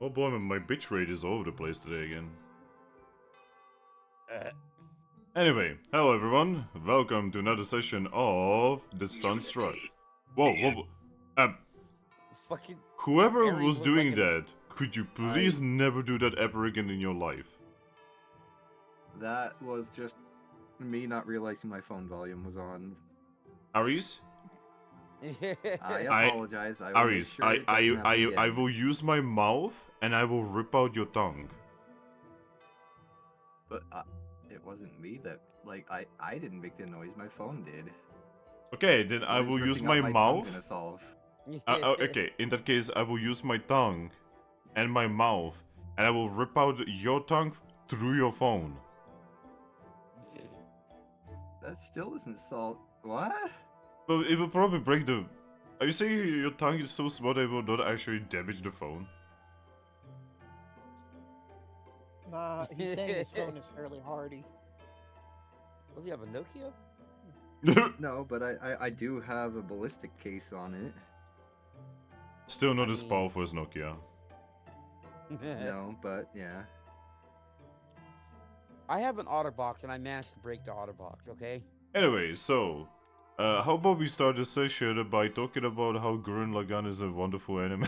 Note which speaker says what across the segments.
Speaker 1: Oh boy, my bitch rate is all over the place today again. Anyway, hello everyone, welcome to another session of the Sunstruck. Whoa.
Speaker 2: Fucking
Speaker 1: Whoever
Speaker 2: Aries
Speaker 1: was
Speaker 2: looks
Speaker 1: doing
Speaker 2: like
Speaker 1: that, could you please never do that ever again in your life?
Speaker 3: That was just me not realizing my phone volume was on.
Speaker 1: Aries?
Speaker 3: I
Speaker 1: I-
Speaker 3: apologize. I will
Speaker 1: Aries,
Speaker 3: make sure it doesn't happen again.
Speaker 1: I will use my mouth and I will rip out your tongue.
Speaker 3: But it wasn't me that, I didn't make the noise. My phone did.
Speaker 1: Okay, then I
Speaker 3: What is
Speaker 1: will use
Speaker 3: ripping
Speaker 1: my
Speaker 3: out my tongue
Speaker 1: mouth.
Speaker 3: gonna solve?
Speaker 1: Okay, in that case, I will use my tongue and my mouth, and I will rip out your tongue through your phone.
Speaker 3: That still doesn't solve. What?
Speaker 1: Well, it will probably break the... Are you saying your tongue is so small that it will not actually damage the phone?
Speaker 4: Nah, he's saying his phone is fairly hardy.
Speaker 2: Does he have a Nokia?
Speaker 3: No, but I do have a ballistic case on it.
Speaker 1: Still not
Speaker 2: I
Speaker 1: as
Speaker 2: mean-
Speaker 1: powerful as Nokia.
Speaker 3: No, but yeah.
Speaker 2: I have an OtterBox and I managed to break the OtterBox, okay?
Speaker 1: Anyway, so... how about we start the session by talking about how Gurren Lagann is a wonderful anime?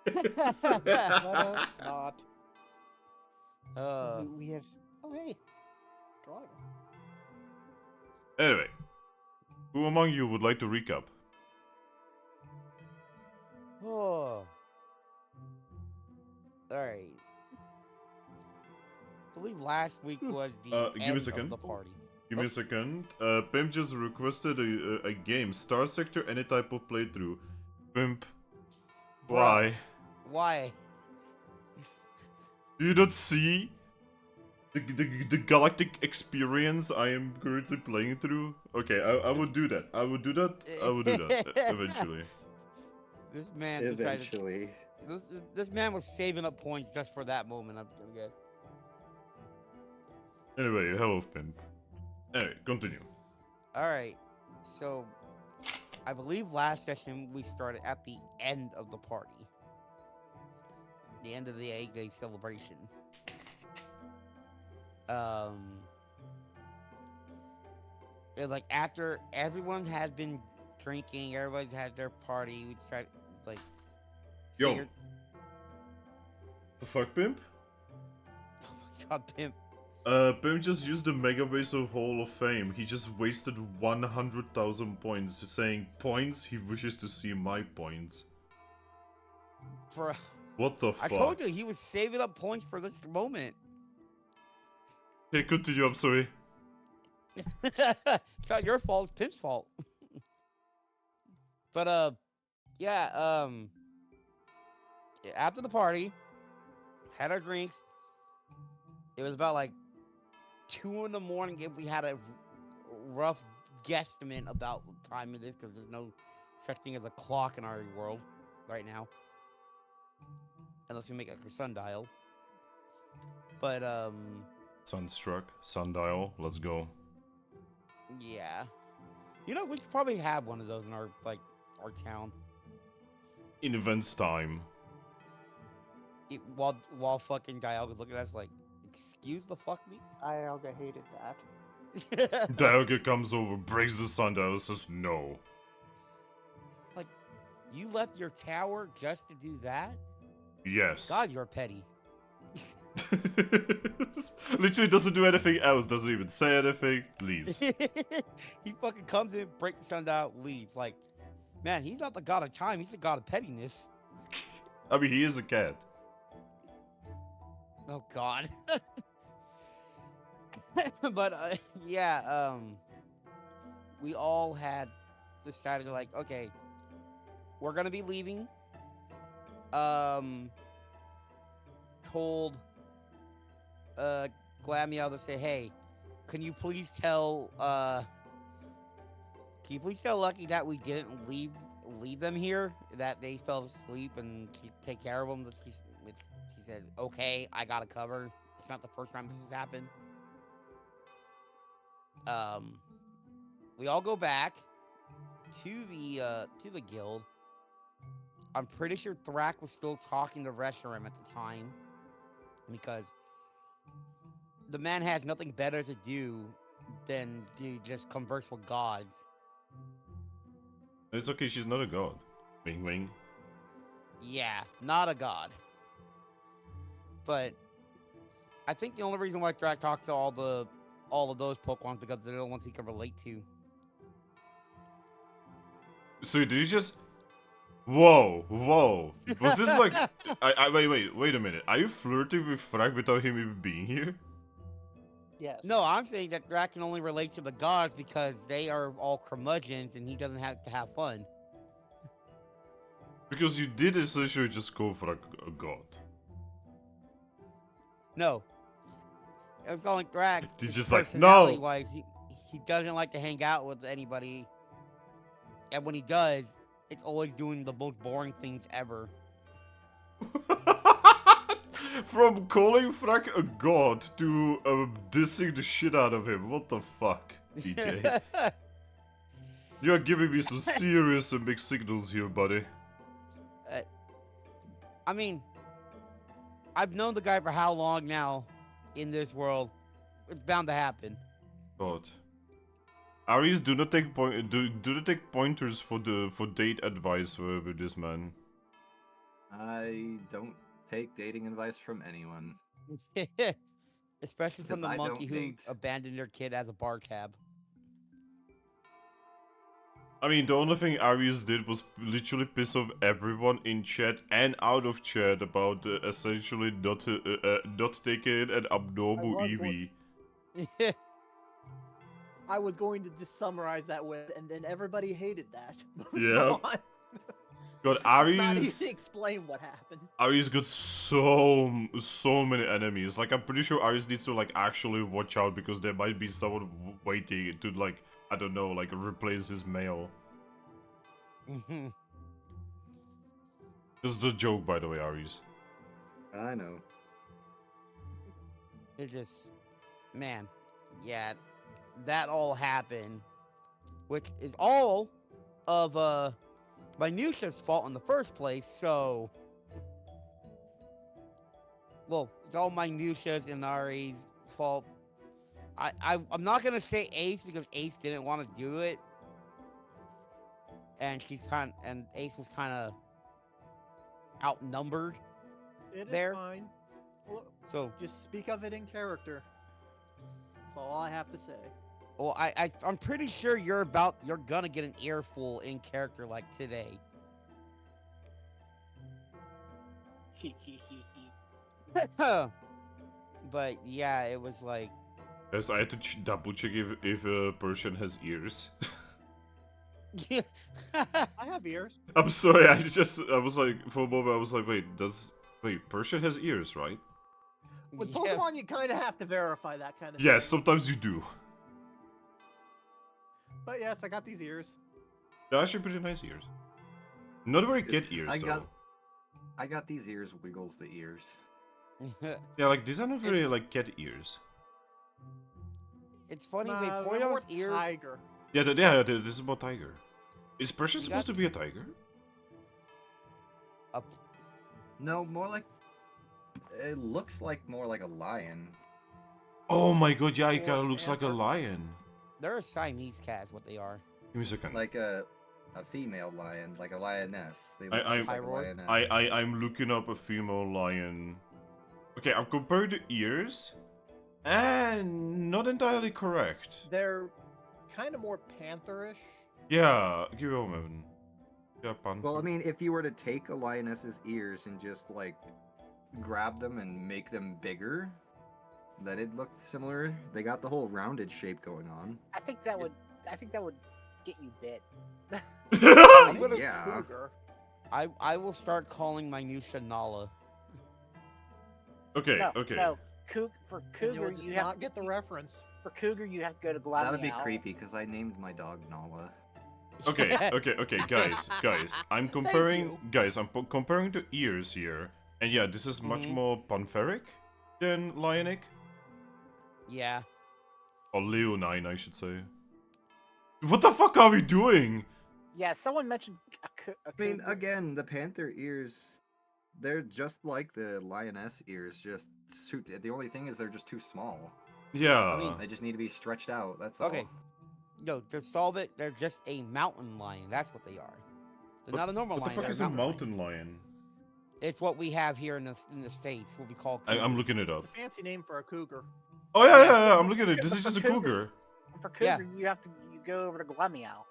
Speaker 4: Let us not.
Speaker 2: Uh,
Speaker 4: We have. Oh, hey. Drawing.
Speaker 1: Anyway, who among you would like to recap?
Speaker 2: oh. Alright. I believe last week was the
Speaker 1: give me a
Speaker 2: end
Speaker 1: second.
Speaker 2: of the party.
Speaker 1: Give me a second. Pimp just requested a game. Star Sector, any type of playthrough. Pimp.
Speaker 2: Bro.
Speaker 1: Why?
Speaker 2: Why?
Speaker 1: Do you not see the galactic experience I am currently playing through? Okay, I will do that. I will do that. I will do that eventually.
Speaker 2: This man decided...
Speaker 3: Eventually.
Speaker 2: This man was saving up points just for that moment, I'm gonna guess.
Speaker 1: Anyway, hello, Pimp. Anyway, continue.
Speaker 2: Alright, so I believe last session we started at the end of the party. The end of the 8-day celebration. It's like after everyone has been drinking, everybody's had their party, we decided, like...
Speaker 1: Yo.
Speaker 2: figured-
Speaker 1: The fuck, Pimp?
Speaker 2: Oh my god, Pimp.
Speaker 1: Pimp just used the Mega Base of Hall of Fame. He just wasted 100,000 points saying points he wishes to see my points.
Speaker 2: For...
Speaker 1: What the fuck?
Speaker 2: I told you, he was saving up points for this moment.
Speaker 1: Hey, continue, I'm sorry.
Speaker 2: It's not your fault, it's Pimp's fault. But, yeah, after the party, had our drinks. It was about like 2 in the morning if we had a rough guesstimate about what time it is, because there's no such thing as a clock in our world right now. Unless we make like a sundial. But,
Speaker 1: Sunstruck, Sundial, let's go.
Speaker 2: yeah. You know, we could probably have one of those in our, like, our town.
Speaker 1: In events time.
Speaker 2: While fucking Dialga's looking at us like, excuse the fuck me?
Speaker 4: Dialga hated that.
Speaker 1: Dialga comes over, breaks the sundial, says no.
Speaker 2: Like, you left your tower just to do that?
Speaker 1: Yes.
Speaker 2: God, you're petty.
Speaker 1: Literally doesn't do anything else, doesn't even say anything, leaves.
Speaker 2: He fucking comes in, breaks the sundial, leaves. Like, man, he's not the god of time, he's the god of pettiness.
Speaker 1: I mean, he is a cat.
Speaker 2: Oh god. But yeah, we all had decided like, okay, we're gonna be leaving. Told Glammeow to say, hey, can you please tell Lucky that we didn't leave them here, that they fell asleep and take care of them. That she said, okay, I got it covered. It's not the first time this has happened. We all go back to the guild. I'm pretty sure Thrack was still talking to Reshiram at the time. Because the man has nothing better to do than to just converse with gods.
Speaker 1: It's okay, she's not a god. Wing wing.
Speaker 2: Yeah, not a god. But I think the only reason why Thrack talks to all of those Pokemon because they're the ones he can relate to.
Speaker 1: So did you just... Whoa. Was this like... wait a minute. Are you flirting with Thrack without him even being here?
Speaker 4: Yes.
Speaker 2: No, I'm saying that Thrack can only relate to the gods because they are all curmudgeons and he doesn't have to have fun.
Speaker 1: Because you did essentially just go for a god.
Speaker 2: No. I was calling Thrack.
Speaker 1: He's
Speaker 2: his
Speaker 1: just like,
Speaker 2: personality-wise, he doesn't like to hang out with anybody. And when he does, it's always doing the most boring things ever.
Speaker 1: From calling Thrack a god to dissing the shit out of him. What the fuck, DJ? You're giving me some serious and mixed signals here, buddy.
Speaker 2: I mean, I've known the guy for how long now in this world? It's bound to happen.
Speaker 1: God. Aries, do not take do not take pointers for date advice with this man.
Speaker 3: I don't take dating advice from anyone.
Speaker 2: Especially from the
Speaker 3: Because I
Speaker 2: monkey
Speaker 3: don't
Speaker 2: who
Speaker 3: date.
Speaker 2: abandoned their kid as a bar cab.
Speaker 1: I mean, the only thing Aries did was literally piss off everyone in chat and out of chat about essentially not taking an abnormal Eevee.
Speaker 4: I was going to just summarize that with, and then everybody hated that.
Speaker 1: Yeah. God,
Speaker 4: It's not easy
Speaker 1: Aries.
Speaker 4: to explain what happened.
Speaker 1: Aries got so many enemies. Like, I'm pretty sure Aries needs to like actually watch out because there might be someone waiting to like, I don't know, like replace his mail. This is a joke, by the way, Aries.
Speaker 3: I know.
Speaker 2: It just, man, yeah, that all happened, which is all of Minutia's fault in the first place. So, well, it's all Minutia's and Ari's fault. I'm not gonna say Ace because Ace didn't want to do it, and Ace was kind of outnumbered.
Speaker 4: It is
Speaker 2: There.
Speaker 4: fine. Look,
Speaker 2: So,
Speaker 4: just speak of it in character. That's all I have to say.
Speaker 2: well, I'm pretty sure you're gonna get an earful in character like today. But yeah, it was like,
Speaker 1: Yes, I had to double check if Persian has ears.
Speaker 4: I have ears.
Speaker 1: I'm sorry, I was like, for a moment, I was like, wait, Persian has ears, right?
Speaker 4: With
Speaker 2: yeah.
Speaker 4: Pokemon, you kind of have to verify that kind of
Speaker 1: Yes,
Speaker 4: thing.
Speaker 1: sometimes you do.
Speaker 4: But yes, I got these ears.
Speaker 1: They're actually pretty nice ears. Not very cat ears, though.
Speaker 3: I got these ears, wiggles the ears.
Speaker 1: Yeah, like, these are not very, like, cat ears.
Speaker 2: It's funny,
Speaker 4: Nah, they're
Speaker 2: Vaporeon's
Speaker 4: more
Speaker 2: ears.
Speaker 4: tiger.
Speaker 1: Yeah, this is about tiger. Is Persian
Speaker 2: You
Speaker 1: supposed
Speaker 2: got-
Speaker 1: to be a tiger?
Speaker 3: No, more like... It looks like more like a lion.
Speaker 1: Oh my god, yeah, he
Speaker 4: Or
Speaker 1: kinda looks like a
Speaker 4: panther.
Speaker 1: lion.
Speaker 2: They're a Siamese cat, is what they are.
Speaker 1: Give me a second.
Speaker 3: Like a female lion, like a lioness. They look
Speaker 1: I'm-
Speaker 3: just like a
Speaker 2: Pyroid?
Speaker 3: lioness.
Speaker 1: I'm looking up a female lion. Okay, I'm comparing the ears. And not entirely correct.
Speaker 4: They're kind of more pantherish.
Speaker 1: Yeah, give me a moment. Yeah, panther.
Speaker 3: Well, I mean, if you were to take a lioness's ears and just, like, grab them and make them bigger, then it'd look similar. They got the whole rounded shape going on.
Speaker 5: I think that would get you bit.
Speaker 4: I'm gonna
Speaker 3: Yeah.
Speaker 4: cougar.
Speaker 2: I will start calling Minutia Nala.
Speaker 1: Okay,
Speaker 5: No,
Speaker 1: okay.
Speaker 5: no. For
Speaker 4: And
Speaker 5: cougar,
Speaker 4: you'll just
Speaker 5: you have
Speaker 4: not get the reference.
Speaker 5: for cougar you have to go to Glameow.
Speaker 3: That'd be creepy, because I named my dog Nala.
Speaker 1: Okay, okay, guys, I'm comparing, comparing the ears here, and yeah, this is much
Speaker 2: Mhm.
Speaker 1: more pantheric than lionic,
Speaker 2: Yeah.
Speaker 1: or leonine, I should say. What the fuck are we doing?
Speaker 5: Yeah, someone mentioned a
Speaker 3: I mean,
Speaker 5: cougar.
Speaker 3: again, the panther ears, they're just like the lioness ears. Just the only thing is they're just too small.
Speaker 1: Yeah.
Speaker 2: mean,
Speaker 3: They just need to be stretched out. That's
Speaker 2: Okay.
Speaker 3: all.
Speaker 2: No, to solve it, they're just a mountain lion. That's what they are. They're not a normal
Speaker 1: What the
Speaker 2: lion.
Speaker 1: fuck
Speaker 2: they're
Speaker 1: is a
Speaker 2: lion.
Speaker 1: mountain lion?
Speaker 2: It's what we have here in the states. What we call.
Speaker 1: I'm
Speaker 2: cougars.
Speaker 1: looking it up.
Speaker 4: It's a fancy name for a cougar.
Speaker 1: Oh yeah,
Speaker 2: Yeah.
Speaker 1: yeah, yeah. I'm looking at it. This
Speaker 5: But
Speaker 1: is
Speaker 5: for
Speaker 1: just a
Speaker 5: cougar-
Speaker 1: cougar.
Speaker 5: For
Speaker 2: Yeah.
Speaker 5: cougar, you go over to Glammeow.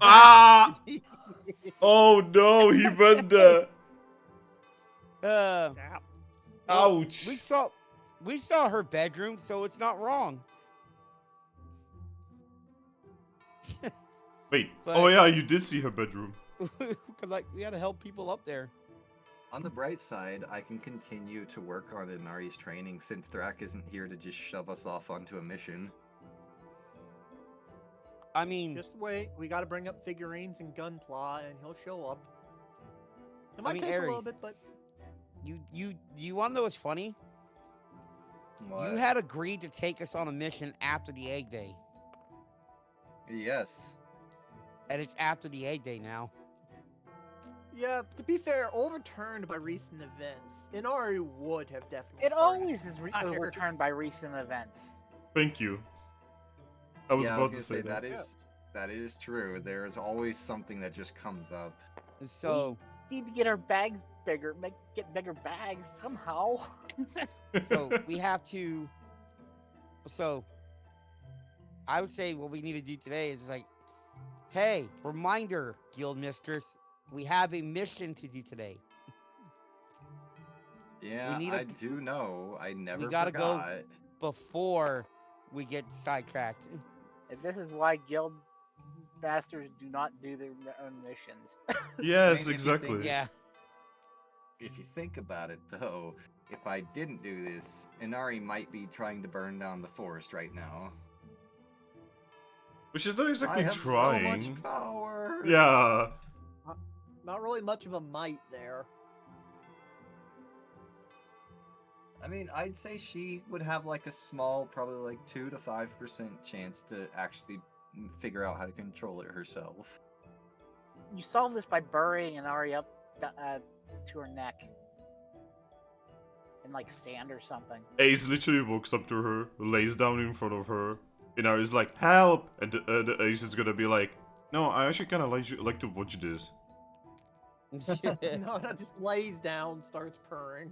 Speaker 1: Ah! Oh no, he meant that.
Speaker 2: Uh,
Speaker 4: Yeah.
Speaker 1: Ouch.
Speaker 2: we saw her bedroom, so it's not wrong.
Speaker 1: Wait.
Speaker 2: But-
Speaker 1: Oh yeah, you did see her bedroom.
Speaker 2: Cause like we gotta help people up there.
Speaker 3: On the bright side, I can continue to work on Inari's training since Thrack isn't here to just shove us off onto a mission.
Speaker 2: I mean,
Speaker 4: Just wait. We got to bring up figurines and Gunpla, and he'll show up. It might
Speaker 2: mean,
Speaker 4: take a little
Speaker 2: Ares.
Speaker 4: bit, but
Speaker 2: you wanna know what's funny?
Speaker 3: What?
Speaker 2: You had agreed to take us on a mission after the egg day,
Speaker 3: Yes.
Speaker 2: and it's after the egg day now.
Speaker 4: yeah. To be fair, overturned by recent events, Inari would have definitely.
Speaker 5: It
Speaker 4: started
Speaker 5: always is
Speaker 4: fires.
Speaker 5: overturned by recent events.
Speaker 1: Thank you. I was
Speaker 3: Yeah,
Speaker 1: about
Speaker 3: gonna
Speaker 1: to say that.
Speaker 3: that is true. There's always something that just comes up.
Speaker 2: And so,
Speaker 5: Need to get our bags bigger, get bigger bags somehow.
Speaker 2: so we have to. So, I would say what we need to do today is like, hey, reminder, guild mistress, we have a mission to do today.
Speaker 3: Yeah,
Speaker 2: need a-
Speaker 3: I do know. I never
Speaker 2: gotta go-
Speaker 3: forgot.
Speaker 2: Before we get sidetracked.
Speaker 5: And this is why guild masters do not do their own missions.
Speaker 1: Yes,
Speaker 3: Maybe if you
Speaker 1: exactly.
Speaker 3: think-
Speaker 2: Yeah.
Speaker 3: If you think about it, though, if I didn't do this, Inari might be trying to burn down the forest right now.
Speaker 1: Which is not
Speaker 3: I
Speaker 1: exactly
Speaker 3: have
Speaker 1: trying.
Speaker 3: so much power.
Speaker 1: Yeah.
Speaker 4: Not really much of a might there.
Speaker 3: I mean, I'd say she would have like a small, probably like 2 to 5% chance to actually figure out how to control it herself.
Speaker 5: You solve this by burying an Ari up to her neck in like sand or something.
Speaker 1: Ace literally walks up to her, lays down in front of her. Inari's like, help! And the Ace is gonna be like, no, I actually kind of like to watch this.
Speaker 4: No, it just lays down, starts purring.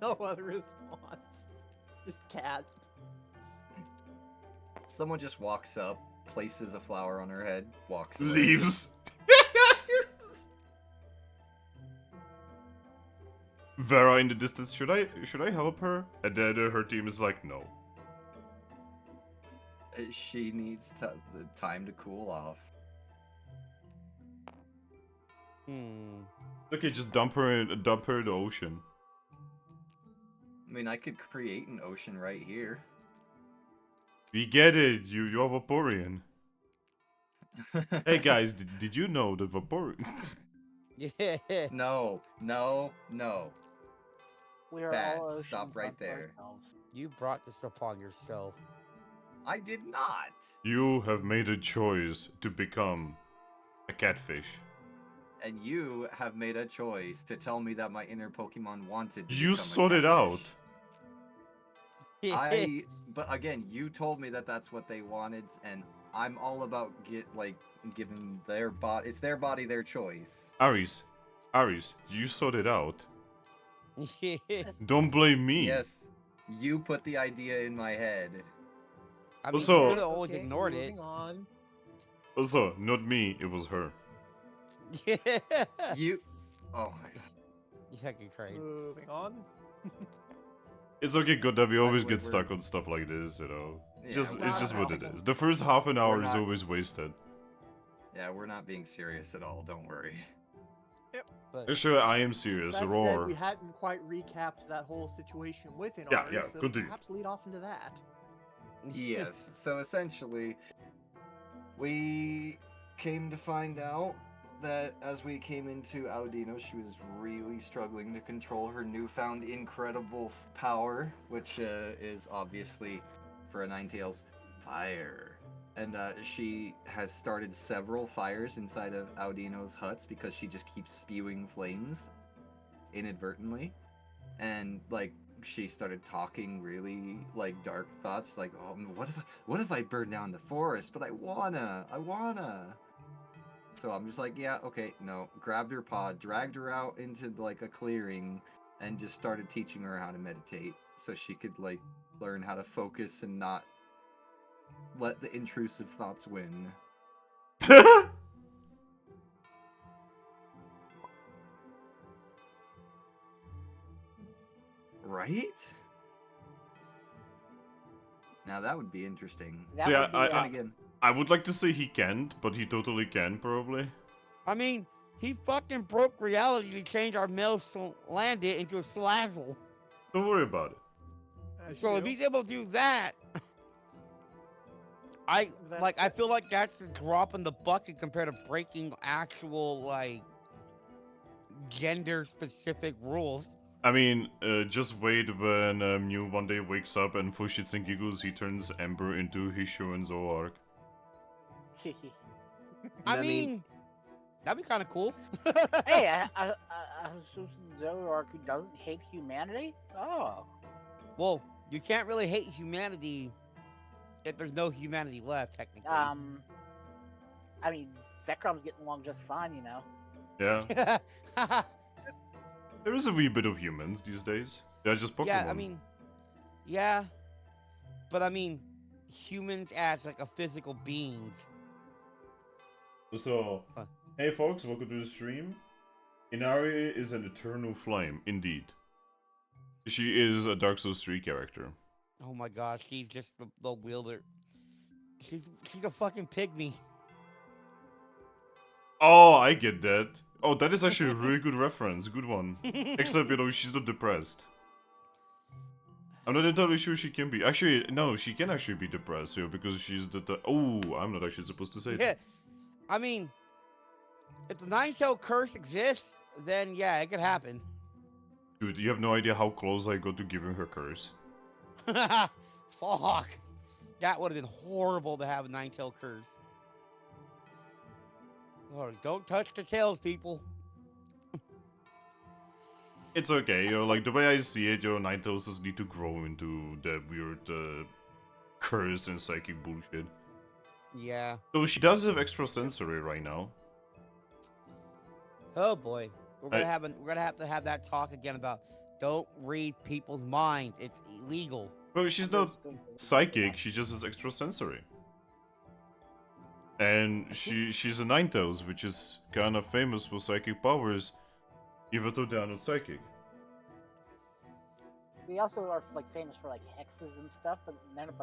Speaker 4: No other response. Just cat.
Speaker 3: Someone just walks up, places a flower on her head, walks away.
Speaker 1: Leaves. Vera in the distance, should I help her? And then her team is like, no.
Speaker 3: She needs the time to cool off.
Speaker 1: Okay, just dump her in the ocean.
Speaker 3: I mean, I could create an ocean right here.
Speaker 1: We get it, you're Vaporeon. Hey guys, did you know that Vaporeon...
Speaker 2: Yeah.
Speaker 3: No, no, no.
Speaker 5: We are
Speaker 3: Bad.
Speaker 5: all oceans
Speaker 3: Stop right
Speaker 5: unto
Speaker 3: there.
Speaker 5: ourselves.
Speaker 2: You brought this upon yourself.
Speaker 3: I did not.
Speaker 1: You have made a choice to become a catfish.
Speaker 3: And you have made a choice to tell me that my inner Pokemon wanted to
Speaker 1: You
Speaker 3: become a
Speaker 1: sought it out.
Speaker 3: catfish. But again, you told me that that's what they wanted, and I'm all about giving their body. It's their body, their choice.
Speaker 1: Ares, you sought it out. Don't blame me.
Speaker 3: Yes, you put the idea in my head.
Speaker 2: I mean,
Speaker 1: Also-
Speaker 2: you could have always
Speaker 4: Okay,
Speaker 2: ignored it.
Speaker 4: moving on.
Speaker 1: Also, not me, it was her.
Speaker 3: You. Oh my god.
Speaker 2: You fucking crazy.
Speaker 4: Moving on.
Speaker 1: It's okay, good that we always
Speaker 3: We're-
Speaker 1: get stuck on stuff like this, you know.
Speaker 3: Yeah,
Speaker 1: It's
Speaker 3: we're
Speaker 1: just
Speaker 3: not-
Speaker 1: what it is. The first half an hour
Speaker 3: We're
Speaker 1: is
Speaker 3: not-
Speaker 1: always wasted.
Speaker 3: Yeah, we're not being serious at all. Don't worry.
Speaker 2: But
Speaker 1: Sure, I am serious.
Speaker 4: That said,
Speaker 1: Roar.
Speaker 4: we hadn't quite recapped that whole situation with Inari,
Speaker 1: Yeah, yeah,
Speaker 4: so
Speaker 1: continue.
Speaker 4: perhaps lead off into that.
Speaker 3: Yes. So essentially, we came to find out that as we came into Audino, she was really struggling to control her newfound incredible power, which is obviously for a Ninetales fire. and she has started several fires inside of Audino's huts because she just keeps spewing flames inadvertently, and like she started talking really like dark thoughts, like, oh, what if I burn down the forest? But I wanna. So I'm just like, yeah, okay, no. Grabbed her paw, dragged her out into like a clearing, and just started teaching her how to meditate, so she could like learn how to focus and not let the intrusive thoughts win. Right? Now that would be interesting.
Speaker 5: That
Speaker 1: So yeah,
Speaker 5: would be,
Speaker 3: Then again,
Speaker 1: I would like to say he can't, but he totally can, probably.
Speaker 2: I mean, he fucking broke reality to change our male landed into a slazzle.
Speaker 1: Don't worry about it.
Speaker 4: As
Speaker 2: So
Speaker 4: you
Speaker 2: if
Speaker 4: do.
Speaker 2: he's able to do that, I
Speaker 4: That's-
Speaker 2: feel like that's a drop in the bucket compared to breaking actual like gender specific rules.
Speaker 1: I mean, just wait when Mew one day wakes up and for shits and giggles he turns Ember into Hisho and Zoroark.
Speaker 2: I mean, that'd be kind of cool.
Speaker 5: hey, a Zoroark who doesn't hate humanity? Oh.
Speaker 2: Well, you can't really hate humanity if there's no humanity left, technically.
Speaker 5: I mean, Zekrom's getting along just fine, you know.
Speaker 1: Yeah, there is a wee bit of humans these days. They're just Pokemon.
Speaker 2: yeah, I mean, yeah, but I mean, humans as like a physical beings.
Speaker 1: So, hey folks, welcome to the stream. Inari is an eternal flame, indeed. She is a Dark Souls 3 character.
Speaker 2: Oh my gosh, she's just the wielder. She's a fucking pygmy.
Speaker 1: Oh, I get that. Oh, that is actually a really good reference. Good one. Except, you know, she's not depressed. I'm not entirely sure she can be. Actually, no, she can actually be depressed here because she's the. Oh, I'm not actually supposed to say
Speaker 2: Yeah,
Speaker 1: that.
Speaker 2: I mean, if the Nine-Tailed Curse exists, then yeah, it could happen.
Speaker 1: Dude, you have no idea how close I got to giving her curse.
Speaker 2: Fuck. That would have been horrible to have a Nine-Tailed Curse. Oh, don't touch the tails, people.
Speaker 1: It's okay, you know, like the way I see it, your Ninetales just need to grow into the weird curse and psychic bullshit.
Speaker 2: Yeah.
Speaker 1: So she does have extrasensory right now.
Speaker 2: Oh boy, we're gonna
Speaker 1: I-
Speaker 2: we're gonna have to have that talk again about don't read people's minds. It's illegal.
Speaker 1: Well, she's not psychic, she just has extrasensory. And she's a Ninetales, which is kind of famous for psychic powers, even though they're not psychic.
Speaker 5: They also are like famous for like hexes and stuff, but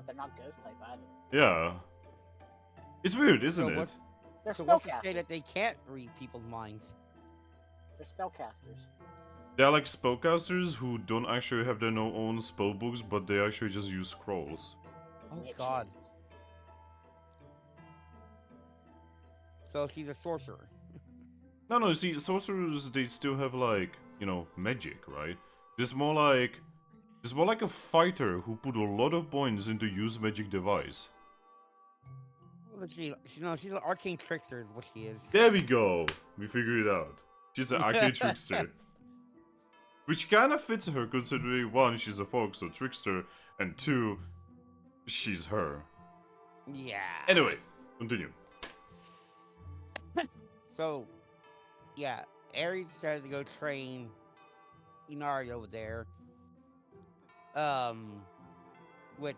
Speaker 5: they're not ghost type either.
Speaker 1: Yeah. It's weird, isn't it?
Speaker 5: They're
Speaker 2: So what's to say
Speaker 5: spellcasters.
Speaker 2: that they can't read people's minds?
Speaker 5: They're spellcasters.
Speaker 1: They're like spellcasters who don't actually have their own spellbooks, but they actually just use scrolls.
Speaker 2: Oh
Speaker 5: Witches.
Speaker 2: god. So she's a sorcerer.
Speaker 1: No, see, sorcerers, they still have, like, you know, magic, right? There's more like a fighter who put a lot of points into use magic device.
Speaker 2: Well, she's an arcane trickster is what she is.
Speaker 1: There we go! We figured it out. She's an arcade trickster. Which kind of fits her, considering 1, she's a fox, so trickster, and 2, she's her.
Speaker 2: Yeah.
Speaker 1: Anyway, continue.
Speaker 2: So, yeah, Ares decided to go train Inari over there. Which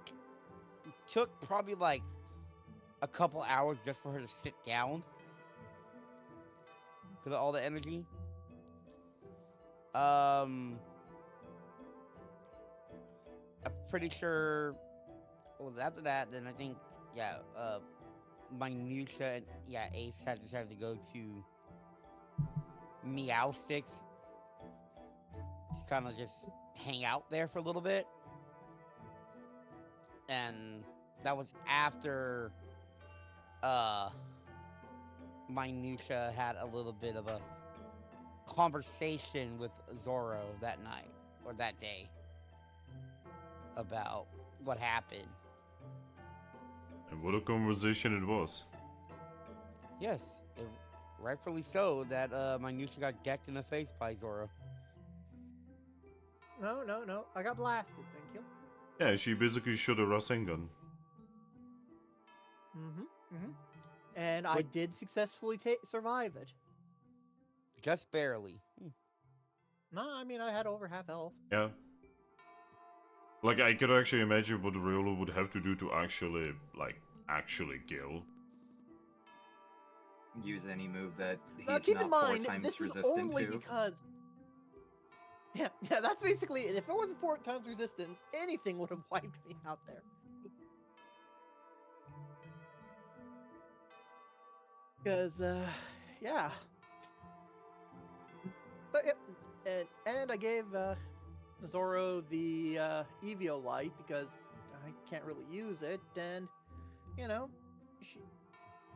Speaker 2: took probably like a couple hours just for her to sit down because of all the energy. I'm pretty sure. Well, after that, then I think, yeah, Minutia and Ace had decided to go to Meowsticks to kind of just hang out there for a little bit, and that was after Minutia had a little bit of a conversation with Zoro that night or that day about what happened.
Speaker 1: And what a conversation it was.
Speaker 2: Yes, rightfully so. That Minutia got decked in the face by Zoro.
Speaker 4: No. I got blasted, thank you.
Speaker 1: Yeah, she basically shot a Rasengan.
Speaker 4: And I did successfully survive it.
Speaker 2: Just barely.
Speaker 4: No, I mean, I had over half health.
Speaker 1: Yeah. Like, I could actually imagine what Riolo would have to do to actually kill.
Speaker 3: Use any move that he's
Speaker 4: Now, keep
Speaker 3: not
Speaker 4: in mind,
Speaker 3: 4 times
Speaker 4: this is
Speaker 3: resistant
Speaker 4: only
Speaker 3: to.
Speaker 4: because... Yeah, that's basically it. If it wasn't 4 times resistance, anything would have wiped me out there. Because, yeah. But, yeah, and I gave Zoro the Evio light because I can't really use it, and, you know,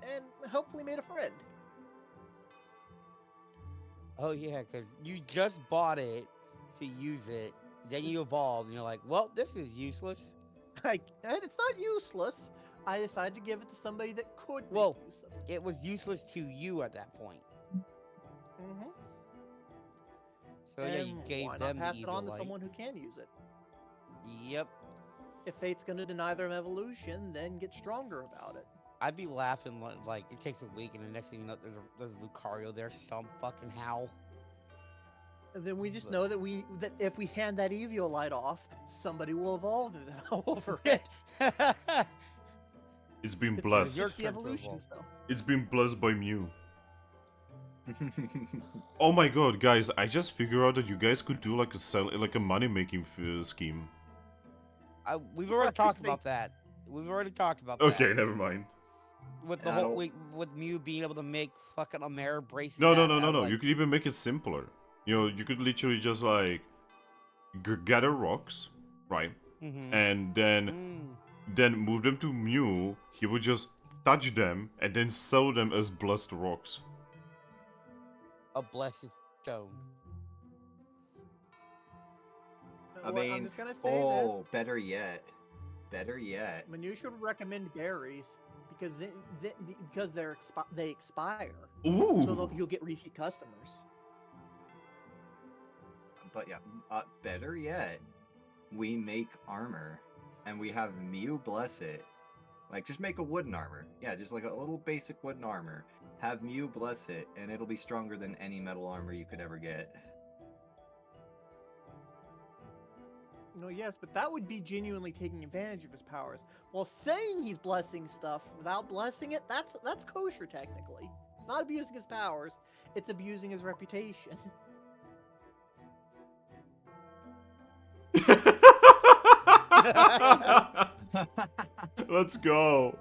Speaker 4: and hopefully made a friend.
Speaker 2: Oh yeah, because you just bought it to use it, then you evolved, and you're like, well, this is useless.
Speaker 4: And it's not useless. I decided to give it to somebody that could make
Speaker 2: Well,
Speaker 4: use of it.
Speaker 2: it was useless to you at that point.
Speaker 4: Mm-hmm.
Speaker 2: So yeah, you gave
Speaker 4: why
Speaker 2: them
Speaker 4: not pass
Speaker 2: the
Speaker 4: it on to
Speaker 2: Evilite.
Speaker 4: someone who can use it?
Speaker 2: Yep.
Speaker 4: If fate's gonna deny them evolution, then get stronger about it.
Speaker 2: I'd be laughing like it takes a week, and the next thing you know, there's a Lucario there some fucking how.
Speaker 4: And then we just know that if we hand that Eviolite off, somebody will evolve over it.
Speaker 1: It's been
Speaker 4: It's
Speaker 1: blessed.
Speaker 2: your
Speaker 4: the
Speaker 2: turn to
Speaker 4: evolutions, though.
Speaker 1: It's been blessed by Mew. Oh my god, guys, I just figured out that you guys could do like a money-making scheme.
Speaker 2: We've already talked about that. We've already talked about that.
Speaker 1: Okay, never mind.
Speaker 2: With the
Speaker 3: I
Speaker 2: whole
Speaker 3: don't-
Speaker 2: with Mew being able to make fucking a mirror bracelet.
Speaker 1: No.
Speaker 2: Like,
Speaker 1: You could even make it simpler. You know, you could literally just like gather rocks, right?
Speaker 2: mhm.
Speaker 1: And then move them to Mew. He would just touch them and then sell them as blessed rocks.
Speaker 2: A blessed stone.
Speaker 3: I
Speaker 4: I'm
Speaker 3: mean,
Speaker 4: just gonna say this.
Speaker 3: better yet.
Speaker 4: Minutia would recommend berries because they expire.
Speaker 1: Ooh.
Speaker 4: So you'll get repeat customers.
Speaker 3: But yeah, better yet, we make armor, and we have Mew bless it. Like, just make a wooden armor. Yeah, just like a little basic wooden armor. Have Mew bless it, and it'll be stronger than any metal armor you could ever get.
Speaker 4: No, yes, but that would be genuinely taking advantage of his powers. While saying he's blessing stuff without blessing it, that's kosher technically. It's not abusing his powers, it's abusing his reputation.
Speaker 1: Let's go.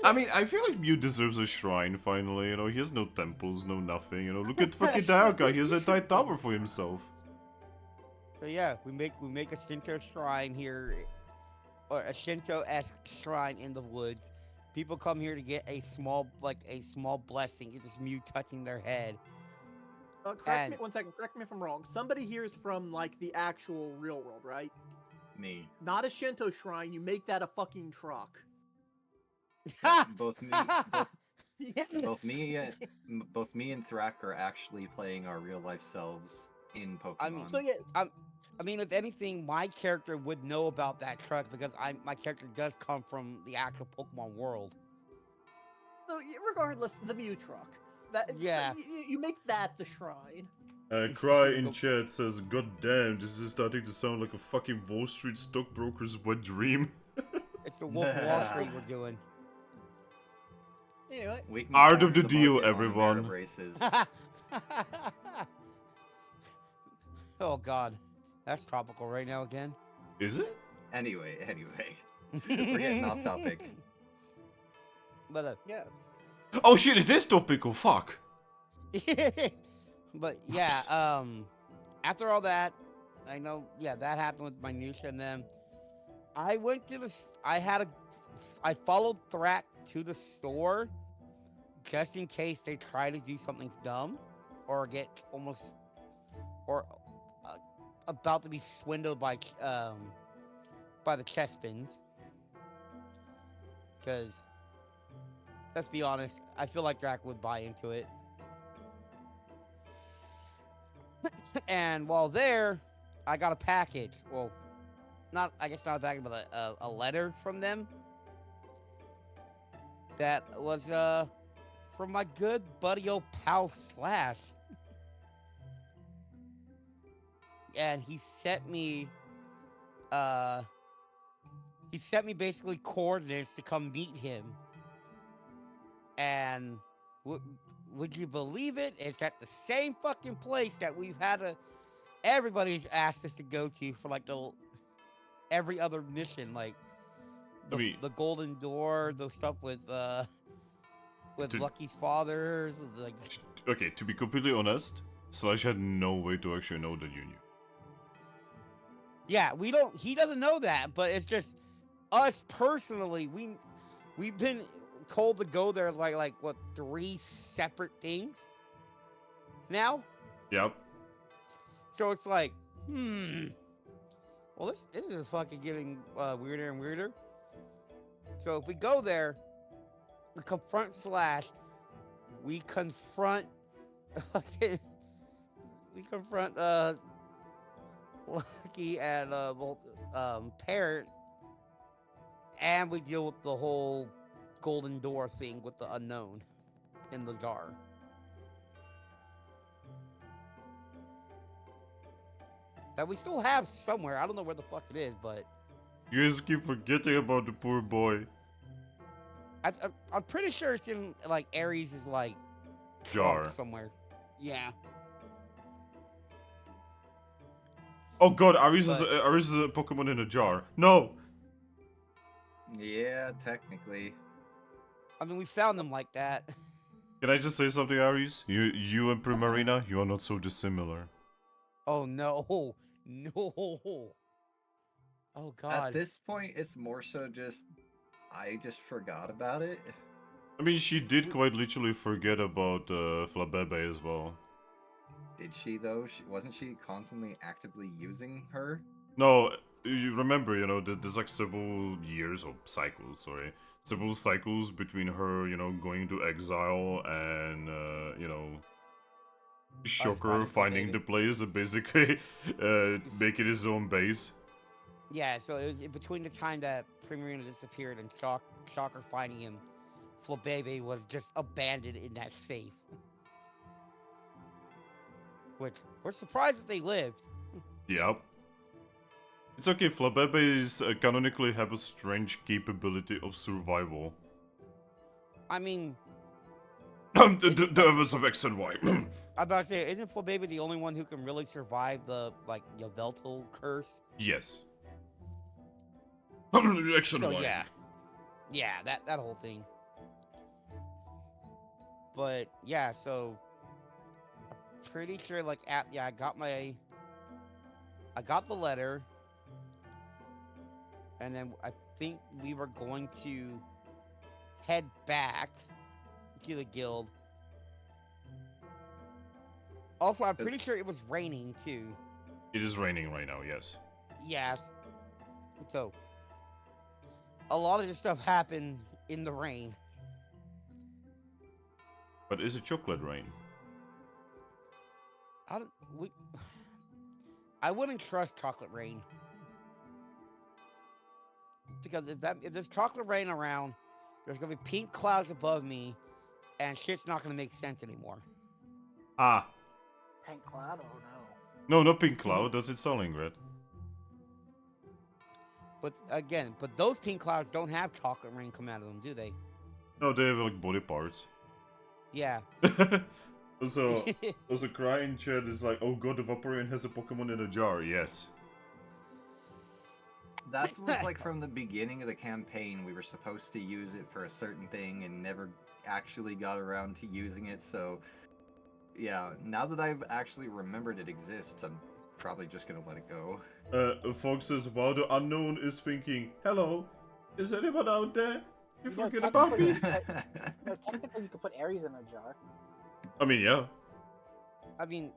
Speaker 1: I mean, I feel like Mew deserves a shrine finally, you know, he has no temples, no nothing, you know, look at fucking Dialga, he has a entire tower for himself.
Speaker 2: So yeah, we make a Shinto shrine here, or a Shinto-esque shrine in the woods. People come here to get a small blessing. It's just Mew touching their head.
Speaker 4: Correct me, one second, correct me if I'm wrong. Somebody here is from, like, the actual real world, right?
Speaker 3: Me.
Speaker 4: Not a Shinto shrine, you make that a fucking truck.
Speaker 3: Both me,
Speaker 4: Yes.
Speaker 3: both me and Thrack are actually playing our real life selves in Pokemon.
Speaker 2: I mean,
Speaker 4: So yeah,
Speaker 2: I mean, if anything, my character would know about that truck because my character does come from the actual Pokemon world.
Speaker 4: regardless, the Mew truck.
Speaker 2: Yeah.
Speaker 4: So you make that the shrine.
Speaker 1: Cry in chat says, God damn, this is starting to sound like a fucking Wall Street stockbroker's wet dream.
Speaker 2: It's the Wolf of Wall Street we're doing.
Speaker 4: Anyway,
Speaker 3: We can
Speaker 1: Art of
Speaker 3: corner
Speaker 1: the
Speaker 3: the
Speaker 1: deal,
Speaker 3: market on
Speaker 1: everyone.
Speaker 3: mirror braces.
Speaker 2: Oh god, that's topical right now again.
Speaker 1: Is it?
Speaker 3: Anyway, we're getting off topic.
Speaker 2: But
Speaker 4: yes.
Speaker 1: Oh shit, it is topical, fuck.
Speaker 2: but yeah, after all that, I know, yeah, that happened with Minutia, and then I went to I followed Thrack to the store just in case they try to do something dumb or get about to be swindled by the chest spins. Because, let's be honest, I feel like Thrack would buy into it. And while there, I got a package. Well, I guess not a package, but a letter from them. That was, from my good buddy old pal Slash. And he sent me basically coordinates to come meet him. And would you believe it? It's at the same fucking place that everybody's asked us to go to for like every other mission, like the Golden Door, those stuff with Lucky's fathers, like.
Speaker 1: Okay, to be completely honest, Slash had no way to actually know that you knew.
Speaker 2: Yeah, he doesn't know that, but it's just us personally, we've been told to go there like what, 3 separate things now?
Speaker 1: Yep.
Speaker 2: So it's like, well, this is fucking getting weirder and weirder. So if we go there, we confront Slash, we confront Lucky and Parrot, and we deal with the whole Golden Door thing with the unknown in the jar. That we still have somewhere. I don't know where the fuck it is, but
Speaker 1: You guys keep forgetting about the poor boy.
Speaker 2: I'm pretty sure it's in like Ares' like
Speaker 1: Jar.
Speaker 2: trunk somewhere. Yeah.
Speaker 1: Oh god, Ares is a Pokemon in a jar. No!
Speaker 3: Yeah, technically.
Speaker 2: I mean, we found them like that.
Speaker 1: Can I just say something, Ares? You and Primarina, you are not so dissimilar.
Speaker 2: Oh no. No. Oh god.
Speaker 3: At this point, it's more so just I just forgot about it.
Speaker 1: I mean, she did quite literally forget about Flabebe as well.
Speaker 3: Did she though? Wasn't she constantly actively using her?
Speaker 1: No, you remember, there's like several years, or cycles, sorry. Several cycles between her, going into exile and, Shocker finding the place and basically making his own base.
Speaker 2: Yeah, so it was between the time that Primarina disappeared and Shocker finding him, Flabebe was just abandoned in that safe. Which, we're surprised that they lived.
Speaker 1: Yep. It's okay, Flabebes canonically have a strange capability of survival.
Speaker 2: I mean...
Speaker 1: There was of X and Y.
Speaker 2: I'm about to say, isn't Flabebe the only one who can really survive the, like, Yveltal curse?
Speaker 1: Yes. X and
Speaker 2: So,
Speaker 1: Y.
Speaker 2: yeah. Yeah, that whole thing. But, yeah, so... I'm pretty sure, like, I got the letter. And then I think we were going to head back to the guild. Also, I'm pretty sure it was raining, too.
Speaker 1: It is raining right now, yes.
Speaker 2: Yes. So, a lot of this stuff happened in the rain.
Speaker 1: But is it chocolate rain?
Speaker 2: I wouldn't trust chocolate rain. Because if there's chocolate rain around, there's gonna be pink clouds above me, and shit's not gonna make sense anymore.
Speaker 1: Ah.
Speaker 5: Pink cloud? Oh no.
Speaker 1: No, not pink cloud. That's its Stalingrad.
Speaker 2: But again, those pink clouds don't have chocolate rain come out of them, do they?
Speaker 1: No, they have like body parts.
Speaker 2: Yeah.
Speaker 1: Also, Cry in chat is like, oh god, the Vaporeon has a Pokemon in a jar. Yes.
Speaker 3: That was like from the beginning of the campaign. We were supposed to use it for a certain thing and never actually got around to using it. So, yeah, now that I've actually remembered it exists, I'm probably just gonna let it go.
Speaker 1: Fox says, wow, the unknown is thinking, hello, is anyone out there? You
Speaker 5: No,
Speaker 1: forget about me?
Speaker 5: No, technically you could put Ares in a jar.
Speaker 1: I mean, yeah.
Speaker 2: I mean,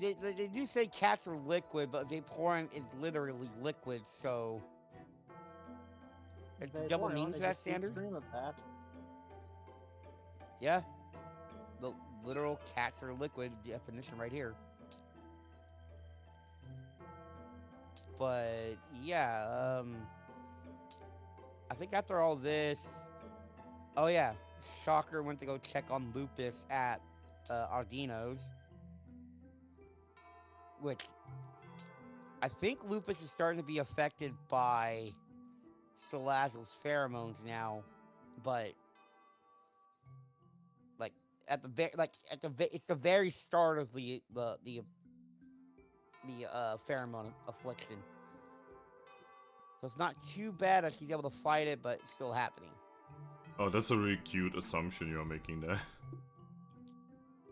Speaker 2: they do say cats are liquid, but Vaporeon is literally liquid, so... It's a double means that standard?
Speaker 4: Extreme of that.
Speaker 2: Yeah. The literal cats are liquid definition right here. But yeah, I think after all this, oh yeah, Shocker went to go check on Lupus at Ardino's, which I think Lupus is starting to be affected by Salazzle's pheromones now, but like it's the very start of the pheromone affliction. So it's not too bad that she's able to fight it, but it's still happening.
Speaker 1: Oh, that's a really cute assumption you're making there.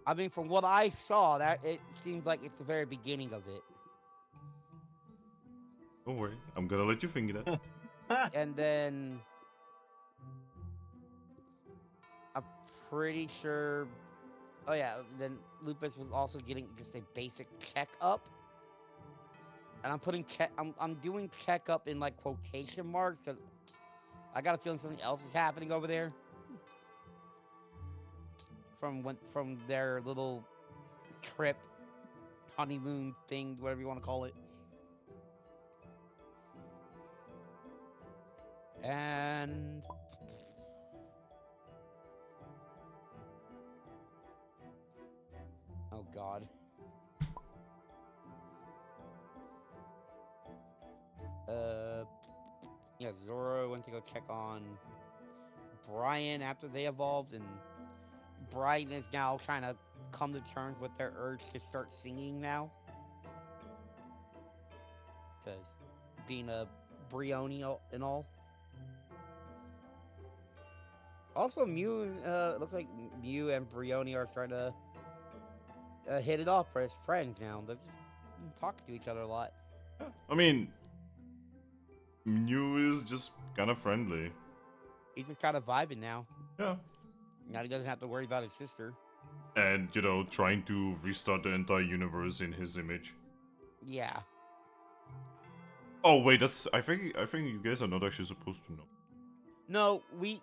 Speaker 2: I mean, from what I saw, that it seems like it's the very beginning of it.
Speaker 1: Don't worry, I'm gonna let you finger that.
Speaker 2: And then I'm pretty sure. Oh yeah, then Lupus was also getting just a basic checkup. And I'm doing checkup in like quotation marks because I got a feeling something else is happening over there. From their little trip, honeymoon thing, whatever you want to call it. And oh god. Yeah, Zoro went to go check on Brian after they evolved, and Brian is now trying to come to terms with their urge to start singing now. Because being a Brioni and all. Also, looks like Mew and Brioni are starting to hit it off as friends now. They're just talking to each other a lot.
Speaker 1: I mean, Mew is just kind of friendly.
Speaker 2: He's just kind of vibing now.
Speaker 1: Yeah.
Speaker 2: Now he doesn't have to worry about his sister.
Speaker 1: And, you know, trying to restart the entire universe in his image.
Speaker 2: Yeah.
Speaker 1: Oh, wait, I think you guys are not actually supposed to know.
Speaker 2: No, we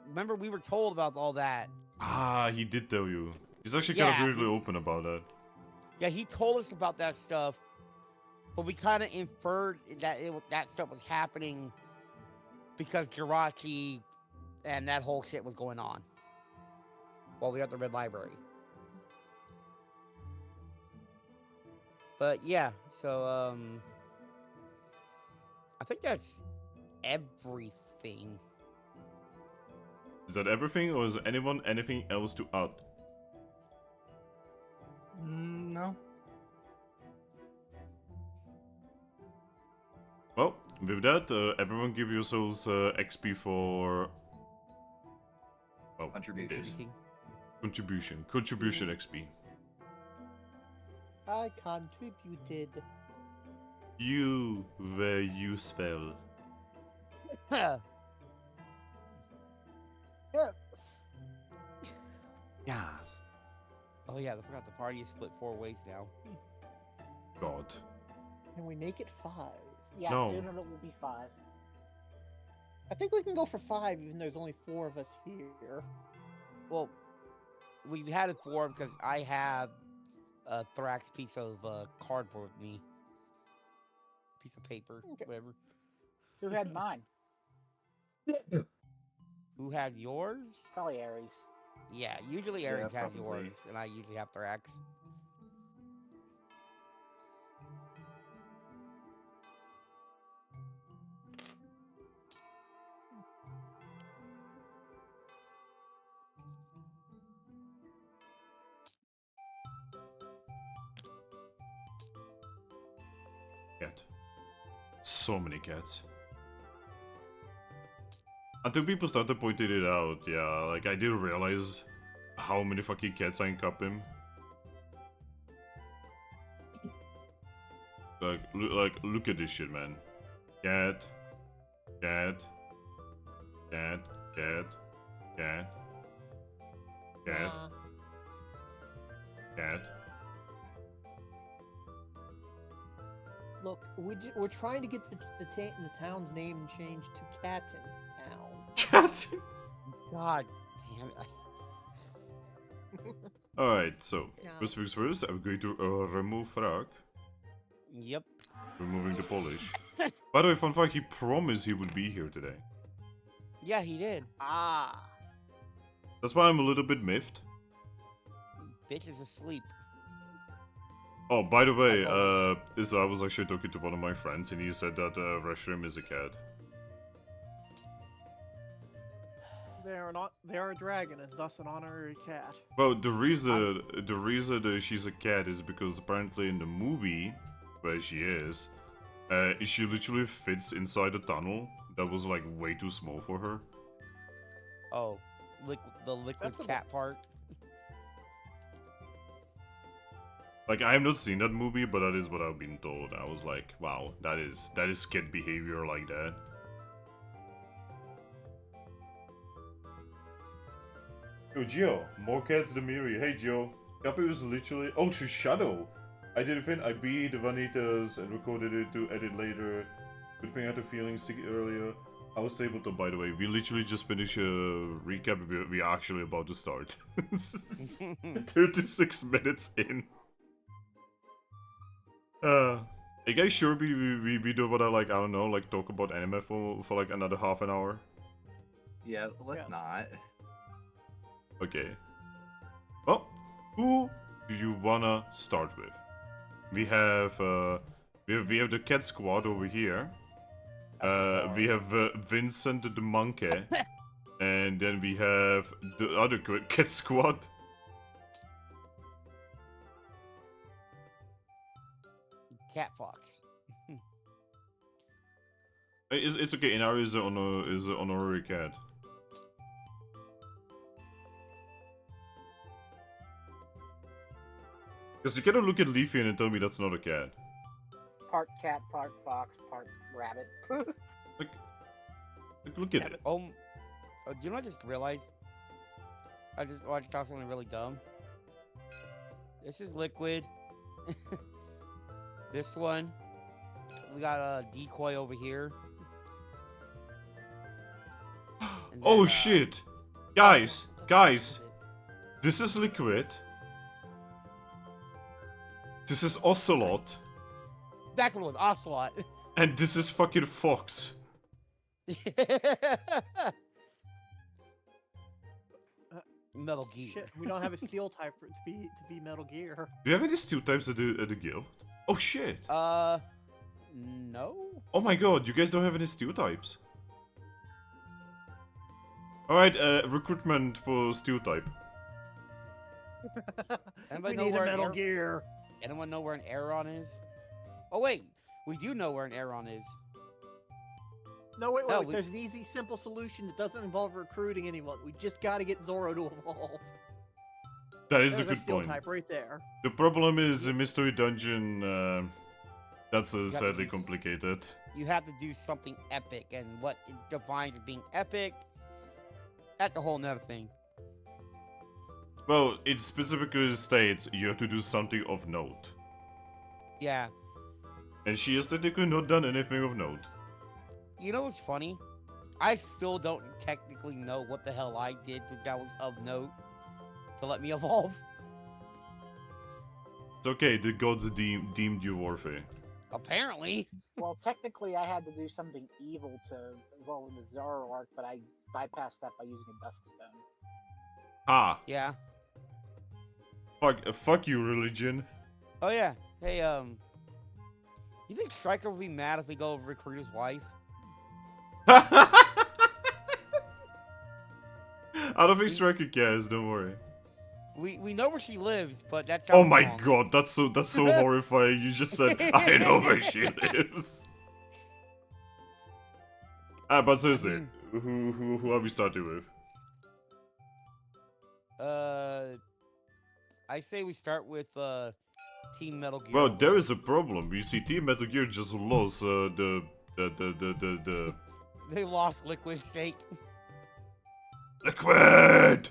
Speaker 2: remember we were told about all that.
Speaker 1: Ah, he did tell you. He's actually kind
Speaker 2: Yeah.
Speaker 1: of really open about that.
Speaker 2: Yeah, he told us about that stuff, but we kind of inferred that that stuff was happening because Jirachi and that whole shit was going on while we were at the Red Library. But yeah, so I think that's everything.
Speaker 1: Is that everything, or is anything else to add?
Speaker 3: No.
Speaker 1: Well, with that, everyone give yourselves XP for... Oh,
Speaker 3: Contribution.
Speaker 1: this. Contribution XP.
Speaker 4: I contributed.
Speaker 1: You were useful.
Speaker 4: Yes.
Speaker 1: Yes.
Speaker 2: Oh yeah, I forgot the party is split 4 ways now.
Speaker 1: God.
Speaker 4: Can we make it 5?
Speaker 5: Yeah,
Speaker 1: No.
Speaker 5: soon it will be 5.
Speaker 4: I think we can go for 5, even though there's only 4 of us here.
Speaker 2: Well, we had it 4 because I have Thrack's piece of cardboard with me. Piece of paper,
Speaker 4: Okay.
Speaker 2: whatever.
Speaker 5: Who had mine?
Speaker 2: Who had yours?
Speaker 5: Probably Aries.
Speaker 2: Yeah, usually
Speaker 3: Yeah,
Speaker 2: Aries has
Speaker 3: probably.
Speaker 2: yours, and I usually have Thrack's.
Speaker 1: Cat. So many cats. Until people started pointing it out, yeah, like I didn't realize how many fucking cats are in Capim. Like, look at this shit, man. Cat, cat, cat, cat, cat, cat,
Speaker 4: Nah.
Speaker 1: cat.
Speaker 4: Look, we're trying to get the town's name changed to Capim Town.
Speaker 1: Cat.
Speaker 2: God damn it.
Speaker 1: Alright, so,
Speaker 4: Yeah.
Speaker 1: first things first, I'm going to remove Thrack.
Speaker 2: Yep.
Speaker 1: Removing the polish. By the way, fun fact, he promised he would be here today.
Speaker 2: Yeah, he did.
Speaker 4: Ah.
Speaker 1: That's why I'm a little bit miffed.
Speaker 2: Bitch is asleep.
Speaker 1: Oh, by the way, I was actually talking to one of my friends, and he said that Reshiram is a cat.
Speaker 4: They are a dragon and thus an honorary cat.
Speaker 1: Well, the reason that she's a cat is because apparently in the movie where she is, she literally fits inside a tunnel that was like way too small for her.
Speaker 2: Oh, the liquid
Speaker 4: Acceptable.
Speaker 2: cat part.
Speaker 1: Like, I have not seen that movie, but that is what I've been told. I was like, wow, that is kid behavior like that. Yo, Gio, more cats the merrier. Hey, Gio. Capim was literally... Oh, to Shadow. I did a thing. I beat Vanitas and recorded it to edit later. But me had the feeling sick earlier. I was able to, by the way. We literally just finished a recap. We're actually about to start. 36 minutes in. Hey guys, sure we do what I like, I don't know, like talk about anime for like another half an hour?
Speaker 3: Yeah, let's
Speaker 4: Yes.
Speaker 3: not.
Speaker 1: Okay. Well, who do you wanna start with? We have the cat squad over here. We have Vincent the monkey. And then we have the other cat squad.
Speaker 2: Cat fox.
Speaker 1: It's okay, Inari is an honorary cat. Because you cannot look at Leafy and tell me that's not a cat.
Speaker 5: Part cat, part fox, part rabbit.
Speaker 1: Like look at it.
Speaker 2: Do you know what I just realized? I just thought something really dumb. This is liquid. This one. We got a decoy over here. And
Speaker 1: Oh
Speaker 2: then,
Speaker 1: shit! Guys! This is liquid. This is Ocelot.
Speaker 2: That's what it was, Ocelot.
Speaker 1: And this is fucking Fox.
Speaker 2: Metal Gear.
Speaker 4: Shit, we don't have a steel type for it to be Metal Gear.
Speaker 1: Do you have any steel types at the guild? Oh shit!
Speaker 2: No.
Speaker 1: Oh my god, you guys don't have any steel types. Alright, recruitment for steel type.
Speaker 2: Anybody
Speaker 4: We
Speaker 2: know
Speaker 4: need
Speaker 2: where
Speaker 4: a
Speaker 2: an
Speaker 4: Metal Gear.
Speaker 2: Anyone know where an Aeron is? Oh wait, we do know where an Aeron is.
Speaker 4: No, wait,
Speaker 2: No,
Speaker 4: There's an easy, simple solution that doesn't involve recruiting anyone. We just got to get Zoro to evolve.
Speaker 1: That is
Speaker 4: There's
Speaker 1: a
Speaker 4: a
Speaker 1: good
Speaker 4: steel
Speaker 1: point.
Speaker 4: type right there.
Speaker 1: The problem is a mystery dungeon, that's
Speaker 2: gotta
Speaker 1: sadly
Speaker 2: use-
Speaker 1: complicated.
Speaker 2: You have to do something epic, and what it defines as being epic, that's a whole nother thing.
Speaker 1: Well, it specifically states you have to do something of note.
Speaker 2: Yeah.
Speaker 1: And she has technically not done anything of note.
Speaker 2: You know what's funny? I still don't technically know what the hell I did that was of note to let me evolve.
Speaker 1: It's okay, the gods deemed you worthy.
Speaker 2: Apparently.
Speaker 5: Well, technically, I had to do something evil to evolve into Zoroark, but I bypassed that by using a Duskstone.
Speaker 1: Ah,
Speaker 2: Yeah.
Speaker 1: fuck you, religion.
Speaker 2: Oh yeah. Hey, you think Striker will be mad if we go recruit his wife?
Speaker 1: I don't think Striker cares, don't worry.
Speaker 2: We know where she lives, but that's
Speaker 1: Oh my god, that's so horrifying. You just said, I know where she lives. But seriously, who are we starting with?
Speaker 2: I say we start with Team Metal Gear.
Speaker 1: Well, there is a problem. You see, Team Metal Gear just lost the
Speaker 2: They lost Liquid State.
Speaker 1: Liquid!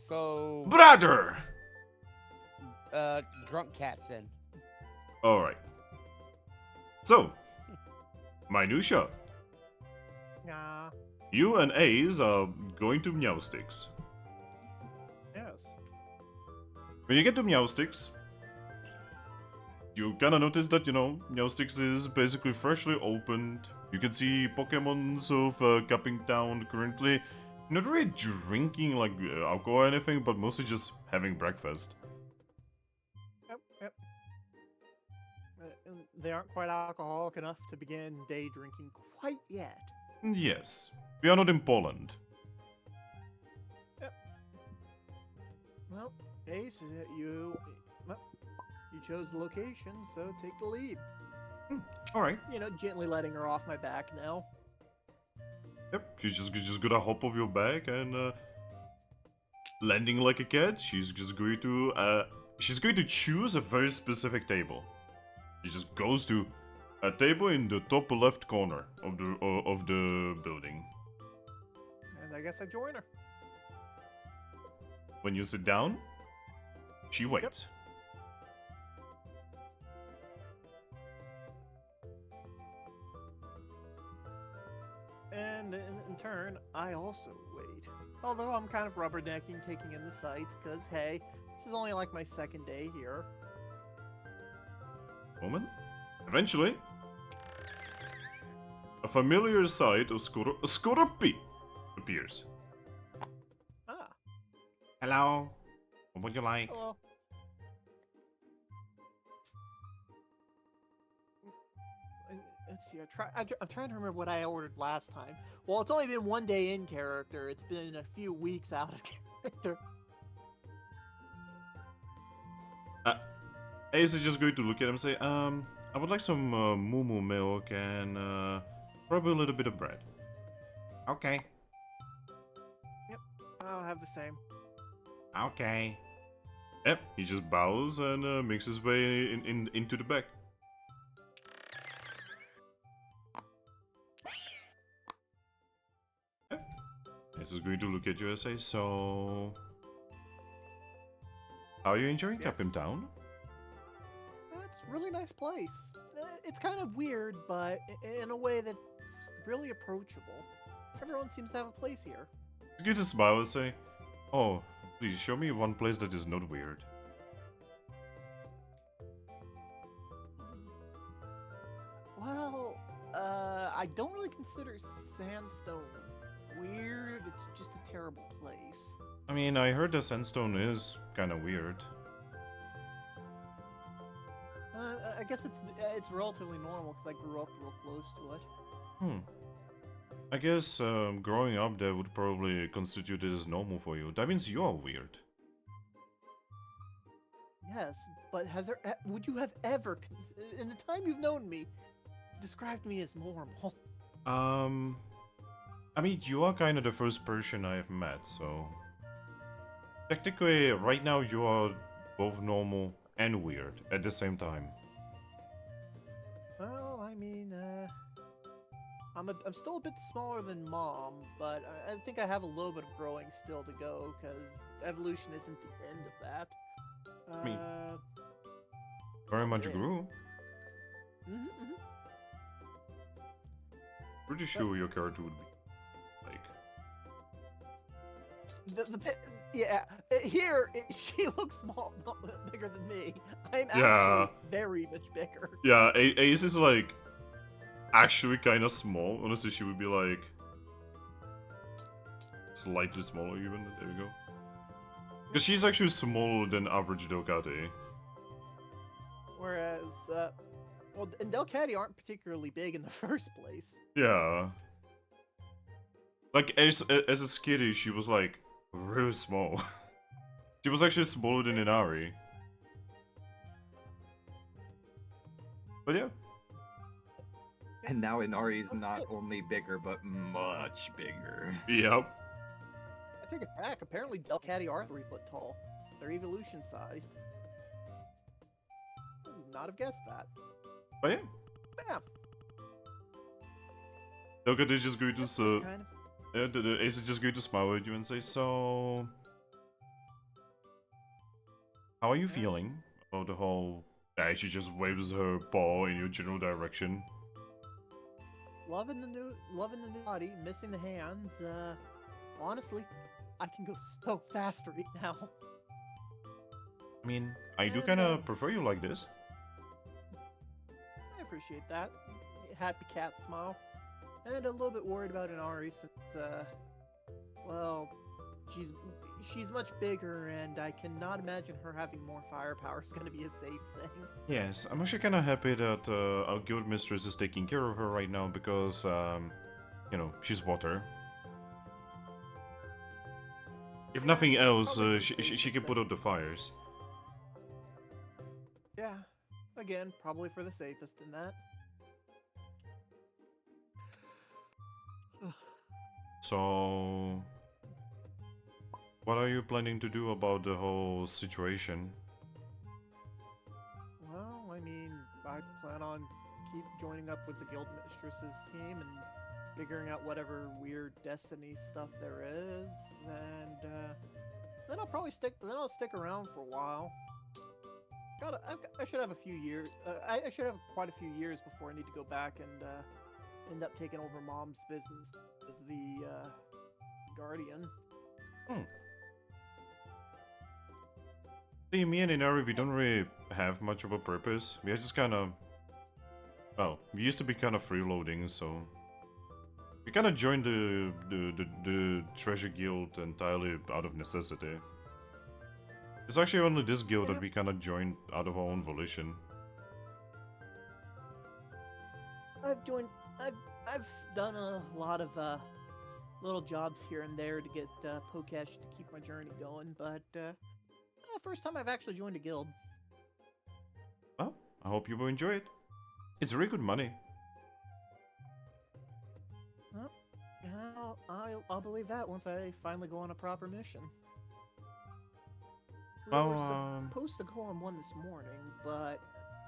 Speaker 2: So
Speaker 1: Brother!
Speaker 2: Drunk Cats then.
Speaker 1: Alright. So, minutia.
Speaker 4: Yeah.
Speaker 1: You and Ace are going to Meowsticks.
Speaker 4: Yes.
Speaker 1: When you get to Meowsticks, you kinda notice that, you know, Meowsticks is basically freshly opened. You can see Pokemons of Capim Town currently not really drinking like alcohol or anything, but mostly just having breakfast.
Speaker 4: Yep. And they aren't quite alcoholic enough to begin day drinking quite yet.
Speaker 1: Yes, we are not in Poland.
Speaker 4: Well, Ace, you chose the location, so take the lead.
Speaker 1: Alright.
Speaker 4: You know, gently letting her off my back now.
Speaker 1: Yep, she's just gonna hop off your back and landing like a cat. She's going to choose a very specific table. She just goes to a table in the top left corner of the building.
Speaker 4: And I guess I join her.
Speaker 1: When you sit down, she waits.
Speaker 4: And in turn, I also wait. Although I'm kind of rubbernecking, taking in the sights, because hey, this is only like my second day here.
Speaker 1: Moment. Eventually, a familiar sight of Scorpi appears.
Speaker 4: Ah,
Speaker 1: Hello. What would you like?
Speaker 4: hello. Let's see, I'm trying to remember what I ordered last time. Well, it's only been one day in character. It's been a few weeks out of character.
Speaker 1: Ace is just going to look at him and say, I would like some moo milk and probably a little bit of bread. Okay.
Speaker 4: I'll have the same.
Speaker 1: Okay. Yep, he just bows and makes his way into the back. Yep. Ace is going to look at you and say, so... How are you enjoying
Speaker 4: Yes.
Speaker 1: Capim Town?
Speaker 4: It's a really nice place. It's kind of weird, but in a way that's really approachable. Everyone seems to have a place here.
Speaker 1: He's going to smile and say, oh, please show me one place that is not weird.
Speaker 4: Well, I don't really consider Sandstone weird. It's just a terrible place.
Speaker 1: I mean, I heard that Sandstone is kind of weird.
Speaker 4: I guess it's relatively normal because I grew up real close to it.
Speaker 1: I guess growing up there would probably constitute it as normal for you. That means you are weird.
Speaker 4: Yes, but would you have ever, in the time you've known me, described me as normal?
Speaker 1: I mean, you are kind of the first Persian I have met, so... Technically, right now you are both normal and weird at the same time.
Speaker 4: Well, I mean, I'm still a bit smaller than Mom, but I think I have a little bit of growing still to go, because evolution isn't the end of that.
Speaker 1: I mean, very much
Speaker 4: yeah.
Speaker 1: grew.
Speaker 4: Mm-hmm.
Speaker 1: Pretty sure your character would be like...
Speaker 4: She looks small, bigger than me. I'm
Speaker 1: Yeah.
Speaker 4: actually very much bigger.
Speaker 1: Yeah, Ace is like... actually kind of small. Honestly, she would be like... slightly smaller even. There we go. Because she's actually smaller than average Delcate.
Speaker 4: Whereas, and Delcatty aren't particularly big in the first place.
Speaker 1: Yeah. Like, as a skitty, she was like, really small. She was actually smaller than Inari. But yeah.
Speaker 3: And now Inari is not only bigger, but much bigger.
Speaker 1: Yep.
Speaker 4: I take it back. Apparently, Delcatty are 3 foot tall. They're evolution sized. Would not have guessed that.
Speaker 1: But yeah.
Speaker 4: Bam.
Speaker 1: Delcate is just going to...
Speaker 4: That's just kind of...
Speaker 1: Yeah, the Ace is just going to smile at you and say, so... How are you feeling about the whole Yeah, she just waves her paw in your general direction.
Speaker 4: Loving the new body, missing the hands. Honestly, I can go so fast right now.
Speaker 1: I mean, I do
Speaker 4: And,
Speaker 1: kind of prefer you like this.
Speaker 4: I appreciate that. Happy cat smile. And a little bit worried about Inari since, well, she's much bigger, and I cannot imagine her having more firepower is going to be a safe thing.
Speaker 1: Yes, I'm actually kind of happy that our guild mistress is taking care of her right now because, you know, she's water. If nothing else,
Speaker 4: probably the
Speaker 1: she
Speaker 4: safest
Speaker 1: can put
Speaker 4: thing.
Speaker 1: out the fires.
Speaker 4: Yeah, again, probably for the safest in that.
Speaker 1: So, what are you planning to do about the whole situation?
Speaker 4: Well, I mean, I plan on keep joining up with the guild mistress's team and figuring out whatever weird destiny stuff there is, and then I'll probably stick. Then I'll stick around for a while. I should have a few years. I should have quite a few years before I need to go back and end up taking over Mom's business as the guardian.
Speaker 1: See, me and Inari, we don't really have much of a purpose. We are just kind of... Well, we used to be kind of freeloading, so... We kind of joined the Treasure Guild entirely out of necessity. It's actually only this guild that we kind of joined out of our own volition.
Speaker 4: I've done a lot of little jobs here and there to get Pokesh to keep my journey going, but first time I've actually joined a guild.
Speaker 1: Well, I hope you will enjoy it. It's really good money.
Speaker 4: Well, I'll believe that once I finally go on a proper mission. We were supposed to go on one this morning, but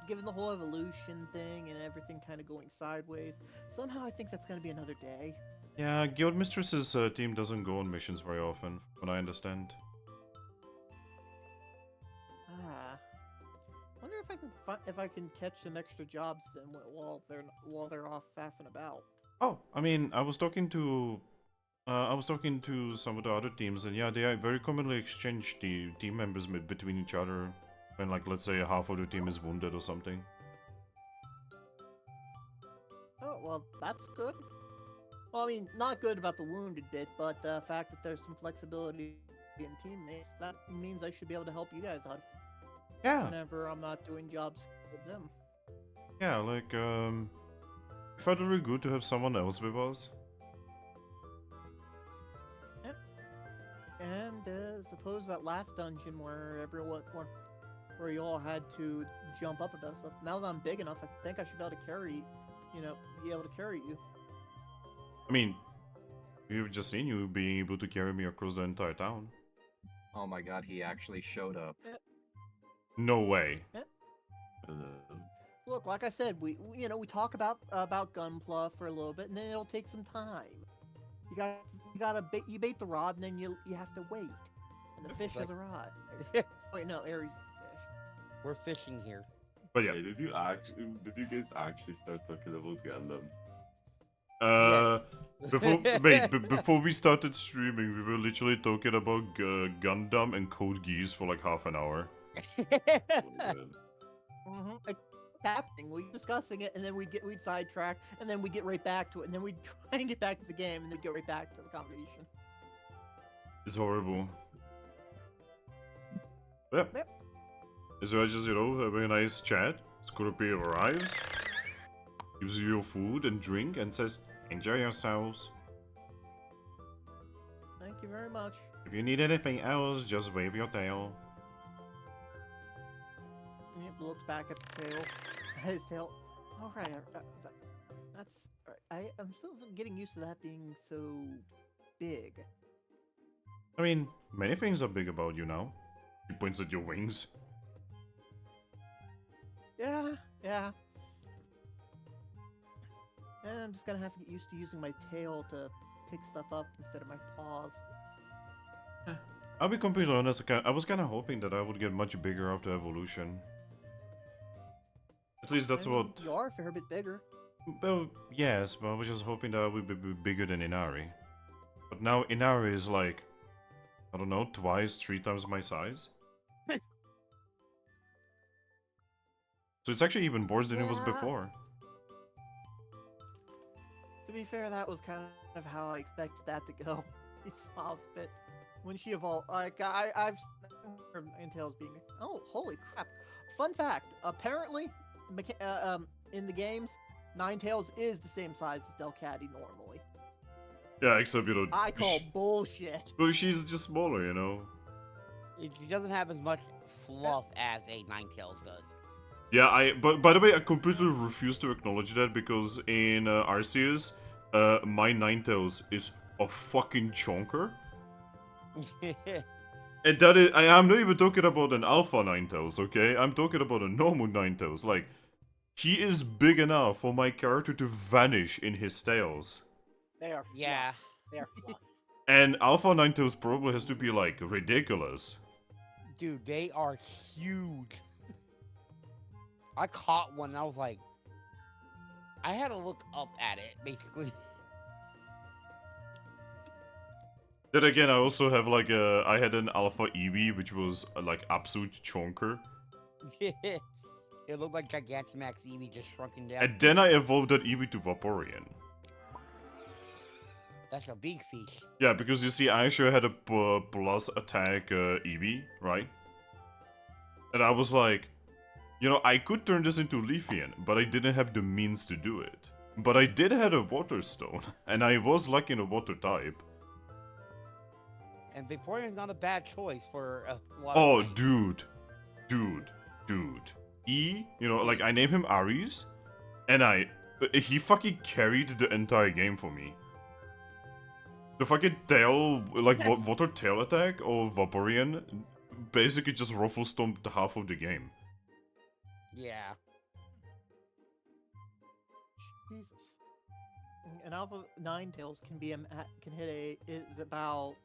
Speaker 4: given the whole evolution thing and everything kind of going sideways, somehow I think that's going to be another day.
Speaker 1: Yeah, Guild Mistress's team doesn't go on missions very often, from what I understand.
Speaker 4: Wonder if I can catch some extra jobs then while they're off faffing about.
Speaker 1: Oh, I mean, I was talking to some of the other teams, and yeah, they very commonly exchange the team members between each other when, like, let's say half of the team is wounded or something.
Speaker 4: Oh, well, that's good. Well, I mean, not good about the wounded bit, but the fact that there's some flexibility in teammates, that means I should be able to help you guys out.
Speaker 1: Yeah.
Speaker 4: Whenever I'm not doing jobs with them.
Speaker 1: Yeah, like, it felt really good to have someone else with us.
Speaker 4: Yep. And suppose that last dungeon where where you all had to jump up about stuff. Now that I'm big enough, I think I should be able to carry, be able to carry you.
Speaker 1: I mean, we've just seen you being able to carry me across the entire town.
Speaker 3: Oh my god, he actually showed up.
Speaker 1: No way.
Speaker 4: Look, like I said, we talk about Gunpla for a little bit, and then it'll take some time. You bait the rod, and then you have to wait, and the fish has a rod. Wait, no, Aries is the fish.
Speaker 2: We're fishing here.
Speaker 1: But yeah.
Speaker 6: Hey, did you guys actually start talking about Gundam?
Speaker 1: Before we started streaming, we were literally talking about Gundam and Code Geass for like half an hour.
Speaker 4: Happening. We're discussing it, and then we'd sidetrack, and then we get right back to it, and then we'd try and get back to the game, and then get right back to the conversation.
Speaker 1: It's horrible. Yep.
Speaker 4: Yep.
Speaker 1: So I just, having a nice chat. Scorpio arrives, gives you your food and drink, and says, "Enjoy yourselves.
Speaker 4: Thank you very much."
Speaker 1: If you need anything else, just wave your tail."
Speaker 4: And he looks back at the tail. His tail. All right. That's. I'm still getting used to that being so big.
Speaker 1: I mean, many things are big about you now. He points at your wings.
Speaker 4: Yeah. And I'm just gonna have to get used to using my tail to pick stuff up instead of my paws.
Speaker 1: I'll be completely honest, I was kind of hoping that I would get much bigger after evolution. At least that's
Speaker 4: I mean,
Speaker 1: what...
Speaker 4: You are a fair bit bigger.
Speaker 1: Well, yes, but I was just hoping that we would be bigger than Inari. But now Inari is like, I don't know, twice, 3 times my size. So it's actually even worse than it was
Speaker 4: Yeah.
Speaker 1: before.
Speaker 4: To be fair, that was kind of how I expected that to go. He smiles a bit. When she evolved, like, I've heard Ninetales being... Oh, holy crap. Fun fact, apparently, in the games, Ninetales is the same size as Delcatty normally.
Speaker 1: Yeah, except, you know...
Speaker 4: I call bullshit.
Speaker 1: But she's just smaller, you know?
Speaker 2: She doesn't have as much fluff as a Ninetales does.
Speaker 1: Yeah, but by the way, I completely refuse to acknowledge that because in Arceus, my Ninetales is a fucking chonker. And that is, I'm not even talking about an Alpha Ninetales, okay? I'm talking about a normal Ninetales. Like, he is big enough for my character to vanish in his tails.
Speaker 5: They are fluff.
Speaker 2: Yeah.
Speaker 5: They are fluff.
Speaker 1: And Alpha Ninetales probably has to be, like, ridiculous.
Speaker 2: Dude, they are huge. I caught one and I was like, I had to look up at it, basically.
Speaker 1: Then again, I also have, like, I had an Alpha Eevee, which was, like, absolute chonker.
Speaker 2: It looked like Gigantamax Eevee just shrunken down.
Speaker 1: And then I evolved that Eevee to Vaporeon.
Speaker 2: That's a big fish.
Speaker 1: Yeah, because you see, I actually had a plus attack Eevee, right? And I was like, you know, I could turn this into Leafeon, but I didn't have the means to do it. But I did have a Water Stone, and I was lucky in a Water type.
Speaker 2: And Vaporeon's not a bad choice for a lot
Speaker 1: Oh,
Speaker 2: of
Speaker 1: dude. You know, like, I named him Ares, and he fucking carried the entire game for me. The fucking tail, like, water tail attack of Vaporeon basically just ruffle stomped half of the game.
Speaker 2: Yeah.
Speaker 4: Jesus. An Alpha Ninetales can hit is about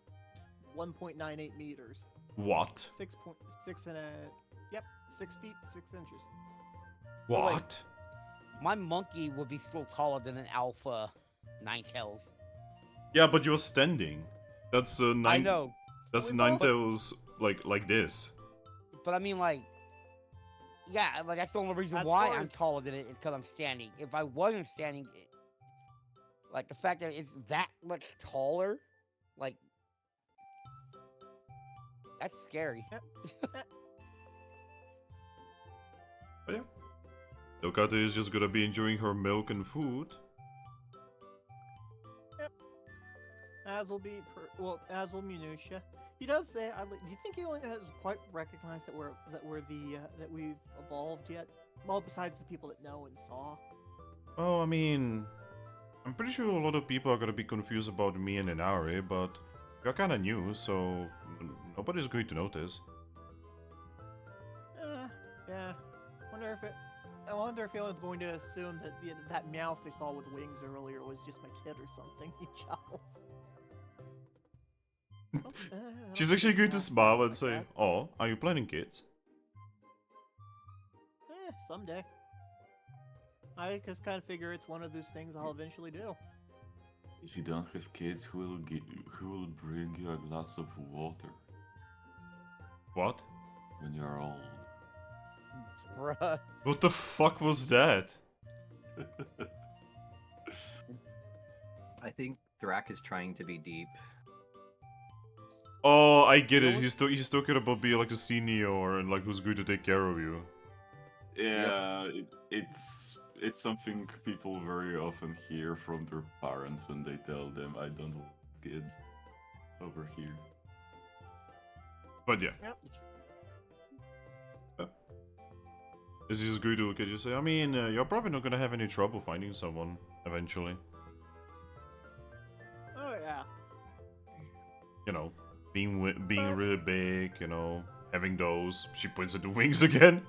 Speaker 4: 1.98 meters.
Speaker 1: What?
Speaker 4: 6.6 and a... Yep, 6 feet, 6 inches.
Speaker 1: What?
Speaker 2: My monkey would be still taller than an Alpha Ninetales.
Speaker 1: Yeah, but you're standing. That's
Speaker 2: I know.
Speaker 1: That's
Speaker 4: Well,
Speaker 1: Ninetales like this.
Speaker 2: But I mean, like, yeah, like, that's the only reason
Speaker 4: As
Speaker 2: why
Speaker 4: far
Speaker 2: I'm
Speaker 4: as-
Speaker 2: taller than it is because I'm standing. If I wasn't standing, like, the fact that it's that much taller, like, that's scary.
Speaker 1: But yeah. Dokata is just gonna be enjoying her milk and food.
Speaker 4: As will be, as will Minutia. He does say, do you think he only has quite recognized that that we've evolved yet? Well, besides the people that know and saw.
Speaker 1: Oh, I mean, I'm pretty sure a lot of people are gonna be confused about me and Inari, but you're kinda new, so nobody's going to notice.
Speaker 4: Yeah. I wonder if anyone's going to assume that that Meowth they saw with wings earlier was just my kid or something. He chuckles.
Speaker 1: She's actually going to smile and say, "Oh, are you planning kids?"
Speaker 4: Someday. I just kind of figure it's one of those things I'll eventually do.
Speaker 6: If you don't have kids, who will bring you a glass of water
Speaker 1: What?
Speaker 6: when you're old?
Speaker 2: Bruh.
Speaker 1: What the fuck was that?
Speaker 3: I think Thrack is trying to be deep.
Speaker 1: Oh, I get it. He's talking about being like a senior and like who's going to take care of you.
Speaker 6: Yeah, it's something people very often hear from their parents when they tell them, "I don't want kids over here."
Speaker 1: But yeah.
Speaker 4: Yep.
Speaker 1: Is he just going to look at you and say, I mean, you're probably not gonna have any trouble finding someone eventually.
Speaker 4: Oh yeah.
Speaker 1: You know, being really big, you know, having those. She points at the wings again.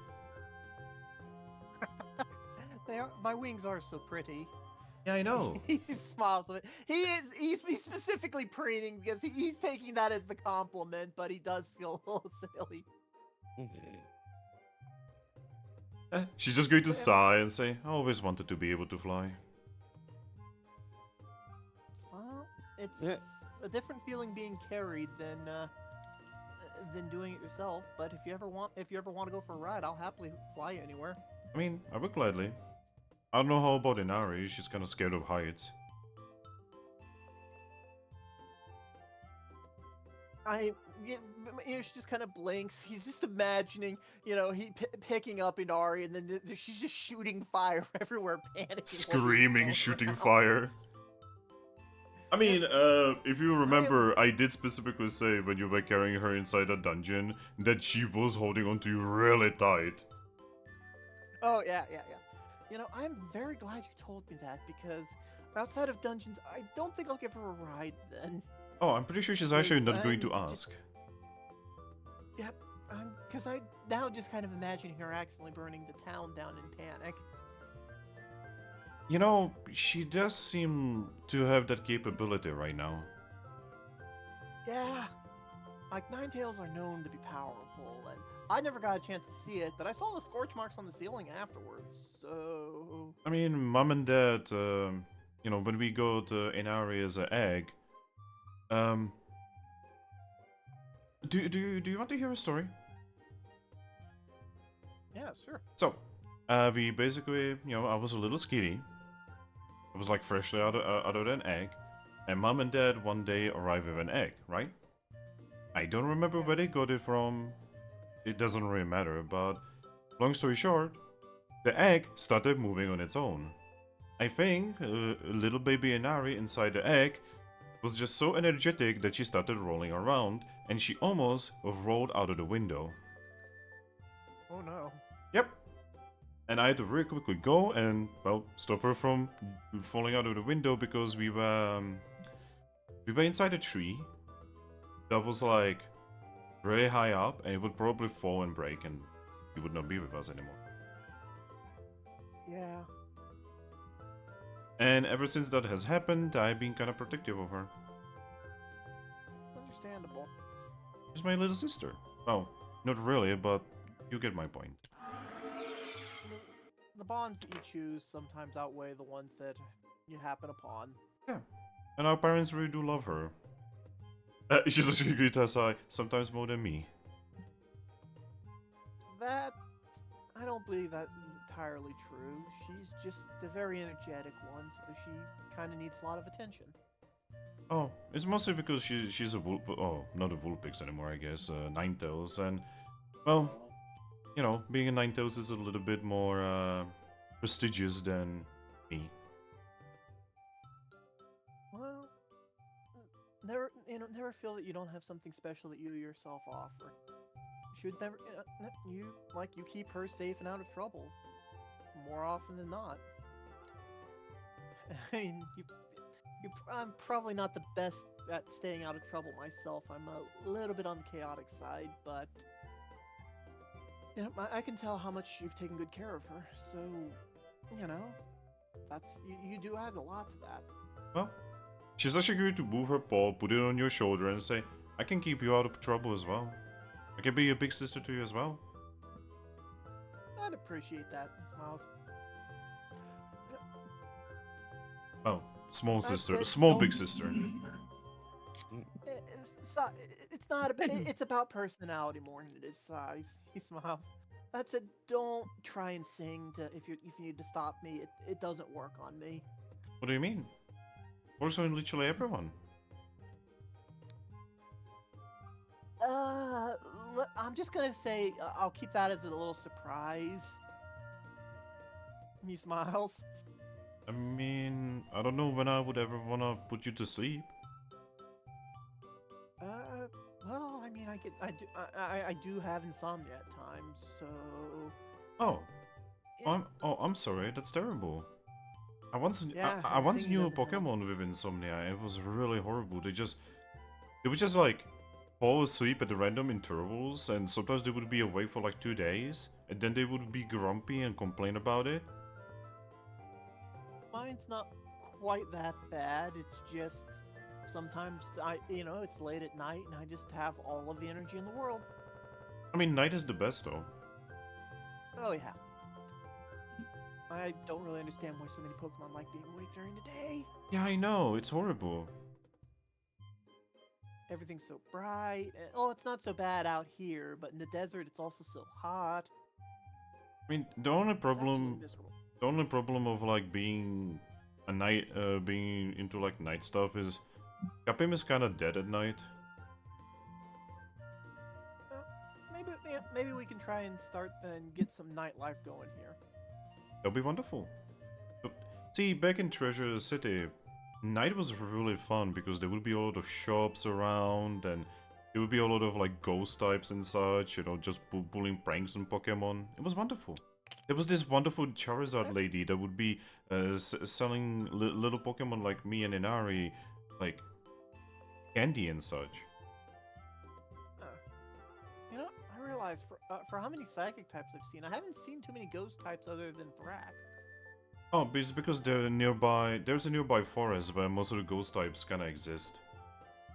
Speaker 4: My wings are so pretty.
Speaker 1: Yeah, I know.
Speaker 4: He smiles a bit. He's specifically preening because he's taking that as the compliment, but he does feel a little silly.
Speaker 1: She's just going to sigh and say, I always wanted to be able to fly.
Speaker 4: Well, it's
Speaker 2: Yeah.
Speaker 4: a different feeling being carried than doing it yourself. But if you ever want to go for a ride, I'll happily fly you anywhere.
Speaker 1: I mean, I would gladly. I don't know how about Inari, she's kind of scared of heights.
Speaker 4: She just kind of blinks. He's just imagining, he picking up Inari, and then she's just shooting fire everywhere, panicking,
Speaker 1: Screaming, shooting fire. I mean, if you remember, I did specifically say when you were carrying her inside a dungeon that she was holding onto you really tight.
Speaker 4: Oh yeah. I'm very glad you told me that, because outside of dungeons, I don't think I'll give her a ride then.
Speaker 1: Oh, I'm pretty sure she's actually not going to
Speaker 4: I'm
Speaker 1: ask.
Speaker 4: Yep, because I now just kind of imagining her accidentally burning the town down in panic.
Speaker 1: You know, she does seem to have that capability right now.
Speaker 4: Yeah, like Ninetales are known to be powerful, and I never got a chance to see it, but I saw the scorch marks on the ceiling afterwards, so...
Speaker 1: I mean, Mom and Dad, when we go to Inari as an egg, do you want to hear a story?
Speaker 4: Yeah, sure.
Speaker 1: So, we basically, I was a little skinny. I was like freshly out of an egg, and Mom and Dad one day arrived with an egg, right? I don't remember where they got it from. It doesn't really matter, but long story short, the egg started moving on its own. I think little baby Inari inside the egg was just so energetic that she started rolling around, and she almost rolled out of the window.
Speaker 4: Oh no.
Speaker 1: Yep. And I had to really quickly go and, well, stop her from falling out of the window, because we were inside a tree that was like very high up, and it would probably fall and break, and she would not be with us anymore.
Speaker 4: Yeah.
Speaker 1: And ever since that has happened, I've been kind of protective of her.
Speaker 4: Understandable.
Speaker 1: She's my little sister. Well, not really, but you get my point.
Speaker 4: The bonds that you choose sometimes outweigh the ones that you happen upon.
Speaker 1: Yeah. And our parents really do love her. She's actually good as I, sometimes more than me.
Speaker 4: That... I don't believe that's entirely true. She's just the very energetic one, so she kind of needs a lot of attention.
Speaker 1: Oh, it's mostly because she's a not a Vulpix anymore, I guess, Ninetales, and, well, being a Ninetales is a little bit more, prestigious than me.
Speaker 4: Well, never feel that you don't have something special that you yourself offer. You should never, you keep her safe and out of trouble, more often than not. I mean, I'm probably not the best at staying out of trouble myself. I'm a little bit on the chaotic side, but I can tell how much you've taken good care of her. So, that's you do add a lot to that.
Speaker 1: Well, she's actually going to move her paw, put it on your shoulder, and say, I can keep you out of trouble as well. I can be a big sister to you as well.
Speaker 4: I'd appreciate that, Smiles.
Speaker 1: Oh, small sister,
Speaker 4: said
Speaker 1: small
Speaker 4: don't-
Speaker 1: big sister.
Speaker 4: It's not it's about personality more than it is size. He smiles. That said, don't try and sing if you need to stop me. It doesn't work on me.
Speaker 1: What do you mean? Works on literally everyone.
Speaker 4: I'm just gonna say I'll keep that as a little surprise. He smiles.
Speaker 1: I mean, I don't know when I would ever want to put you to sleep.
Speaker 4: Well, I mean, I do have insomnia at times, so.
Speaker 1: Oh,
Speaker 4: Yeah.
Speaker 1: I'm sorry. That's terrible. I once
Speaker 4: Yeah,
Speaker 1: I once
Speaker 4: singing
Speaker 1: knew a
Speaker 4: doesn't help.
Speaker 1: Pokemon with insomnia. And it was really horrible. They would just like fall asleep at random intervals, and sometimes they would be awake for like 2 days, and then they would be grumpy and complain about it.
Speaker 4: Mine's not quite that bad. It's just sometimes it's late at night and I just have all of the energy in the world.
Speaker 1: I mean, night is the best though.
Speaker 4: Oh yeah. I don't really understand why so many Pokemon like being awake during the day.
Speaker 1: Yeah, I know. It's horrible.
Speaker 4: Everything's so bright. Oh, it's not so bad out here, but in the desert, it's also so hot.
Speaker 1: I mean, the only
Speaker 4: It's absolutely
Speaker 1: problem,
Speaker 4: miserable.
Speaker 1: the only problem of like being a night, being into like night stuff is Capim is kind of dead at night.
Speaker 4: Maybe we can try and start and get some nightlife going here.
Speaker 1: That'll be wonderful. But, see, back in Treasure City, night was really fun because there would be a lot of shops around and there would be a lot of like ghost types and such, you know, just pulling pranks on Pokemon. It was wonderful. There was this wonderful Charizard lady that would be selling little Pokemon like me and Inari, like candy and such.
Speaker 4: You know, I realize for how many psychic types I've seen, I haven't seen too many ghost types other than Thrack.
Speaker 1: Oh, but it's because they're nearby. There's a nearby forest where most of the ghost types kind of exist.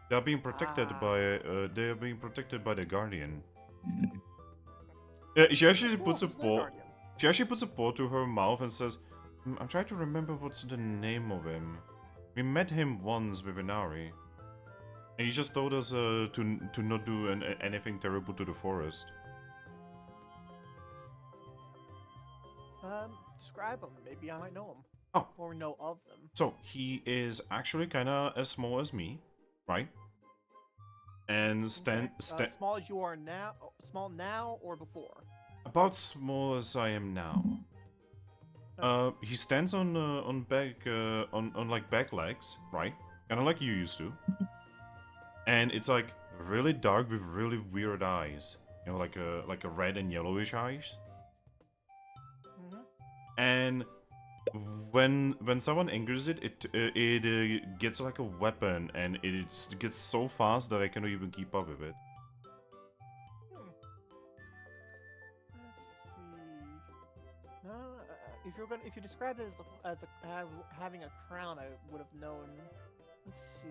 Speaker 1: They are being protected by. They are being protected by the Guardian. Yeah, she actually puts a paw. She actually puts a paw to her mouth and says, "I'm trying to remember what's the name of him. We met him once with Inari, and he just told us to not do anything terrible to the forest."
Speaker 4: Describe them. Maybe I might know them.
Speaker 1: Oh.
Speaker 4: Or know of them.
Speaker 1: So he is actually kind of as small as me, right? And
Speaker 4: Small as you are now. Small now or before?
Speaker 1: about small as I am now. He stands on like back legs, right? Kind of like you used to. And it's like really dark with really weird eyes, you know, like a red and yellowish eyes. And when someone angers it, it gets like a weapon, and it gets so fast that I cannot even keep up with it.
Speaker 4: Let's see. No, if you described it as having a crown, I would have known. Let's see.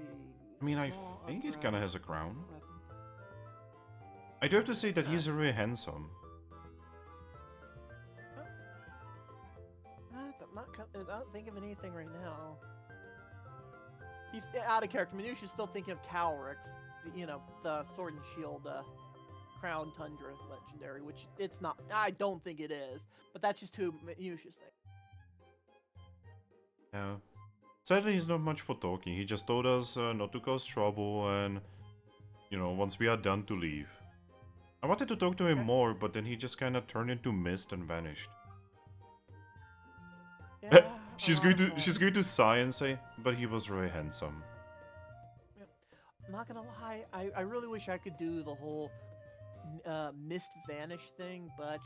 Speaker 1: I mean, I
Speaker 4: Small,
Speaker 1: think it
Speaker 4: upright,
Speaker 1: kind of has a crown.
Speaker 4: weapon.
Speaker 1: I do have to say that he's really handsome.
Speaker 4: I don't think of anything right now. He's out of character. Minutia is still thinking of Calrix, you know, the Sword and Shield Crown Tundra legendary, which it's not. I don't think it is, but that's just who Minutia's thinking.
Speaker 1: Yeah. Sadly, he's not much for talking. He just told us not to cause trouble and, you know, once we are done to leave. I wanted to talk to him more, but then he just kind of turned into mist and vanished.
Speaker 4: Yeah,
Speaker 1: she's going to sigh and say, but he was really handsome.
Speaker 4: I'm not gonna lie, I really wish I could do the whole mist vanish thing, but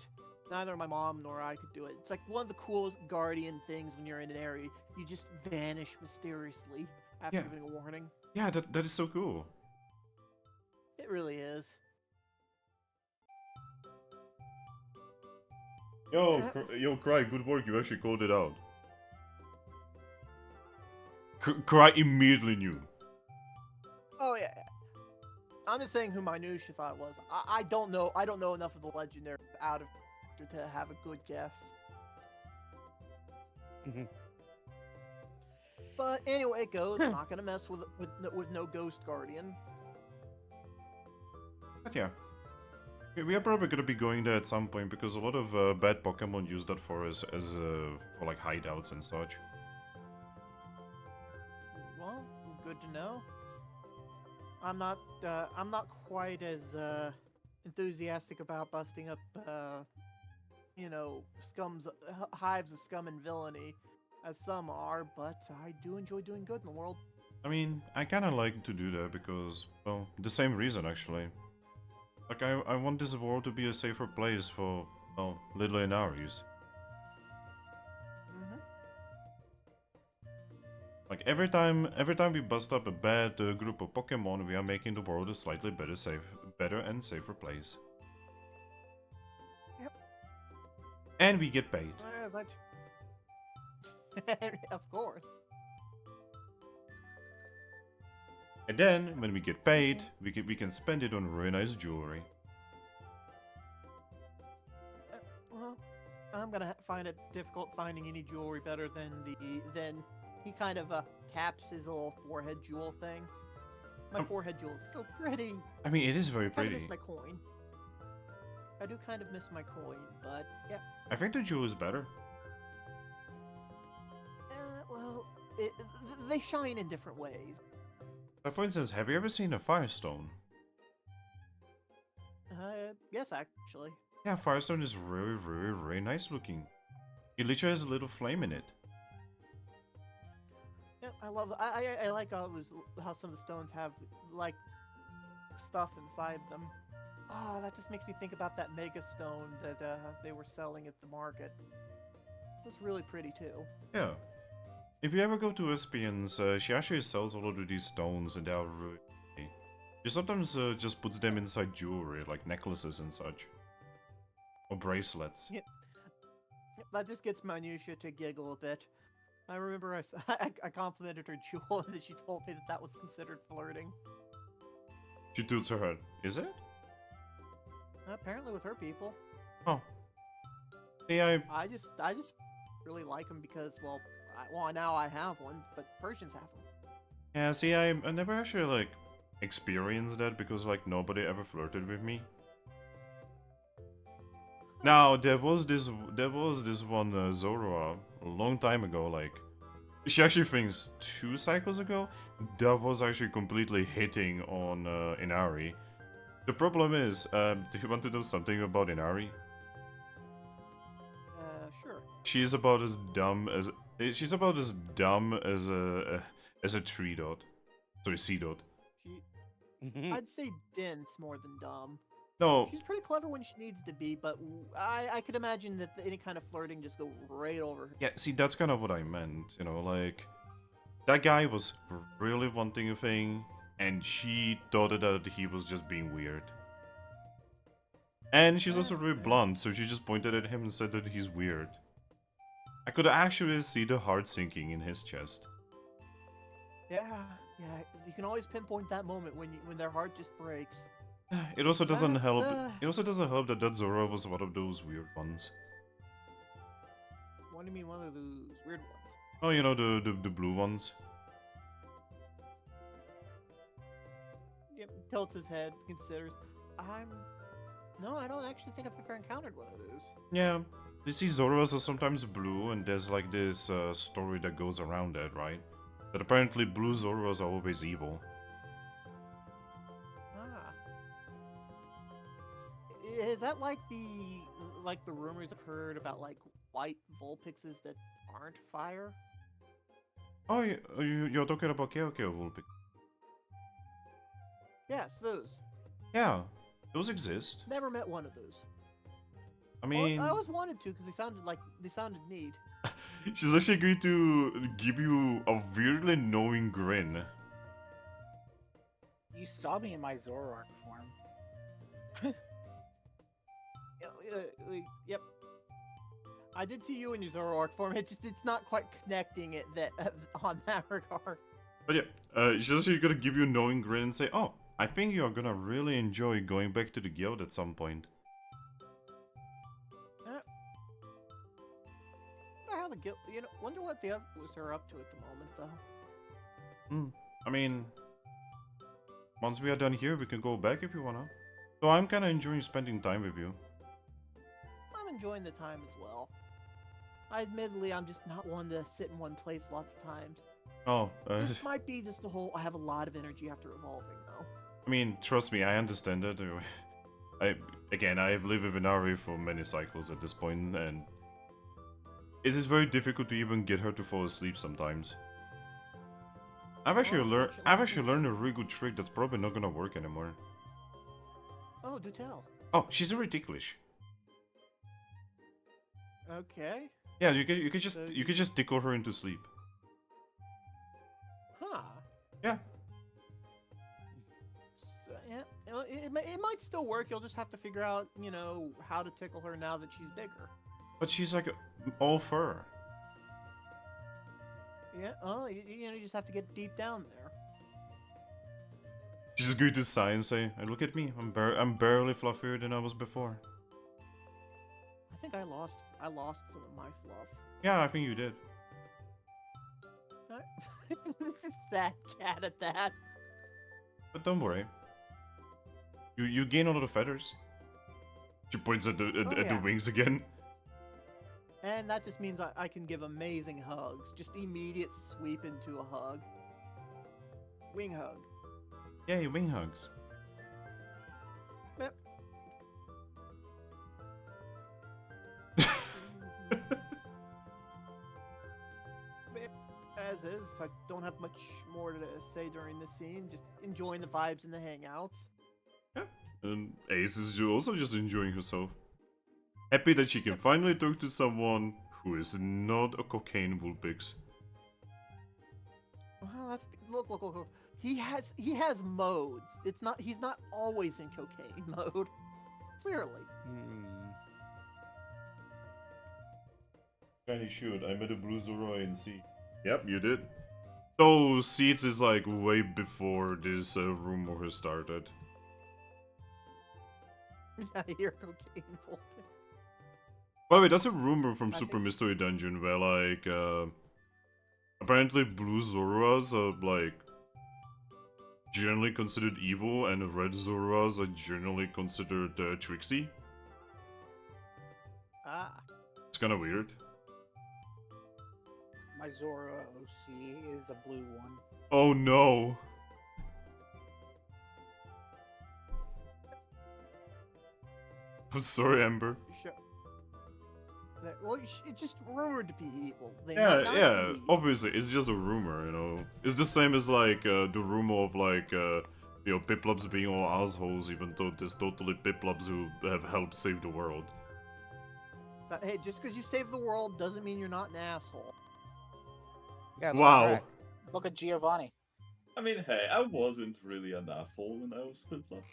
Speaker 4: neither my mom nor I could do it. It's like one of the coolest guardian things when you're in an area. You just vanish mysteriously after giving a warning.
Speaker 1: Yeah, that is so cool.
Speaker 4: It really is.
Speaker 1: Yo, Cry, good work. You actually called it out. Cry immediately knew.
Speaker 4: Oh yeah. I'm just saying who Minutia thought it was. I don't know. I don't know enough of the legendary out of to have a good guess. But anyway, it goes. I'm not gonna mess with no ghost guardian.
Speaker 1: But yeah. We are probably gonna be going there at some point because a lot of bad Pokemon use that for for like hideouts and such.
Speaker 4: Well, good to know. I'm not quite as enthusiastic about busting up you know, hives of scum and villainy as some are, but I do enjoy doing good in the world.
Speaker 1: I mean, I kind of like to do that because, well, the same reason actually. Like, I want this world to be a safer place for, well, little Inaris. Like, every time we bust up a bad group of Pokemon, we are making the world a slightly better and safer place.
Speaker 4: Yep.
Speaker 1: And we get paid.
Speaker 4: As of course.
Speaker 1: And then, when we get paid, we can spend it on really nice jewelry.
Speaker 4: Well, I'm gonna find it difficult finding any jewelry better than than he kind of taps his little forehead jewel thing. My forehead jewel is so pretty.
Speaker 1: I mean, it is very
Speaker 4: I kind of
Speaker 1: pretty.
Speaker 4: miss my coin. I do kind of miss my coin, but yeah.
Speaker 1: I think the jewel is better.
Speaker 4: Well, they shine in different ways.
Speaker 1: For instance, have you ever seen a Firestone?
Speaker 4: Yes, actually.
Speaker 1: Yeah, Firestone is really nice looking. It literally has a little flame in it.
Speaker 4: Yeah, I love. I like how some of the stones have like stuff inside them. Oh, that just makes me think about that mega stone that they were selling at the market. It was really pretty too.
Speaker 1: Yeah. If you ever go to Espions, she actually sells a lot of these stones and they are really pretty. She sometimes just puts them inside jewelry, like necklaces and such. Or bracelets.
Speaker 4: Yeah. That just gets Minutia to giggle a bit. I remember I complimented her jewel and then she told me that was considered flirting.
Speaker 1: She tilts her head. Is it?
Speaker 4: Apparently with her people.
Speaker 1: Oh. Yeah,
Speaker 4: I just really like them because, well, now I have one, but Persians have them.
Speaker 1: Yeah, see, I never actually, like, experienced that because, like, nobody ever flirted with me. Now, there was this one Zoroark a long time ago, like, she actually thinks 2 cycles ago, that was actually completely hitting on Inari. The problem is, do you want to know something about Inari?
Speaker 4: Sure.
Speaker 1: She's about as dumb as a tree dot. Sorry, sea dot.
Speaker 4: I'd say dense more than dumb.
Speaker 1: No,
Speaker 4: She's pretty clever when she needs to be, but I could imagine that any kind of flirting just go right over her.
Speaker 1: yeah, see, that's kind of what I meant, you know, like, that guy was really wanting a thing, and she thought that he was just being weird. And she's also really blunt, so she just pointed at him and said that he's weird. I could actually see the heart sinking in his chest.
Speaker 4: Yeah, you can always pinpoint that moment when their heart just breaks.
Speaker 1: It also doesn't
Speaker 4: That's,
Speaker 1: help. It also doesn't help that Zoro was one of those weird ones.
Speaker 4: What do you mean, one of those weird ones?
Speaker 1: Oh, you know, the blue ones.
Speaker 4: Yep, tilts his head, considers. No, I don't actually think I've ever encountered one of those.
Speaker 1: Yeah, you see, Zoros are sometimes blue, and there's like this story that goes around that, right? That apparently blue Zoros are always evil.
Speaker 4: Ah. Is that like the rumors I've heard about like white Vulpixes that aren't fire?
Speaker 1: Oh, you're talking about Keokeo Vulpix.
Speaker 4: Yes, those.
Speaker 1: Yeah, those exist.
Speaker 4: Never met one of those.
Speaker 1: I mean,
Speaker 4: I always wanted to because they sounded neat.
Speaker 1: she's actually going to give you a weirdly knowing grin.
Speaker 5: You saw me in my Zoroark form.
Speaker 4: Yep. I did see you in your Zoroark form. It's not quite connecting it that on that regard.
Speaker 1: But yeah, she's actually gonna give you a knowing grin and say, "Oh, I think you're gonna really enjoy going back to the guild at some point."
Speaker 4: How the guild, wonder what the others are up to at the moment, though.
Speaker 1: I mean, once we are done here, we can go back if you wanna. So I'm kinda enjoying spending time with you.
Speaker 4: I'm enjoying the time as well. Admittedly, I'm just not one to sit in one place lots of times.
Speaker 1: Oh,
Speaker 4: This might be just the whole, I have a lot of energy after evolving, though.
Speaker 1: I mean, trust me, I understand it. I've lived with Inari for many cycles at this point, and it is very difficult to even get her to fall asleep sometimes. I've actually learned a really good trick that's probably not gonna work anymore.
Speaker 4: Oh, do tell.
Speaker 1: Oh, she's already ticklish.
Speaker 4: Okay.
Speaker 1: Yeah, you could just tickle her into sleep.
Speaker 4: Huh.
Speaker 1: Yeah.
Speaker 4: So, yeah, it might still work. You'll just have to figure out, how to tickle her now that she's bigger.
Speaker 1: But she's like all fur.
Speaker 4: Yeah. Oh, you just have to get deep down there.
Speaker 1: She's going to sigh and say, "Hey, look at me. I'm barely fluffier than I was before."
Speaker 4: I think I lost I lost some of my fluff.
Speaker 1: Yeah, I think you did.
Speaker 4: Sad cat at that.
Speaker 1: But don't worry. You gain all of the feathers. She points at the
Speaker 4: yeah.
Speaker 1: wings again.
Speaker 4: And that just means I can give amazing hugs. Just immediate sweep into a hug. Wing hug.
Speaker 1: Yay, wing hugs.
Speaker 4: Yep. As is, I don't have much more to say during this scene. Just enjoying the vibes and the hangouts.
Speaker 1: And Ace is also just enjoying herself. Happy that she can finally talk to someone who is not a cocaine Vulpix.
Speaker 4: Well, that's look. He has modes. He's not always in cocaine mode. Clearly.
Speaker 1: Shiny shoot, I met a blue Zoroark in Sea. Yep, you did. So, Seeds is like way before this rumor has started.
Speaker 4: I hear cocaine Vulpix.
Speaker 1: By the way, that's a rumor from Super Mystery Dungeon where, like, apparently blue Zoroarks are, like, generally considered evil, and red Zoroarks are generally considered tricksy.
Speaker 4: Ah.
Speaker 1: It's kinda weird.
Speaker 5: My Zora OC is a blue one.
Speaker 1: Oh no! I'm sorry, Ember.
Speaker 4: Sure. Well, it's just rumored to be evil. They might
Speaker 1: Yeah,
Speaker 4: not
Speaker 1: yeah,
Speaker 4: be.
Speaker 1: obviously, it's just a rumor, you know. It's the same as, like, the rumor of, like, you know, Piplups being all assholes, even though there's totally Piplups who have helped save the world.
Speaker 4: Hey, just because you save the world doesn't mean you're not an asshole.
Speaker 2: Yeah,
Speaker 1: Wow.
Speaker 5: Look at Giovanni.
Speaker 6: I mean, hey, I wasn't really an asshole when I was Piplup.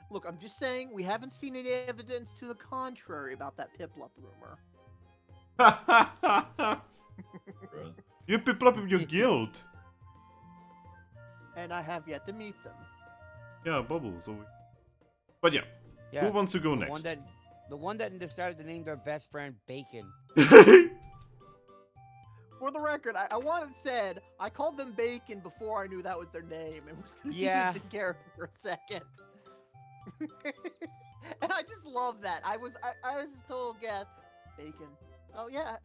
Speaker 4: Look, I'm just saying we haven't seen any evidence to the contrary about that Piplup rumor.
Speaker 1: You Piplup in your guild!
Speaker 4: And I have yet to meet them.
Speaker 1: Yeah, Bubbles. But yeah, who wants to go next?
Speaker 2: The one that decided to name their best friend Bacon.
Speaker 4: For the record, I wanted said I called them Bacon before I knew that was their name and was confused
Speaker 2: Yeah.
Speaker 4: in character for a second. And I just love that. I was a total guess. Bacon. Oh yeah,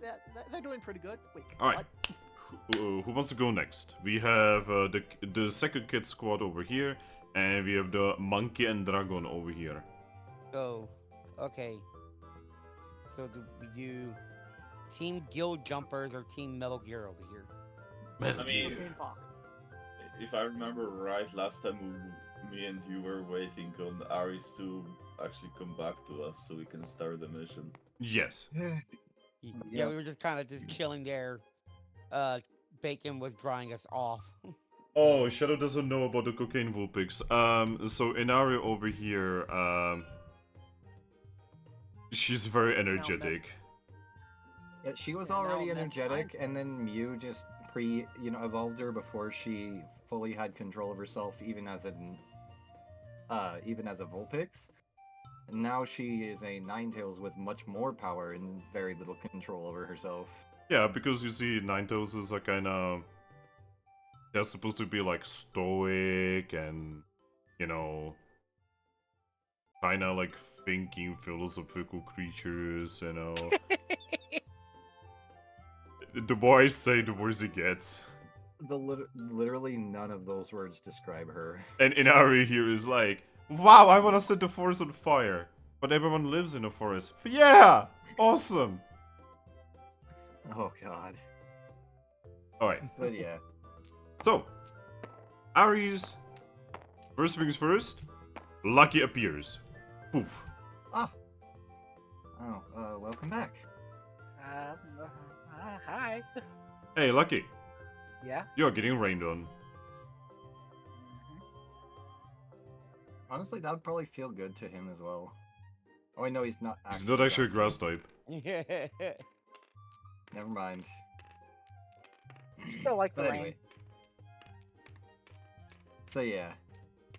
Speaker 4: they're doing pretty good. Wait.
Speaker 1: All right.
Speaker 4: What?
Speaker 1: Who wants to go next? We have the second kid squad over here, and we have the monkey and dragon over here.
Speaker 2: So, okay. So do we do Team Guild Jumpers or Team Metal Gear over here?
Speaker 1: Metal
Speaker 6: I mean-
Speaker 1: Gear.
Speaker 6: If I remember right, last time me and you were waiting on Aris to actually come back to us so we can start the mission.
Speaker 1: Yes.
Speaker 2: Yeah, we were just kind of just chilling there. Bacon was drying us off.
Speaker 1: Oh, Shadow doesn't know about the cocaine Vulpix. So Inari over here, she's very energetic.
Speaker 3: Yeah, she was
Speaker 4: Yeah, now
Speaker 3: already
Speaker 4: that's
Speaker 3: energetic,
Speaker 4: fine.
Speaker 3: and then Mew just evolved her before she fully had control of herself, even as a Vulpix. And now she is a Ninetales with much more power and very little control over herself.
Speaker 1: Yeah, because you see, Ninetales is a kind of... They're supposed to be, like, stoic and, you know... Kind of, like, thinking philosophical creatures, you know... The more I say, the worse it gets.
Speaker 3: Literally none of those words describe her.
Speaker 1: And Inari here is like, wow, I want to set the forest on fire. But everyone lives in the forest. Yeah! Awesome!
Speaker 3: Oh god.
Speaker 1: Alright,
Speaker 3: But yeah.
Speaker 1: so, Aries, first things first, Lucky appears. Poof.
Speaker 3: Oh, welcome back.
Speaker 5: Hi.
Speaker 1: Hey, Lucky,
Speaker 5: Yeah.
Speaker 1: you're getting rained on.
Speaker 3: Honestly, that would probably feel good to him as well. Oh, I know he's not
Speaker 1: It's not actually a
Speaker 3: grass
Speaker 1: grass type.
Speaker 3: type. Never mind.
Speaker 5: Still like the
Speaker 3: But
Speaker 5: rain.
Speaker 3: anyway. So yeah.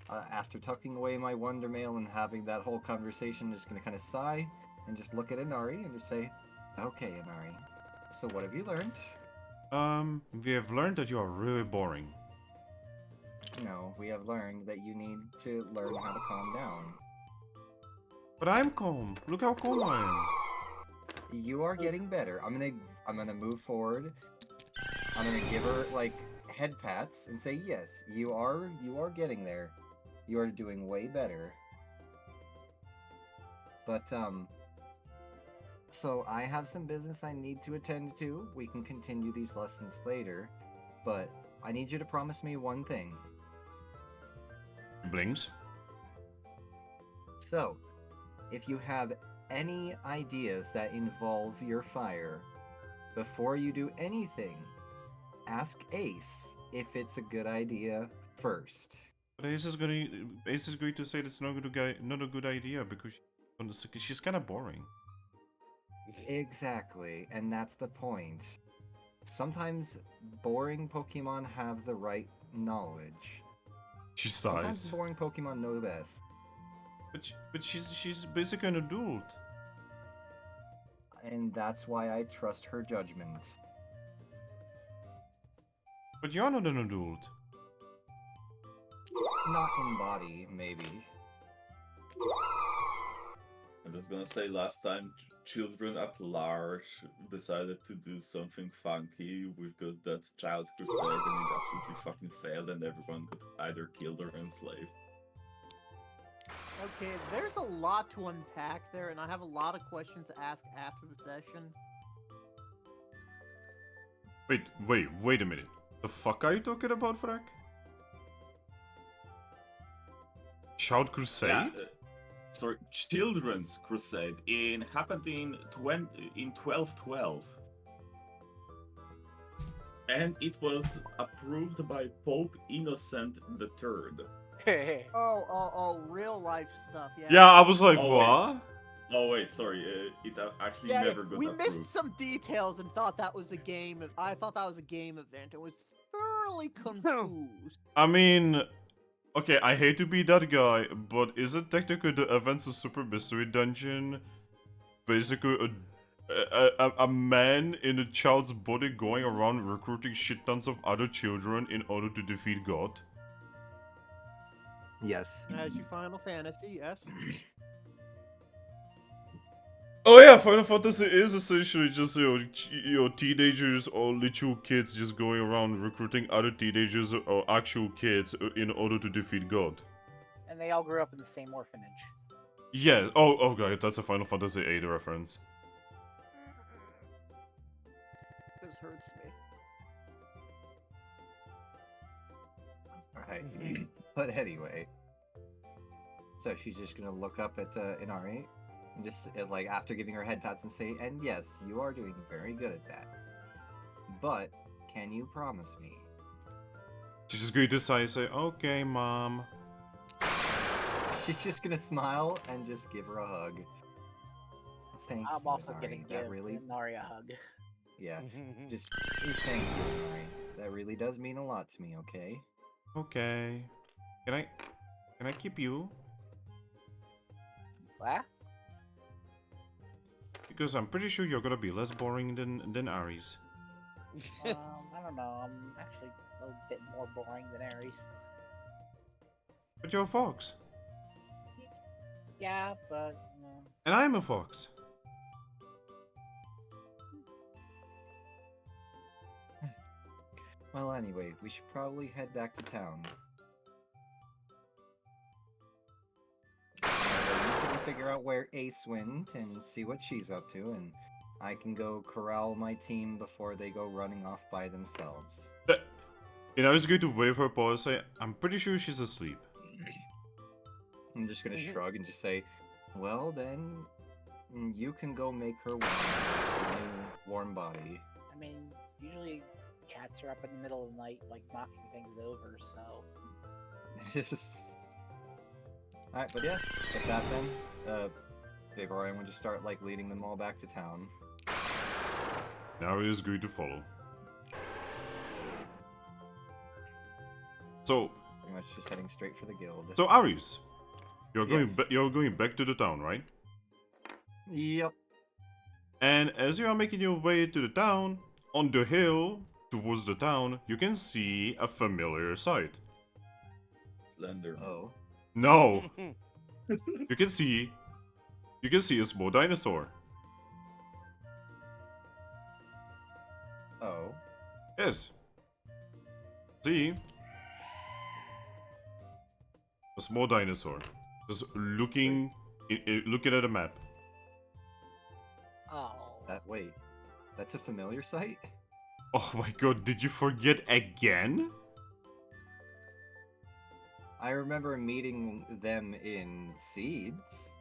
Speaker 3: after tucking away my Wonder Mail and having that whole conversation, just gonna kind of sigh and just look at Inari and just say, "Okay, Inari. So what have you learned?"
Speaker 1: We have learned that you are really boring.
Speaker 3: No, we have learned that you need to learn how to calm down.
Speaker 1: But I'm calm. Look how calm I am.
Speaker 3: You are getting better. I'm gonna move forward. I'm gonna give her like head pats and say, "Yes, you are getting there. You are doing way better." But so I have some business I need to attend to. We can continue these lessons later, but I need you to promise me one thing.
Speaker 1: Blinks.
Speaker 3: So, if you have any ideas that involve your fire, before you do anything, ask Ace if it's a good idea first.
Speaker 1: But Ace is going to say that's not a good idea because she's kind of boring.
Speaker 3: Exactly, and that's the point. Sometimes boring Pokemon have the right knowledge.
Speaker 1: She
Speaker 3: Sometimes
Speaker 1: sighs.
Speaker 3: boring Pokemon know best.
Speaker 1: But she's basically an adult.
Speaker 3: And that's why I trust her judgment.
Speaker 1: But you're not an adult.
Speaker 3: Not in body, maybe.
Speaker 6: I'm just gonna say last time children at large decided to do something funky. We've got that child crusade and it absolutely fucking failed and everyone got either killed or enslaved.
Speaker 4: Okay, there's a lot to unpack there, and I have a lot of questions to ask after the session.
Speaker 1: Wait a minute. The fuck are you talking about, Thrack? Child Crusade?
Speaker 6: Yeah, sorry, Children's Crusade happened in 1212. And it was approved by Pope Innocent III.
Speaker 4: Oh, real life stuff, yeah.
Speaker 1: Yeah, I was like,
Speaker 6: Oh,
Speaker 1: what?
Speaker 6: Oh wait, sorry, it actually
Speaker 4: Yeah,
Speaker 6: never got
Speaker 4: we
Speaker 6: approved.
Speaker 4: missed some details and thought that was a game. I thought that was a game event and was thoroughly confused.
Speaker 1: I mean, okay, I hate to be that guy, but isn't technically the Events of Super Mystery Dungeon basically a man in a child's body going around recruiting shit tons of other children in order to defeat God?
Speaker 3: Yes.
Speaker 4: As you Final Fantasy, yes.
Speaker 1: Oh yeah, Final Fantasy is essentially just teenagers or little kids just going around recruiting other teenagers or actual kids in order to defeat God.
Speaker 5: And they all grew up in the same orphanage.
Speaker 1: Yeah. Oh god, that's a Final Fantasy VIII reference.
Speaker 4: This hurts me.
Speaker 3: Alright. But anyway. So she's just gonna look up at Inari and just like after giving her head pats and say, "And yes, you are doing very good at that. But can you promise me?"
Speaker 1: She's just going to say, okay, mom.
Speaker 3: She's just gonna smile and just give her a hug. Thank
Speaker 5: I'm
Speaker 3: you,
Speaker 5: also
Speaker 3: Inari.
Speaker 5: gonna
Speaker 3: That
Speaker 5: give
Speaker 3: really,
Speaker 5: Nari a hug.
Speaker 3: yeah. Just thank you, Inari. That really does mean a lot to me. Okay.
Speaker 1: Okay. Can I keep you?
Speaker 5: What?
Speaker 1: Because I'm pretty sure you're gonna be less boring than Aries.
Speaker 5: I don't know. I'm actually a little bit more boring than Aries.
Speaker 1: But you're a fox.
Speaker 5: Yeah, but no.
Speaker 1: And I'm a fox.
Speaker 3: Well, anyway, we should probably head back to town. You can figure out where Ace went and see what she's up to, and I can go corral my team before they go running off by themselves.
Speaker 1: I was going to wave her paw and say, I'm pretty sure she's asleep.
Speaker 3: I'm just gonna shrug and just say, well then, you can go make her warm, her new warm body.
Speaker 5: I mean, usually cats are up in the middle of the night, like knocking things over, so.
Speaker 3: Alright, but yeah, with that then, Vaporeon would just start like leading them all back to town.
Speaker 1: Now he is going to follow. So,
Speaker 3: pretty much just heading straight for the guild.
Speaker 1: So Aris, you're going
Speaker 3: Yes.
Speaker 1: you're going back to the town, right?
Speaker 3: Yep.
Speaker 1: And as you are making your way to the town, on the hill towards the town, you can see a familiar sight.
Speaker 6: Slender.
Speaker 3: Oh.
Speaker 1: No, you can see a small dinosaur.
Speaker 3: Oh.
Speaker 1: Yes. See? A small dinosaur. Just looking looking at a map.
Speaker 5: Oh.
Speaker 3: Wait. That's a familiar sight?
Speaker 1: Oh my god, did you forget again?
Speaker 3: I remember meeting them in Seeds.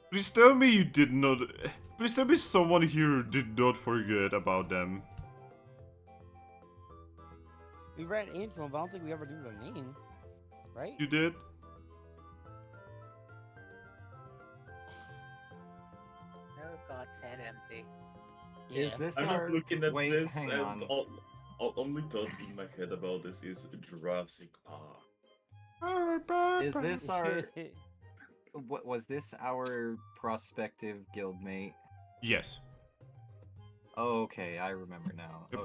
Speaker 1: Please tell me you did not... Please tell me someone here did not forget about them.
Speaker 2: We ran into them, but I don't think we ever knew their name. Right?
Speaker 1: You did?
Speaker 5: No thoughts, head empty.
Speaker 3: Is this
Speaker 6: I was
Speaker 3: our...
Speaker 6: looking at
Speaker 3: Wait,
Speaker 6: this
Speaker 3: hang
Speaker 6: and
Speaker 3: on.
Speaker 6: only thought in my head about this is Jurassic Park.
Speaker 3: Is this our... What was this our prospective guildmate?
Speaker 1: Yes.
Speaker 3: Oh, okay, I remember now.
Speaker 1: Yep.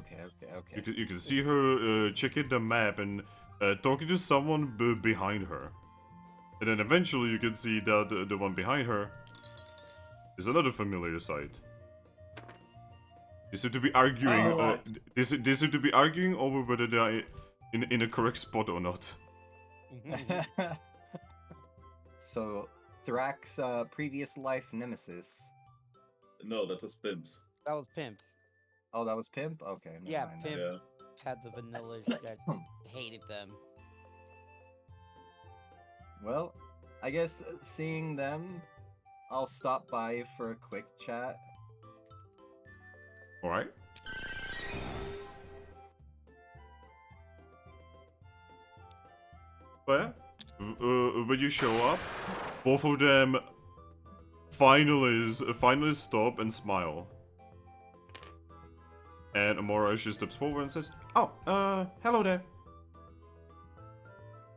Speaker 3: Okay.
Speaker 1: You can see her checking the map and talking to someone behind her. And then eventually you can see that the one behind her is another familiar sight. They seem to be arguing.
Speaker 6: Oh.
Speaker 1: They seem to be arguing over whether they are in a correct spot or not.
Speaker 3: So, Thrack's previous life nemesis.
Speaker 6: No, that was Pimps.
Speaker 2: That was Pimps.
Speaker 3: Oh, that was Pimp? Okay, never
Speaker 2: Yeah,
Speaker 3: mind.
Speaker 2: Pimp
Speaker 6: Yeah.
Speaker 2: had the vanilla that hated them.
Speaker 3: Well, I guess seeing them, I'll stop by for a quick chat.
Speaker 1: Alright? Well, when you show up, both of them finally stop and smile. And Amora, she steps forward and says, "Oh, hello there.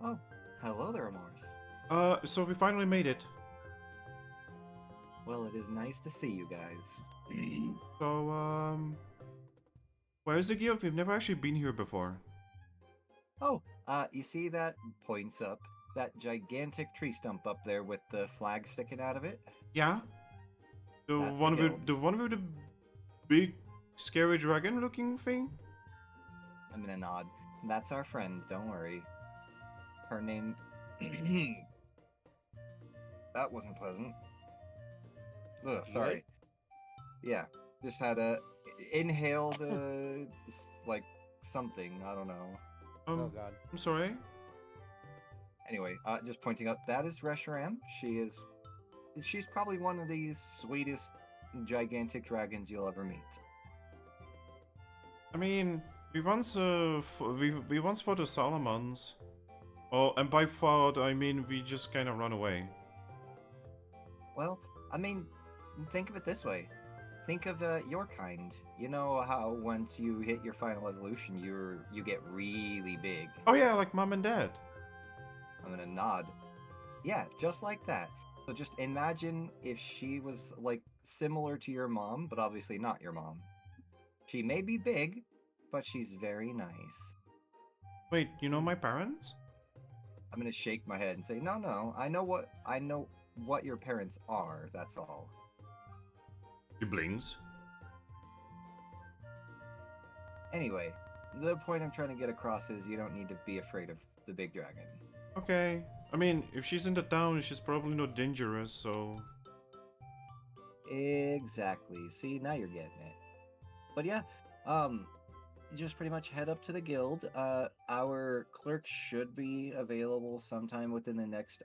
Speaker 3: Oh, hello there, Amors.
Speaker 1: So we finally made it.
Speaker 3: Well, it is nice to see you guys.
Speaker 1: So, where's the guild? We've never actually been here before."
Speaker 3: Oh, you see that points up? That gigantic tree stump up there with the flag sticking out of it?
Speaker 1: Yeah? The
Speaker 3: That's the
Speaker 1: one with
Speaker 3: guild.
Speaker 1: the one with the big scary dragon looking thing?
Speaker 3: I'm gonna nod. That's our friend, don't worry. Her name... That wasn't pleasant. Ugh, sorry. Yeah, just had a... Inhaled, like, something, I don't know.
Speaker 2: Oh god.
Speaker 1: I'm sorry.
Speaker 3: Anyway, just pointing out, that is Reshiram. She's probably one of the sweetest gigantic dragons you'll ever meet.
Speaker 1: I mean, we once we once fought the Salamans. Oh, and by fought I mean we just kind of run away.
Speaker 3: Well, I mean, think of it this way. Think of your kind. You know how once you hit your final evolution, you get really big.
Speaker 1: Oh yeah, like mom and dad.
Speaker 3: I'm gonna nod. Yeah, just like that. So just imagine if she was like similar to your mom, but obviously not your mom. She may be big, but she's very nice.
Speaker 1: Wait, you know my parents?
Speaker 3: I'm gonna shake my head and say, no, I know what your parents are, that's all.
Speaker 1: He blinks.
Speaker 3: Anyway, the point I'm trying to get across is you don't need to be afraid of the big dragon.
Speaker 1: Okay. I mean, if she's in the town, she's probably not dangerous, so...
Speaker 3: Exactly. See, now you're getting it. But yeah, just pretty much head up to the guild. Our clerk should be available sometime within the next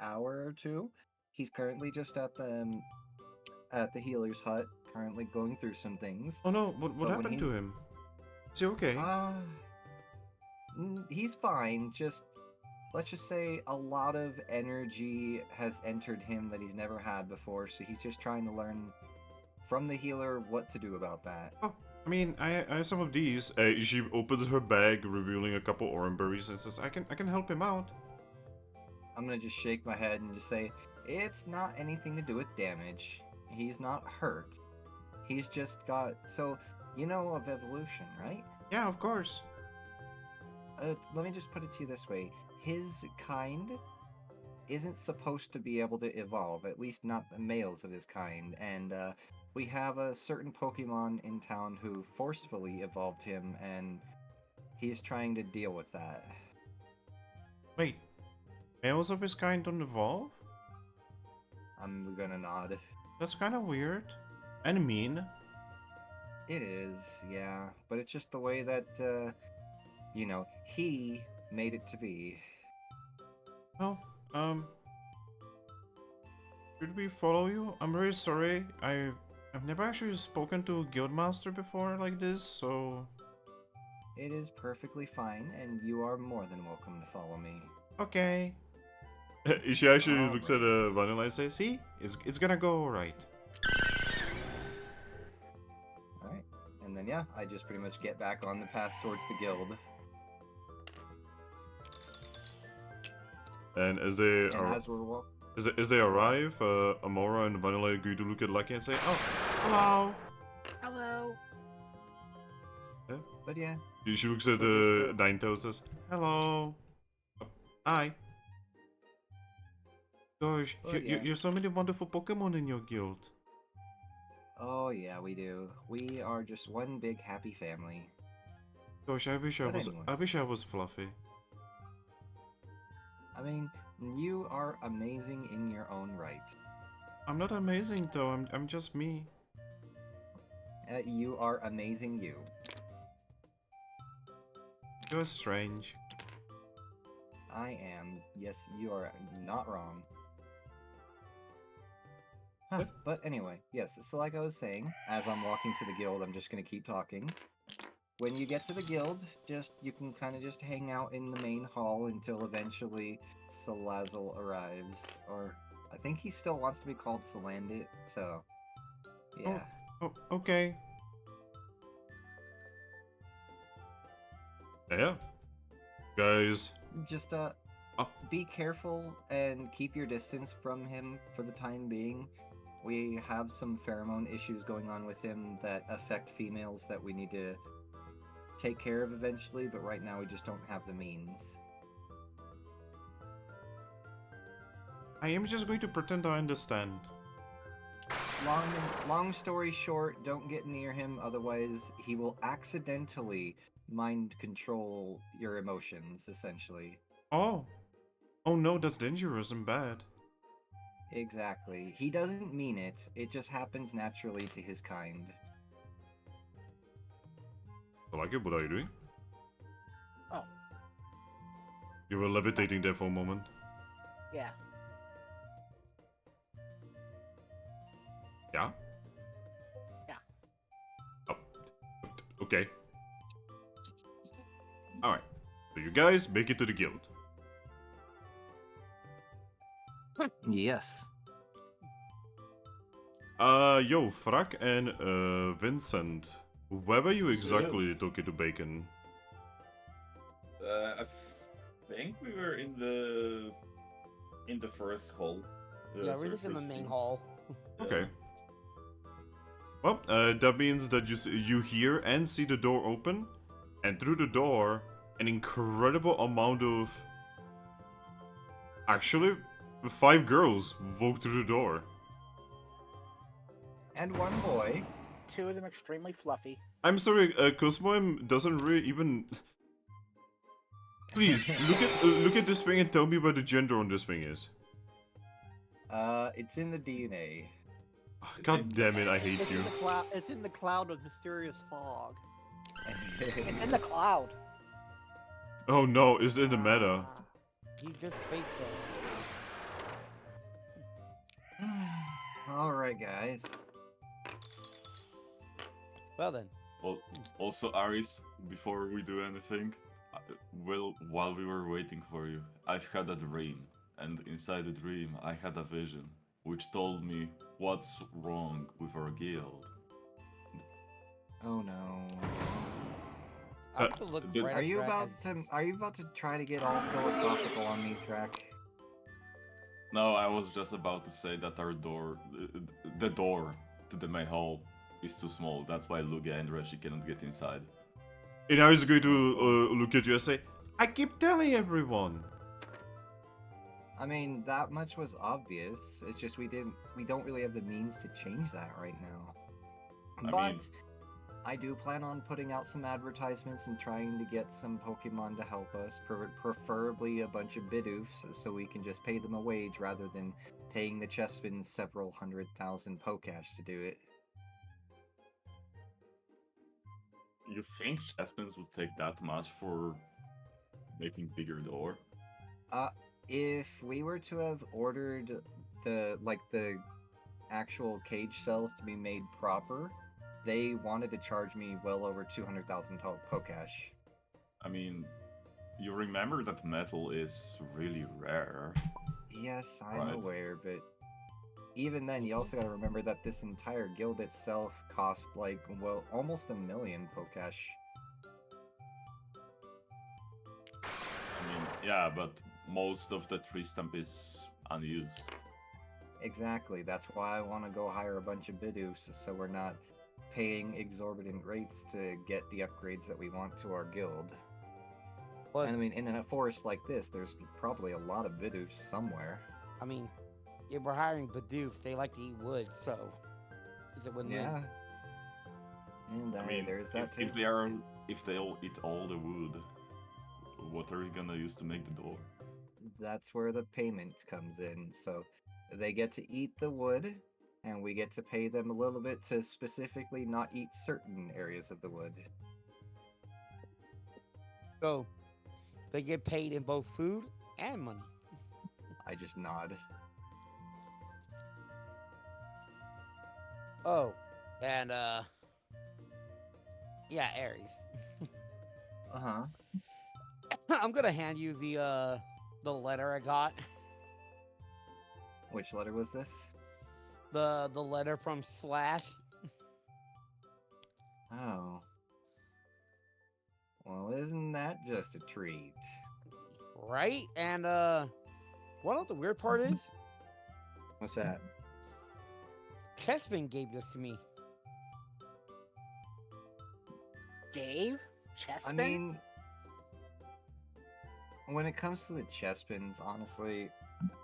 Speaker 3: hour or two. He's currently just at the healer's hut, currently going through some things.
Speaker 1: Oh no, what
Speaker 3: But when
Speaker 1: happened to
Speaker 3: he's-
Speaker 1: him? Is he okay?
Speaker 3: He's fine. Let's just say a lot of energy has entered him that he's never had before, so he's just trying to learn from the healer what to do about that.
Speaker 1: Oh, I mean, I have some of these. She opens her bag, revealing a couple orange berries, and says, I can help him out.
Speaker 3: I'm gonna just shake my head and just say, it's not anything to do with damage. He's not hurt. He's just got... So, you know of evolution, right?
Speaker 1: Yeah, of course.
Speaker 3: Let me just put it to you this way. His kind isn't supposed to be able to evolve, at least not the males of his kind, and we have a certain Pokemon in town who forcefully evolved him, and he's trying to deal with that.
Speaker 1: Wait, males of his kind don't evolve?
Speaker 3: I'm gonna nod.
Speaker 1: That's kind of weird. And mean.
Speaker 3: It is, yeah, but it's just the way that, you know, he made it to be.
Speaker 1: Well, should we follow you? I'm very sorry. I've never actually spoken to a guildmaster before like this, so...
Speaker 3: It is perfectly fine, and you are more than welcome to follow me.
Speaker 1: Okay. She actually
Speaker 3: All
Speaker 1: looks
Speaker 3: right.
Speaker 1: at Vanilla and says, see? It's gonna go alright.
Speaker 3: Alright, and then yeah, I just pretty much get back on the path towards the guild.
Speaker 1: And as they
Speaker 3: And
Speaker 1: are...
Speaker 3: as we're walking...
Speaker 1: As they arrive, Amora and Vanilla agree to look at Lucky and say, oh, hello.
Speaker 5: Hello.
Speaker 3: But yeah,
Speaker 1: She looks at
Speaker 3: So just,
Speaker 1: Ninetales and says, hello. Hi. Gosh,
Speaker 3: Oh, yeah.
Speaker 1: you have so many wonderful Pokemon in your guild.
Speaker 3: oh yeah, we do. We are just one big happy family.
Speaker 1: Gosh, I wish
Speaker 3: But anyway.
Speaker 1: I wish I was fluffy.
Speaker 3: I mean, you are amazing in your own right.
Speaker 1: I'm not amazing though, I'm just me.
Speaker 3: You are amazing you.
Speaker 1: You're strange.
Speaker 3: I am. Yes, you are not wrong. Huh, but anyway, yes, so like I was saying, as I'm walking to the guild, I'm just gonna keep talking. When you get to the guild, you can kind of just hang out in the main hall until eventually Salazzle arrives. Or, I think he still wants to be called Salandit, so, yeah.
Speaker 1: Oh, okay. Yeah. Guys.
Speaker 3: Just,
Speaker 1: Oh.
Speaker 3: be careful and keep your distance from him for the time being. We have some pheromone issues going on with him that affect females that we need to take care of eventually, but right now we just don't have the means.
Speaker 1: I am just going to pretend I understand.
Speaker 3: Long story short, don't get near him, otherwise he will accidentally mind control your emotions, essentially.
Speaker 1: Oh. Oh no, that's dangerous and bad.
Speaker 3: Exactly. He doesn't mean it, it just happens naturally to his kind.
Speaker 1: I like it, what are you doing?
Speaker 5: Oh.
Speaker 1: You were levitating there for a moment.
Speaker 5: Yeah.
Speaker 1: Yeah?
Speaker 5: Yeah.
Speaker 1: Oh. Okay. Alright. So you guys make it to the guild.
Speaker 3: Yes.
Speaker 1: Yo, Thrack and Vincent. Where were you exactly talking to Bacon?
Speaker 6: I think we were in the first hall.
Speaker 2: Yeah, we're just in the main hall.
Speaker 1: Okay. Well, that means that you hear and see the door open, and through the door, an incredible amount of... Actually, 5 girls walk through the door.
Speaker 3: And one boy.
Speaker 5: Two of them extremely fluffy.
Speaker 1: I'm sorry, Cosmoem doesn't really even... Please, look at this thing and tell me what the gender on this thing is.
Speaker 3: It's in the DNA.
Speaker 1: God damn it, I hate
Speaker 4: It's
Speaker 1: you.
Speaker 4: in the cloud. It's in the cloud of mysterious fog.
Speaker 5: It's in the cloud.
Speaker 1: Oh no, it's in the meta.
Speaker 4: Ah.
Speaker 2: He's just space though.
Speaker 3: Alright, guys.
Speaker 2: Well then.
Speaker 6: Well, also, Aris, before we do anything, while we were waiting for you, I've had a dream, and inside the dream, I had a vision. which told me what's wrong with our guild.
Speaker 3: Oh no.
Speaker 2: I'm gonna look
Speaker 6: Did-
Speaker 2: right
Speaker 3: Are
Speaker 2: up
Speaker 3: you
Speaker 2: Thrack
Speaker 3: about
Speaker 2: as-
Speaker 3: to? Are you about to try to get all philosophical on me, Thrack?
Speaker 6: No, I was just about to say that our door, the door to the main hall, is too small. That's why Lugia and Reshi cannot get inside.
Speaker 1: And now he's going to look at you and say, I keep telling everyone.
Speaker 3: I mean, that much was obvious. It's just we don't really have the means to change that right now.
Speaker 6: I
Speaker 3: But
Speaker 6: mean-
Speaker 3: I do plan on putting out some advertisements and trying to get some Pokemon to help us, preferably a bunch of Bidoofs, so we can just pay them a wage rather than paying the Chespin several 100,000 Pokash to do it.
Speaker 6: You think Chespins would take that much for making bigger door?
Speaker 3: If we were to have ordered the actual cage cells to be made proper, they wanted to charge me well over 200,000 Pokash.
Speaker 6: I mean, you remember that metal is really rare.
Speaker 3: Yes, I'm
Speaker 6: Right.
Speaker 3: aware, but even then, you also gotta remember that this entire guild itself cost almost 1 million Pokash.
Speaker 6: I mean, yeah, but most of the tree stump is unused.
Speaker 3: Exactly, that's why I want to go hire a bunch of Bidoofs, so we're not paying exorbitant rates to get the upgrades that we want to our guild.
Speaker 2: Plus,
Speaker 3: And I mean, in a forest like this, there's probably a lot of Bidoofs somewhere.
Speaker 2: I mean, if we're hiring Bidoofs, they like to eat wood, so it's a win-win.
Speaker 3: Yeah. And
Speaker 6: I mean,
Speaker 3: there's that
Speaker 6: if
Speaker 3: too.
Speaker 6: if they all eat all the wood, what are you gonna use to make the door?
Speaker 3: That's where the payment comes in. So they get to eat the wood, and we get to pay them a little bit to specifically not eat certain areas of the wood.
Speaker 2: So they get paid in both food and money.
Speaker 3: I just nod.
Speaker 2: Oh, and yeah, Aries.
Speaker 3: Uh-huh.
Speaker 2: I'm gonna hand you the letter I got.
Speaker 3: Which letter was this?
Speaker 2: The letter from Slash.
Speaker 3: Oh. Well, isn't that just a treat?
Speaker 2: Right? And what the weird part is?
Speaker 3: What's that?
Speaker 2: Chespin gave this to me.
Speaker 5: Dave? Chespin?
Speaker 3: I mean, when it comes to the Chespins, honestly,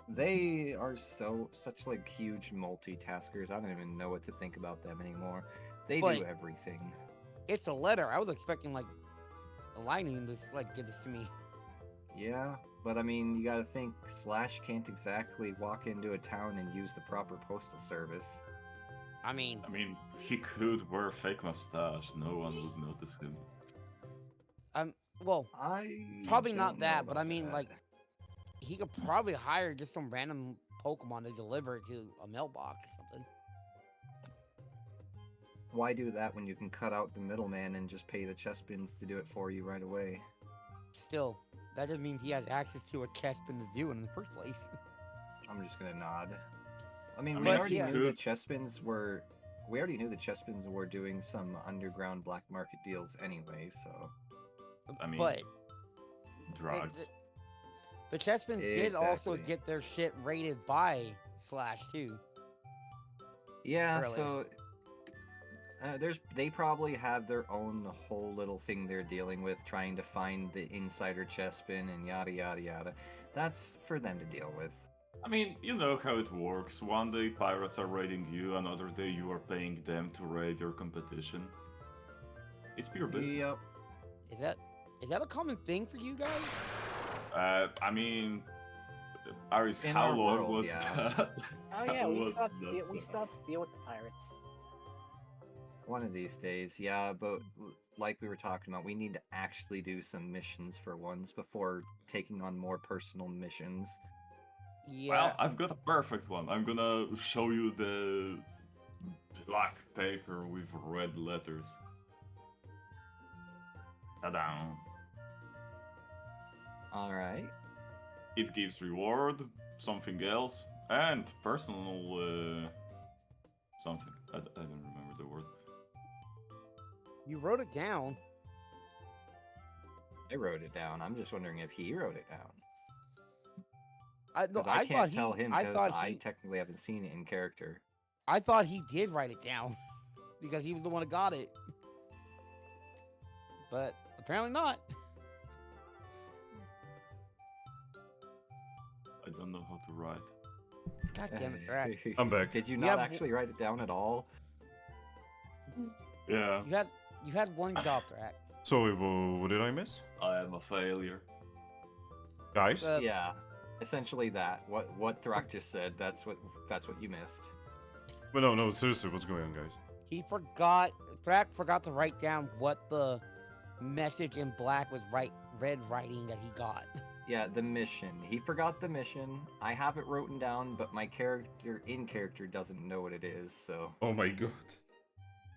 Speaker 3: they are such like huge multitaskers. I don't even know what to think about them anymore. They do
Speaker 2: But-
Speaker 3: everything.
Speaker 2: It's a letter. I was expecting like Lightning to like give this to me.
Speaker 3: Yeah, but I mean, you gotta think Slash can't exactly walk into a town and use the proper postal service.
Speaker 2: I mean,
Speaker 6: I mean, he could wear a fake mustache. No one would notice him.
Speaker 2: well,
Speaker 3: I
Speaker 2: Probably
Speaker 3: don't
Speaker 2: not
Speaker 3: know
Speaker 2: that, but I
Speaker 3: about
Speaker 2: mean,
Speaker 3: that.
Speaker 2: like, he could probably hire just some random Pokemon to deliver it to a mailbox or something.
Speaker 3: Why do that when you can cut out the middleman and just pay the Chespins to do it for you right away?
Speaker 2: Still, that just means he has access to a Chespin to do it in the first place.
Speaker 3: I'm just gonna nod. I mean,
Speaker 6: I
Speaker 3: we
Speaker 6: mean,
Speaker 3: already
Speaker 2: yeah.
Speaker 3: knew the Chespins were. We already knew the Chespins were doing some underground black market deals anyway, so.
Speaker 6: I mean,
Speaker 2: but
Speaker 6: drugs.
Speaker 2: the Chespins did also
Speaker 3: Exactly.
Speaker 2: get their shit rated by Slash too.
Speaker 3: Yeah,
Speaker 2: Really?
Speaker 3: so. They probably have their own whole little thing they're dealing with, trying to find the insider Chespin and yada yada yada. That's for them to deal with.
Speaker 6: I mean, you know how it works. One day pirates are raiding you, another day you are paying them to raid your competition. It's pure business.
Speaker 3: Yep.
Speaker 2: Is that a common thing for you guys?
Speaker 6: I mean, Aris,
Speaker 3: In
Speaker 6: how
Speaker 3: our
Speaker 6: long
Speaker 3: world,
Speaker 6: was
Speaker 3: yeah.
Speaker 6: that?
Speaker 5: Oh yeah,
Speaker 6: How
Speaker 5: we
Speaker 6: was
Speaker 5: still, have to
Speaker 6: that
Speaker 5: deal, we
Speaker 6: done?
Speaker 5: still have to deal with the pirates.
Speaker 3: One of these days, yeah, but like we were talking about, we need to actually do some missions for once before taking on more personal missions.
Speaker 2: Yeah.
Speaker 6: Well, I've got a perfect one. I'm gonna show you the black paper with red letters. Ta-da!
Speaker 3: Alright.
Speaker 6: It gives reward, something else, And personal something. I don't remember the word.
Speaker 2: You wrote it down.
Speaker 3: I wrote it down. I'm just wondering if he wrote it down.
Speaker 2: No,
Speaker 3: Because
Speaker 2: I
Speaker 3: I
Speaker 2: thought
Speaker 3: can't
Speaker 2: he.
Speaker 3: tell him
Speaker 2: I
Speaker 3: because
Speaker 2: thought
Speaker 3: I
Speaker 2: he.
Speaker 3: technically haven't seen it in character.
Speaker 2: I thought he did write it down because he was the one that got it. But apparently not.
Speaker 6: I don't know how to write.
Speaker 2: God damn it, Thrack.
Speaker 1: I'm back.
Speaker 3: Did you
Speaker 2: Yeah,
Speaker 3: not
Speaker 2: but-
Speaker 3: actually write it down at all?
Speaker 6: Yeah,
Speaker 2: You had one job, Thrack.
Speaker 1: Sorry, what did I miss?
Speaker 6: I am a failure.
Speaker 1: Guys?
Speaker 3: Yeah, essentially that. What Thrack just said. That's what you missed.
Speaker 1: But no, seriously, what's going on, guys?
Speaker 2: He forgot. Thrack forgot to write down what the message in black with red writing that he got.
Speaker 3: Yeah, the mission. He forgot the mission. I have it written down, but my character in character doesn't know what it is. So
Speaker 1: Oh my god.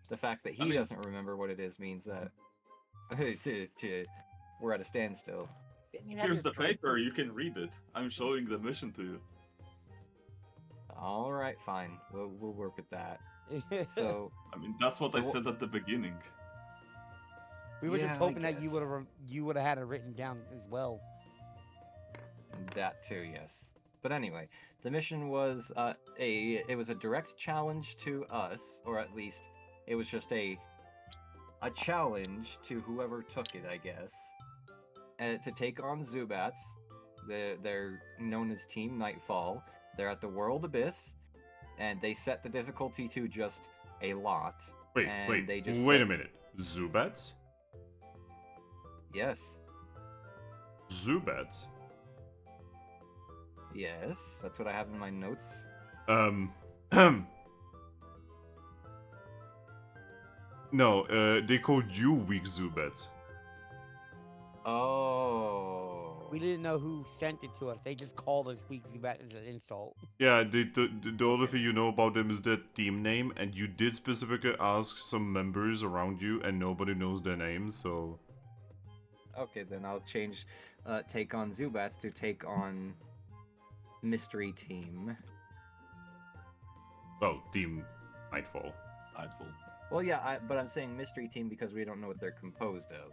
Speaker 3: the fact that he
Speaker 6: I mean-
Speaker 3: doesn't remember what it is means that we're at a standstill.
Speaker 5: Didn't you have
Speaker 6: Here's
Speaker 5: your
Speaker 6: the paper,
Speaker 5: Dragapult-
Speaker 6: you can read it. I'm showing the mission to you.
Speaker 3: All right, fine. We'll work with that. So
Speaker 6: I mean, that's what I
Speaker 3: Well-
Speaker 6: said at the beginning.
Speaker 2: we were
Speaker 3: Yeah,
Speaker 2: just
Speaker 3: I
Speaker 2: hoping that
Speaker 3: guess.
Speaker 2: you would have had it written down as well.
Speaker 3: that too, yes. But anyway, the mission was it was a direct challenge to us, or at least it was just a challenge to whoever took it, I guess, to take on Zubats. They're known as Team Nightfall. They're at the World Abyss, and they set the difficulty to just a lot.
Speaker 1: Wait,
Speaker 3: And they just
Speaker 1: wait a
Speaker 3: said-
Speaker 1: minute. Zubats?
Speaker 3: Yes,
Speaker 1: Zubats?
Speaker 3: yes, that's what I have in my notes.
Speaker 1: No, they called you weak Zubats.
Speaker 3: Oh.
Speaker 2: We didn't know who sent it to us. They just called us weak Zubat as an insult.
Speaker 1: Yeah, the only thing you know about them is their team name, and you did specifically ask some members around you, and nobody knows their names, so...
Speaker 3: Okay, then I'll change take on Zubats to take on Mystery Team.
Speaker 1: Well, Team Nightfall.
Speaker 6: Nightfall.
Speaker 3: Well, yeah, but I'm saying Mystery Team because we don't know what they're composed of.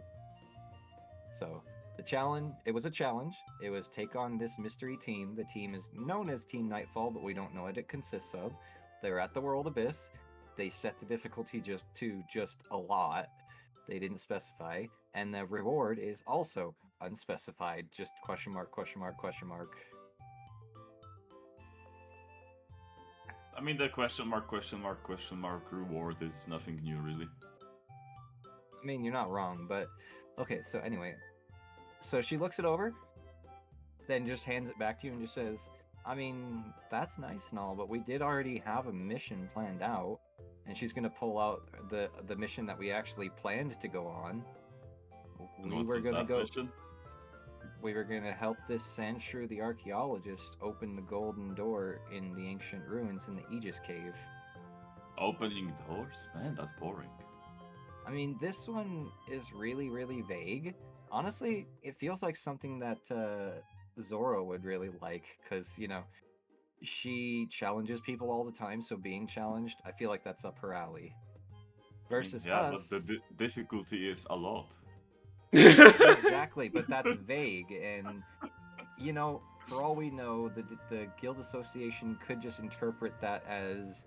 Speaker 3: So, the challenge, it was a challenge. It was take on this Mystery Team. The team is known as Team Nightfall, but we don't know what it consists of. They're at the World Abyss. They set the difficulty just a lot. They didn't specify. And the reward is also unspecified, just question mark, question mark, question mark.
Speaker 6: I mean, the question mark reward is nothing new, really.
Speaker 3: I mean, you're not wrong, but okay, so anyway. So she looks it over, then just hands it back to you and just says, I mean, that's nice and all, but we did already have a mission planned out. And she's gonna pull out the mission that we actually planned to go on.
Speaker 6: And
Speaker 3: We
Speaker 6: what
Speaker 3: were
Speaker 6: was
Speaker 3: gonna
Speaker 6: that
Speaker 3: go.
Speaker 6: mission?
Speaker 3: We were gonna help this Sandshrew the archaeologist open the golden door in the ancient ruins in the Aegis Cave.
Speaker 6: Opening doors? Man, that's boring.
Speaker 3: I mean, this one is really, really vague. Honestly, it feels like something that Zoro would really like, because, you know, she challenges people all the time, so being challenged, I feel like that's up her alley. Versus
Speaker 6: yeah,
Speaker 3: us.
Speaker 6: but the difficulty is a lot.
Speaker 3: Exactly, but that's vague, and, you know, for all we know, the guild association could just interpret that as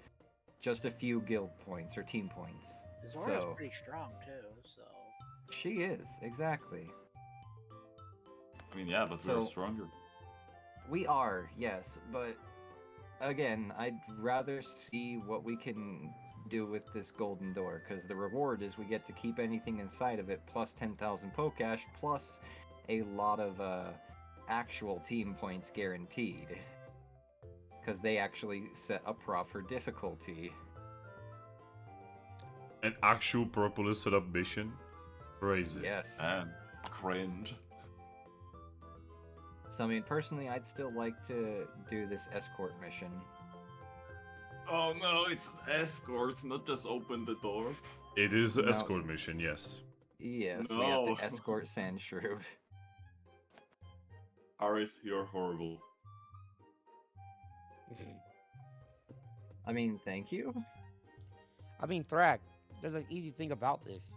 Speaker 3: just a few guild points or team points.
Speaker 5: Zoro's
Speaker 3: So
Speaker 5: pretty strong too, so
Speaker 3: she is, exactly.
Speaker 6: I mean, yeah, but
Speaker 3: So-
Speaker 6: we're stronger.
Speaker 3: We are, yes, but again, I'd rather see what we can do with this golden door, because the reward is we get to keep anything inside of it, plus 10,000 Pokecash, plus a lot of actual team points guaranteed. Because they actually set a proper difficulty.
Speaker 1: An actual properly set up mission? Crazy.
Speaker 3: Yes.
Speaker 6: And cringe.
Speaker 3: So, I mean, personally, I'd still like to do this escort mission.
Speaker 6: Oh no, it's an escort, not just open the door.
Speaker 1: It is an
Speaker 3: No,
Speaker 1: escort
Speaker 3: s-
Speaker 1: mission, yes.
Speaker 3: Yes, we have
Speaker 6: No.
Speaker 3: to escort Sandshrew.
Speaker 6: Aris, you're horrible.
Speaker 3: I mean, thank you.
Speaker 2: I mean, Thrack, there's an easy thing about this.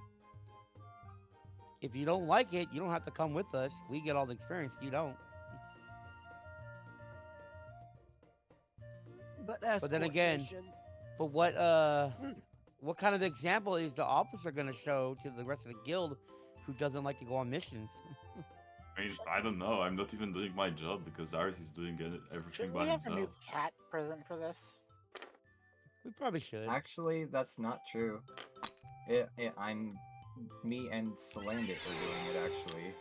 Speaker 2: If you don't like it, you don't have to come with us. We get all the experience. You don't.
Speaker 4: But
Speaker 2: then again, But what kind of example is the officer gonna show to the rest of the guild who doesn't like to go on missions?
Speaker 6: I don't know. I'm not even doing my job because ours is doing everything
Speaker 5: Should
Speaker 6: by
Speaker 5: we have a
Speaker 6: himself.
Speaker 5: new cat present for this?
Speaker 2: We probably should.
Speaker 3: Actually, that's not true. Me and Salandit are doing it, actually.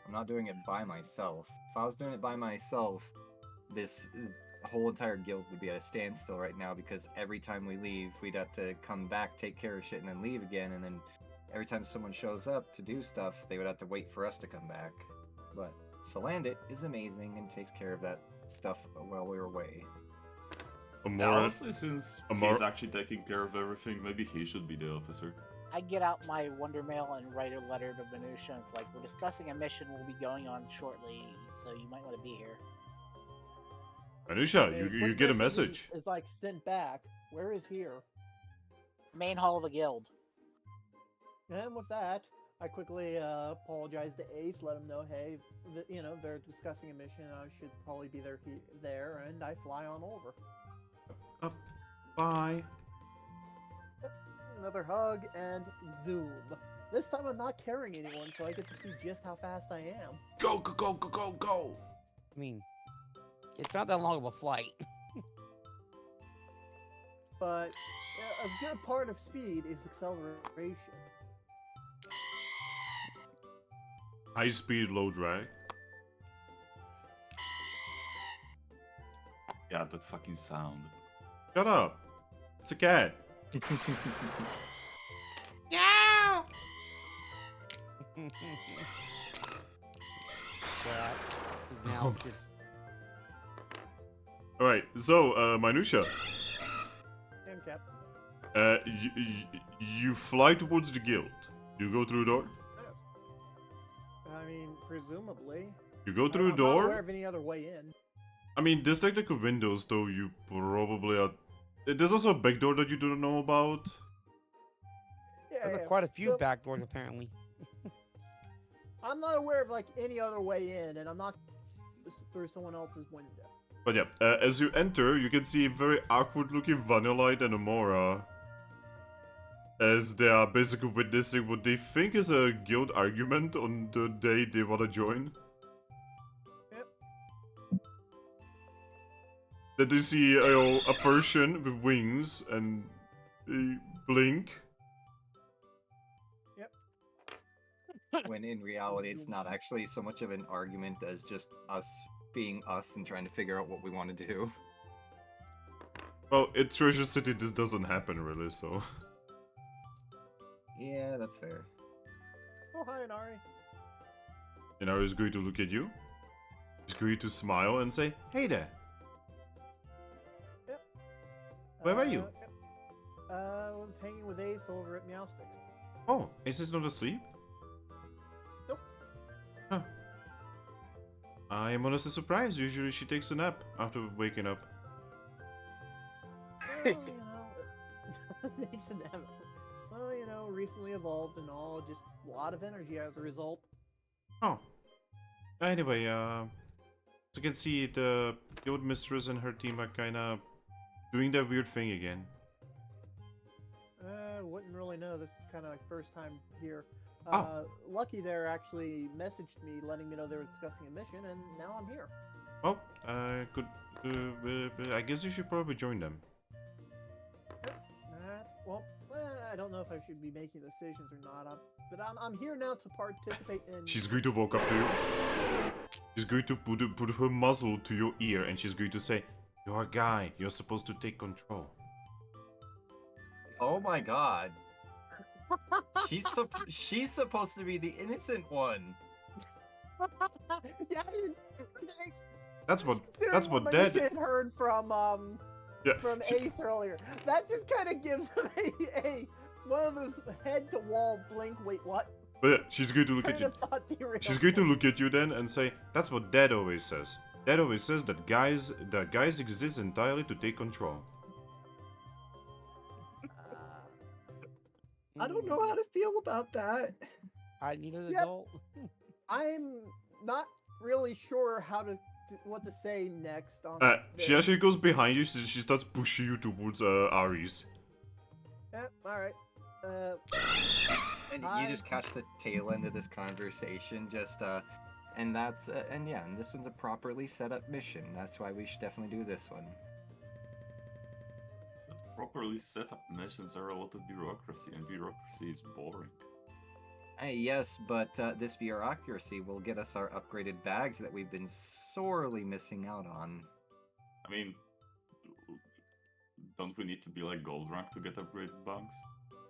Speaker 3: I'm not doing it by myself. If I was doing it by myself, this whole entire guild would be at a standstill right now because every time we leave, we'd have to come back, take care of shit, and then leave again, and then every time someone shows up to do stuff, they would have to wait for us to come back. But Salandit is amazing and takes care of that stuff while we're away.
Speaker 6: Yeah, honestly, since he's actually taking care of everything, maybe he should be the officer.
Speaker 5: I get out my Wonder Mail and write a letter to Venusia. It's like, we're discussing a mission we'll be going on shortly, so you might want to be here.
Speaker 1: Anusha,
Speaker 4: Okay,
Speaker 1: you
Speaker 4: quick
Speaker 1: get a message.
Speaker 4: It's like sent back. Where is here?
Speaker 5: Main hall of the guild.
Speaker 4: And with that, I quickly apologize to Ace, let him know, hey, they're discussing a mission. I should probably be there, and I fly on over.
Speaker 1: Bye.
Speaker 4: Another hug and zoom. This time I'm not carrying anyone, so I get to see just how fast I am.
Speaker 1: Go, go, go, go, go, go.
Speaker 2: I mean, it's not that long of a flight.
Speaker 4: But a good part of speed is acceleration.
Speaker 1: High speed, low drag.
Speaker 6: Yeah, that fucking sound.
Speaker 1: Shut up. It's a cat.
Speaker 2: Yeah. That is now just.
Speaker 1: All right. So, Minusha,
Speaker 4: And Cap.
Speaker 1: you fly towards the guild. You go through the door.
Speaker 4: Yes. I mean, presumably.
Speaker 1: You go through the
Speaker 4: I'm not aware
Speaker 1: door.
Speaker 4: of any other way in.
Speaker 1: I mean, there's technical windows, though. You probably are. There's also a back door that you don't know about.
Speaker 4: Yeah,
Speaker 2: There's
Speaker 4: yeah.
Speaker 2: quite a few
Speaker 4: So,
Speaker 2: back doors apparently.
Speaker 4: I'm not aware of like any other way in, and I'm not through someone else's window.
Speaker 1: But yeah, as you enter, you can see a very awkward-looking Vanillite and Amora, as they are basically witnessing what they think is a guild argument on the day they want to join.
Speaker 4: Yep.
Speaker 1: Then they see a Persian with wings and a blink.
Speaker 3: When in reality, it's not actually so much of an argument as just us being us and trying to figure out what we want to do.
Speaker 1: Well, at Treasure City this doesn't happen really, so...
Speaker 3: Yeah, that's fair.
Speaker 4: Oh, hi, Inari.
Speaker 1: Inari is going to look at you. He's going to smile and say, "Hey there."
Speaker 4: Yep.
Speaker 1: Where were you?
Speaker 4: Yep. I was hanging with Ace over at Meowsticks.
Speaker 1: Oh, is this not asleep?
Speaker 4: Nope.
Speaker 1: Huh. I am honestly surprised. Usually she takes a nap after waking up.
Speaker 4: Well, makes an effort. Well, recently evolved and all, just a lot of energy as a result.
Speaker 1: Oh. Anyway, as you can see, the guild mistress and her team are kinda doing that weird thing again.
Speaker 4: Wouldn't really know. This is kind of my first time here.
Speaker 1: Oh.
Speaker 4: Lucky there actually messaged me letting me know they were discussing a mission, and now I'm here.
Speaker 1: Well, I guess you should probably join them.
Speaker 4: I don't know if I should be making decisions or not, but I'm here now to participate in...
Speaker 1: She's going to walk up to you. She's going to put her muzzle to your ear and she's going to say, "You're a guy, you're supposed to take control."
Speaker 3: Oh my god. She's supposed to be the innocent one.
Speaker 4: Yeah,
Speaker 1: That's what
Speaker 4: Considering
Speaker 1: Dad...
Speaker 4: Minusha had heard from
Speaker 1: she-
Speaker 4: Ace earlier. That just kind of gives him a one of those head to wall blink. Wait, what?
Speaker 1: But yeah, she's going to look at
Speaker 4: Kind
Speaker 1: you.
Speaker 4: of thought derailed.
Speaker 1: She's going to look at you then and say, "That's what Dad always says." That always says that guys exist entirely to take control.
Speaker 3: I don't know how to feel about that.
Speaker 2: I need an
Speaker 4: Yep.
Speaker 2: adult.
Speaker 4: I'm not really sure how to what to say next on
Speaker 1: She
Speaker 4: this.
Speaker 1: actually goes behind you, she starts pushing you towards Ares.
Speaker 4: Yeah, all right.
Speaker 3: And you
Speaker 4: I-
Speaker 3: just catch the tail end of this conversation, and that's, and yeah, and this one's a properly set up mission. That's why we should definitely do this one.
Speaker 6: Properly set up missions are a lot of bureaucracy, and bureaucracy is boring.
Speaker 3: Yes, but this bureaucracy will get us our upgraded bags that we've been sorely missing out on.
Speaker 6: I mean, don't we need to be like gold rank to get upgraded bugs?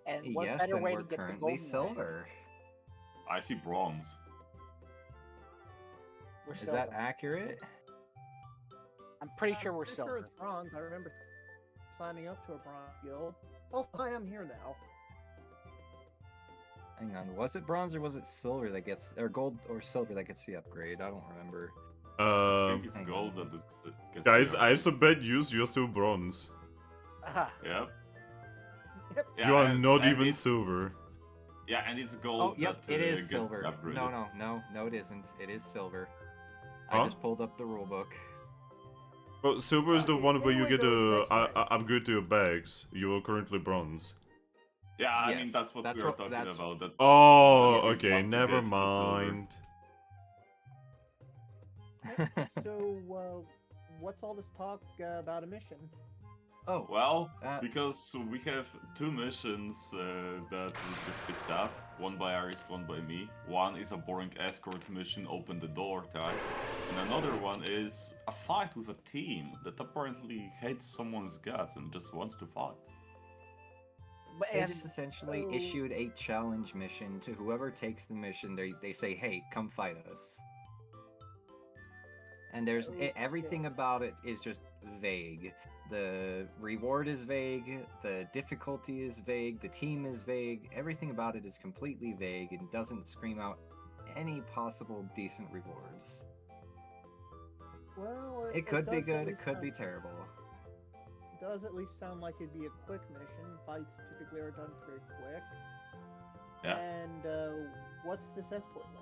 Speaker 5: And what
Speaker 3: Yes,
Speaker 5: better
Speaker 3: and
Speaker 5: way
Speaker 3: we're
Speaker 5: to get the
Speaker 3: currently
Speaker 5: golden rank?
Speaker 3: silver.
Speaker 6: I see bronze.
Speaker 5: We're
Speaker 3: Is
Speaker 5: silver.
Speaker 3: that accurate?
Speaker 5: I'm pretty sure we're
Speaker 4: pretty
Speaker 5: silver.
Speaker 4: sure it's bronze. I remember signing up to a bronze guild. Oh, I am here now.
Speaker 3: Hang on, was it bronze or was it silver that gets, or gold or silver that gets the upgrade? I don't remember.
Speaker 6: I think it's
Speaker 3: hang
Speaker 6: gold
Speaker 3: on.
Speaker 6: that gets
Speaker 1: Guys,
Speaker 6: the
Speaker 1: I have some bad news, you're still bronze.
Speaker 5: Aha.
Speaker 6: Yep.
Speaker 4: Yep.
Speaker 6: Yeah,
Speaker 1: You are
Speaker 6: and-
Speaker 1: not
Speaker 6: and
Speaker 1: even
Speaker 6: it's-
Speaker 1: silver.
Speaker 6: Yeah, and it's gold.
Speaker 3: Oh, yep,
Speaker 6: that,
Speaker 3: it is
Speaker 6: gets
Speaker 3: silver.
Speaker 6: upgraded.
Speaker 3: No, it isn't. It is silver.
Speaker 1: Huh?
Speaker 3: I just pulled up the rulebook.
Speaker 1: Well, silver is the
Speaker 4: Okay,
Speaker 1: one where you
Speaker 4: anyway
Speaker 1: get
Speaker 4: goes
Speaker 1: a
Speaker 4: next rank.
Speaker 1: upgrade to your bags. You are currently bronze.
Speaker 6: Yeah, I mean
Speaker 3: Yes,
Speaker 6: that's what
Speaker 3: that's
Speaker 6: we were
Speaker 3: what-
Speaker 6: talking
Speaker 3: that's-
Speaker 6: about. That
Speaker 1: Oh,
Speaker 6: Yes.
Speaker 1: okay,
Speaker 6: Up to
Speaker 1: never
Speaker 6: gets the silver.
Speaker 1: mind.
Speaker 4: So, what's all this talk about a mission?
Speaker 3: Oh,
Speaker 6: well,
Speaker 3: Uh,
Speaker 6: because we have two missions that we just picked up. One by Aris, one by me. One is a boring escort mission, open the door type. And another one is a fight with a team that apparently hates someone's guts and just wants to fight.
Speaker 5: But
Speaker 3: they
Speaker 5: and
Speaker 3: just essentially
Speaker 4: so-
Speaker 3: issued a challenge mission to whoever takes the mission. They say, "Hey, come fight us." And there's everything about it is just vague. The reward is vague, the difficulty is vague, the team is vague. Everything about it is completely vague and doesn't scream out any possible decent rewards.
Speaker 4: Well,
Speaker 3: It could be
Speaker 4: does at
Speaker 3: good, it
Speaker 4: least
Speaker 3: could be
Speaker 4: sound-
Speaker 3: terrible.
Speaker 4: It does at least sound like it'd be a quick mission. Fights typically are done pretty quick.
Speaker 6: Yeah.
Speaker 4: And what's this escort one?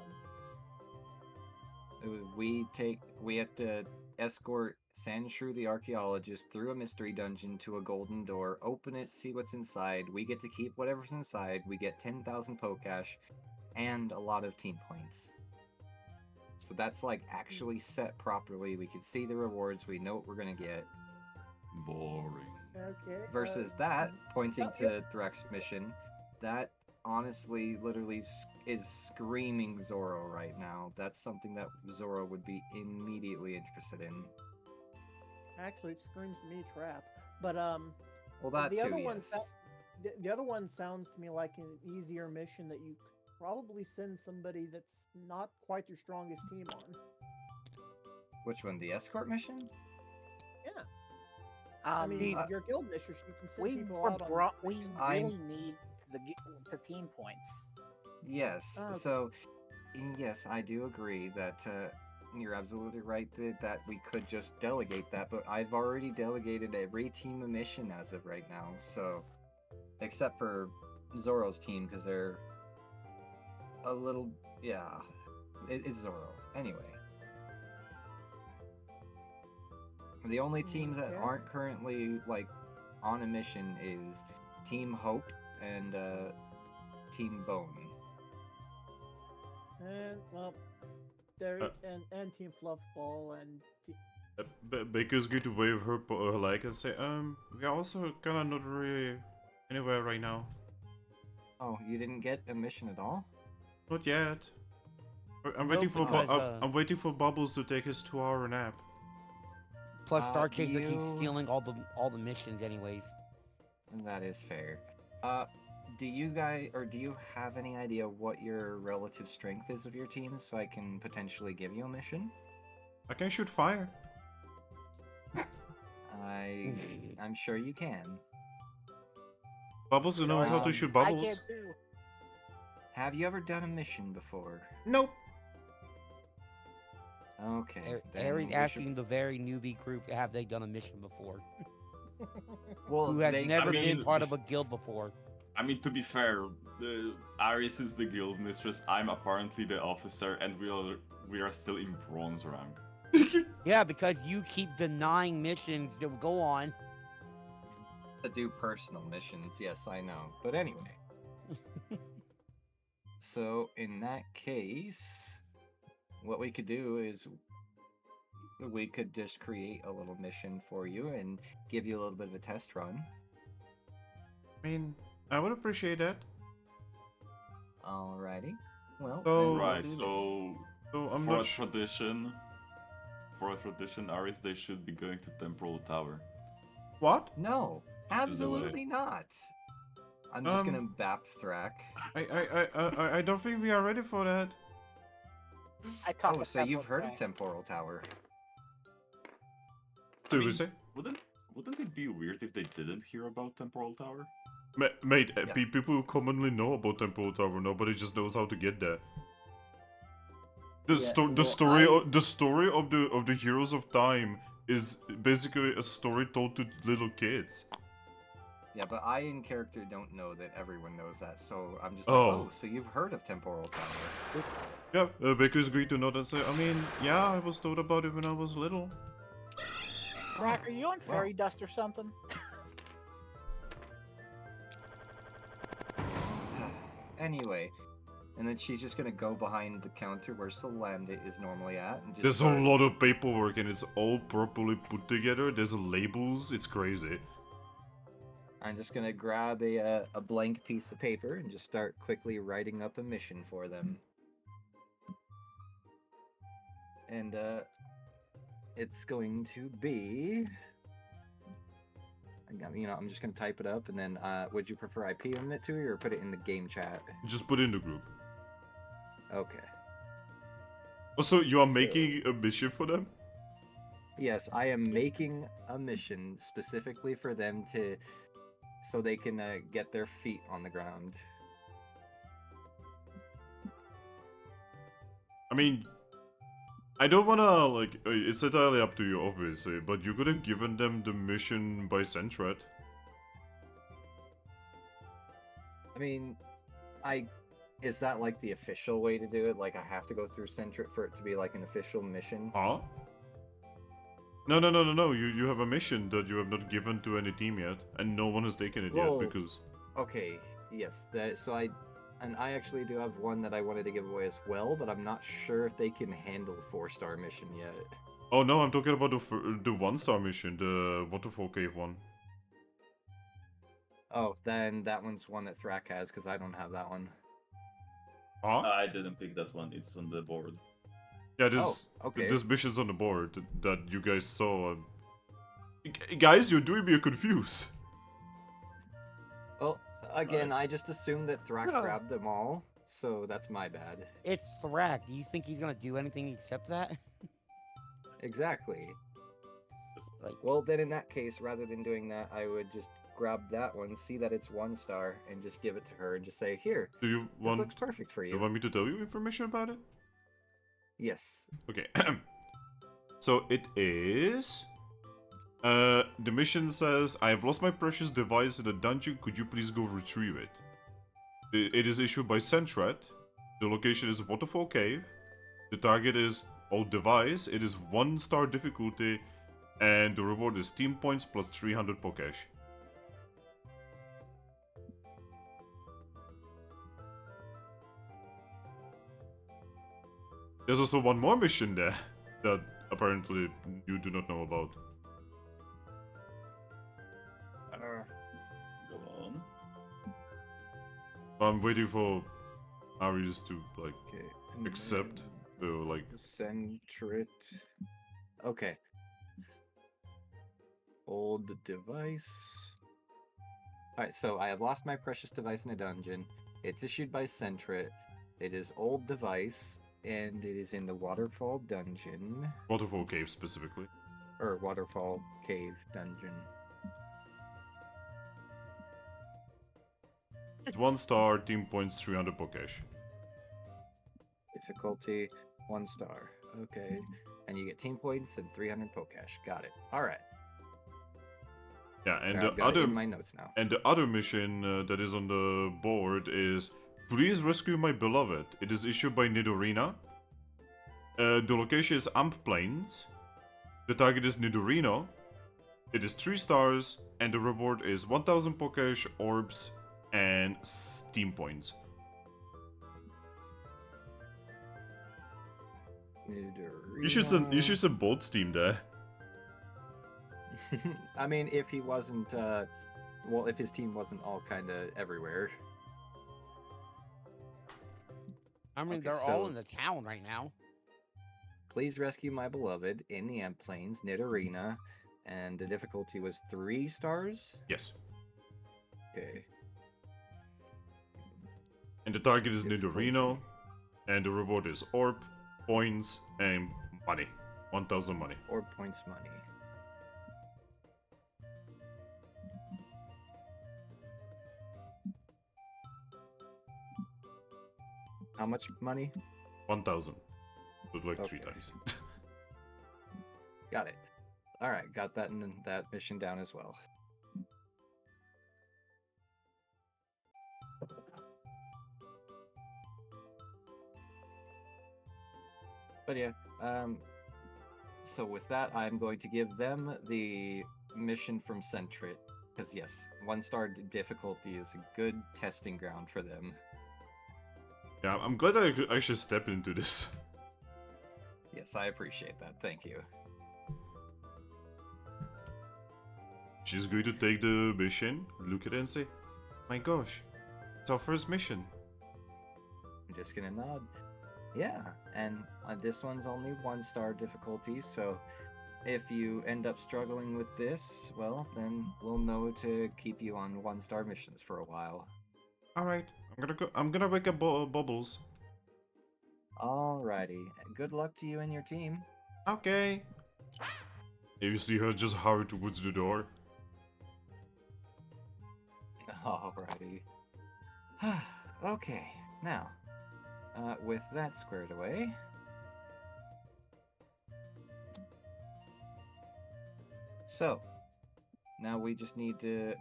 Speaker 3: We have to escort Sandshrew the archaeologist through a mystery dungeon to a golden door, open it, see what's inside. We get to keep whatever's inside. We get 10,000 Pokecash and a lot of team points. So that's like actually set properly. We can see the rewards. We know what we're gonna get.
Speaker 6: Boring.
Speaker 4: Okay.
Speaker 3: Versus that, pointing
Speaker 4: oh,
Speaker 3: to Thrack's mission, that honestly literally is screaming Zoro right now. That's something that Zoro would be immediately interested in.
Speaker 4: Actually, it screams to me trap. But
Speaker 3: Well, that
Speaker 4: the
Speaker 3: too,
Speaker 4: other one,
Speaker 3: yes.
Speaker 4: the other one sounds to me like an easier mission that you could probably send somebody that's not quite your strongest team on.
Speaker 3: Which one? The escort mission?
Speaker 4: Yeah. I mean,
Speaker 5: we
Speaker 4: your guild mission, you can send
Speaker 5: we
Speaker 4: people
Speaker 5: were
Speaker 4: out on.
Speaker 5: we
Speaker 3: I'm-
Speaker 5: really need the team points.
Speaker 3: Yes.
Speaker 4: Oh, okay.
Speaker 3: So, yes, I do agree that you're absolutely right that we could just delegate that, but I've already delegated every team a mission as of right now. So, except for Zoro's team because they're a little, yeah, it's Zoro anyway. The only teams that
Speaker 4: Okay.
Speaker 3: aren't currently like on a mission is Team Hope and Team Bone.
Speaker 4: And well, there
Speaker 1: Uh,
Speaker 4: and Team Fluffball and
Speaker 1: Baker's going to wave her leg and say, we are also kinda not really anywhere right now.
Speaker 3: Oh, you didn't get a mission at all?
Speaker 1: Not yet. I'm
Speaker 2: Nope,
Speaker 1: waiting for
Speaker 2: because,
Speaker 1: I'm waiting for Bubbles to take his 2-hour nap.
Speaker 2: Plus, Star Kicks keeps
Speaker 3: you-
Speaker 2: stealing all the missions, anyways.
Speaker 3: That is fair. Do you have any idea what your relative strength is of your team so I can potentially give you a mission?
Speaker 1: I can shoot fire.
Speaker 3: I'm sure you can.
Speaker 1: Bubbles knows how to
Speaker 3: Um,
Speaker 1: shoot
Speaker 5: I
Speaker 1: bubbles.
Speaker 5: can't do.
Speaker 3: Have you ever done a mission before?
Speaker 1: Nope.
Speaker 3: Okay. then
Speaker 2: Aries
Speaker 3: we should-
Speaker 2: asking the very newbie group, have they done a mission before?
Speaker 3: Well,
Speaker 2: Who have
Speaker 3: they,
Speaker 2: never
Speaker 6: I
Speaker 2: been
Speaker 6: mean-
Speaker 2: part of a guild before.
Speaker 6: I mean, to be fair, Aris is the guild mistress. I'm apparently the officer, and we are still in bronze rank.
Speaker 2: Yeah, because you keep denying missions to go on.
Speaker 3: to do personal missions. Yes, I know. But anyway. So in that case, what we could do is we could just create a little mission for you and give you a little bit of a test run.
Speaker 1: I mean, I would appreciate that.
Speaker 3: Alrighty. Well,
Speaker 1: So-
Speaker 3: then we'll
Speaker 6: Right,
Speaker 3: do this.
Speaker 1: So I'm
Speaker 6: for
Speaker 1: not
Speaker 6: a
Speaker 1: sure.
Speaker 6: tradition, Aris, they should be going to Temporal Tower.
Speaker 1: What?
Speaker 3: No, absolutely not. I'm just gonna bap Thrack.
Speaker 1: I don't think we are ready for that.
Speaker 5: I toss
Speaker 3: Oh,
Speaker 5: a
Speaker 3: so
Speaker 5: pebble
Speaker 3: you've heard of
Speaker 5: back.
Speaker 3: Temporal Tower?
Speaker 1: Do we
Speaker 6: mean-
Speaker 1: say?
Speaker 6: Wouldn't it be weird if they didn't hear about Temporal Tower?
Speaker 1: Mate,
Speaker 3: Yeah.
Speaker 1: people commonly know about Temple Tower. Nobody just knows how to get there. The
Speaker 3: well,
Speaker 1: story of the Heroes of Time is basically a story told to little kids.
Speaker 3: Yeah, but I in character don't know that everyone knows that, so I'm just
Speaker 1: Oh.
Speaker 3: like, oh, so you've heard of Temporal Tower?
Speaker 1: Yeah, Baker's agreed to know that. So, I mean, yeah, I was told about it when I was little.
Speaker 5: Thrack, are you on fairy dust or something?
Speaker 3: Anyway, and then she's just gonna go behind the counter where Solanda is normally at, and just
Speaker 1: There's a
Speaker 3: start-
Speaker 1: lot of paperwork and it's all properly put together. There's labels. It's crazy.
Speaker 3: I'm just gonna grab a blank piece of paper and just start quickly writing up a mission for them. And it's going to be. I'm just gonna type it up, and then would you prefer I PM it to you or put it in the game chat?
Speaker 1: Just put it in the group.
Speaker 3: Okay.
Speaker 1: Also, you are
Speaker 3: So-
Speaker 1: making a mission for them?
Speaker 3: Yes, I am making a mission specifically for them so they can get their feet on the ground.
Speaker 1: I mean, I don't wanna, like, it's entirely up to you, obviously, but you could have given them the mission by Centret.
Speaker 3: I mean, is that like the official way to do it? Like I have to go through Centric for it to be like an official mission?
Speaker 1: Huh? No, you have a mission that you have not given to any team yet, and no one has taken it
Speaker 3: Well-
Speaker 1: yet, because...
Speaker 3: Okay, yes. I actually do have one that I wanted to give away as well, but I'm not sure if they can handle 4-star mission yet.
Speaker 1: Oh no, I'm talking about the 1-star mission, the Waterfall Cave one.
Speaker 3: Oh, then that one's one that Thrack has, because I don't have that one.
Speaker 1: Huh?
Speaker 6: I didn't pick that one. It's on the board.
Speaker 1: Yeah, this
Speaker 3: okay.
Speaker 1: this mission's on the board that you guys saw. Guys, you're doing me confused.
Speaker 3: Well, again, I just assumed that Thrack grabbed them all, so that's my bad.
Speaker 2: It's Thrack. Do you think he's gonna do anything except that?
Speaker 3: Exactly.
Speaker 2: Like,
Speaker 3: Well, then in that case, rather than doing that, I would just grab that one, see that it's 1-star, and just give it to her and just say, here,
Speaker 1: Do you
Speaker 3: this
Speaker 1: want?
Speaker 3: looks perfect for
Speaker 1: Do you
Speaker 3: you.
Speaker 1: want me to tell you information about it?
Speaker 3: Yes.
Speaker 1: Okay. So it is. The mission says, I have lost my precious device in a dungeon. Could you please go retrieve it? It is issued by Centret. The location is Waterfall Cave. The target is old device. It is 1-star difficulty, and the reward is team points plus 300 Pokesh. There's also one more mission there that apparently you do not know about.
Speaker 6: Go on.
Speaker 1: I'm waiting for Aries to like
Speaker 3: Okay.
Speaker 1: accept the like.
Speaker 3: Centrit. Okay. Old device. Alright, so I have lost my precious device in a dungeon. It's issued by Centrit. It is old device, and it is in the Waterfall Dungeon.
Speaker 1: Waterfall Cave specifically.
Speaker 3: Or Waterfall Cave Dungeon.
Speaker 1: It's 1-star, team points 300 Pokesh.
Speaker 3: Difficulty 1-star. Okay. And you get team points and 300 Pokecash. Got it. All right.
Speaker 1: Yeah, and
Speaker 3: There, I've
Speaker 1: the
Speaker 3: got it
Speaker 1: other
Speaker 3: in my notes now.
Speaker 1: and the other mission that is on the board is please rescue my beloved. It is issued by Nidorina. The location is Amp Plains. The target is Nidorino. It is 3 stars, and the reward is 1000 Pokecash, orbs, and Steam points. You should send both Steam there.
Speaker 3: I mean, if he wasn't, well, if his team wasn't all kind of everywhere.
Speaker 2: I mean,
Speaker 3: Okay,
Speaker 2: they're all
Speaker 3: so-
Speaker 2: in the town right now.
Speaker 3: Please rescue my beloved in the Amp Plains, Nidorina, and the difficulty was 3 stars?
Speaker 1: Yes.
Speaker 3: Okay.
Speaker 1: And the target is
Speaker 3: Difficulty.
Speaker 1: Nidorino, and the reward is orb, points, and money. 1000 money.
Speaker 3: Orb points money. How much money?
Speaker 1: 1000. So like 3
Speaker 3: Okay.
Speaker 1: times.
Speaker 3: Got it. Alright, got that in that mission down as well. But yeah, so with that, I'm going to give them the mission from Centrit. Because yes, 1-star difficulty is a good testing ground for them.
Speaker 1: Yeah, I'm glad I could actually step into this.
Speaker 3: Yes, I appreciate that. Thank you.
Speaker 1: She's going to take the mission, look at it and say, my gosh, it's our first mission.
Speaker 3: I'm just gonna nod. Yeah, and this one's only 1-star difficulty, so if you end up struggling with this, well, then we'll know to keep you on 1-star missions for a while.
Speaker 1: Alright, I'm gonna wake up Bubbles.
Speaker 3: Alrighty, good luck to you and your team.
Speaker 1: Okay. You see her just hurry towards the door.
Speaker 3: Alrighty. Okay, now, with that squared away, so, now we just need to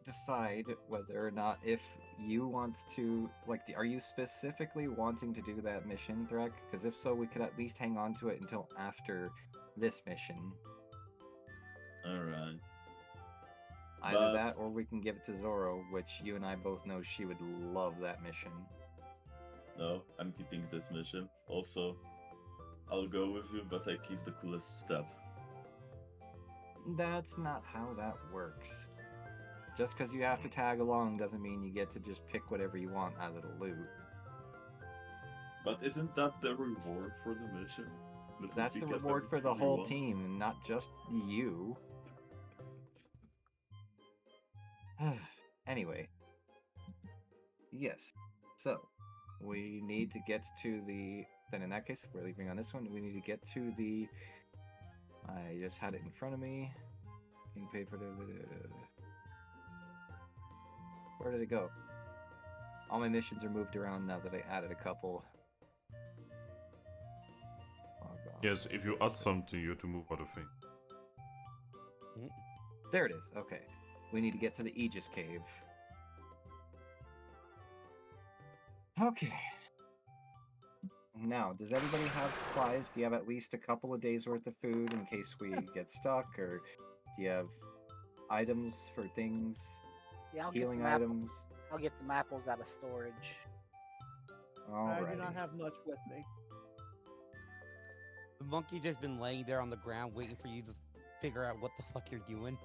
Speaker 3: decide whether or not if you want to, like, are you specifically wanting to do that mission, Thrack? Because if so, we could at least hang on to it until after this mission.
Speaker 6: Alright.
Speaker 3: Either
Speaker 6: But-
Speaker 3: that, or we can give it to Zoro, which you and I both know she would love that mission.
Speaker 6: No, I'm keeping this mission. Also, I'll go with you, but I keep the coolest stuff.
Speaker 3: That's not how that works. Just because you have to tag along doesn't mean you get to just pick whatever you want out of the loot.
Speaker 6: But isn't that the reward for the mission? That we
Speaker 3: That's the
Speaker 6: pick up
Speaker 3: reward for the
Speaker 6: everything we
Speaker 3: whole
Speaker 6: want?
Speaker 3: team, not just you. Anyway. Yes. So, we need to get to the... Then in that case, if we're leaving on this one, we need to get to the... I just had it in front of me. Pink paper... Where did it go? All my missions are moved around now that I added a couple. Oh, God.
Speaker 1: Yes, if you add something, you have to move other thing.
Speaker 3: There it is. Okay. We need to get to the Aegis Cave. Okay. Now, does everybody have supplies? Do you have at least a couple of days worth of food in case we get stuck? Or do you have items for things?
Speaker 5: Yeah, I'll get
Speaker 3: Healing
Speaker 5: some
Speaker 3: items?
Speaker 5: I'll get some apples out of storage.
Speaker 4: I do
Speaker 3: Alrighty.
Speaker 4: not have much with me.
Speaker 2: The monkey just been laying there on the ground waiting for you to figure out what the fuck you're doing.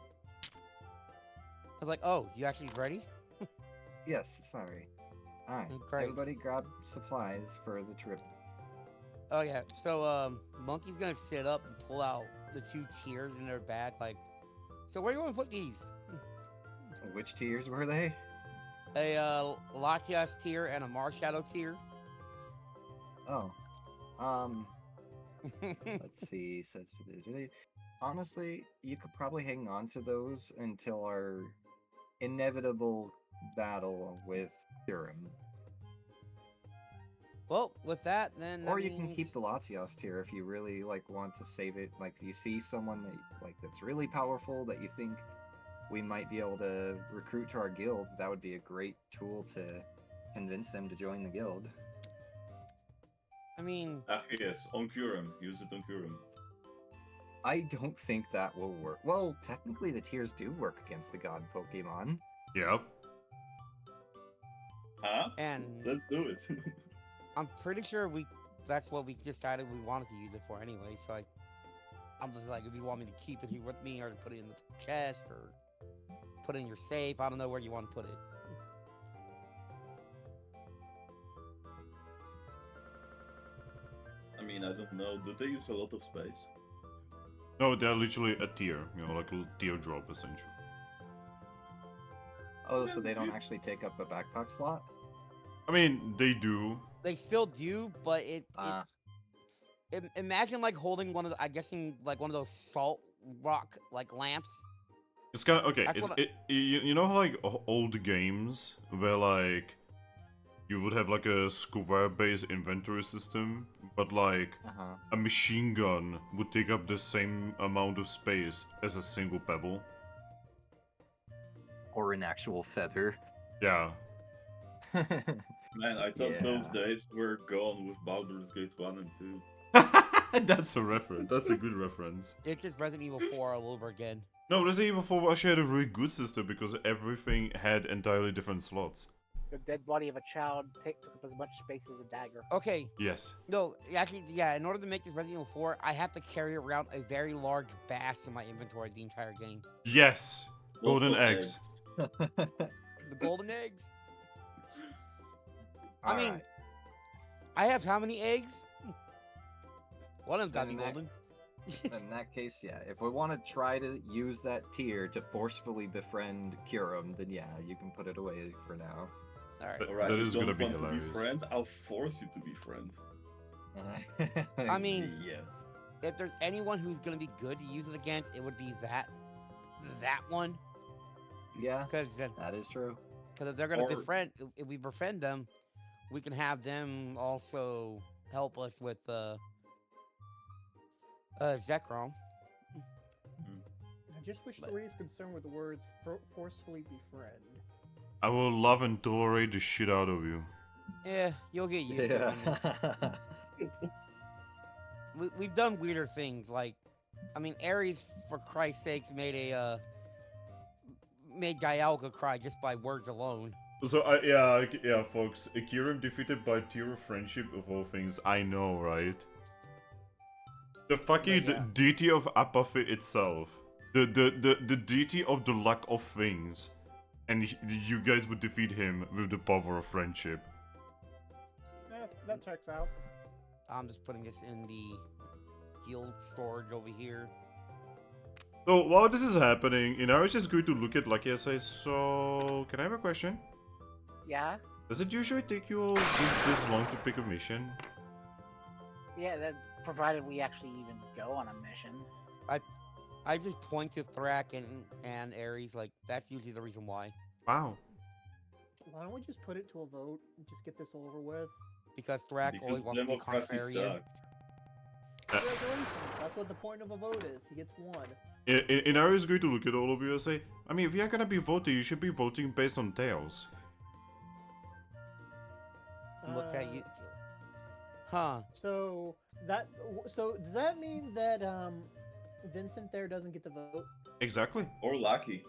Speaker 2: I was like, oh, you actually ready?
Speaker 3: Yes, sorry. Alright,
Speaker 2: Great.
Speaker 3: everybody grab supplies for the trip.
Speaker 2: Oh yeah, so monkey's gonna sit up and pull out the 2 tears in their bag, like, so where do you want to put these?
Speaker 3: Which tiers were they?
Speaker 2: A Latias tier and a Marshadow tier.
Speaker 3: Oh. Let's see. Honestly, you could probably hang on to those until our inevitable battle with Durham.
Speaker 2: Well, with that, then.
Speaker 3: Or
Speaker 2: that
Speaker 3: you can keep
Speaker 2: means-
Speaker 3: the Latios tier if you really like want to save it. Like if you see someone that that's really powerful that you think we might be able to recruit to our guild, that would be a great tool to convince them to join the guild.
Speaker 2: I mean,
Speaker 6: Ah, yes, on Curum. Use it on Curum.
Speaker 3: I don't think that will work. Well, technically the tiers do work against the god Pokemon.
Speaker 1: Yep.
Speaker 6: Huh?
Speaker 2: and
Speaker 6: Let's do it.
Speaker 2: I'm pretty sure that's what we decided we wanted to use it for anyway. So I'm just like, if you want me to keep it here with me, or to put it in the chest, or put it in your safe, I don't know where you want to put it.
Speaker 6: I mean, I don't know. Do they use a lot of space?
Speaker 1: No, they're literally a tier. You know, like a little teardrop, essentially.
Speaker 3: Oh, so they don't actually take up a backpack slot?
Speaker 1: I mean, they do.
Speaker 2: They still do, but
Speaker 3: Ah.
Speaker 2: imagine like holding one of the, I'm guessing like one of those salt rock like lamps.
Speaker 1: It's kind of okay.
Speaker 2: That's
Speaker 1: It's
Speaker 2: what
Speaker 1: you know how like old games where like you would have like a square-based inventory system, but like
Speaker 3: Uh-huh.
Speaker 1: a machine gun would take up the same amount of space as a single pebble.
Speaker 3: Or an actual feather.
Speaker 1: Yeah.
Speaker 6: Man, I thought those
Speaker 3: Yeah.
Speaker 6: days were gone with Baldur's Gate 1 and 2.
Speaker 1: That's a reference. That's a good reference.
Speaker 2: It's just Resident Evil 4 all over again.
Speaker 1: No, Resident Evil 4 actually had a really good system because everything had entirely different slots.
Speaker 5: The dead body of a child took up as much space as a dagger.
Speaker 2: Okay,
Speaker 1: Yes.
Speaker 2: no, actually, yeah. In order to make this Resident Evil 4, I have to carry around a very large bass in my inventory the entire game.
Speaker 1: Yes. Golden
Speaker 6: Also
Speaker 1: eggs.
Speaker 2: The golden eggs. I mean,
Speaker 3: Alright.
Speaker 2: I have how many eggs? One of them got to be
Speaker 3: Then that-
Speaker 2: golden.
Speaker 3: In that case, yeah. If we want to try to use that tier to forcefully befriend Curum, then yeah, you can put it away for now.
Speaker 2: All right.
Speaker 6: Alright,
Speaker 1: That
Speaker 6: you
Speaker 1: is
Speaker 6: don't
Speaker 1: gonna be
Speaker 6: want
Speaker 1: hilarious.
Speaker 6: to be friend? I'll force you to be friend.
Speaker 2: I mean-
Speaker 3: yes.
Speaker 2: If there's anyone who's gonna be good to use it against, it would be that one.
Speaker 3: Yeah,
Speaker 2: Because
Speaker 3: that is true.
Speaker 2: if they're gonna
Speaker 6: Or-
Speaker 2: befriend, if we befriend them, we can have them also help us with Zekrom.
Speaker 4: I just wish to raise concern with the words forcefully befriend.
Speaker 1: I will love and tolerate the shit out of you.
Speaker 2: Yeah, you'll get used to it. We've done weirder things, like, I mean, Ares, for Christ's sakes, made Dialga cry just by words alone.
Speaker 1: So, yeah, folks. Akiram defeated by tier of friendship of all things. I know, right? The fucking
Speaker 2: But yeah.
Speaker 1: deity of apathy itself. The deity of the lack of things. And you guys would defeat him with the power of friendship.
Speaker 4: That checks out.
Speaker 2: I'm just putting this in the guild storage over here.
Speaker 1: So, while this is happening, I was just going to look at Lucky and say, so, can I have a question?
Speaker 5: Yeah?
Speaker 1: Does it usually take you all this long to pick a mission?
Speaker 5: Yeah, that provided we actually even go on a mission.
Speaker 2: I just point to Thrack and Ares, like, that's usually the reason why.
Speaker 1: Wow.
Speaker 4: Why don't we just put it to a vote and just get this over with?
Speaker 2: Because Thrack
Speaker 6: Because
Speaker 2: always wants to be
Speaker 6: democracy
Speaker 2: contrarian.
Speaker 6: sucks.
Speaker 4: Congratulations. That's what the point of a vote is. He gets one.
Speaker 1: And I was going to look at all of you and say, I mean, if you're gonna be voting, you should be voting based on tails.
Speaker 2: Look at you. Huh.
Speaker 4: So does that mean that Vincent there doesn't get to vote?
Speaker 1: Exactly.
Speaker 6: Or lucky.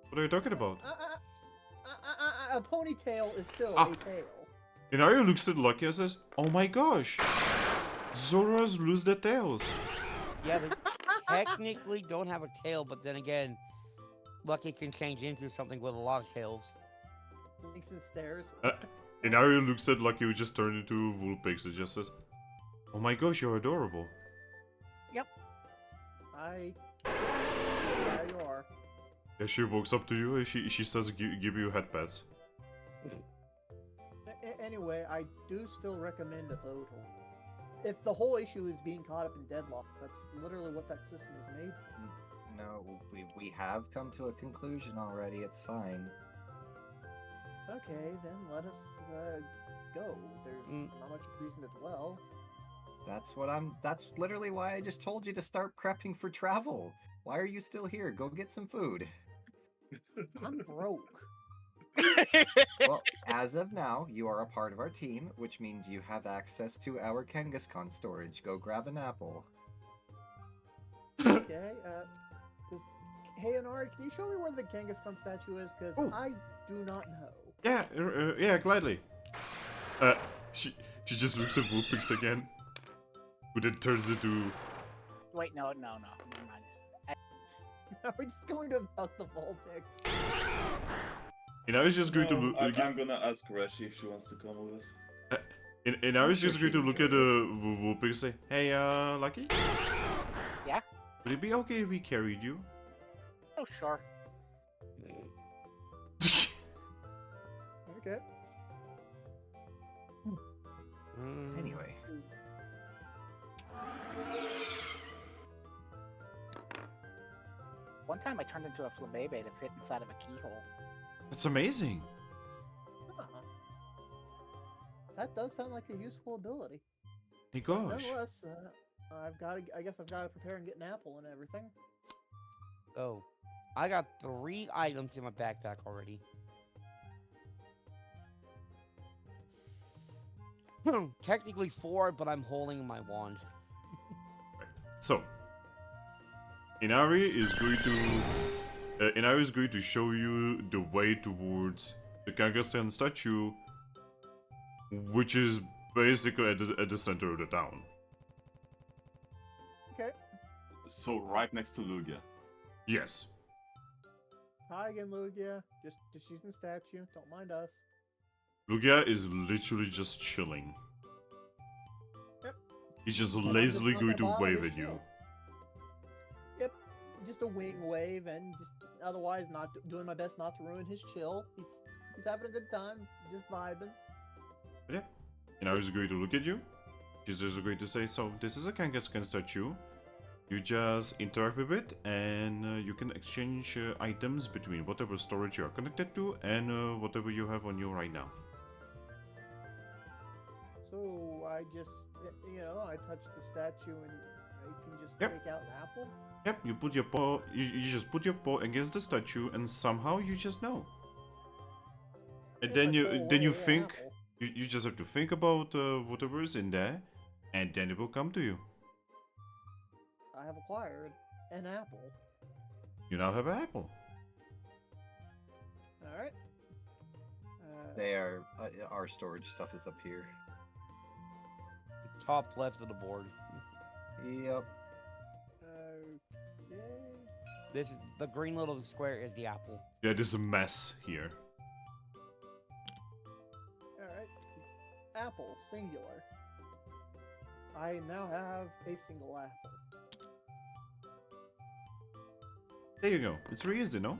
Speaker 1: What are you talking about?
Speaker 4: A ponytail is still
Speaker 1: Ah.
Speaker 4: a tail.
Speaker 1: And Arya looks at Lucky and says, oh my gosh, Zoras lose their tails.
Speaker 2: Yeah, they technically don't have a tail, but then again, Lucky can change into something with a lot of tails.
Speaker 4: Links and stairs.
Speaker 1: And Arya looks at Lucky who just turned into Vulpix and just says, oh my gosh, you're adorable.
Speaker 4: There you are.
Speaker 1: Yeah, she walks up to you and she starts give you head pats.
Speaker 4: Anyway, I do still recommend a vote. If the whole issue is being caught up in deadlocks, that's literally what that system is made for.
Speaker 3: No, we have come to a conclusion already. It's fine.
Speaker 4: Okay, then let us go. There's not much reason to dwell.
Speaker 3: That's literally why I just told you to start prepping for travel. Why are you still here? Go get some food.
Speaker 4: I'm broke.
Speaker 3: Well, as of now, you are a part of our team, which means you have access to our Kangaskhan storage. Go grab an apple.
Speaker 4: Okay, hey, Anari, can you show me where the Kangaskhan statue is? Because
Speaker 1: Oh.
Speaker 4: I do not know.
Speaker 1: Yeah, yeah, gladly. She just looks at Whoopix again, who then turns into.
Speaker 5: Wait, no, never mind.
Speaker 4: Are we just going to abduct the Vulpix?
Speaker 1: And I was just going to look.
Speaker 6: I'm gonna ask Reshi if she wants to come with us.
Speaker 1: And I was just going to look at Whoopix and say, "Hey, Lucky.
Speaker 5: Yeah?
Speaker 1: Would it be okay if we carried you?"
Speaker 5: Oh, sure.
Speaker 4: Okay.
Speaker 3: Anyway,
Speaker 5: One time I turned into a flabebe to fit inside of a keyhole.
Speaker 1: That's amazing.
Speaker 4: Huh. That does sound like a useful ability.
Speaker 1: Hey, gosh.
Speaker 4: Nonetheless, I guess I've got to prepare and get an apple and everything.
Speaker 2: Oh, I got 3 items in my backpack already. Technically 4, but I'm holding my wand.
Speaker 1: So, Inari is going to show you the way towards the Kangaskhan statue, which is basically at the center of the town.
Speaker 4: Okay.
Speaker 6: So right next to Lugia.
Speaker 1: Yes.
Speaker 4: Hi again, Lugia. Just using the statue. Don't mind us.
Speaker 1: Lugia is literally just chilling.
Speaker 4: Yep.
Speaker 1: He's just
Speaker 4: I'm
Speaker 1: lazily
Speaker 4: just
Speaker 1: going
Speaker 4: not
Speaker 1: to
Speaker 4: gonna
Speaker 1: wave
Speaker 4: bother
Speaker 1: at you.
Speaker 4: shit. Yep. Just a wing wave, and just otherwise not doing my best not to ruin his chill. He's having a good time, just vibing.
Speaker 1: But yeah. Inari is going to look at you. She's just going to say, "So this is a Kangaskhan statue. You just interact with it, and you can exchange items between whatever storage you are connected to and whatever you have on you right now."
Speaker 4: So I just, I touch the statue and I can just
Speaker 1: Yep.
Speaker 4: take out an apple.
Speaker 1: Yep, you put your paw. You just put your paw against the statue, and somehow you just know. And
Speaker 4: If
Speaker 1: then
Speaker 4: I
Speaker 1: you
Speaker 4: pull
Speaker 1: then you
Speaker 4: away an
Speaker 1: think.
Speaker 4: apple,
Speaker 1: You just have to think about whatever is in there, and then it will come to you.
Speaker 4: I have acquired an apple.
Speaker 1: You now have an apple.
Speaker 4: All right.
Speaker 3: they are our storage stuff is up here.
Speaker 2: Top left of the board.
Speaker 3: Yep.
Speaker 4: Okay.
Speaker 2: This is the green little square is the apple.
Speaker 1: Yeah, there's a mess here.
Speaker 4: All right. Apple, singular. I now have a single apple.
Speaker 1: There you go. It's really easy, no?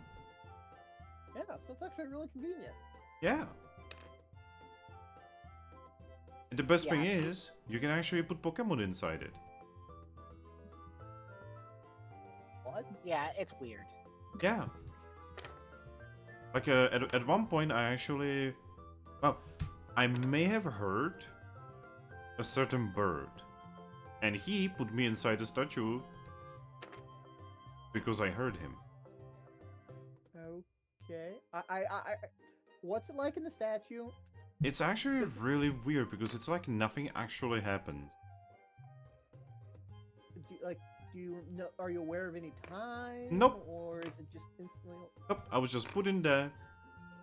Speaker 4: Yeah, so it's actually really convenient.
Speaker 1: Yeah. And the best thing
Speaker 5: Yeah.
Speaker 1: is, you can actually put Pokemon inside it.
Speaker 4: What?
Speaker 5: Yeah, it's weird.
Speaker 1: Yeah. Like, at one point, I actually... Well, I may have heard a certain bird. And he put me inside the statue because I heard him.
Speaker 4: Okay. What's it like in the statue?
Speaker 1: It's actually really weird because it's like nothing actually happens.
Speaker 4: Do you know? Are you aware of any time?
Speaker 1: Nope.
Speaker 4: Or is it just instantly?
Speaker 1: Nope, I was just put in there,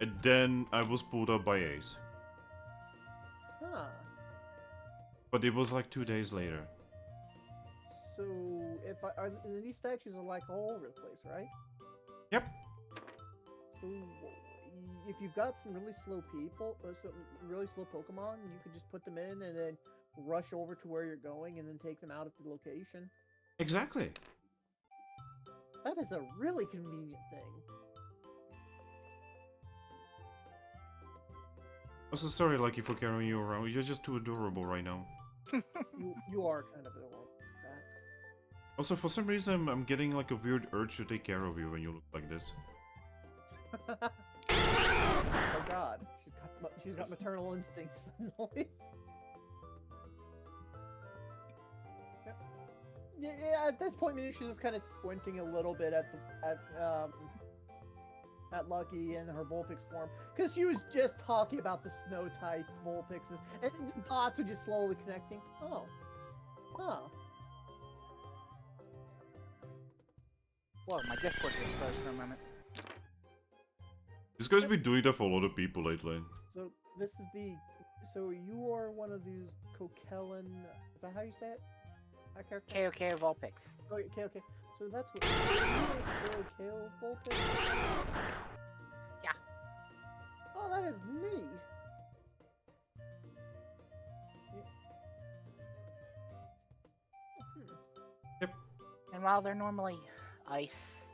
Speaker 1: and then I was pulled up by Ace.
Speaker 4: Huh.
Speaker 1: But it was like 2 days later.
Speaker 4: So these statues are like all over the place, right?
Speaker 1: Yep.
Speaker 4: So if you've got some really slow people, some really slow Pokemon, you could just put them in and then rush over to where you're going and then take them out at the location.
Speaker 1: Exactly.
Speaker 4: That is a really convenient thing.
Speaker 1: Also, sorry, Lucky, for carrying you around. You're just too adorable right now.
Speaker 4: You are kind of ill with that.
Speaker 1: Also, for some reason, I'm getting like a weird urge to take care of you when you look like this.
Speaker 4: Oh God. She's got maternal instincts suddenly. Yeah, at this point, maybe she's just kind of squinting a little bit at Lucky in her Vulpix form, because she was just talking about the snow type Vulpixes, and the dots are just slowly connecting. Oh, huh.
Speaker 5: Whoa, my Discord just froze for a moment.
Speaker 1: This guy's been doing that for a lot of people lately.
Speaker 4: So this is the. So you are one of these Coquelin. Is that how you say it? That character?
Speaker 5: KOK Vulpix.
Speaker 4: Oh, okay. So that's what. KOK Vulpix?
Speaker 5: Yeah.
Speaker 4: Oh, that is me.
Speaker 5: And while they're normally ice,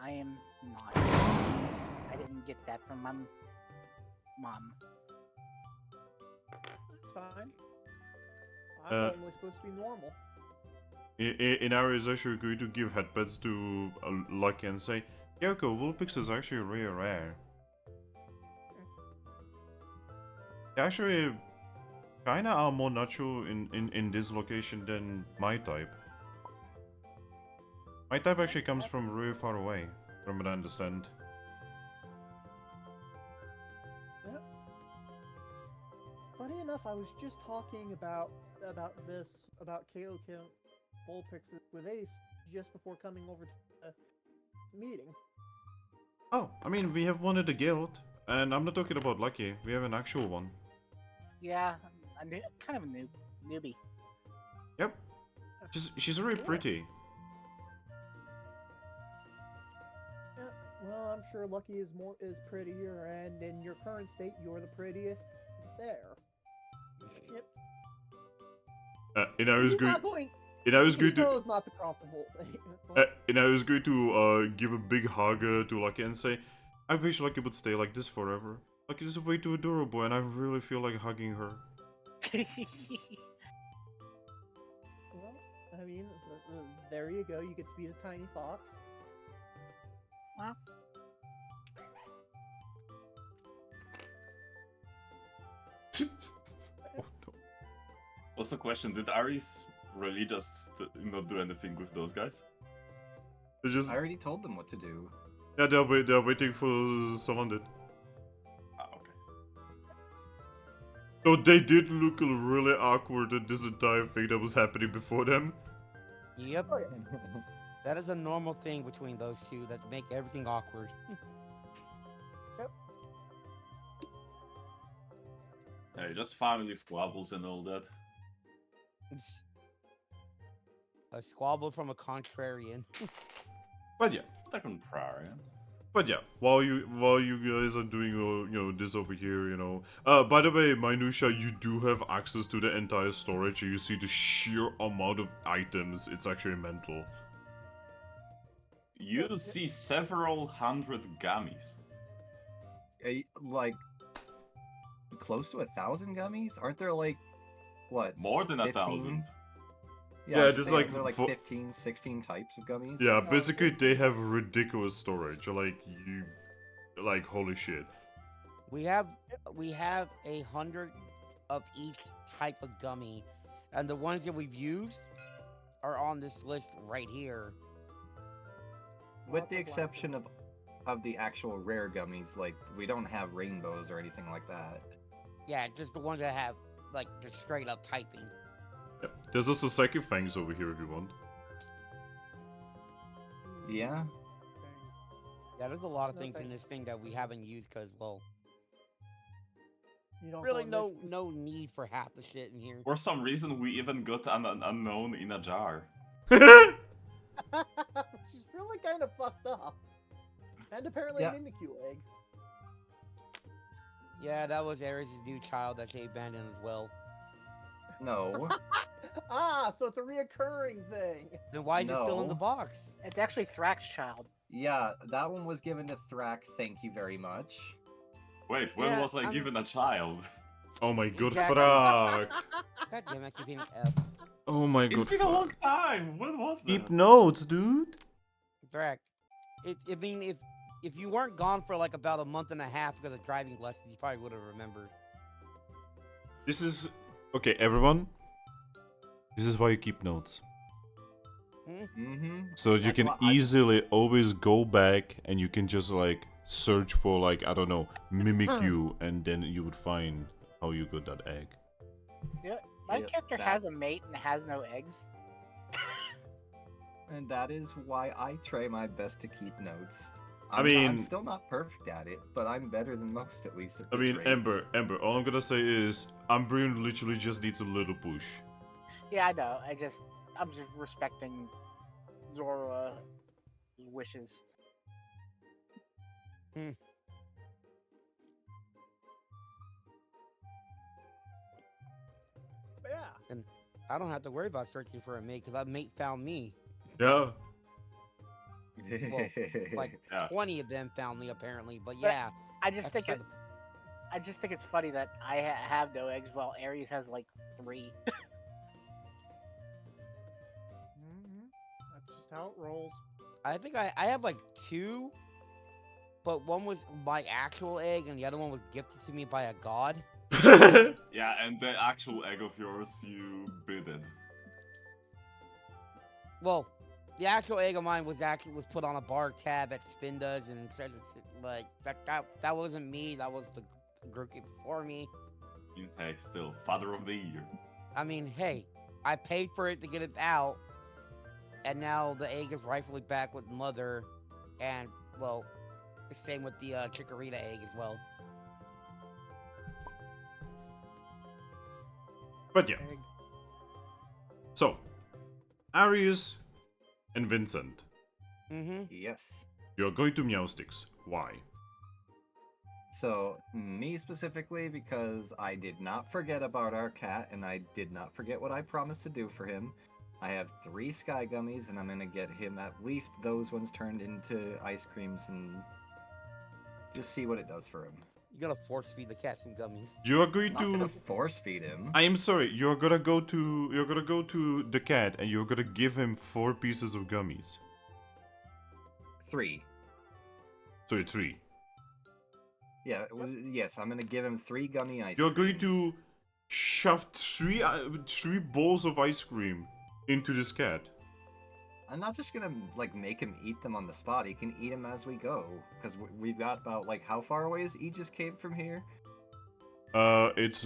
Speaker 5: I am not. I didn't get that from my mom.
Speaker 4: That's fine. I'm normally supposed to be normal.
Speaker 1: In our is actually going to give headpets to Lucky and say, Yoko, Vulpix is actually really rare. They actually kinda are more natural in this location than my type. My type actually comes from really far away, from what I understand.
Speaker 4: Yep. Funny enough, I was just talking about KOK Vulpixes with Ace just before coming over to the meeting.
Speaker 1: Oh, I mean, we have one at the guild, and I'm not talking about Lucky, we have an actual one.
Speaker 5: Yeah, kind of a newbie.
Speaker 1: Yep. She's really pretty.
Speaker 4: Yeah, well, I'm sure Lucky is prettier, and in your current state, you're the prettiest there. Yep.
Speaker 1: And I was
Speaker 4: He's
Speaker 1: going.
Speaker 4: not going.
Speaker 1: And I was going
Speaker 4: He
Speaker 1: to.
Speaker 4: knows not to cross the Volt.
Speaker 1: And I was going to give a big hug to Lucky and say, I wish Lucky would stay like this forever. Lucky is way too adorable, and I really feel like hugging her.
Speaker 4: Well, I mean, there you go. You get to be the tiny fox.
Speaker 5: Well,
Speaker 1: Oh, no.
Speaker 6: What's the question? Did Aries really just not do anything with those guys?
Speaker 1: It's just
Speaker 3: I already told them what to do.
Speaker 1: yeah, they're waiting for someone did.
Speaker 6: Ah, okay.
Speaker 1: So they did look really awkward at this entire thing that was happening before them.
Speaker 2: Yep.
Speaker 4: Oh, yeah.
Speaker 2: That is a normal thing between those two that make everything awkward.
Speaker 6: Hey, just family squabbles and all that.
Speaker 2: It's a squabble from a contrarian.
Speaker 1: But yeah.
Speaker 6: The contrarian.
Speaker 1: But yeah, while you guys are doing this over here, by the way, Minutia, you do have access to the entire storage, and you see the sheer amount of items. It's actually mental.
Speaker 6: You see several hundred gummies.
Speaker 3: Like close to 1,000 gummies? Aren't there like what?
Speaker 6: More than
Speaker 3: 15?
Speaker 6: 1,000.
Speaker 1: Yeah,
Speaker 3: I
Speaker 1: there's
Speaker 3: think
Speaker 1: like
Speaker 3: there are like
Speaker 1: fo-
Speaker 3: 15, 16 types of gummies.
Speaker 1: Yeah, basically they have ridiculous storage. Like holy shit.
Speaker 2: We have 100 of each type of gummy, and the ones that we've used are on this list right here.
Speaker 3: With the exception of the actual rare gummies, like we don't have rainbows or anything like that.
Speaker 2: Yeah, just the ones that have like just straight up typing.
Speaker 1: Yeah. There's also psychic fangs over here if you want.
Speaker 3: Yeah.
Speaker 2: Yeah, there's a lot of
Speaker 4: No
Speaker 2: things in
Speaker 4: thanks.
Speaker 2: this thing that we haven't used because, well,
Speaker 4: You don't
Speaker 2: really
Speaker 4: go
Speaker 2: no
Speaker 4: missions.
Speaker 2: no need for half the shit in here.
Speaker 6: For some reason, we even got an unknown in a jar.
Speaker 4: Which is really kind of fucked up. And apparently
Speaker 3: Yeah.
Speaker 4: a Mimikyu egg.
Speaker 2: Yeah, that was Ares' new child that they abandoned as well.
Speaker 3: No.
Speaker 4: So it's a reoccurring thing.
Speaker 2: Then why is it still in the
Speaker 3: No.
Speaker 2: box?
Speaker 5: it's actually Thrack's child.
Speaker 3: Yeah, that one was given to Thrack. Thank you very much.
Speaker 6: Wait, when
Speaker 2: Yeah,
Speaker 6: was I
Speaker 2: I'm-
Speaker 6: given a child?
Speaker 1: Oh my god,
Speaker 2: Exactly.
Speaker 1: Thrack!
Speaker 2: God damn it, I keep hitting F.
Speaker 1: Oh my
Speaker 6: It's
Speaker 1: god,
Speaker 6: been a long
Speaker 1: Thrack.
Speaker 6: time. When was that?
Speaker 1: Keep notes, dude.
Speaker 2: Thrack. I mean, if you weren't gone for like about a month and a half because of driving lessons, you probably would have remembered.
Speaker 1: This is okay, everyone. This is why you keep notes.
Speaker 3: Mm-hmm.
Speaker 1: So you
Speaker 3: That's
Speaker 1: can
Speaker 3: why I-
Speaker 1: easily always go back and you can just like search for like, I don't know, Mimikyu, and then you would find how you got that egg.
Speaker 5: Yeah, my
Speaker 3: Yep,
Speaker 5: character
Speaker 3: that-
Speaker 5: has a mate and has no eggs.
Speaker 3: And that is why I try my best to keep notes.
Speaker 1: I
Speaker 3: I'm
Speaker 1: mean-
Speaker 3: still not perfect at it, but I'm better than most, at least at
Speaker 1: I
Speaker 3: this
Speaker 1: mean,
Speaker 3: rate.
Speaker 1: Ember, all I'm gonna say is Umbreon literally just needs a little push.
Speaker 5: Yeah, I know. I'm just respecting Zora wishes.
Speaker 4: But yeah.
Speaker 2: I don't have to worry about searching for a mate because that mate found me.
Speaker 1: Yeah.
Speaker 2: Like
Speaker 6: Yeah.
Speaker 2: 20 of them found me apparently, but
Speaker 5: But-
Speaker 2: yeah.
Speaker 5: I just
Speaker 2: that's
Speaker 5: think
Speaker 2: beside
Speaker 5: I just think it's funny that I have no eggs while Aries has like 3.
Speaker 4: That's just how it rolls.
Speaker 2: I think I have like 2, but one was my actual egg and the other one was gifted to me by a god.
Speaker 6: Yeah, and the actual egg of yours, you bidded.
Speaker 2: Well, the actual egg of mine was put on a bar tab at Spinda's and like that wasn't me. That was the group before me.
Speaker 6: Hey, still, father of the year.
Speaker 2: I mean, hey, I paid for it to get it out, and now the egg is rightfully back with mother, and well, the same with the Chikorita egg as well.
Speaker 1: But yeah.
Speaker 4: Egg.
Speaker 1: So, Aries and Vincent,
Speaker 2: Mm-hmm.
Speaker 3: Yes.
Speaker 1: you're going to Meowsticks. Why?
Speaker 3: So, me specifically, because I did not forget about our cat, and I did not forget what I promised to do for him. I have 3 Sky Gummies, and I'm gonna get him at least those ones turned into ice creams and just see what it does for him.
Speaker 2: You gotta force feed the cat some gummies.
Speaker 1: You are going
Speaker 3: I'm not gonna
Speaker 1: to.
Speaker 3: force feed him.
Speaker 1: I am sorry. You're gonna go to the cat and you're gonna give him 4 pieces of gummies.
Speaker 3: 3.
Speaker 1: Sorry, 3.
Speaker 3: Yeah, yes, I'm gonna give him 3 gummy ice
Speaker 1: You're going
Speaker 3: creams.
Speaker 1: to shove 3 bowls of ice cream into this cat.
Speaker 3: I'm not just gonna like make him eat them on the spot. He can eat them as we go, because we've got about like how far away is Aegis Cave from here?
Speaker 1: It's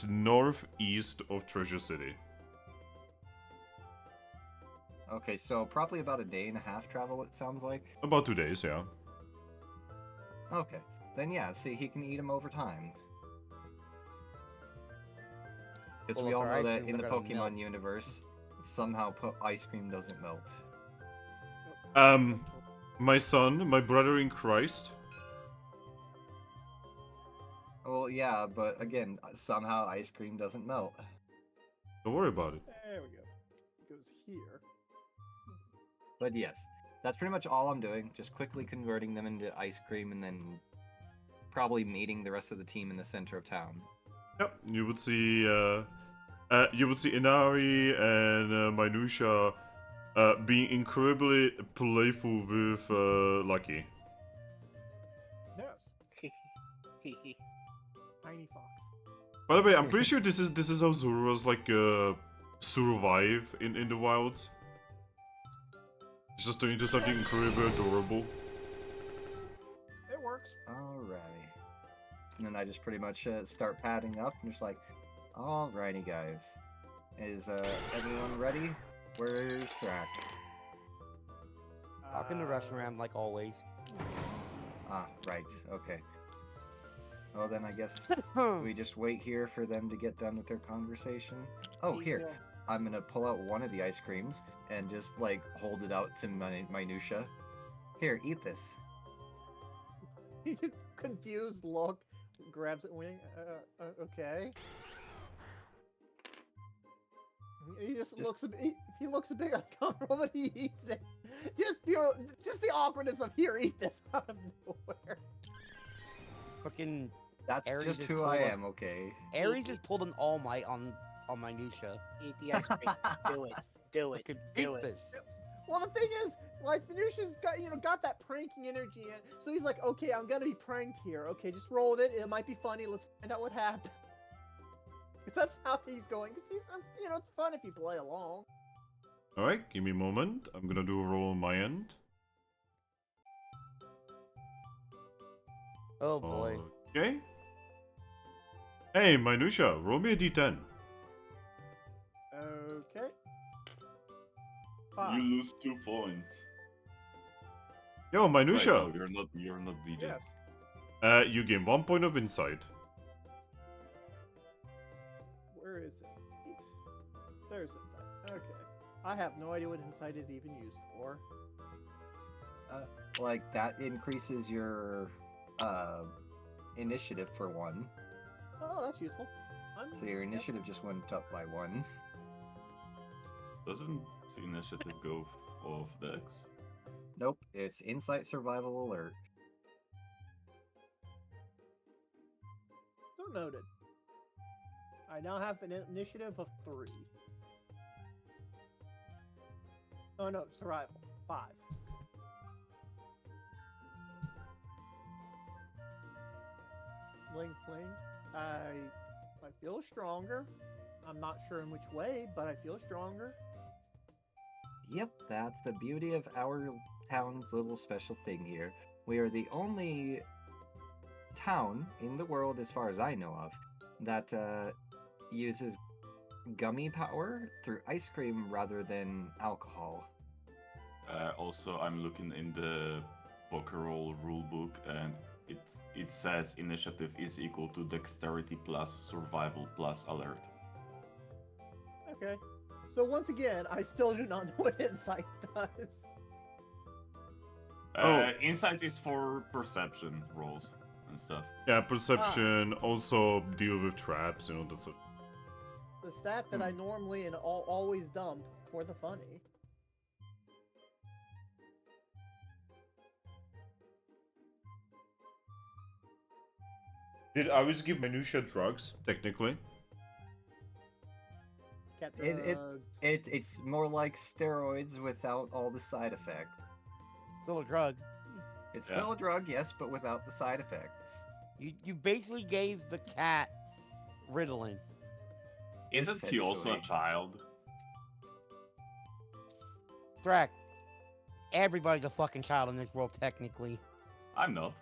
Speaker 1: northeast of Treasure City.
Speaker 3: Okay, so probably about a day and a half travel. It sounds like.
Speaker 1: About 2 days, yeah.
Speaker 3: Okay, then yeah. See, he can eat them over time. Because
Speaker 2: Well,
Speaker 3: we
Speaker 2: if
Speaker 3: all
Speaker 2: our
Speaker 3: know
Speaker 2: ice
Speaker 3: that
Speaker 2: creams
Speaker 3: in
Speaker 2: are
Speaker 3: the
Speaker 2: gonna
Speaker 3: Pokemon
Speaker 2: melt.
Speaker 3: universe, somehow ice cream doesn't melt.
Speaker 1: My son, my brother in Christ.
Speaker 3: Well, yeah, but again, somehow ice cream doesn't melt.
Speaker 1: Don't worry about it.
Speaker 4: There we go. It goes here.
Speaker 3: But yes, that's pretty much all I'm doing. Just quickly converting them into ice cream and then probably meeting the rest of the team in the center of town.
Speaker 1: Yep, you would see Inari and Minutia being incredibly playful with Lucky.
Speaker 4: Yes. Tiny fox.
Speaker 1: By the way, I'm pretty sure this is how Zoroark's like survive in the wilds. It's just turning into something incredibly adorable.
Speaker 4: It works.
Speaker 3: Alrighty. And then I just pretty much start padding up and just like, alrighty guys. Is everyone ready? Where's Thrack?
Speaker 2: Walk in the restaurant like always.
Speaker 3: Ah, right, okay. Well then I guess we just wait here for them to get done with their conversation. Oh, here. I'm gonna pull out one of the ice creams and just like hold it out to Minutia. Here, eat this.
Speaker 4: Confused look, grabs it, wing. Okay. He just looks a bit. He looks a bit uncomfortable, but he eats it. Just the awkwardness of here, eat this out of nowhere.
Speaker 2: Fucking
Speaker 3: That's
Speaker 2: Aries
Speaker 3: just
Speaker 2: is
Speaker 3: who
Speaker 2: cool.
Speaker 3: I am, okay?
Speaker 2: Aries just pulled an All Might on Minutia.
Speaker 5: Eat the ice cream. Do it. Do it.
Speaker 2: Fucking
Speaker 5: Do
Speaker 2: eat
Speaker 5: it.
Speaker 2: this.
Speaker 4: Well, the thing is, Like Minucia's got that pranking energy in it. So he's like, okay, I'm gonna be pranked here. Okay, just roll with it. It might be funny. Let's find out what happened. Because that's how he's going. Because it's fun if you play along.
Speaker 1: Alright, give me a moment. I'm gonna do a roll on my end.
Speaker 2: Oh boy.
Speaker 1: Okay. Hey, Minutia, roll me a d10.
Speaker 4: Okay.
Speaker 6: You
Speaker 4: 5.
Speaker 6: lose 2 points.
Speaker 1: Yo, Minutia.
Speaker 6: Wait, no, you're not DJ.
Speaker 4: Yes.
Speaker 1: You gain 1 point of insight.
Speaker 4: Where is it? There's insight. Okay. I have no idea what insight is even used for.
Speaker 3: Like that increases your initiative for 1.
Speaker 4: Oh, that's useful.
Speaker 3: So your initiative just went up by 1.
Speaker 6: Doesn't the initiative go off Dex?
Speaker 3: Nope, it's insight survival alert.
Speaker 4: So noted. I now have an initiative of 3. Oh no, survival. 5. Bling bling. I feel stronger. I'm not sure in which way, but I feel stronger.
Speaker 3: Yep, that's the beauty of our town's little special thing here. We are the only town in the world, as far as I know of, that uses gummy power through ice cream rather than alcohol.
Speaker 6: Also, I'm looking in the Pokerole rulebook, and it says initiative is equal to dexterity plus survival plus alert.
Speaker 4: Okay. So once again, I still do not know what insight does.
Speaker 6: Insight is for perception rolls and stuff.
Speaker 1: Yeah, perception, also deal with traps, that's it.
Speaker 4: The stat that I normally and always dump for the funny.
Speaker 1: Did I always give Minutia drugs, technically?
Speaker 4: Cat
Speaker 3: It-
Speaker 4: drugs.
Speaker 3: It's more like steroids without all the side effects.
Speaker 2: Still a drug.
Speaker 3: It's
Speaker 6: Yeah.
Speaker 3: still a drug, yes, but without the side effects.
Speaker 2: You basically gave the cat Ritalin.
Speaker 6: Isn't he also a
Speaker 3: Essentially.
Speaker 6: child?
Speaker 2: Thrack. Everybody's a fucking child in this world, technically.
Speaker 6: I'm not.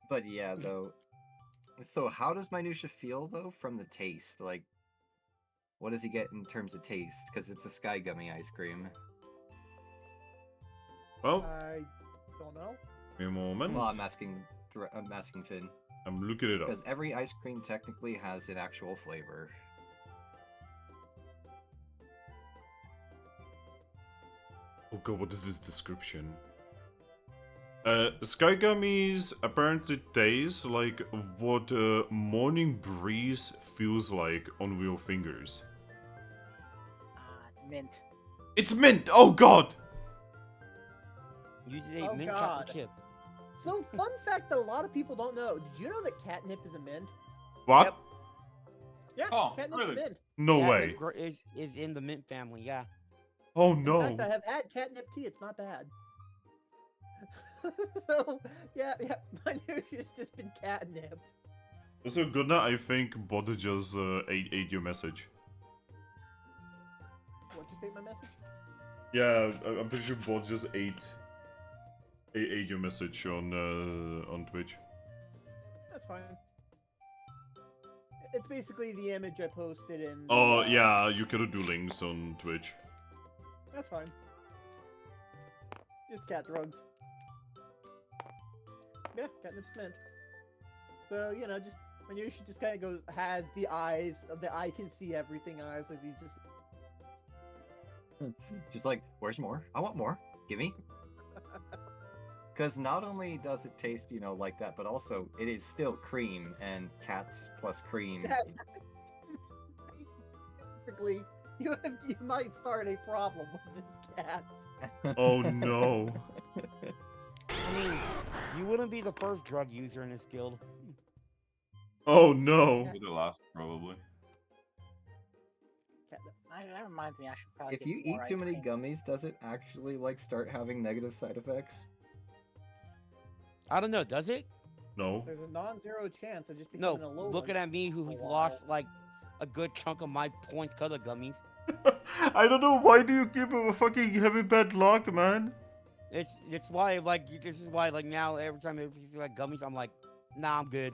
Speaker 3: But yeah, though. So how does Minutia feel, though, from the taste? Like, what does he get in terms of taste? Because it's a Sky Gummy ice cream.
Speaker 1: Well,
Speaker 4: I don't know.
Speaker 1: give me a moment.
Speaker 3: Well, I'm asking Finn.
Speaker 1: I'm looking it up.
Speaker 3: Because every ice cream technically has an actual flavor.
Speaker 1: Oh god, what is this description? Sky Gummies apparently taste like what a morning breeze feels like on your fingers.
Speaker 5: It's mint.
Speaker 1: It's mint! Oh god!
Speaker 2: You did a
Speaker 4: Oh,
Speaker 2: mint
Speaker 4: God.
Speaker 2: chocolate chip.
Speaker 4: So, fun fact that a lot of people don't know. Did you know that catnip is a mint?
Speaker 1: What?
Speaker 2: Yep.
Speaker 4: Yeah,
Speaker 6: Oh,
Speaker 4: catnip's
Speaker 6: really?
Speaker 4: a mint.
Speaker 1: No
Speaker 2: Catnip
Speaker 1: way.
Speaker 2: is in the mint family, yeah.
Speaker 1: Oh
Speaker 4: In
Speaker 1: no.
Speaker 4: fact, I have had catnip tea. It's not bad. So, yeah, Minusia's just been catnipped.
Speaker 1: Also, Godna, I think Bot just ate your message.
Speaker 4: What, just ate my message?
Speaker 1: Yeah, I'm pretty sure Bot just ate your message on Twitch.
Speaker 4: That's fine. It's basically the image I posted in.
Speaker 1: Oh yeah, you cannot do links on Twitch.
Speaker 4: That's fine. Just cat drugs. Yeah, catnip's mint. So, just Minutia just kind of has the eyes of the I can see everything eyes as he just.
Speaker 3: Just like, where's more? I want more. Gimme. Because not only does it taste, like that, but also it is still cream, and cats plus cream.
Speaker 4: Basically, you might start a problem with this cat.
Speaker 1: Oh no.
Speaker 2: I mean, you wouldn't be the first drug user in this guild.
Speaker 1: Oh no.
Speaker 6: Be the last, probably.
Speaker 4: Catnip.
Speaker 5: That reminds me, I should probably
Speaker 3: If
Speaker 5: get
Speaker 3: you
Speaker 5: some
Speaker 3: eat
Speaker 5: more
Speaker 3: too
Speaker 5: ice
Speaker 3: many
Speaker 5: cream.
Speaker 3: gummies, does it actually like start having negative side effects?
Speaker 2: I don't know. Does it?
Speaker 1: No.
Speaker 4: There's a non-zero chance of just
Speaker 2: No.
Speaker 4: becoming a low
Speaker 2: Looking at me, who's
Speaker 4: while.
Speaker 2: lost like a good chunk of my points because of gummies.
Speaker 1: I don't know. Why do you give him a fucking heavy bad luck, man?
Speaker 2: It's why like this is why like now every time if you see like gummies, I'm like, nah, I'm good.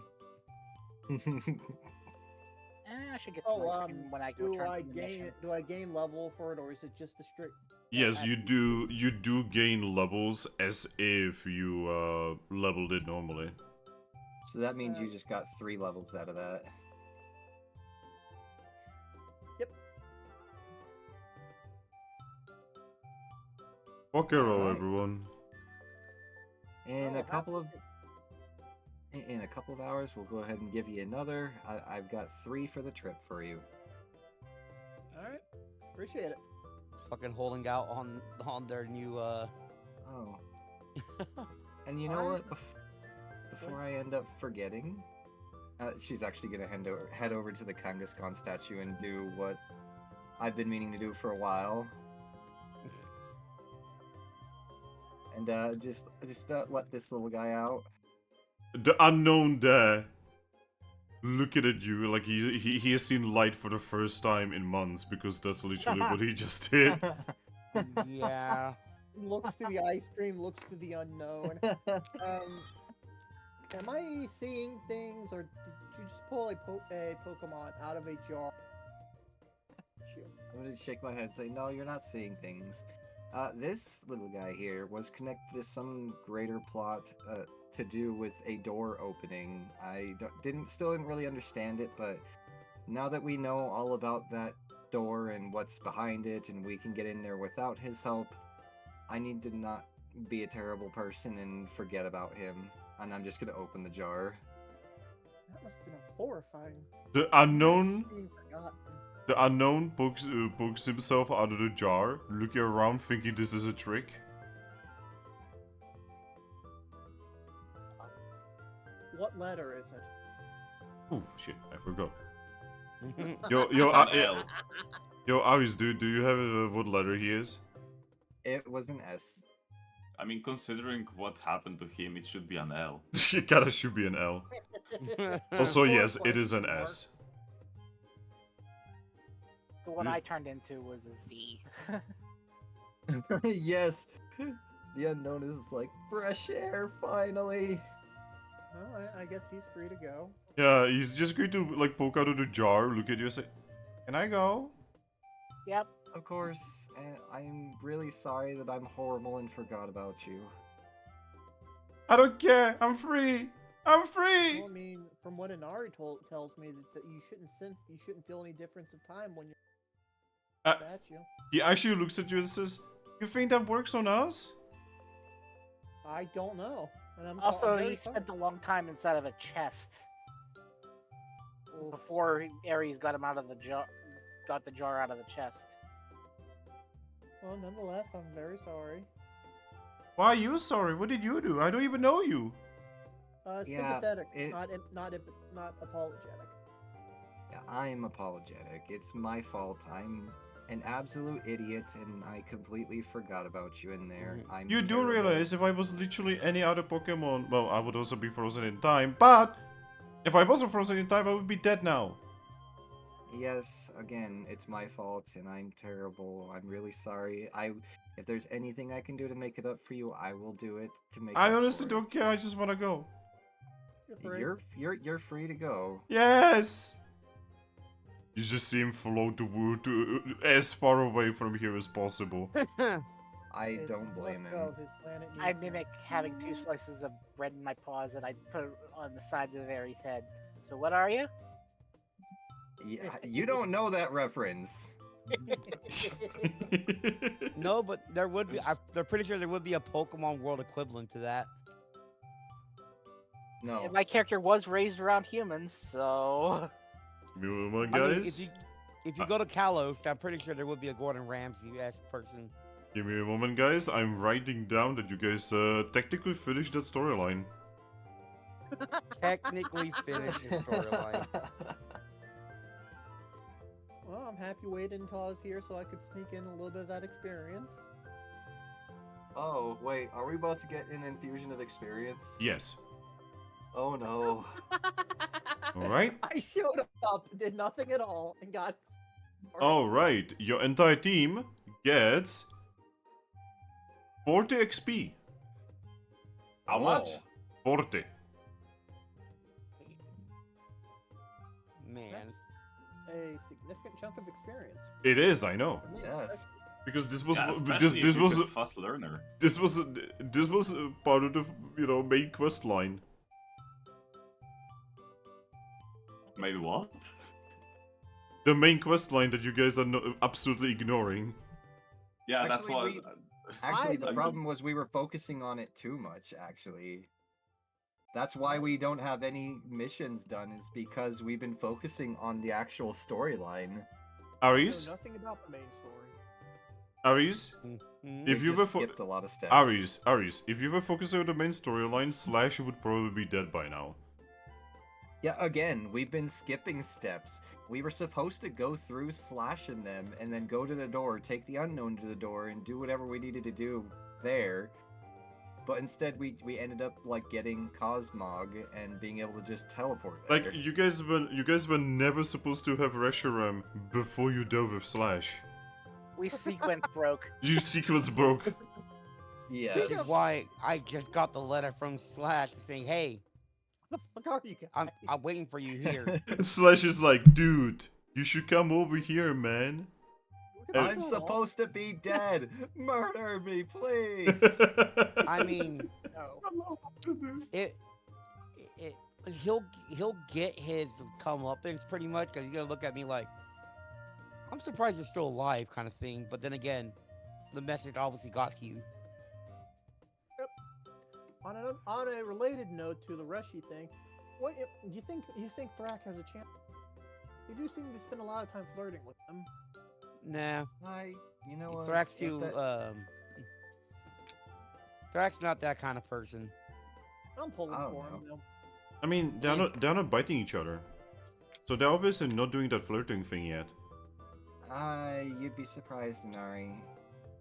Speaker 5: I should get some ice cream when I
Speaker 4: do
Speaker 5: return
Speaker 4: I
Speaker 5: from the
Speaker 4: gain
Speaker 5: mission.
Speaker 4: do I gain level for it, or is it just a strict?
Speaker 1: Yes, you do. You do gain levels as if you leveled it normally.
Speaker 3: So that means you just got 3 levels out of that.
Speaker 4: Yep.
Speaker 1: Pokerole,
Speaker 3: Alright.
Speaker 1: everyone.
Speaker 3: In
Speaker 4: Oh,
Speaker 3: a couple of hours, we'll go ahead and give you another. I've got 3 for the trip for you.
Speaker 4: All right, appreciate it.
Speaker 2: Fucking holding out on their new
Speaker 3: Oh. And you know
Speaker 4: Alright.
Speaker 3: what? Before I end up forgetting, she's actually gonna head over to the Kangaskhan statue and do what I've been meaning to do for a while. And just let this little guy out.
Speaker 1: The unknown there. Looking at you like he has seen light for the first time in months because that's literally what he just did.
Speaker 2: yeah.
Speaker 4: Looks to the ice cream, looks to the unknown. Am I seeing things, or did you just pull a Pokemon out of a jar?
Speaker 3: I'm gonna shake my head and say, no, you're not seeing things. This little guy here was connected to some greater plot to do with a door opening. I still didn't really understand it, but now that we know all about that door and what's behind it, and we can get in there without his help, I need to not be a terrible person and forget about him. And I'm just gonna open the jar.
Speaker 4: That must have been horrifying.
Speaker 1: The unknown.
Speaker 4: Being forgotten.
Speaker 1: The unknown pokes himself out of the jar, looking around, thinking this is a trick.
Speaker 4: What letter is it?
Speaker 1: Oh shit! I forgot.
Speaker 6: It's an L.
Speaker 1: Yo, Aris, do you have what letter he is?
Speaker 3: It was an S.
Speaker 6: I mean, considering what happened to him, it should be an L.
Speaker 1: It kinda should be an L. Also,
Speaker 4: Or
Speaker 1: yes, it
Speaker 4: question
Speaker 1: is an
Speaker 4: mark.
Speaker 1: S.
Speaker 5: The one
Speaker 1: You-
Speaker 5: I turned into was a Z.
Speaker 3: Yes! The unknown is like, fresh air, finally!
Speaker 4: Well, I guess he's free to go.
Speaker 1: Yeah, he's just going to like poke out of the jar, look at you and say, "Can I go?"
Speaker 5: Yep.
Speaker 3: Of course, and I'm really sorry that I'm horrible and forgot about you.
Speaker 1: I don't care. I'm free. I'm free.
Speaker 4: Well, I mean, from what Inari tells me, that you shouldn't feel any difference of time when you're
Speaker 1: Uh,
Speaker 4: at you.
Speaker 1: He actually looks at you and says, "You think that works on us?"
Speaker 4: I don't know. And I'm
Speaker 5: Also,
Speaker 4: very
Speaker 5: he
Speaker 4: sorry.
Speaker 5: spent a long time inside of a chest
Speaker 4: Oof.
Speaker 5: before Ares got him out of the jar. Got the jar out of the chest.
Speaker 4: Well, nonetheless, I'm very sorry.
Speaker 1: Why are you sorry? What did you do? I don't even know you.
Speaker 3: Yeah,
Speaker 4: Sympathetic,
Speaker 3: it-
Speaker 4: not apologetic.
Speaker 3: Yeah, I'm apologetic. It's my fault. I'm an absolute idiot, and I completely forgot about you in there. I'm
Speaker 1: You do
Speaker 3: terrible.
Speaker 1: realize if I was literally any other Pokemon, well, I would also be frozen in time, but if I wasn't frozen in time, I would be dead now.
Speaker 3: Yes, again, it's my fault, and I'm terrible. I'm really sorry. If there's anything I can do to make it up for you, I will do it to make.
Speaker 1: I
Speaker 3: up
Speaker 1: honestly
Speaker 3: for
Speaker 1: don't care, I just want to go.
Speaker 4: You're free.
Speaker 3: You're free to go.
Speaker 1: Yes! You just see him float as far away from here as possible.
Speaker 3: I
Speaker 4: His-
Speaker 3: don't
Speaker 4: he
Speaker 3: blame
Speaker 4: must
Speaker 3: him.
Speaker 4: go. His planet
Speaker 5: I
Speaker 4: needs him.
Speaker 5: mimic having 2 slices of bread in my paws, and I put it on the sides of Ares' head. So what are you?
Speaker 3: Yeah, you don't know that reference.
Speaker 2: No, but there would be. They're pretty sure there would be a Pokemon World equivalent to that.
Speaker 3: No.
Speaker 5: And my character was raised around humans, so
Speaker 1: Give me one,
Speaker 2: I mean,
Speaker 1: guys.
Speaker 2: if you go to Kalos, I'm pretty sure there would be a Gordon Ramsay-esque person.
Speaker 1: Give me a moment, guys. I'm writing down that you guys technically finished that storyline.
Speaker 2: Technically finished the storyline.
Speaker 4: Well, I'm happy waiting until I was here so I could sneak in a little bit of that experience.
Speaker 3: Oh, wait, are we about to get an infusion of experience?
Speaker 1: Yes.
Speaker 3: Oh no.
Speaker 1: Alright.
Speaker 4: I showed up, did nothing at all, and got...
Speaker 1: Alright, your entire team gets 40 XP.
Speaker 6: How much?
Speaker 1: 40.
Speaker 2: Man.
Speaker 4: That's a significant chunk of experience.
Speaker 1: It is, I know.
Speaker 3: Yes.
Speaker 1: Because this was
Speaker 6: Yeah,
Speaker 1: this
Speaker 6: especially if
Speaker 1: was
Speaker 6: you're a fast learner.
Speaker 1: this was part of the main quest line.
Speaker 6: Maybe what?
Speaker 1: The main quest line that you guys are absolutely ignoring.
Speaker 6: Yeah, that's
Speaker 3: Actually,
Speaker 6: what.
Speaker 3: Actually, the
Speaker 6: I-
Speaker 3: problem was we were focusing on it too much, actually. That's why we don't have any missions done, is because we've been focusing on the actual storyline.
Speaker 4: I
Speaker 1: Aries,
Speaker 4: know nothing about the main story.
Speaker 1: Aries,
Speaker 2: Mhm.
Speaker 1: if
Speaker 3: We
Speaker 1: you were
Speaker 3: just skipped a lot of steps.
Speaker 1: Aries, if you were focusing on the main storyline, Slash would probably be dead by now.
Speaker 3: Yeah, again, we've been skipping steps. We were supposed to go through slashing them and then go to the door, take the unknown to the door, and do whatever we needed to do there. But instead, we ended up like getting Cosmog and being able to just teleport there.
Speaker 1: Like you guys were never supposed to have Reshiram before you dealt with Slash.
Speaker 5: We sequence broke.
Speaker 1: You sequence broke.
Speaker 3: Yes.
Speaker 2: This is why I just got the letter from Slash saying, "Hey,
Speaker 4: What the fuck are you guys?
Speaker 2: I'm waiting for you here."
Speaker 1: Slash is like, dude, you should come over here, man.
Speaker 4: We're
Speaker 3: I'm
Speaker 4: still
Speaker 3: supposed to be dead. Murder me, please.
Speaker 2: I mean,
Speaker 4: No.
Speaker 2: he'll get his comeuppance pretty much because he's gonna look at me like, "I'm surprised you're still alive," kind of thing. But then again, the message obviously got to you.
Speaker 4: On a related note to the Rushy thing, what do you think Thrack has a chance? You do seem to spend a lot of time flirting with them.
Speaker 2: Nah,
Speaker 3: You know what?
Speaker 2: Thrack's
Speaker 3: if
Speaker 2: too.
Speaker 3: that-
Speaker 2: Thrack's not that kind of person.
Speaker 4: I'm pulling
Speaker 3: I don't
Speaker 4: for him
Speaker 3: know.
Speaker 4: though.
Speaker 1: I mean, they're not biting each other, so they're obviously not doing that flirting thing yet.
Speaker 3: You'd be surprised, Nari.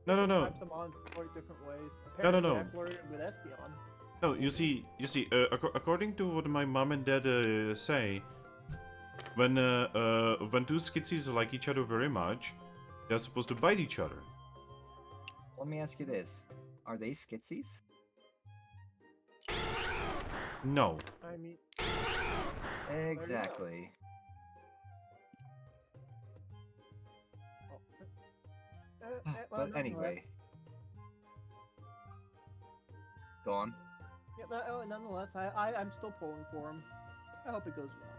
Speaker 1: No.
Speaker 4: Sometimes I'm on flirt different ways.
Speaker 1: No.
Speaker 4: Apparently, I flirted with Espeon.
Speaker 1: No, you see, according to what my mom and dad say, when two Skitsies like each other very much, they're supposed to bite each other.
Speaker 3: Let me ask you this: are they Skitsies?
Speaker 1: No.
Speaker 4: I mean,
Speaker 3: Exactly.
Speaker 4: oh, well,
Speaker 3: But
Speaker 4: nonetheless,
Speaker 3: anyway, go on.
Speaker 4: yeah, nonetheless, I'm still pulling for him. I hope it goes well.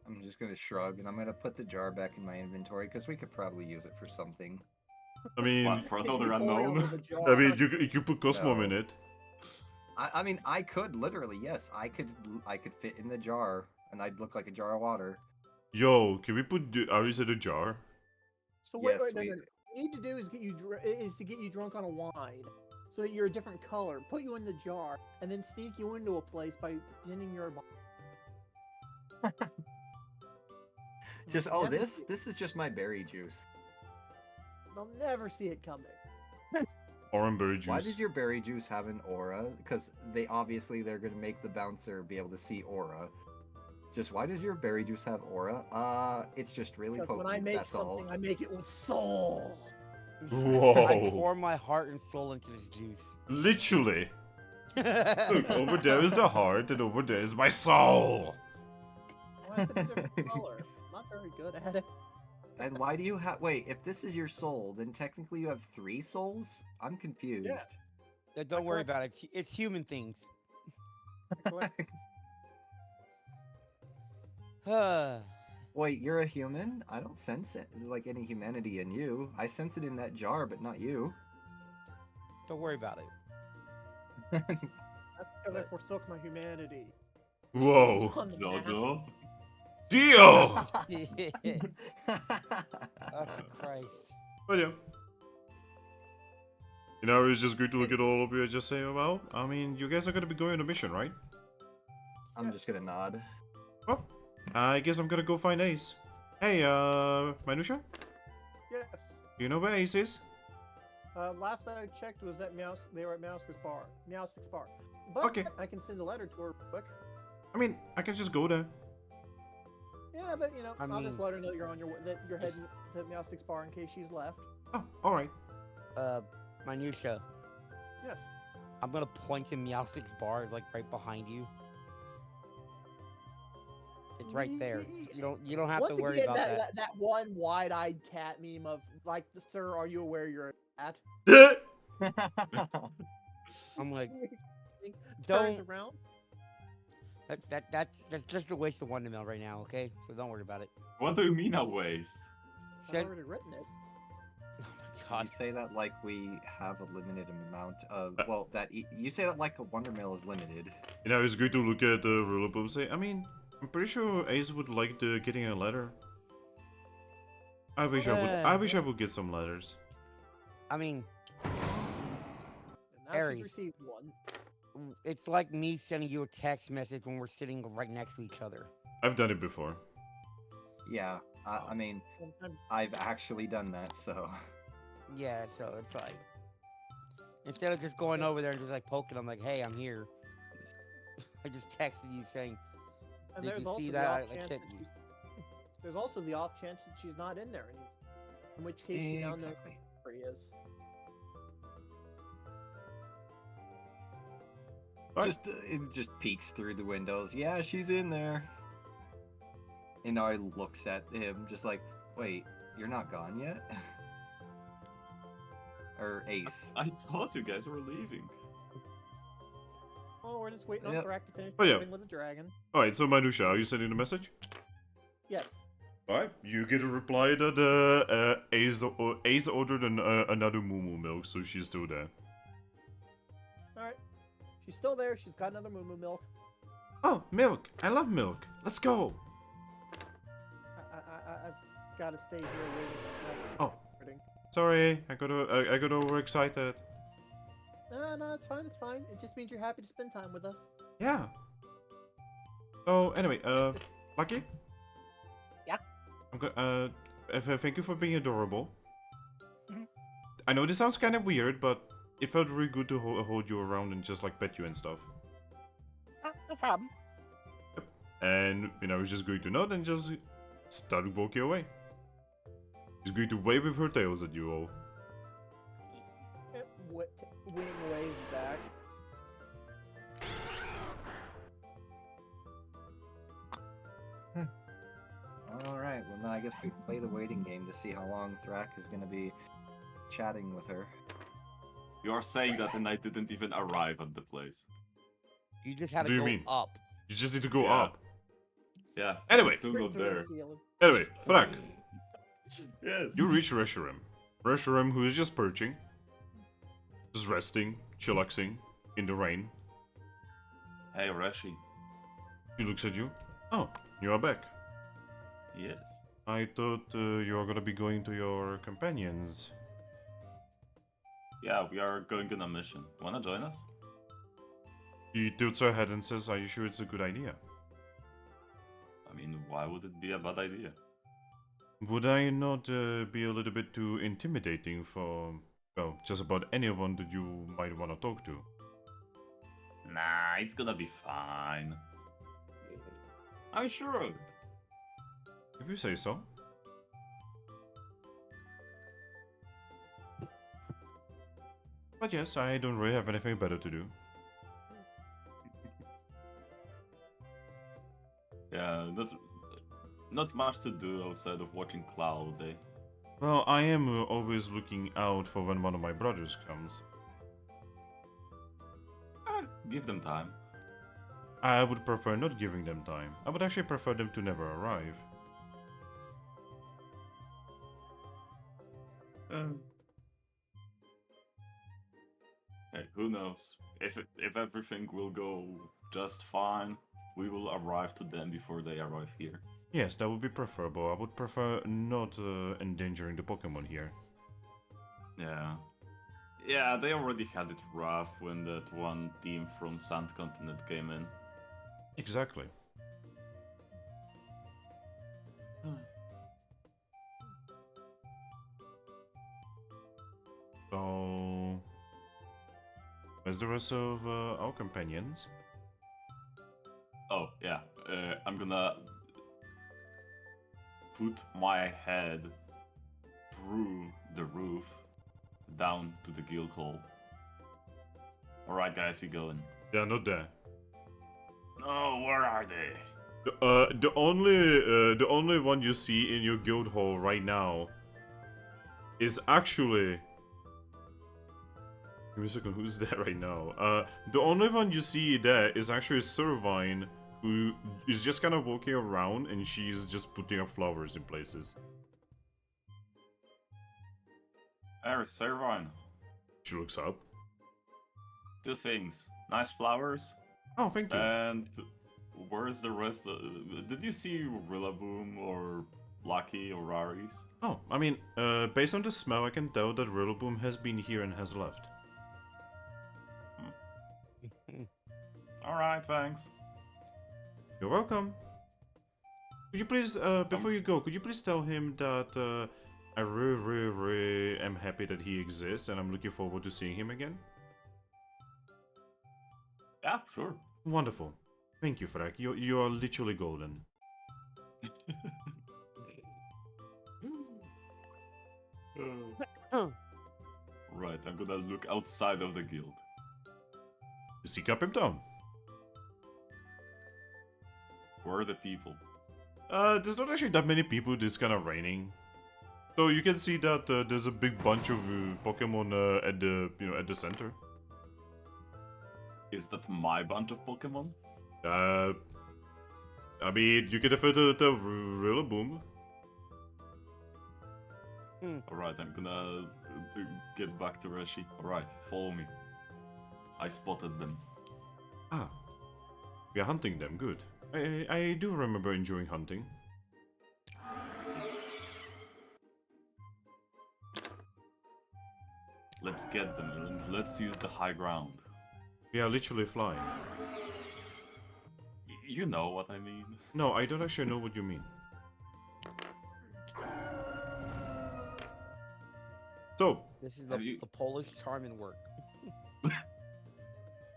Speaker 3: I'm just gonna shrug and I'm gonna put the jar back in my inventory because we could probably use it for something.
Speaker 1: I mean,
Speaker 6: What, for another
Speaker 4: Maybe boil
Speaker 6: unknown?
Speaker 4: with a jar.
Speaker 1: I mean, you put Cosmo in
Speaker 3: No.
Speaker 1: it.
Speaker 3: I mean, I could literally, yes, I could fit in the jar and I'd look like a jar of water.
Speaker 1: Yo, can we put Aries in a jar?
Speaker 4: So wait,
Speaker 3: Yes,
Speaker 4: no.
Speaker 3: we-
Speaker 4: What you need to do is get you drunk on a wine, so that you're a different color. Put you in the jar, and then sneak you into a place by pinning your.
Speaker 3: Just this is just my berry juice.
Speaker 4: They'll never see it coming.
Speaker 1: Oranberry juice.
Speaker 3: Why does your berry juice have an aura? Because they're gonna make the bouncer be able to see aura. Just why does your berry juice have aura? It's just really
Speaker 4: Because
Speaker 3: potent.
Speaker 4: when I make
Speaker 3: That's
Speaker 4: something,
Speaker 3: all.
Speaker 4: I make it with soul.
Speaker 2: I
Speaker 1: Whoa.
Speaker 2: pour my heart and soul into this juice.
Speaker 1: Literally. Look, over there is the heart, and over there is my soul.
Speaker 4: Why is it a different color? I'm not very good at it.
Speaker 3: And why do you have? Wait, if this is your soul, then technically you have 3 souls. I'm confused.
Speaker 2: Don't worry
Speaker 4: collect-
Speaker 2: about it. It's human things.
Speaker 3: Wait, you're a human? I don't sense it like any humanity in you. I sense it in that jar, but not you.
Speaker 2: Don't worry about it.
Speaker 4: That's because I forsook my humanity.
Speaker 1: Whoa.
Speaker 4: Son of an
Speaker 6: Jojo?
Speaker 4: asshole.
Speaker 1: Dio!
Speaker 2: Oh, Christ.
Speaker 1: But yeah. You know, it's just good to look at all of you and just say, well, I mean, you guys are gonna be going on a mission, right?
Speaker 3: I'm just gonna nod.
Speaker 1: Well, I guess I'm gonna go find Ace. Hey, Manusha?
Speaker 4: Yes.
Speaker 1: Do you know where Ace is?
Speaker 4: Last I checked was at they were at Meowstic's bar. But
Speaker 1: Okay.
Speaker 4: I can send a letter to her real quick.
Speaker 1: I mean, I can just go there.
Speaker 4: Yeah, but you know,
Speaker 2: I
Speaker 4: I'll just
Speaker 2: mean-
Speaker 4: let her know you're on your that you're heading to Meowstic's bar in case she's left.
Speaker 1: Oh, alright.
Speaker 2: Minutia.
Speaker 4: Yes.
Speaker 2: I'm gonna point to Meowstic's bar, it's, like right behind you. It's right there. You don't have
Speaker 4: Once
Speaker 2: to worry
Speaker 4: again,
Speaker 2: about that.
Speaker 4: that one wide-eyed cat meme of like, "Sir, are you aware you're a cat?"
Speaker 2: I'm like,
Speaker 4: Turns
Speaker 2: don't.
Speaker 4: around.
Speaker 2: That's just a waste of Wonder Mill right now, okay? So don't worry about it.
Speaker 6: What do you mean a waste?
Speaker 4: I've
Speaker 2: Says,
Speaker 4: already written it.
Speaker 2: oh my
Speaker 3: You
Speaker 2: god.
Speaker 3: say that like we have a limited amount of. Well, you say that like a Wonder Mill is limited.
Speaker 1: You know, it's good to look at the Rilaboom and say, I mean, I'm pretty sure Ace would like getting a letter. I wish I would get some letters.
Speaker 2: I mean,
Speaker 4: And now
Speaker 2: Aries.
Speaker 4: she's received one.
Speaker 2: it's like me sending you a text message when we're sitting right next to each other.
Speaker 1: I've done it before.
Speaker 3: Yeah, I mean,
Speaker 4: Sometimes
Speaker 3: I've actually done that, so.
Speaker 2: Yeah, so it's like instead of just going over there and just like poking, I'm like, hey, I'm here. I just texted you saying,
Speaker 4: and
Speaker 2: did
Speaker 4: there's
Speaker 2: you
Speaker 4: also
Speaker 2: see
Speaker 4: the
Speaker 2: that? I
Speaker 4: off chance
Speaker 2: sent
Speaker 4: that
Speaker 2: you.
Speaker 4: there's also the off chance that she's not in there anymore. In which case she now knows
Speaker 3: Exactly.
Speaker 4: where he is.
Speaker 1: Right.
Speaker 3: It just peeks through the windows. Yeah, she's in there. And I looks at him just like, wait, you're not gone yet? Or Ace.
Speaker 6: I thought you guys were leaving.
Speaker 4: Oh, we're just waiting on
Speaker 3: Yep.
Speaker 4: Thrack to finish
Speaker 1: Oh, yeah.
Speaker 4: fighting with the dragon.
Speaker 1: Alright, so Manusha, are you sending the message?
Speaker 4: Yes.
Speaker 1: Alright, you get a reply that Ace ordered another Moo milk, so she's still there.
Speaker 4: Alright. She's still there. She's got another Moo milk.
Speaker 1: Oh, milk! I love milk! Let's go!
Speaker 4: I've got to stay here waiting for Thrack.
Speaker 1: Oh. Sorry, I got overexcited.
Speaker 4: No, it's fine. It's fine. It just means you're happy to spend time with us.
Speaker 1: Yeah. So anyway, Lucky.
Speaker 5: Yeah?
Speaker 1: I'm go thank you for being adorable.
Speaker 5: Mhm.
Speaker 1: I know this sounds kind of weird, but it felt really good to hold you around and just like pet you and stuff.
Speaker 5: No problem.
Speaker 1: And you know, it's just going to nod and just start walking away. She's going to wave with her tails at you all.
Speaker 4: Wing waves back.
Speaker 3: Alright, well then I guess we play the waiting game to see how long Thrack is gonna be chatting with her.
Speaker 6: You are saying that and I didn't even arrive at the place.
Speaker 2: You just have
Speaker 1: What
Speaker 2: to
Speaker 1: do you
Speaker 2: go
Speaker 1: mean?
Speaker 2: up.
Speaker 1: You just need to go
Speaker 6: Yeah.
Speaker 1: up.
Speaker 6: Yeah.
Speaker 1: Anyway.
Speaker 6: I'm still
Speaker 4: Straight
Speaker 6: not
Speaker 4: through the
Speaker 6: there.
Speaker 4: ceiling.
Speaker 1: Anyway, Thrack,
Speaker 6: Yes.
Speaker 1: you reach Reshiram. Reshiram, who is just perching, just resting, chillaxing in the rain.
Speaker 6: Hey, Rashi.
Speaker 1: She looks at you. Oh, you are back.
Speaker 6: Yes.
Speaker 1: I thought you were gonna be going to your companions.
Speaker 6: Yeah, we are going on a mission. Wanna join us?
Speaker 1: She tilts her head and says, are you sure it's a good idea?
Speaker 6: I mean, why would it be a bad idea?
Speaker 1: Would I not be a little bit too intimidating for, well, just about anyone that you might want to talk to?
Speaker 6: Nah, it's gonna be fine. I'm sure of it.
Speaker 1: If you say so. But yes, I don't really have anything better to do.
Speaker 6: Yeah, not much to do outside of watching clouds, eh?
Speaker 1: Well, I am always looking out for when one of my brothers comes.
Speaker 6: Give them time.
Speaker 1: I would prefer not giving them time. I would actually prefer them to never arrive.
Speaker 6: Hey, who knows? If everything will go just fine, we will arrive to them before they arrive here.
Speaker 1: Yes, that would be preferable. I would prefer not endangering the Pokemon here.
Speaker 6: Yeah. Yeah, they already had it rough when that one team from Sand Continent came in.
Speaker 1: Exactly. Where's the rest of our companions?
Speaker 6: Oh, yeah. I'm gonna put my head through the roof down to the guild hall. Alright, guys, we going.
Speaker 1: They're not there.
Speaker 6: No, where are they?
Speaker 1: The only one you see in your guild hall right now is actually. Give me a second. Who's there right now? The only one you see there is actually Servine, who is just kind of walking around, and she's just putting up flowers in places.
Speaker 6: There's Servine.
Speaker 1: She looks up.
Speaker 6: Two things. Nice flowers.
Speaker 1: Oh, thank you.
Speaker 6: And where's the rest? Did you see Rilaboom or Lucky or Raris?
Speaker 1: Oh, I mean, based on the smell, I can tell that Rilaboom has been here and has left.
Speaker 6: Alright, thanks.
Speaker 1: You're welcome. Could you please, before you go, could you please tell him that I really am happy that he exists and I'm looking forward to seeing him again?
Speaker 6: Yeah, sure.
Speaker 1: Wonderful. Thank you, Thrack. You are literally golden.
Speaker 6: Right, I'm gonna look outside of the guild.
Speaker 1: You see Capim Town.
Speaker 6: Where are the people?
Speaker 1: There's not actually that many people. It's kind of raining, so you can see that there's a big bunch of Pokemon at the center.
Speaker 6: Is that my bunch of Pokemon?
Speaker 1: I mean, you can defer to Rilaboom.
Speaker 6: Alright, I'm gonna get back to Reshi. Alright, follow me. I spotted them.
Speaker 1: Ah, we are hunting them. Good. I do remember enjoying hunting.
Speaker 6: Let's get them and let's use the high ground.
Speaker 1: We are literally flying.
Speaker 6: You know what I mean.
Speaker 1: No, I don't actually know what you mean. So,
Speaker 2: This is
Speaker 6: Have
Speaker 2: the Polish charm and work.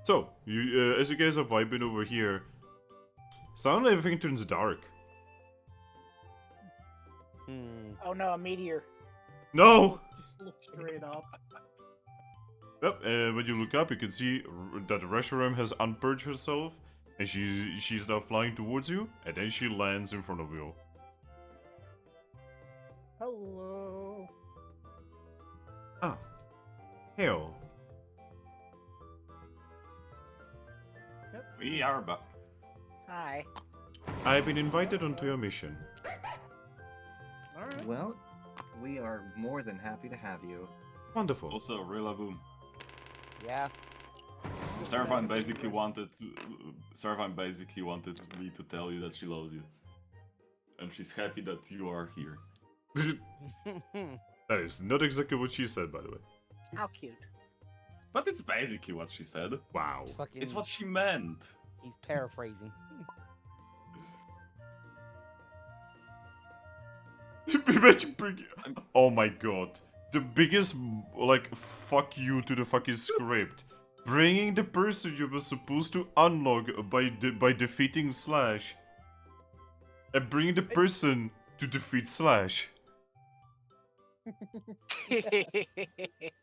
Speaker 1: so you as you guys are vibing over here, suddenly everything turns dark.
Speaker 5: Oh no, a meteor.
Speaker 1: No.
Speaker 4: Just look straight up.
Speaker 1: Yep. And when you look up, you can see that Reshiram has unpurged herself, and she's now flying towards you, and then she lands in front of you.
Speaker 4: Hello.
Speaker 1: Ah. Hell.
Speaker 6: We are back.
Speaker 5: Hi.
Speaker 1: I've been invited onto your mission.
Speaker 4: Alright.
Speaker 3: Well, we are more than happy to have you.
Speaker 1: Wonderful.
Speaker 6: Also, Rilaboom.
Speaker 2: Yeah.
Speaker 6: Servine basically wanted me to tell you that she loves you. And she's happy that you are here.
Speaker 1: That is not exactly what she said, by the way.
Speaker 5: How cute.
Speaker 6: But it's basically what she said.
Speaker 1: Wow.
Speaker 2: Fucking,
Speaker 6: It's what she meant.
Speaker 2: he's paraphrasing.
Speaker 1: Imagine oh my god. The biggest, like, fuck you to the fucking script. Bringing the person you were supposed to unlock by defeating Slash. And bringing the person to defeat Slash.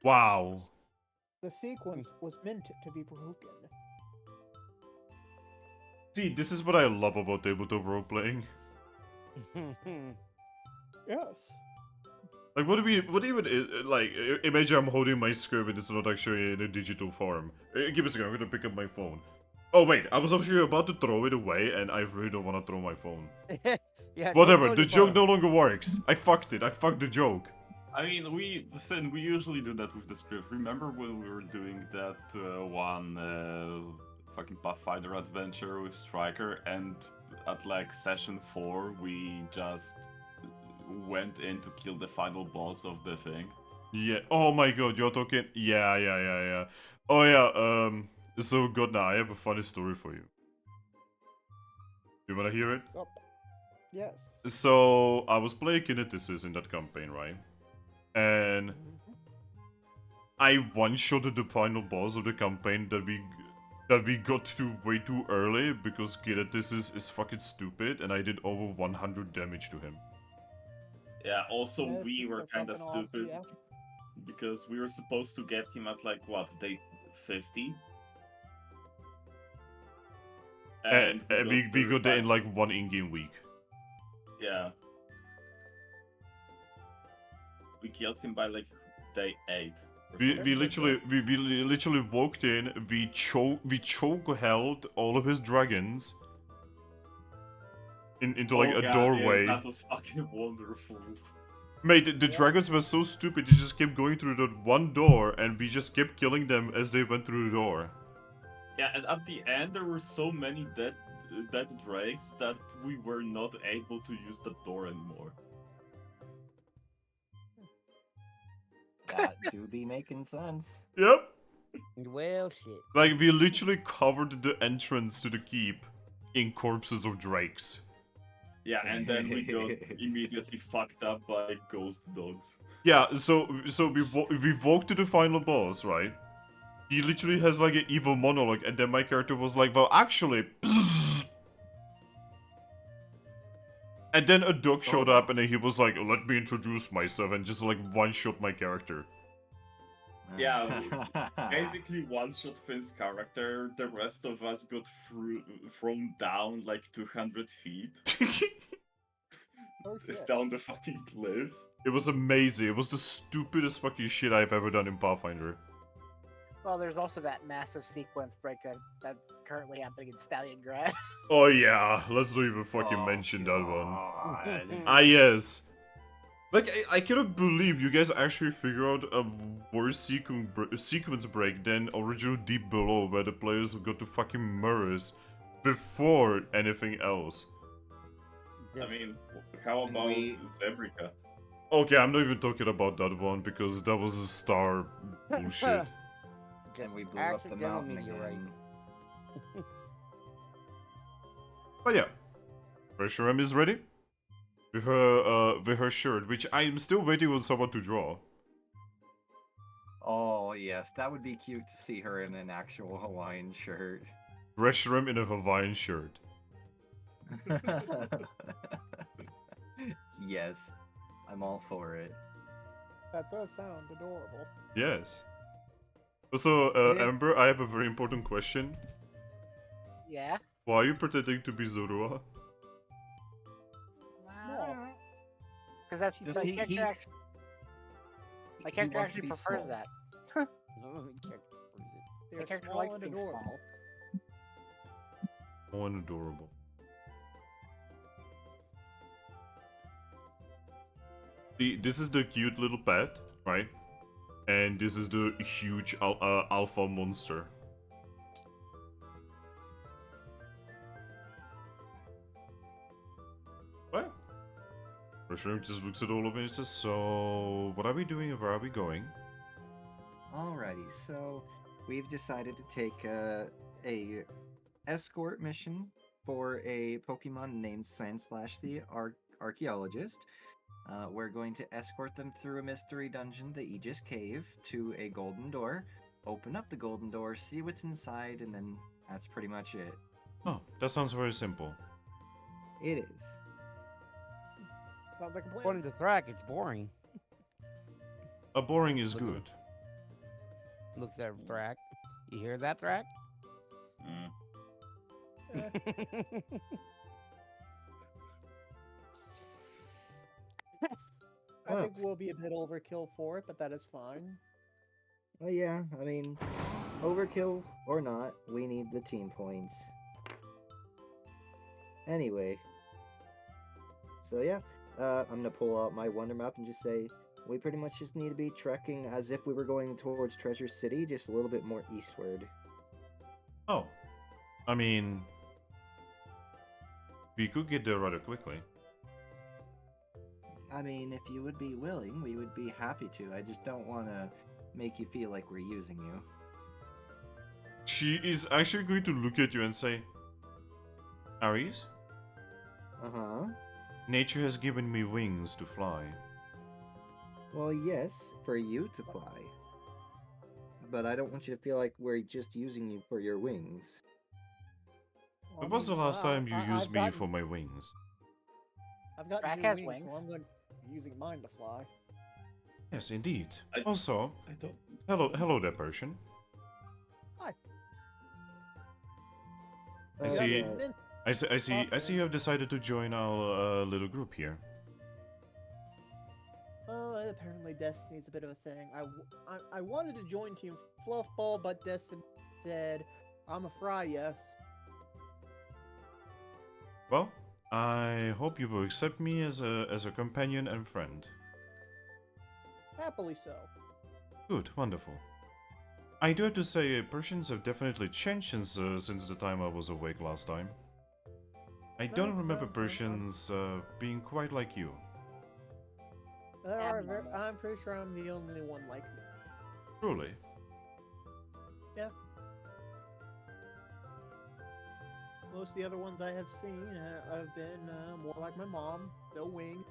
Speaker 1: Wow.
Speaker 4: The sequence was meant to be broken.
Speaker 1: See, this is what I love about tabletop roleplaying.
Speaker 4: Yes.
Speaker 1: Like, what even, like, imagine I'm holding my script and it's not actually in a digital form. Give me a second, I'm gonna pick up my phone. Oh wait, I was actually about to throw it away and I really don't want to throw my phone.
Speaker 2: Yeah.
Speaker 1: Whatever, the joke no longer works. I fucked it, I fucked the joke.
Speaker 6: I mean, Finn, we usually do that with the script. Remember when we were doing that fucking Pathfinder adventure with Striker, and at like session 4 we just went in to kill the final boss of the thing?
Speaker 1: Yeah, oh my god, you're talking... Yeah. Oh yeah, so Godna, I have a funny story for you. You wanna hear it?
Speaker 4: Sup? Yes.
Speaker 1: So, I was playing Kineticist in that campaign, right? And I one-shotted the final boss of the campaign that we got to way too early because Gyarados is fucking stupid, and I did over 100 damage to him.
Speaker 6: Yeah, also
Speaker 4: Yes,
Speaker 6: we
Speaker 4: this
Speaker 6: were
Speaker 4: is
Speaker 6: kind of
Speaker 4: fucking awesome,
Speaker 6: stupid
Speaker 4: yeah.
Speaker 6: because we were supposed to get him at like what, day 50?
Speaker 1: And we
Speaker 6: there
Speaker 1: got there
Speaker 6: by-
Speaker 1: in like one in-game week.
Speaker 6: Yeah. We killed him by like day 8. or
Speaker 1: We
Speaker 6: something like
Speaker 1: literally
Speaker 6: that.
Speaker 1: we literally walked in, we choke held all of his dragons into like
Speaker 6: Oh
Speaker 1: a
Speaker 6: god,
Speaker 1: doorway.
Speaker 6: yes, that was fucking wonderful.
Speaker 1: Mate, the dragons were so stupid, they just kept going through that one door, and we just kept killing them as they went through the door.
Speaker 6: Yeah, and at the end there were so many dead drakes that we were not able to use the door anymore.
Speaker 3: That do be making sense.
Speaker 1: Yep.
Speaker 2: Well, shit.
Speaker 1: Like, we literally covered the entrance to the keep in corpses of drakes.
Speaker 6: Yeah, and then we got immediately fucked up by ghost dogs.
Speaker 1: Yeah, so we walked to the final boss, right? He literally has like an evil monologue, and then my character was like, well, actually, bzzz. And then a dog showed up, and then he was like, let me introduce myself, and just like one-shot my character.
Speaker 6: Yeah, basically one-shot Finn's character, the rest of us got thrown down like 200 feet.
Speaker 4: Oh
Speaker 6: It's
Speaker 4: shit.
Speaker 6: down the fucking cliff.
Speaker 1: It was amazing. It was the stupidest fucking shit I've ever done in Pathfinder.
Speaker 5: Well, there's also that massive sequence break that's currently happening in Stalliongrad.
Speaker 1: Oh yeah, let's not even fucking
Speaker 3: Oh,
Speaker 1: mention that one.
Speaker 3: God.
Speaker 1: Ah yes. Like, I cannot believe you guys actually figure out a worse sequence break than original Deep Below, where the players got to fucking mirrors before anything else.
Speaker 6: I mean, how
Speaker 3: And
Speaker 6: about
Speaker 3: we-
Speaker 6: Zebrica?
Speaker 1: Okay, I'm not even talking about that one, because that was a star bullshit.
Speaker 3: And we blew up the
Speaker 2: Accidental
Speaker 3: mountain
Speaker 2: meteorite.
Speaker 3: again.
Speaker 1: But yeah, Reshiram is ready with her shirt, which I am still waiting on someone to draw.
Speaker 3: Oh yes, that would be cute to see her in an actual Hawaiian shirt.
Speaker 1: Reshiram in a Hawaiian shirt.
Speaker 3: Yes, I'm all for it.
Speaker 4: That does sound adorable.
Speaker 1: Yes. Also,
Speaker 3: Yeah.
Speaker 1: Ember, I have a very important question.
Speaker 5: Yeah.
Speaker 1: Why are you pretending to be Zoroark?
Speaker 5: Because that's
Speaker 3: Just
Speaker 5: my
Speaker 3: he-
Speaker 5: character
Speaker 3: he-
Speaker 5: actually. My
Speaker 3: he
Speaker 5: character
Speaker 3: wants to
Speaker 5: actually
Speaker 3: be
Speaker 5: prefers
Speaker 3: small.
Speaker 5: that.
Speaker 4: They're
Speaker 5: My character
Speaker 4: small
Speaker 5: likes
Speaker 4: and
Speaker 5: being
Speaker 4: adorable.
Speaker 5: small.
Speaker 1: Oh, and adorable. See, this is the cute little pet, right? And this is the huge alpha monster. What? Reshiram just looks at all of it and says, so, what are we doing and where are we going?
Speaker 3: Alrighty, so we've decided to take a escort mission for a Pokemon named Sandslash the Archaeologist. We're going to escort them through a mystery dungeon, the Aegis Cave, to a golden door. Open up the golden door, see what's inside, and then that's pretty much it.
Speaker 1: Oh, that sounds very simple.
Speaker 3: It is.
Speaker 4: Sounds like a plan.
Speaker 2: According to Thrack, it's boring.
Speaker 1: A boring is
Speaker 2: Look at-
Speaker 1: good.
Speaker 2: Looks at Thrack. You hear that, Thrack?
Speaker 6: Mm.
Speaker 4: I
Speaker 3: Oh.
Speaker 4: think we'll be a bit overkill for it, but that is fine.
Speaker 3: Well, yeah, I mean, overkill or not, we need the team points. Anyway. So yeah, I'm gonna pull out my wonder map and just say, we pretty much just need to be trekking as if we were going towards Treasure City, just a little bit more eastward.
Speaker 1: Oh. I mean... We could get there rather quickly.
Speaker 3: I mean, if you would be willing, we would be happy to. I just don't want to make you feel like we're using you.
Speaker 1: She is actually going to look at you and say, Aries,
Speaker 3: Uh-huh.
Speaker 1: nature has given me wings to fly.
Speaker 3: Well, yes, for you to fly. but I don't want you to feel like we're just using you for your wings.
Speaker 4: Well,
Speaker 1: When
Speaker 4: I
Speaker 1: was the
Speaker 4: mean,
Speaker 1: last
Speaker 4: well,
Speaker 1: time you
Speaker 4: I-
Speaker 1: used
Speaker 4: I've
Speaker 1: me
Speaker 4: gotten-
Speaker 1: for my wings?
Speaker 4: I've got
Speaker 5: Thrack
Speaker 4: new
Speaker 5: has
Speaker 4: wings, so
Speaker 5: wings.
Speaker 4: I'm going to be using mine to fly.
Speaker 1: Yes, indeed.
Speaker 6: I-
Speaker 1: Also,
Speaker 6: I don't.
Speaker 1: hello there, Persian.
Speaker 4: Hi.
Speaker 1: I
Speaker 3: Uh,
Speaker 1: see.
Speaker 4: Mint
Speaker 1: I see
Speaker 4: Often.
Speaker 1: you have decided to join our little group here.
Speaker 4: Oh, apparently Destiny's a bit of a thing. I wanted to join Team Fluffball, but Destiny said, I'm a fry, yes.
Speaker 1: Well, I hope you will accept me as a companion and friend.
Speaker 4: Happily so.
Speaker 1: Good, wonderful. I do have to say, Persians have definitely changed since the time I was awake last time. I don't remember Persians being quite like you.
Speaker 5: Abnormal.
Speaker 4: I'm pretty sure I'm the only one like me.
Speaker 1: Truly.
Speaker 4: Yeah. Most of the other ones I have seen have been more like my mom, no wing.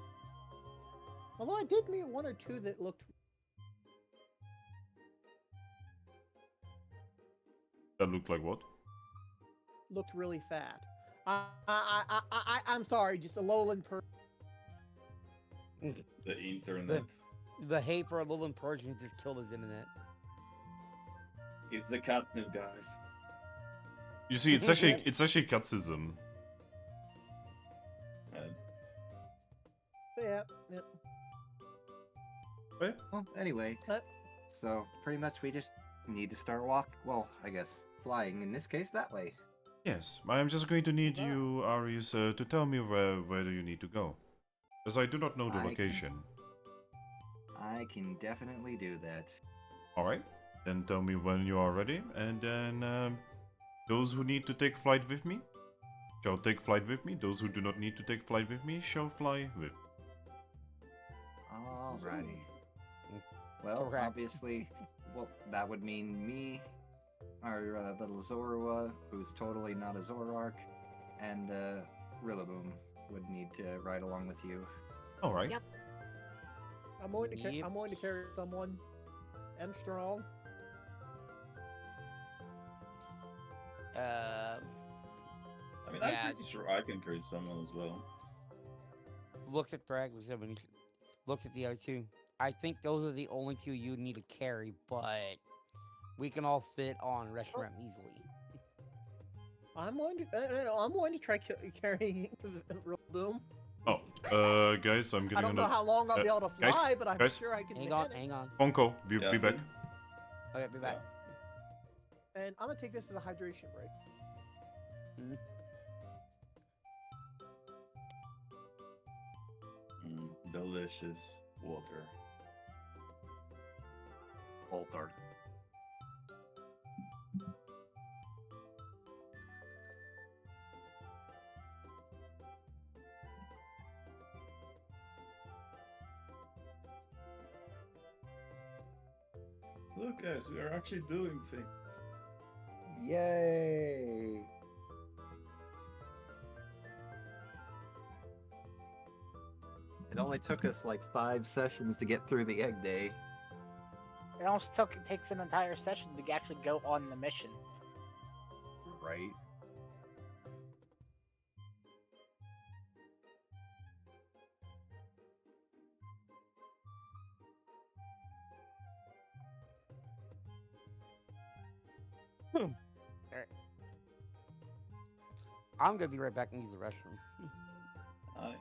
Speaker 4: Although I did meet one or two that
Speaker 1: That looked like what?
Speaker 4: looked really fat. I'm sorry, just a lowland person.
Speaker 6: The internet.
Speaker 2: The hate for Lowland Persians just killed his internet.
Speaker 6: It's the catnip, guys.
Speaker 1: You see, it's actually catsism.
Speaker 6: And
Speaker 4: Yeah.
Speaker 3: Well, anyway, so pretty much we just need to start well, I guess flying in this case that way.
Speaker 1: Yes, I am just going to need you, Aries, to tell me where do you need to go. As I do not know the location.
Speaker 3: I can definitely do that.
Speaker 1: Alright, then tell me when you are ready, and then those who need to take flight with me shall take flight with me. Those who do not need to take flight with me shall fly with.
Speaker 3: Alrighty. Well,
Speaker 2: Correct.
Speaker 3: obviously, well, that would mean me, our little Zorua, who's totally not a Zoroark, and Rilaboom would need to ride along with you.
Speaker 1: Alright.
Speaker 5: Yep.
Speaker 4: I'm going to
Speaker 2: Yep.
Speaker 4: I'm going to carry someone. I'm strong.
Speaker 6: I mean,
Speaker 2: Yeah.
Speaker 6: I'm pretty sure I can carry someone as well.
Speaker 2: Looked at Thrack, looked at the other two. I think those are the only two you need to carry, but we can all fit on restaurant easily.
Speaker 4: I'm going to I'm going to try carrying Rilaboom.
Speaker 1: Oh, guys, I'm
Speaker 4: I
Speaker 1: getting
Speaker 4: don't know how long I'll be able to
Speaker 1: guys,
Speaker 4: fly, but I'm
Speaker 1: guys.
Speaker 4: sure I can.
Speaker 2: Hang on,
Speaker 4: manage.
Speaker 2: hang on.
Speaker 1: Onko, be
Speaker 6: Yeah.
Speaker 1: back.
Speaker 2: Okay, be back.
Speaker 4: And I'm gonna take this as a hydration break.
Speaker 6: Delicious water.
Speaker 3: Bolter.
Speaker 6: Look, guys, we are actually doing things.
Speaker 3: Yay! It only took us like 5 sessions to get through the egg day.
Speaker 5: It almost takes an entire session to actually go on the mission.
Speaker 3: Right.
Speaker 2: I'm gonna be right back and use the restroom.
Speaker 6: I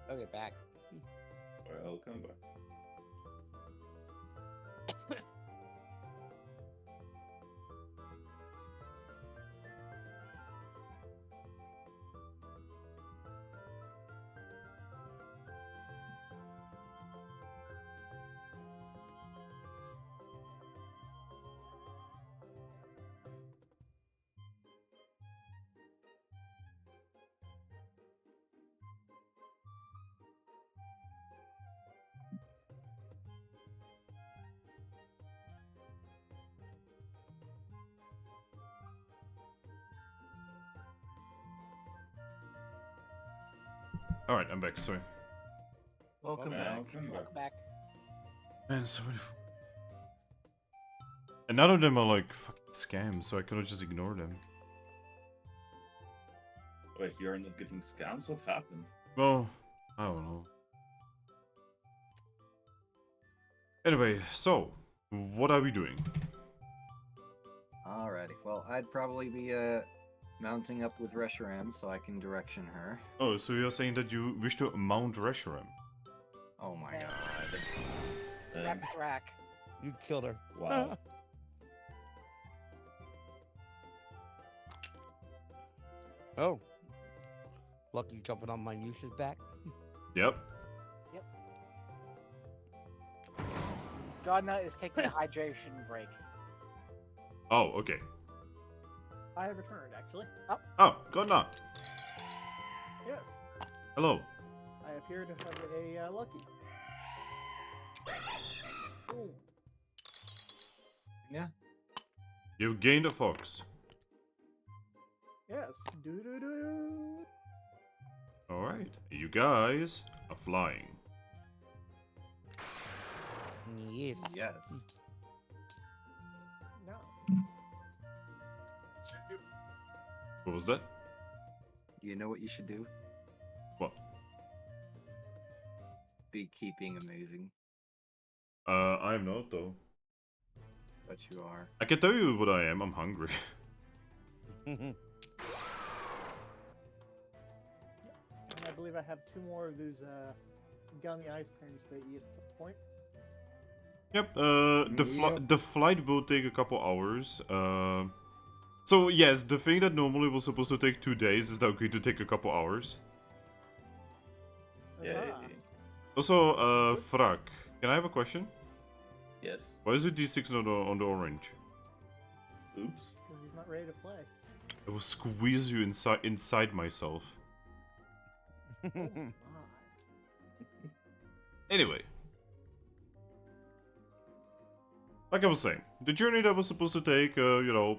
Speaker 2: Okay, back.
Speaker 6: Welcome back.
Speaker 1: Alright, I'm back, sorry.
Speaker 3: Welcome back.
Speaker 6: Welcome back.
Speaker 5: Welcome back.
Speaker 1: Man, so many... And none of them are like fucking scams, so I cannot just ignore them.
Speaker 6: Wait, you're not getting scams? What happened?
Speaker 1: Well, I don't know. Anyway, so, what are we doing?
Speaker 3: Alrighty. Well, I'd probably be mounting up with Reshiram so I can direction her.
Speaker 1: Oh, so you're saying that you wish to mount Reshiram?
Speaker 3: Oh my
Speaker 5: Yeah.
Speaker 3: god.
Speaker 5: That's Thrack.
Speaker 2: You killed her.
Speaker 6: Wow.
Speaker 2: Oh. Lucky jumping on my Yusha's back.
Speaker 1: Yep.
Speaker 5: Godna is taking a hydration break.
Speaker 1: Oh, okay.
Speaker 4: I have returned, actually.
Speaker 1: Oh, Godna.
Speaker 4: Yes.
Speaker 1: Hello.
Speaker 4: I appear to have a lucky. Boom.
Speaker 3: Yeah.
Speaker 1: You've gained a fox.
Speaker 4: Yes. Doo-doo-doo.
Speaker 1: Alright. You guys are flying.
Speaker 2: Yes.
Speaker 3: Yes.
Speaker 4: No.
Speaker 1: What was that?
Speaker 3: You know what you should do?
Speaker 1: What?
Speaker 3: Beekeeping amazing.
Speaker 1: I'm not though.
Speaker 3: But you are.
Speaker 1: I can tell you what I am. I'm hungry.
Speaker 4: And I believe I have 2 more of those gummy ice creams to eat at some point.
Speaker 1: Yep.
Speaker 3: Yep.
Speaker 1: The flight will take a couple hours. So yes, the thing that normally was supposed to take 2 days is now going to take a couple hours.
Speaker 6: Yay.
Speaker 4: Huzzah.
Speaker 1: Also, Thrack, can I have a question?
Speaker 6: Yes.
Speaker 1: Why is it D6 on the orange?
Speaker 6: Oops.
Speaker 4: Because he's not ready to play.
Speaker 1: I will squeeze you inside myself.
Speaker 4: Oh my.
Speaker 1: Anyway. Like I was saying, the journey that was supposed to take, you know,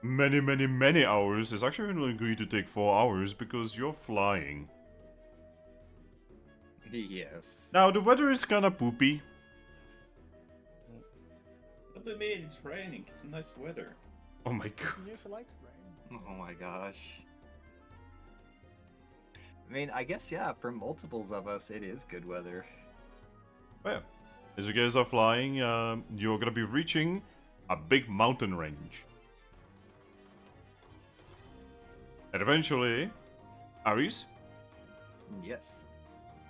Speaker 1: many hours is actually only going to take 4 hours because you're flying.
Speaker 3: Yes.
Speaker 1: Now, the weather is kinda poopy.
Speaker 6: What do you mean? It's raining. It's nice weather.
Speaker 1: Oh my god.
Speaker 4: Yusha likes rain.
Speaker 3: Oh my gosh. I mean, I guess, yeah, for multiples of us, it is good weather.
Speaker 1: Oh yeah. As you guys are flying, you're gonna be reaching a big mountain range. And eventually, Aries,
Speaker 3: Yes.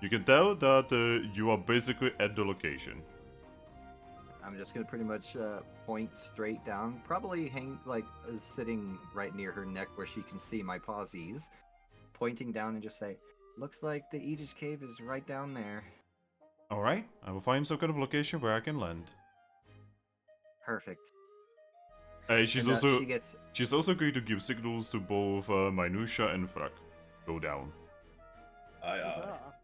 Speaker 1: you can tell that you are basically at the location.
Speaker 3: I'm just gonna pretty much point straight down, probably sitting right near her neck where she can see my pausies, pointing down and just say, "Looks like the Aegis Cave is right down there."
Speaker 1: Alright, I will find some kind of location where I can land.
Speaker 3: Perfect.
Speaker 1: She's
Speaker 3: And,
Speaker 1: also
Speaker 3: she gets
Speaker 1: she's also going to give signals to both Minutia and Thrack. Go down.
Speaker 6: Aye, aye.
Speaker 4: Huzzah.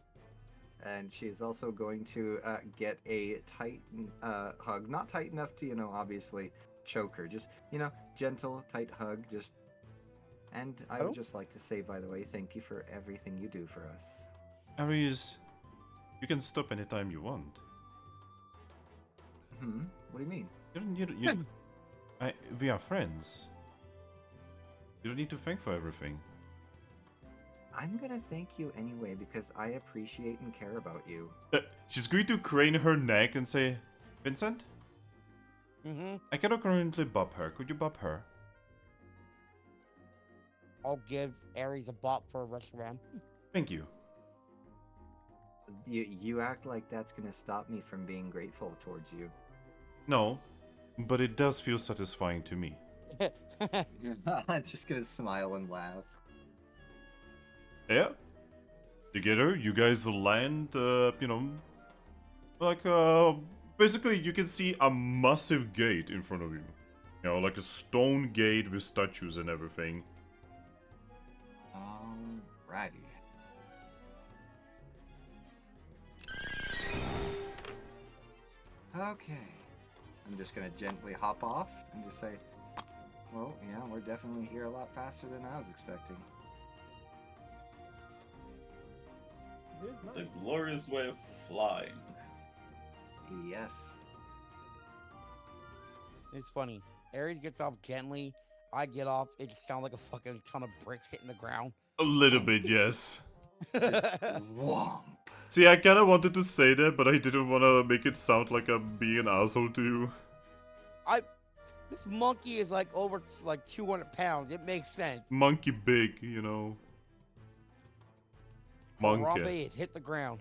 Speaker 3: and she's also going to get a tight hug, not tight enough to, obviously choke her. Just, gentle, tight hug. Just, and I would just like to say, by the way, thank you for everything you do for us.
Speaker 1: Aries, you can stop anytime you want.
Speaker 3: What do you mean?
Speaker 1: We are friends. You don't need to thank for everything.
Speaker 3: I'm gonna thank you anyway because I appreciate and care about you.
Speaker 1: She's going to crane her neck and say, Vincent? I cannot currently bop her. Could you bop her?
Speaker 2: I'll give Aries a bop for a restaurant.
Speaker 1: Thank you.
Speaker 3: You act like that's gonna stop me from being grateful towards you.
Speaker 1: No, but it does feel satisfying to me.
Speaker 3: I'm just gonna smile and laugh.
Speaker 1: Yeah. Together, you guys land, like, basically you can see a massive gate in front of you. You know, like a stone gate with statues and everything.
Speaker 3: Alrighty. Okay. I'm just gonna gently hop off and just say, well, yeah, we're definitely here a lot faster than I was expecting.
Speaker 4: It is
Speaker 6: The
Speaker 4: nice.
Speaker 6: glorious way of flying.
Speaker 3: Yes.
Speaker 2: It's funny. Aries gets off gently. I get off. It just sounds like a fucking ton of bricks hitting the ground.
Speaker 1: A little bit, yes.
Speaker 3: Womp.
Speaker 1: See, I kinda wanted to say that, but I didn't wanna make it sound like I'm being an asshole to you.
Speaker 2: This monkey is like over like 200 pounds. It makes sense.
Speaker 1: Monkey big, you know. Monkey.
Speaker 2: Harambe has hit the ground.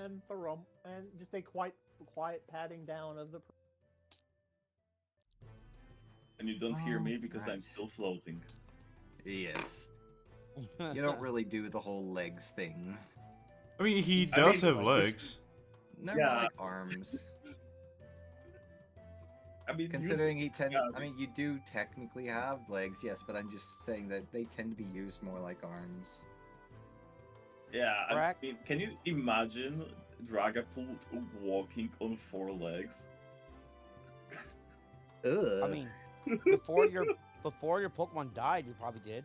Speaker 4: And thrum, and just a quiet patting down of the.
Speaker 6: And you don't hear me
Speaker 3: Oh,
Speaker 6: because I'm
Speaker 3: right.
Speaker 6: still floating.
Speaker 3: Yes. You don't really do the whole legs thing.
Speaker 1: I mean, he
Speaker 6: I
Speaker 1: does
Speaker 6: mean,
Speaker 1: have
Speaker 6: like-
Speaker 1: legs.
Speaker 3: Never
Speaker 6: Yeah.
Speaker 3: like arms.
Speaker 6: I mean,
Speaker 3: Considering he tend,
Speaker 6: yeah.
Speaker 3: I mean, you do technically have legs, yes, but I'm just saying that they tend to be used more like arms.
Speaker 6: Yeah, I
Speaker 2: Thrack?
Speaker 6: mean, can you imagine Dragapult walking on 4 legs?
Speaker 3: Ugh.
Speaker 2: I mean, before your Pokemon died, you probably did.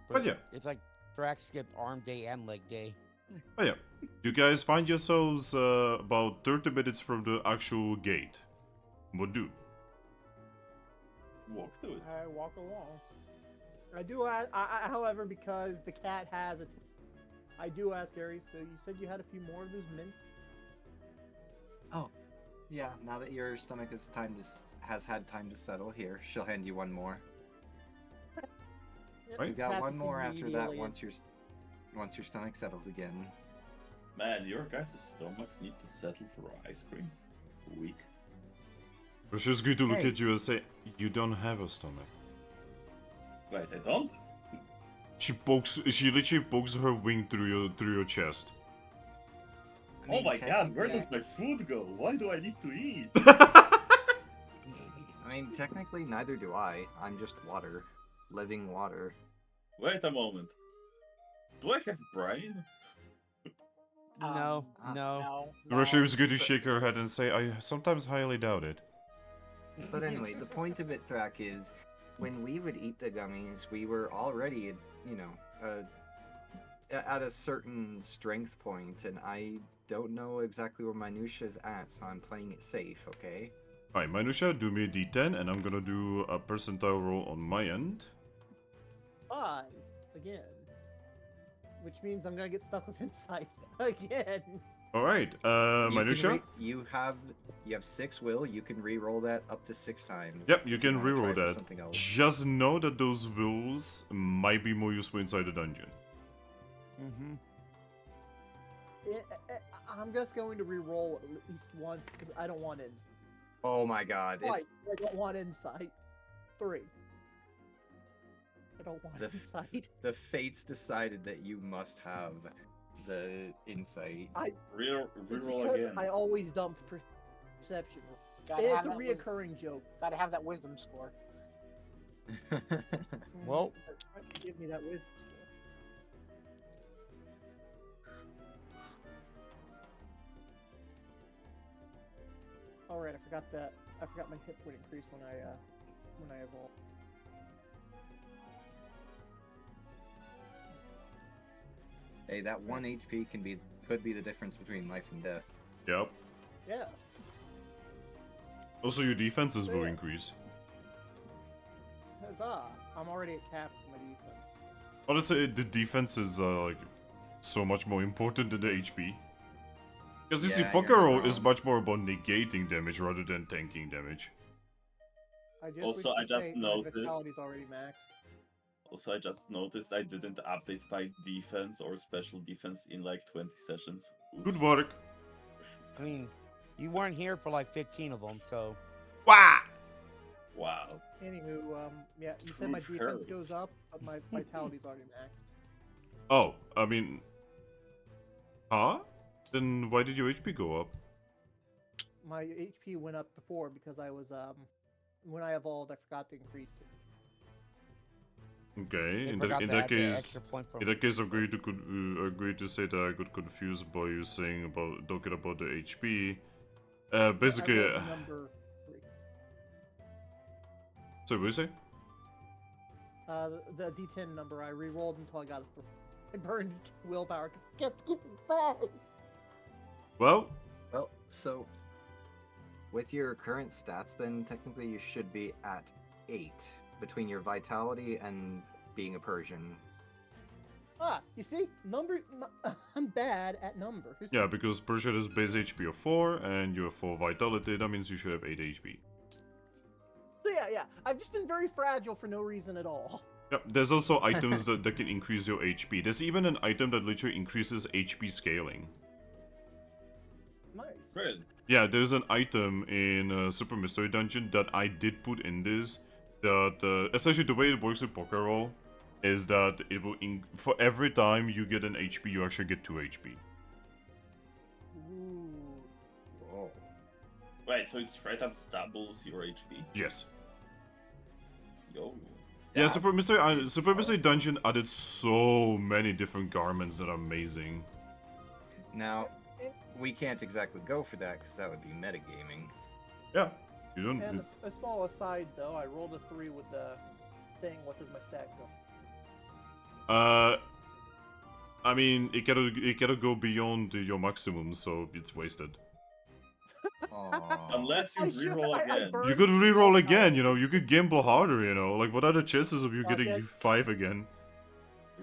Speaker 1: But yeah.
Speaker 2: It's like Thrack skipped arm day and leg day.
Speaker 1: Oh yeah, you guys find yourselves about 30 minutes from the actual gate. What do?
Speaker 6: Walk to it.
Speaker 4: I walk along. I do. However, because the cat has a, I do ask Aries. So you said you had a few more of those mint.
Speaker 3: Oh, yeah. Now that your stomach has had time to settle, here, she'll hand you one more.
Speaker 4: Yep,
Speaker 1: Right.
Speaker 3: You got
Speaker 4: cat
Speaker 3: one
Speaker 4: just
Speaker 3: more after that
Speaker 4: immediately-
Speaker 3: once your stomach settles again.
Speaker 6: Man, your guys' stomachs need to settle for ice cream. Weak.
Speaker 1: She's going to look
Speaker 3: Hey.
Speaker 1: at you and say, "You don't have a stomach."
Speaker 6: Wait, I don't?
Speaker 1: She literally pokes her wing through your chest.
Speaker 3: I
Speaker 6: Oh
Speaker 3: mean,
Speaker 6: my god, where
Speaker 3: technically-
Speaker 6: does my food go? Why do I need to eat?
Speaker 3: I mean, technically, neither do I. I'm just water, living water.
Speaker 6: Wait a moment. Do I have brain?
Speaker 2: No,
Speaker 5: Um,
Speaker 2: no.
Speaker 1: Russia was going to shake her head and say, "I sometimes highly doubt it."
Speaker 3: But anyway, the point of it, Thrack, is when we would eat the gummies, we were already, at a certain strength point, and I don't know exactly where Minutia's at, so I'm playing it safe, okay?
Speaker 1: Alright, Minusha, do me a d10, and I'm gonna do a percentile roll on my end.
Speaker 4: 5 again, which means I'm gonna get stuck with insight again.
Speaker 1: Alright,
Speaker 3: You can
Speaker 1: Minusha?
Speaker 3: you have 6 will. You can re-roll that up to 6 times.
Speaker 1: Yep, you
Speaker 3: if
Speaker 1: can
Speaker 3: wanna try
Speaker 1: reroll
Speaker 3: for
Speaker 1: that.
Speaker 3: Something else.
Speaker 1: Just know that those wills might be more useful inside the dungeon.
Speaker 2: Mm-hmm.
Speaker 4: I'm just going to re-roll at least once because I don't want insight.
Speaker 3: Oh my god! It's,
Speaker 4: Twice, I don't want insight. 3. I don't want
Speaker 3: The
Speaker 4: insight.
Speaker 3: the fates decided that you must have the insight.
Speaker 6: Reroll
Speaker 4: It's
Speaker 6: reroll
Speaker 4: because
Speaker 6: again.
Speaker 4: I always dump perception.
Speaker 5: Gotta
Speaker 4: It's
Speaker 5: have
Speaker 4: a
Speaker 5: that
Speaker 4: reoccurring joke.
Speaker 5: Gotta have that wisdom score.
Speaker 2: Well-
Speaker 4: Give me that wisdom score. All right, I forgot that. I forgot my hit point increased when I evolved.
Speaker 3: Hey, that 1 HP could be the difference between life and death.
Speaker 1: Yep.
Speaker 4: Yeah.
Speaker 1: Also, your defenses will
Speaker 4: Yeah.
Speaker 1: increase.
Speaker 4: Huzzah! I'm already at cap for my defense.
Speaker 1: Honestly, the defense is like so much more important than the HP. Because you see,
Speaker 3: Yeah, you're not
Speaker 1: Pokerole is
Speaker 3: wrong.
Speaker 1: much more about negating damage rather than tanking damage.
Speaker 4: I just
Speaker 6: Also,
Speaker 4: wish
Speaker 6: I
Speaker 4: to
Speaker 6: just
Speaker 4: say my
Speaker 6: noticed-
Speaker 4: vitality's already maxed.
Speaker 6: Also, I just noticed I didn't update my defense or special defense in like 20 sessions. Oops.
Speaker 1: Good work.
Speaker 2: I mean, you weren't here for like 15 of them, so.
Speaker 1: Wah!
Speaker 6: Wow.
Speaker 4: Anywho, yeah, you said my
Speaker 6: Proof
Speaker 4: defense
Speaker 6: hurts.
Speaker 4: goes up, but my vitality's already maxed.
Speaker 1: Oh, I mean... Huh? Then why did your HP go up?
Speaker 4: My HP went up before because I was, when I evolved, I forgot to increase it.
Speaker 1: Okay,
Speaker 2: They
Speaker 1: in
Speaker 2: forgot
Speaker 1: that, in
Speaker 2: to
Speaker 1: that
Speaker 2: add the
Speaker 1: case...
Speaker 2: extra point from-
Speaker 1: In that case, agree to say that I got confused by you saying about talking about the HP. Basically,
Speaker 4: I rolled number 3.
Speaker 1: so what do you say?
Speaker 4: The D10 number, I re-rolled until I got a 3. I burned willpower because it kept getting 5.
Speaker 1: Well,
Speaker 3: Well, so with your current stats, then technically you should be at 8 between your vitality and being a Persian.
Speaker 4: Ah, you see, I'm bad at numbers.
Speaker 1: yeah, because Persian is base HP of 4 and you have 4 vitality, that means you should have 8 HP.
Speaker 4: So yeah, I've just been very fragile for no reason at all.
Speaker 1: Yep, there's also items that can increase your HP. There's even an item that literally increases HP scaling.
Speaker 4: Nice.
Speaker 6: Great.
Speaker 1: Yeah, there's an item in Super Mystery Dungeon that I did put in this. That essentially the way it works with Pokerole is that it will for every time you get an HP, you actually get 2 HP.
Speaker 4: Ooh.
Speaker 3: Oh.
Speaker 6: Wait, so it straight up doubles your HP?
Speaker 1: Yes.
Speaker 6: Yo.
Speaker 1: Yeah, Super Mystery Dungeon added so many different garments that are amazing.
Speaker 3: Now, we can't exactly go for that because that would be metagaming.
Speaker 1: Yeah, you don't.
Speaker 4: And a small aside though, I rolled a 3 with the thing. What does my stat go?
Speaker 1: I mean, it cannot go beyond your maximum, so it's wasted.
Speaker 3: Aw.
Speaker 6: Unless you reroll again.
Speaker 1: You
Speaker 4: burned
Speaker 1: could reroll
Speaker 4: willpower.
Speaker 1: again, you know. You could gamble harder, you know. Like, what are the chances of you getting
Speaker 4: yeah.
Speaker 1: 5 again?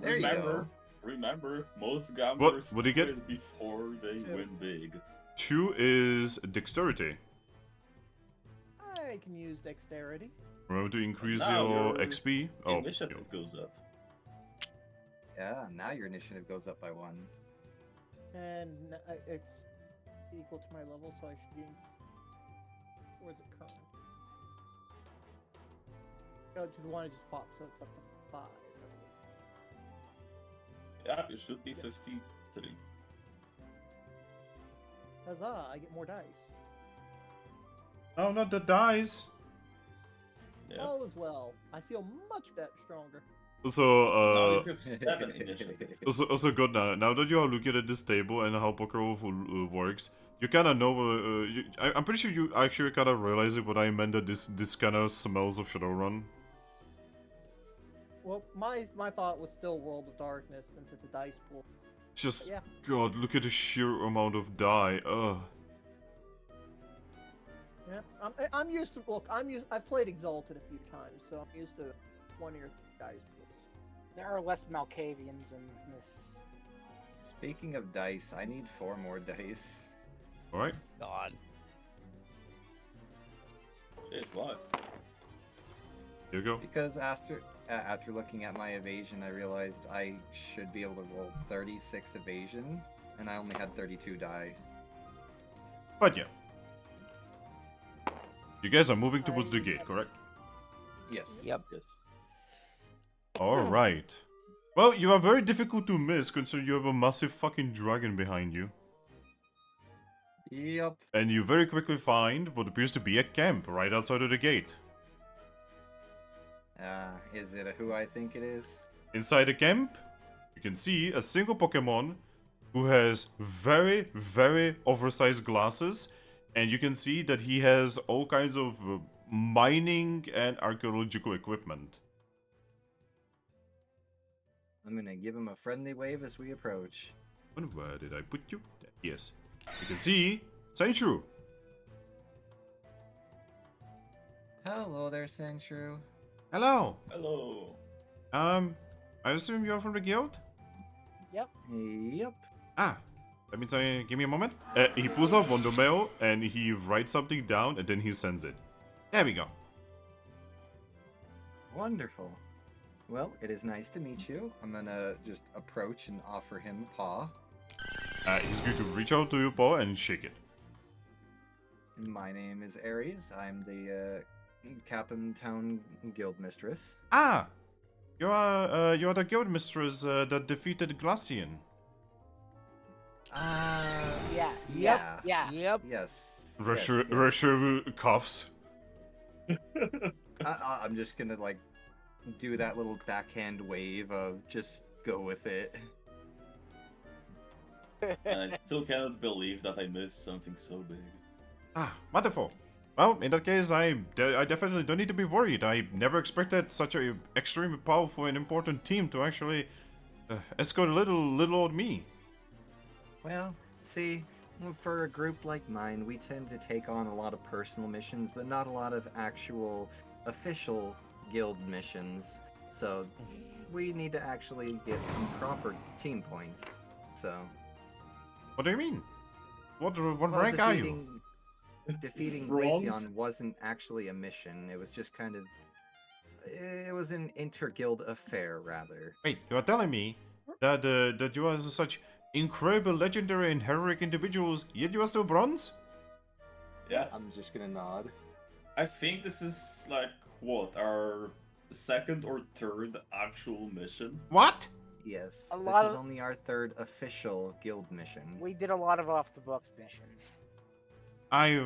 Speaker 3: There you go.
Speaker 6: Remember, most gamblers
Speaker 1: What do you get?
Speaker 6: quit before they
Speaker 4: 2.
Speaker 6: win big.
Speaker 1: 2 is dexterity.
Speaker 4: I can use dexterity.
Speaker 1: Remember to increase
Speaker 6: Now
Speaker 1: your
Speaker 6: your
Speaker 1: XP. Oh,
Speaker 6: Initiative goes up.
Speaker 3: Yeah, now your initiative goes up by 1.
Speaker 4: And it's equal to my level, so I should gain. Where's it current? Go to the one I just bought, so it's up to 5.
Speaker 6: Yeah, it should be 53.
Speaker 4: Huzzah! I get more dice.
Speaker 1: oh, not the dice.
Speaker 6: Yeah.
Speaker 4: All is well. I feel much better, stronger.
Speaker 1: So,
Speaker 6: Now you have 7 initiative.
Speaker 1: also Godna, now that you are looking at this table and how Pokerole works, you kind of know. I'm pretty sure you actually kind of realize what I meant, that this kind of smells of Shadowrun.
Speaker 4: Well, my thought was still World of Darkness since it's a dice pool.
Speaker 1: It's just,
Speaker 4: Yeah.
Speaker 1: God, look at the sheer amount of die. Ugh.
Speaker 4: Yeah, I'm used to. Look, I've played Exalted a few times, so I'm used to 20 or 30 dice pools.
Speaker 5: There are less Malkavians in this.
Speaker 3: Speaking of dice, I need 4 more dice.
Speaker 1: All right.
Speaker 2: God.
Speaker 6: Wait, what?
Speaker 1: Here you go.
Speaker 3: Because after looking at my evasion, I realized I should be able to roll 36 evasion, and I only had 32 die.
Speaker 1: But yeah. You guys are moving towards the gate, correct?
Speaker 3: Yes.
Speaker 2: Yep.
Speaker 6: Yes.
Speaker 1: Alright. Well, you are very difficult to miss considering you have a massive fucking dragon behind you.
Speaker 3: Yep.
Speaker 1: And you very quickly find what appears to be a camp right outside of the gate.
Speaker 3: Is it who I think it is?
Speaker 1: Inside the camp, you can see a single Pokemon who has very, very oversized glasses. And you can see that he has all kinds of mining and archaeological equipment.
Speaker 3: I'm gonna give him a friendly wave as we approach.
Speaker 1: Where did I put you? Yes. You can see Sandshrew.
Speaker 3: Hello there, Sandshrew.
Speaker 1: Hello.
Speaker 6: Hello.
Speaker 1: I assume you're from the guild?
Speaker 5: Yep.
Speaker 3: Yep.
Speaker 1: Ah, that means give me a moment. He pulls out Wonder Mail and he writes something down and then he sends it. There we go.
Speaker 3: Wonderful. Well, it is nice to meet you. I'm gonna just approach and offer him a paw.
Speaker 1: He's going to reach out to your paw and shake it.
Speaker 3: My name is Aries. I'm the Capim Town Guild Mistress.
Speaker 1: Ah! You are the guild mistress that defeated Glacian.
Speaker 5: Yeah.
Speaker 3: Yeah.
Speaker 5: Yeah.
Speaker 2: Yep.
Speaker 3: Yes.
Speaker 1: Rusher coughs.
Speaker 3: I'm just gonna like do that little backhand wave of just go with it.
Speaker 6: I still cannot believe that I missed something so big.
Speaker 1: Ah, wonderful. Well, in that case, I definitely don't need to be worried. I never expected such a extremely powerful and important team to actually escort little old me.
Speaker 3: Well, see, for a group like mine, we tend to take on a lot of personal missions, but not a lot of actual official guild missions. So we need to actually get some proper team points. So.
Speaker 1: What do you mean? What
Speaker 3: Well,
Speaker 1: rank are you?
Speaker 3: Defeating
Speaker 6: Bronze?
Speaker 3: Glaceon wasn't actually a mission. It was just kind of. It was an inter-guild affair, rather.
Speaker 1: Wait, you are telling me that that you are such incredible, legendary, and heroic individuals, yet you are still bronze?
Speaker 6: Yeah.
Speaker 3: I'm just gonna nod.
Speaker 6: I think this is like what, our second or third actual mission?
Speaker 1: What?
Speaker 3: Yes,
Speaker 5: A
Speaker 3: this
Speaker 5: lot
Speaker 3: is
Speaker 5: of-
Speaker 3: only our third official guild mission.
Speaker 5: We did a lot of off-the-books missions.
Speaker 1: I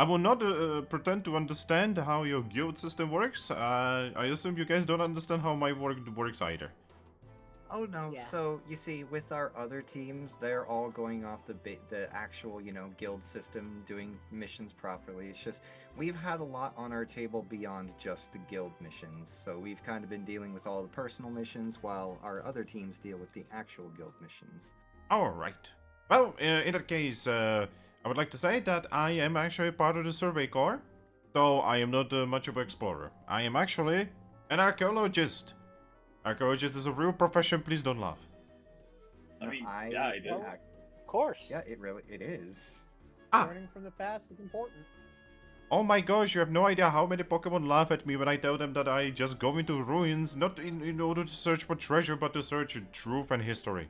Speaker 1: will not pretend to understand how your guild system works. I assume you guys don't understand how my work works either.
Speaker 3: Oh no!
Speaker 5: Yeah.
Speaker 3: So you see, with our other teams, they're all going off the actual guild system, doing missions properly. It's just we've had a lot on our table beyond just the guild missions. So we've kind of been dealing with all the personal missions, while our other teams deal with the actual guild missions.
Speaker 1: All right. Well, in that case, I would like to say that I am actually part of the Survey Corps, though I am not much of an explorer. I am actually an archaeologist. Archaeologist is a real profession. Please don't laugh.
Speaker 6: I mean, yeah, it is.
Speaker 5: Of course.
Speaker 3: Yeah, it is.
Speaker 1: Ah.
Speaker 4: Learning from the past is important.
Speaker 1: Oh my gosh, you have no idea how many Pokemon laugh at me when I tell them that I just go into ruins, not in order to search for treasure, but to search truth and history.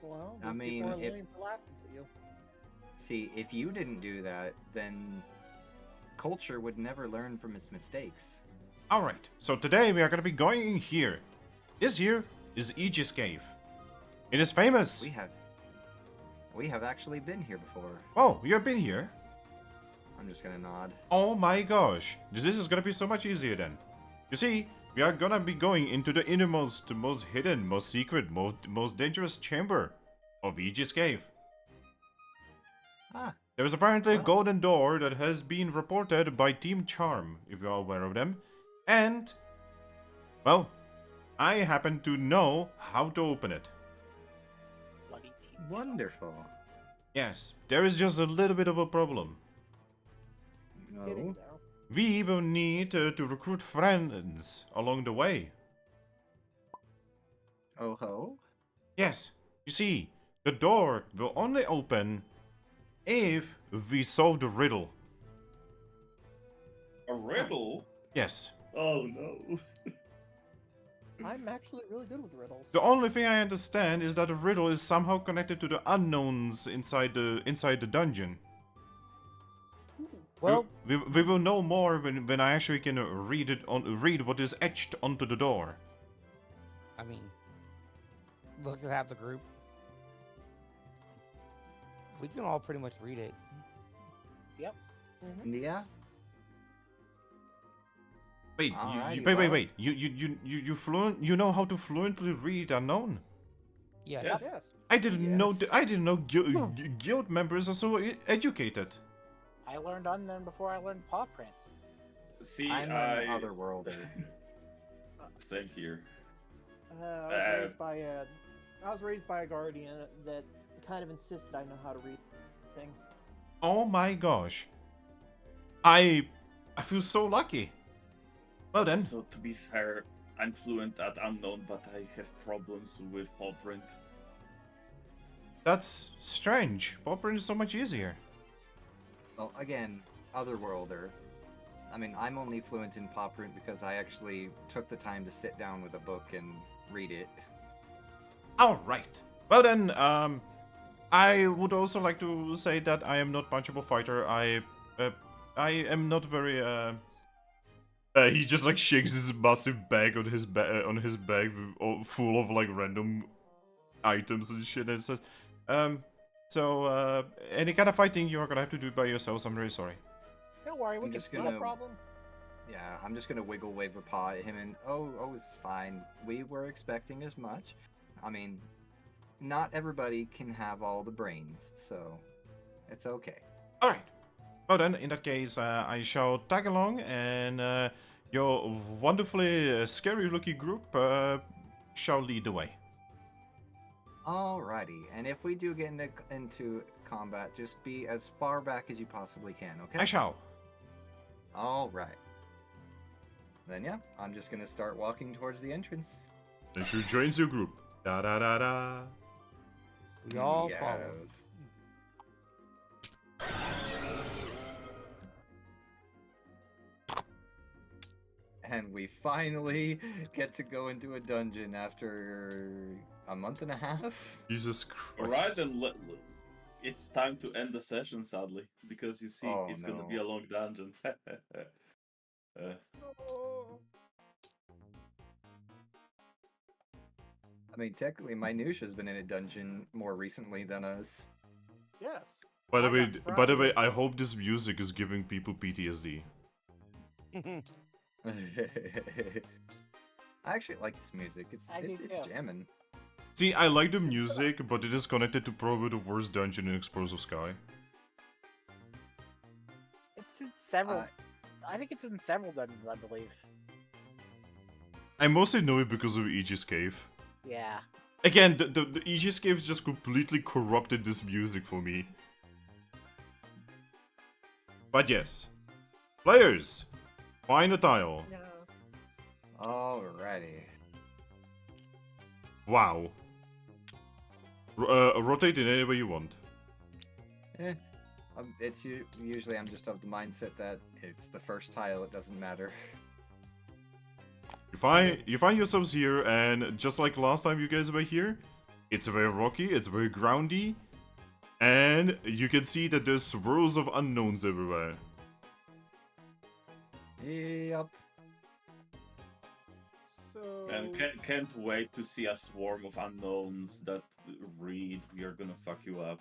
Speaker 4: Well,
Speaker 3: I
Speaker 4: those
Speaker 3: mean,
Speaker 4: people are
Speaker 3: if-
Speaker 4: willing to laugh at you.
Speaker 3: See, if you didn't do that, then culture would never learn from its mistakes.
Speaker 1: Alright, so today we are going to be going in here. This here is Aegis Cave. It is famous.
Speaker 3: We have actually been here before.
Speaker 1: Oh, you have been here?
Speaker 3: I'm just gonna nod.
Speaker 1: Oh my gosh, this is going to be so much easier then. You see, we are going to be going into the innermost, most hidden, most secret, most dangerous chamber of Aegis Cave.
Speaker 3: Ah,
Speaker 1: There is apparently a
Speaker 3: Well-
Speaker 1: golden door that has been reported by Team Charm, if you are aware of them. And, well, I happen to know how to open it.
Speaker 5: Bloody team.
Speaker 3: wonderful.
Speaker 1: Yes, there is just a little bit of a problem.
Speaker 4: Getting
Speaker 3: No.
Speaker 4: there.
Speaker 1: We will need to recruit friends along the way.
Speaker 3: Oh ho.
Speaker 1: Yes, you see, the door will only open if we solve the riddle.
Speaker 6: A riddle?
Speaker 1: Yes.
Speaker 6: Oh no.
Speaker 4: I'm actually really good with riddles.
Speaker 1: The only thing I understand is that the riddle is somehow connected to the unknowns inside the dungeon.
Speaker 2: Well,
Speaker 1: We will know more when I actually can read what is etched onto the door.
Speaker 2: I mean, look at half the group. We can all pretty much read it.
Speaker 3: Yeah.
Speaker 1: Wait,
Speaker 3: Alrighty,
Speaker 1: wait.
Speaker 3: well.
Speaker 1: You know how to fluently read unknown?
Speaker 2: Yes.
Speaker 6: Yes.
Speaker 4: Yes.
Speaker 1: I didn't know.
Speaker 3: Yes.
Speaker 1: I didn't know guild members are so educated.
Speaker 5: I learned Unknown before I learned Paw Print.
Speaker 6: See,
Speaker 3: I'm an otherworlder.
Speaker 6: Same here.
Speaker 4: I was raised by a guardian that kind of insisted I know how to read thing.
Speaker 1: Oh my gosh. I feel so lucky. Well then,
Speaker 6: So to be fair, I'm fluent at unknown, but I have problems with paw print.
Speaker 1: that's strange. Popper is so much easier.
Speaker 3: Well, again, otherworlder. I mean, I'm only fluent in Pop Root because I actually took the time to sit down with a book and read it.
Speaker 1: All right. Well then, I would also like to say that I am not much of a fighter. I am not very. He just like shakes his massive bag on his bag full of like random items and shit, and says, any kind of fighting you are gonna have to do it by yourselves. I'm very sorry.
Speaker 5: Don't worry, we
Speaker 3: I'm
Speaker 5: can
Speaker 3: just
Speaker 5: split
Speaker 3: gonna-
Speaker 5: a problem.
Speaker 3: Yeah, I'm just gonna wiggle wave a paw at him and oh, it's fine. We were expecting as much. I mean, not everybody can have all the brains, so it's okay.
Speaker 1: All right. Well then, in that case, I shall tag along, and your wonderfully scary-looking group shall lead the way.
Speaker 3: Alrighty, and if we do get into combat, just be as far back as you possibly can, okay?
Speaker 1: I shall.
Speaker 3: Alright. Then yeah, I'm just gonna start walking towards the entrance.
Speaker 1: And she joins your group. Da da da da.
Speaker 2: We all follow.
Speaker 3: And we finally get to go into a dungeon after a month and a half.
Speaker 1: Jesus Christ.
Speaker 6: Alright, then it's time to end the session, sadly, because you see,
Speaker 3: Oh,
Speaker 6: it's gonna
Speaker 3: no.
Speaker 6: be a long dungeon.
Speaker 3: I mean, technically, Minutia's been in a dungeon more recently than us.
Speaker 4: Yes.
Speaker 1: By the
Speaker 4: I
Speaker 1: way,
Speaker 4: got
Speaker 1: by the way,
Speaker 4: fried.
Speaker 1: I hope this music is giving people PTSD.
Speaker 3: I actually like this music. It's
Speaker 5: do
Speaker 3: it's
Speaker 5: too.
Speaker 3: jamming.
Speaker 1: See, I like the music, but it is connected to probably the worst dungeon in Explosive Sky.
Speaker 5: It's in several.
Speaker 3: Uh,
Speaker 5: I think it's in several dungeons, I believe.
Speaker 1: I mostly know it because of Aegis Cave.
Speaker 5: Yeah.
Speaker 1: Again, the Aegis Caves just completely corrupted this music for me. But yes. Players! Find a tile.
Speaker 4: Yeah.
Speaker 3: Alrighty.
Speaker 1: Wow. Rotate in any way you want.
Speaker 3: It's usually I'm just of the mindset that it's the first tile. It doesn't matter.
Speaker 1: You find yourselves here, and just like last time you guys were here, it's very rocky, it's very groundy, and you can see that there's swirls of unknowns everywhere.
Speaker 3: Yep.
Speaker 4: So.
Speaker 6: And can't wait to see a swarm of unknowns that read, "We are gonna fuck you up."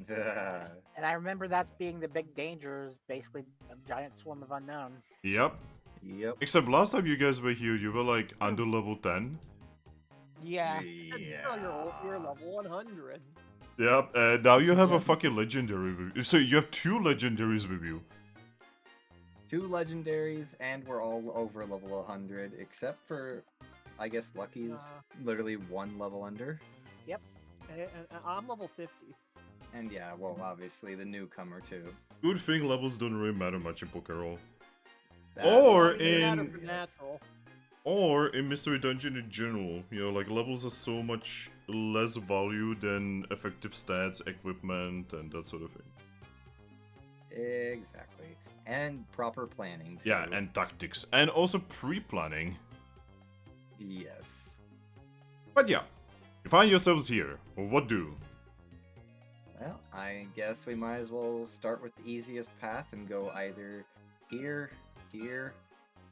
Speaker 5: And I remember that being the big danger, is basically a giant swarm of unknown.
Speaker 1: Yep.
Speaker 3: Yep.
Speaker 1: Except last time you guys were here, you were like under level 10.
Speaker 2: Yeah.
Speaker 4: No, you're level 100.
Speaker 1: Yep, and now you have a fucking legendary with you. So you have 2 legendaries with you.
Speaker 3: 2 legendaries, and we're all over level 100, except for, I guess, Lucky's literally 1 level under.
Speaker 4: And I'm level 50.
Speaker 3: And yeah, well, obviously the newcomer too.
Speaker 1: Good thing levels don't really matter much in Pokerole.
Speaker 3: That-
Speaker 1: Or
Speaker 4: Doesn't matter
Speaker 1: in-
Speaker 4: for natural.
Speaker 1: Or in Mystery Dungeon in general. You know, like levels are so much less value than effective stats, equipment, and that sort of thing.
Speaker 3: Exactly. And proper planning too.
Speaker 1: Yeah, and tactics. And also pre-planning.
Speaker 3: Yes.
Speaker 1: But yeah, you find yourselves here. What do?
Speaker 3: Well, I guess we might as well start with the easiest path and go either here, here,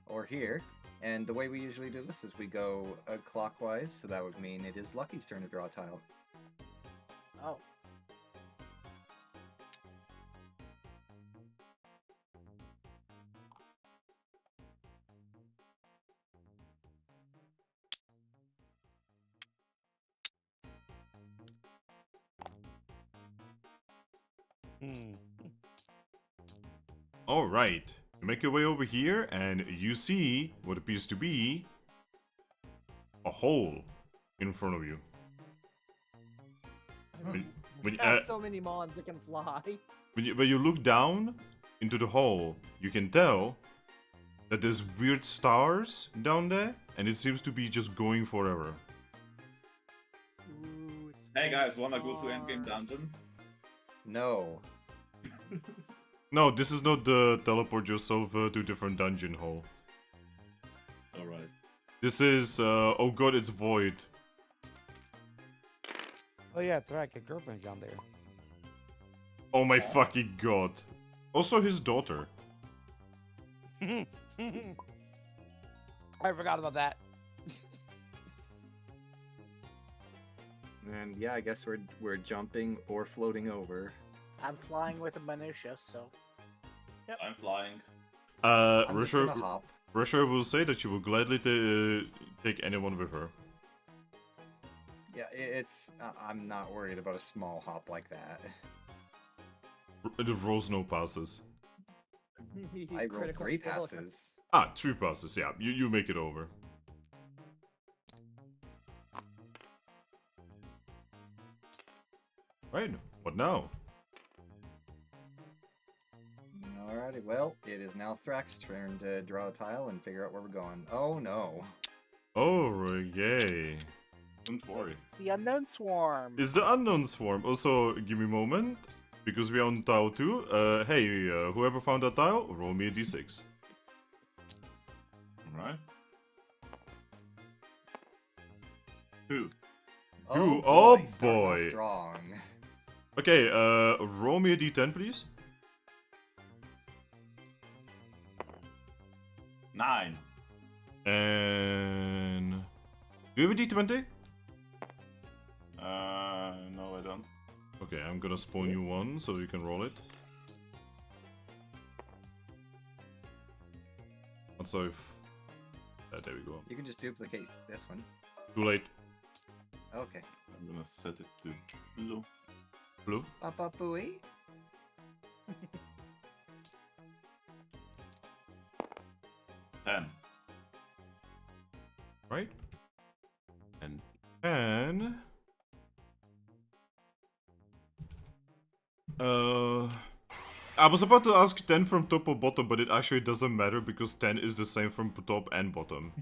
Speaker 3: or here. And the way we usually do this is we go clockwise, so that would mean it is Lucky's turn to draw a tile.
Speaker 5: Oh.
Speaker 2: Hmm.
Speaker 1: Alright, you make your way over here, and you see what appears to be a hole in front of you. When,
Speaker 4: I have so many mons that can fly.
Speaker 1: when you look down into the hole, you can tell that there's weird stars down there, and it seems to be just going forever.
Speaker 4: Ooh, it's
Speaker 6: Hey guys,
Speaker 4: full of
Speaker 6: wanna go to Endgame
Speaker 4: stars.
Speaker 6: Dungeon?
Speaker 3: No.
Speaker 1: No, this is not the teleport yourself to different dungeon hall.
Speaker 6: Alright.
Speaker 1: This is, oh god, it's void.
Speaker 2: Oh yeah, Thrack, your girlfriend's down there.
Speaker 1: Oh my fucking god. Also his daughter.
Speaker 2: I forgot about that.
Speaker 3: And yeah, I guess we're jumping or floating over.
Speaker 5: I'm flying with a minutia, so
Speaker 6: I'm flying.
Speaker 3: I'm just
Speaker 1: Russia,
Speaker 3: gonna hop.
Speaker 1: Russia will say that she will gladly take anyone with her.
Speaker 3: Yeah, it's. I'm not worried about a small hop like that.
Speaker 1: The rolls no passes.
Speaker 3: I rolled
Speaker 4: Critical
Speaker 3: 3
Speaker 4: failure.
Speaker 3: passes.
Speaker 1: Ah, 3 passes, yeah, you make it over. Right, what now?
Speaker 3: Alrighty, well, it is now Thrack's turn to draw a tile and figure out where we're going. Oh no.
Speaker 1: Oh, yay.
Speaker 6: Don't worry.
Speaker 5: the unknown swarm.
Speaker 1: It's the unknown swarm. Also, give me a moment, because we're on tile 2. Hey, whoever found that tile, roll me a d6.
Speaker 6: Alright. 2.
Speaker 1: Oh
Speaker 3: starting off
Speaker 1: boy.
Speaker 3: Strong.
Speaker 1: Okay, roll me a d10, please.
Speaker 6: 9.
Speaker 1: And... Do you have a d20?
Speaker 6: No, I don't.
Speaker 1: Okay, I'm gonna spawn you one, so you can roll it. Also, if... there we go.
Speaker 3: You can just duplicate this one.
Speaker 1: Too late.
Speaker 3: Okay.
Speaker 6: I'm gonna set it to blue.
Speaker 1: Blue?
Speaker 3: Papa Booey.
Speaker 6: 10.
Speaker 1: Right? And... And... I was about to ask 10 from top or bottom, but it actually doesn't matter because 10 is the same from top and bottom.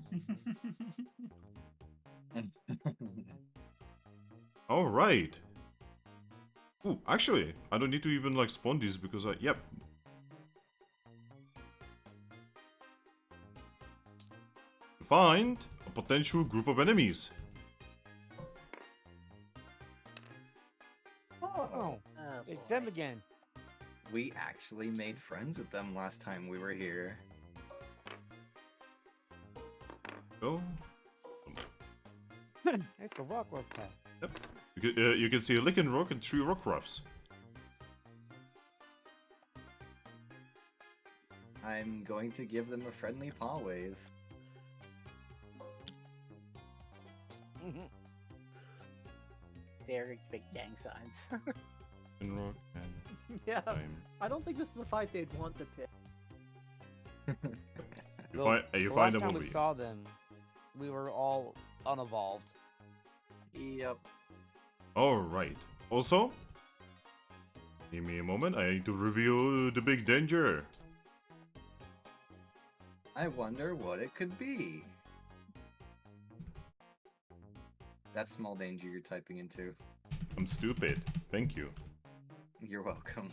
Speaker 1: Alright. Ooh, actually, I don't need to even like spawn these because yep. Find a potential group of enemies.
Speaker 2: Oh,
Speaker 5: Oh,
Speaker 2: it's
Speaker 5: boy.
Speaker 2: them again.
Speaker 3: We actually made friends with them last time we were here.
Speaker 1: Go.
Speaker 2: It's a rock path.
Speaker 1: You can see a licking rock and 3 rock roughs.
Speaker 3: I'm going to give them a friendly paw wave.
Speaker 5: Very big gang signs.
Speaker 1: Licking rock and
Speaker 4: Yeah,
Speaker 1: time.
Speaker 4: I don't think this is a fight they'd want to pick.
Speaker 1: You find
Speaker 2: last
Speaker 1: them
Speaker 2: time
Speaker 1: over
Speaker 2: we
Speaker 1: here.
Speaker 2: saw them, we were all unevolved.
Speaker 3: Yep.
Speaker 1: Alright. Also, give me a moment. I need to reveal the big danger.
Speaker 3: I wonder what it could be. That small danger you're typing into.
Speaker 1: I'm stupid. Thank you.
Speaker 3: You're welcome.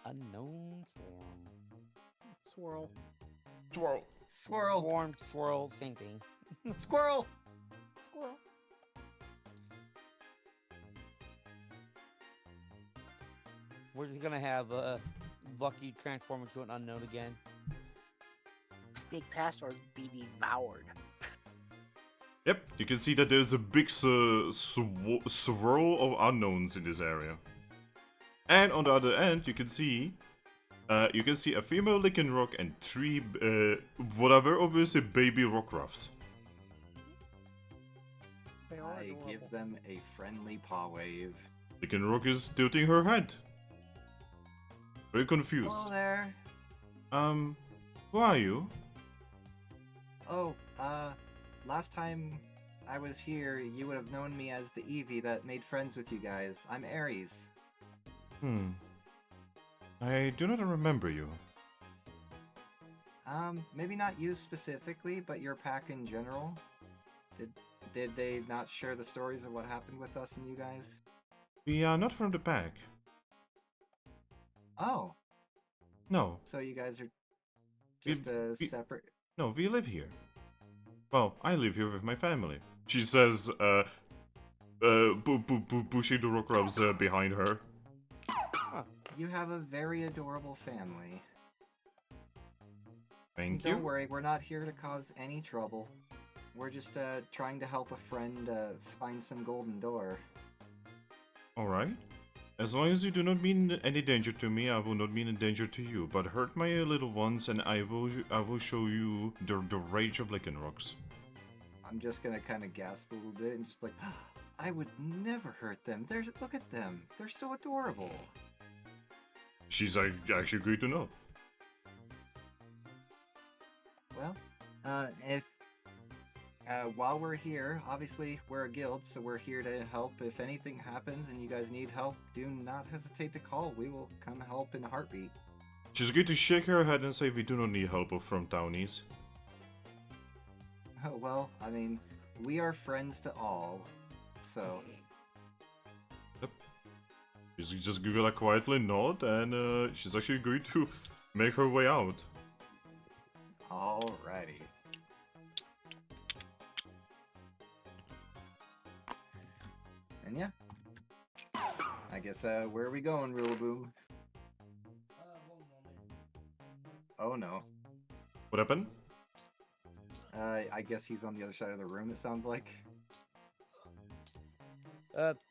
Speaker 2: Unknown swarm.
Speaker 4: Swirl.
Speaker 1: Swirl.
Speaker 3: Swirl!
Speaker 2: Swarm, swirl, same thing.
Speaker 3: Squirrel!
Speaker 2: Squirrel. We're just gonna have Lucky transform into an unknown again.
Speaker 5: Sneak past or be devoured.
Speaker 1: Yep, you can see that there's a big swirl of unknowns in this area. And on the other end, you can see a female licking rock and 3 whatever, obviously baby rock roughs.
Speaker 4: They are
Speaker 3: I
Speaker 4: adorable.
Speaker 3: give them a friendly paw wave.
Speaker 1: Licking rock is tilting her head. Very confused.
Speaker 3: Hello there.
Speaker 1: Who are you?
Speaker 3: Oh, last time I was here, you would have known me as the Eevee that made friends with you guys. I'm Aries.
Speaker 1: I do not remember you.
Speaker 3: Maybe not you specifically, but your pack in general. Did they not share the stories of what happened with us and you guys?
Speaker 1: We are not from the pack.
Speaker 3: Oh,
Speaker 1: No,
Speaker 3: so you guys are
Speaker 1: We-
Speaker 3: just a
Speaker 1: we-
Speaker 3: separate.
Speaker 1: no, we live here. Well, I live here with my family. She says, pushing the rock rubs behind her.
Speaker 3: You have a very adorable family.
Speaker 1: Thank
Speaker 3: Don't
Speaker 1: you.
Speaker 3: worry, we're not here to cause any trouble. We're just trying to help a friend find some golden door.
Speaker 1: Alright. As long as you do not mean any danger to me, I will not mean a danger to you. But hurt my little ones, and I will show you the rage of Lycanrocs.
Speaker 3: I'm just gonna kind of gasp a little bit and just like, I would never hurt them. Look at them. They're so adorable.
Speaker 1: She's actually good to know.
Speaker 3: Well, if while we're here, obviously we're a guild, so we're here to help. If anything happens and you guys need help, do not hesitate to call. We will come help in a heartbeat.
Speaker 1: She's going to shake her head and say we do not need help from townies.
Speaker 3: Oh, well, I mean, we are friends to all, so...
Speaker 1: She's just gonna quietly nod, and she's actually going to make her way out.
Speaker 3: Alrighty. And yeah. I guess, where are we going, Rilaboom? Oh no.
Speaker 1: What happened?
Speaker 3: I guess he's on the other side of the room, it sounds like.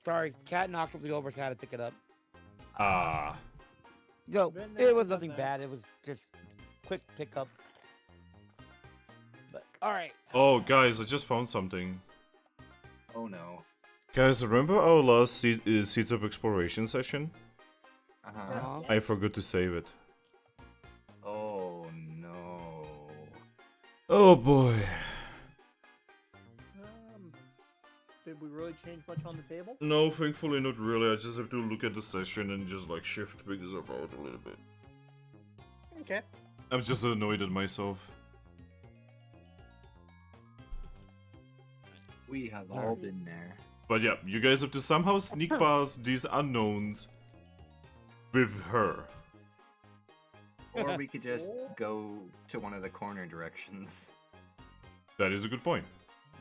Speaker 2: Sorry, cat knocked over the overhead, had to pick it up.
Speaker 1: Ah.
Speaker 2: No,
Speaker 4: Been there,
Speaker 2: it was
Speaker 4: done
Speaker 2: nothing
Speaker 4: that.
Speaker 2: bad. It was just quick pickup. But all right.
Speaker 1: Oh, guys, I just found something.
Speaker 3: Oh no.
Speaker 1: Guys, remember our last Seeds of Exploration session?
Speaker 3: Uh-huh.
Speaker 2: Uh-huh.
Speaker 1: I forgot to save it.
Speaker 3: Oh no.
Speaker 1: Oh boy.
Speaker 4: Did we really change much on the table?
Speaker 1: No, thankfully not really. I just have to look at the session and just like shift things about a little bit.
Speaker 4: Okay.
Speaker 1: I'm just annoyed at myself.
Speaker 3: We have all been there.
Speaker 1: But yeah, you guys have to somehow sneak past these unknowns with her.
Speaker 3: Or we could just go to one of the corner directions.
Speaker 1: That is a good point.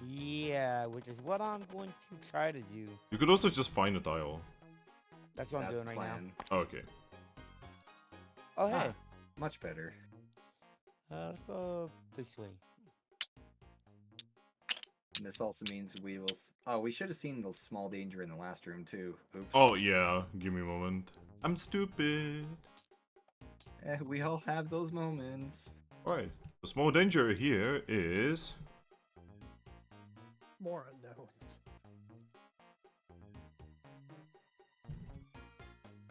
Speaker 2: Yeah, which is what I'm going to try to do.
Speaker 1: You could also just find a tile.
Speaker 2: That's what I'm
Speaker 3: That's
Speaker 2: doing
Speaker 3: the
Speaker 2: right
Speaker 3: plan.
Speaker 1: Okay.
Speaker 2: now. Oh, hey.
Speaker 3: Much better.
Speaker 2: Let's go this way.
Speaker 3: And this also means we will... Oh, we should have seen the small danger in the last room, too. Oops.
Speaker 1: Oh yeah, give me a moment. I'm stupid.
Speaker 3: We all have those moments.
Speaker 1: Alright, the small danger here is...
Speaker 4: More unknowns.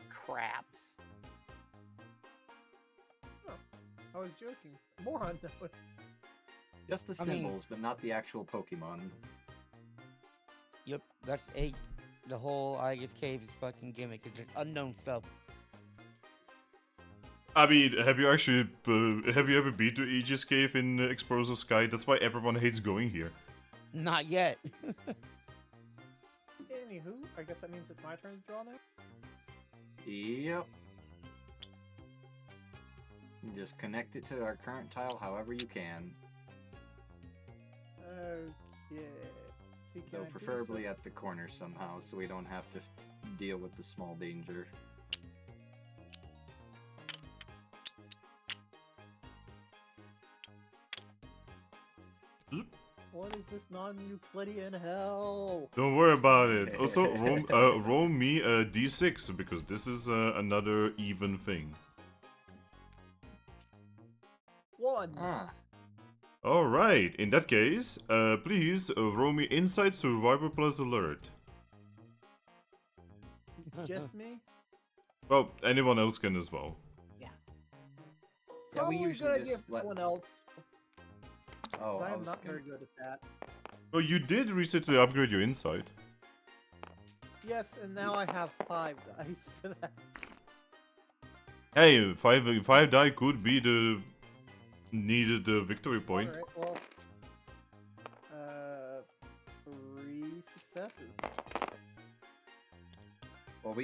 Speaker 5: Crabs.
Speaker 4: I was joking. More unknowns.
Speaker 3: Just the
Speaker 2: I mean-
Speaker 3: symbols, but not the actual Pokemon.
Speaker 2: Yep, that's the whole I guess cave's fucking gimmick. It's just unknown stuff.
Speaker 1: I mean, have you ever been to Aegis Cave in Explosive Sky? That's why everyone hates going here.
Speaker 2: Not yet.
Speaker 4: Anywho, I guess that means it's my turn to draw now.
Speaker 3: Yep. And just connect it to our current tile however you can.
Speaker 4: Okay. See, can
Speaker 3: Though
Speaker 4: I do
Speaker 3: preferably
Speaker 4: some-
Speaker 3: at the corner somehow, so we don't have to deal with the small danger.
Speaker 4: What is this non-Euclidean hell?
Speaker 1: Don't worry about it. Also, roll me a d6, because this is another even thing.
Speaker 4: 1.
Speaker 3: Ah,
Speaker 1: Alright, in that case, please roll me Insight Survivor plus Alert.
Speaker 4: Just me?
Speaker 1: Well, anyone else can as well.
Speaker 3: yeah, we
Speaker 4: Probably
Speaker 3: usually
Speaker 4: good idea
Speaker 3: just
Speaker 4: for
Speaker 3: let...
Speaker 4: someone else.
Speaker 3: Oh,
Speaker 4: 'cause I
Speaker 3: I
Speaker 4: am
Speaker 3: was
Speaker 4: not
Speaker 3: gonna-
Speaker 4: very good at that.
Speaker 1: Oh, you did recently upgrade your Insight.
Speaker 4: Yes, and now I have 5 dice for that.
Speaker 1: Hey, five die could be the needed victory point.
Speaker 4: Alright, well. 3 successes.
Speaker 3: Well,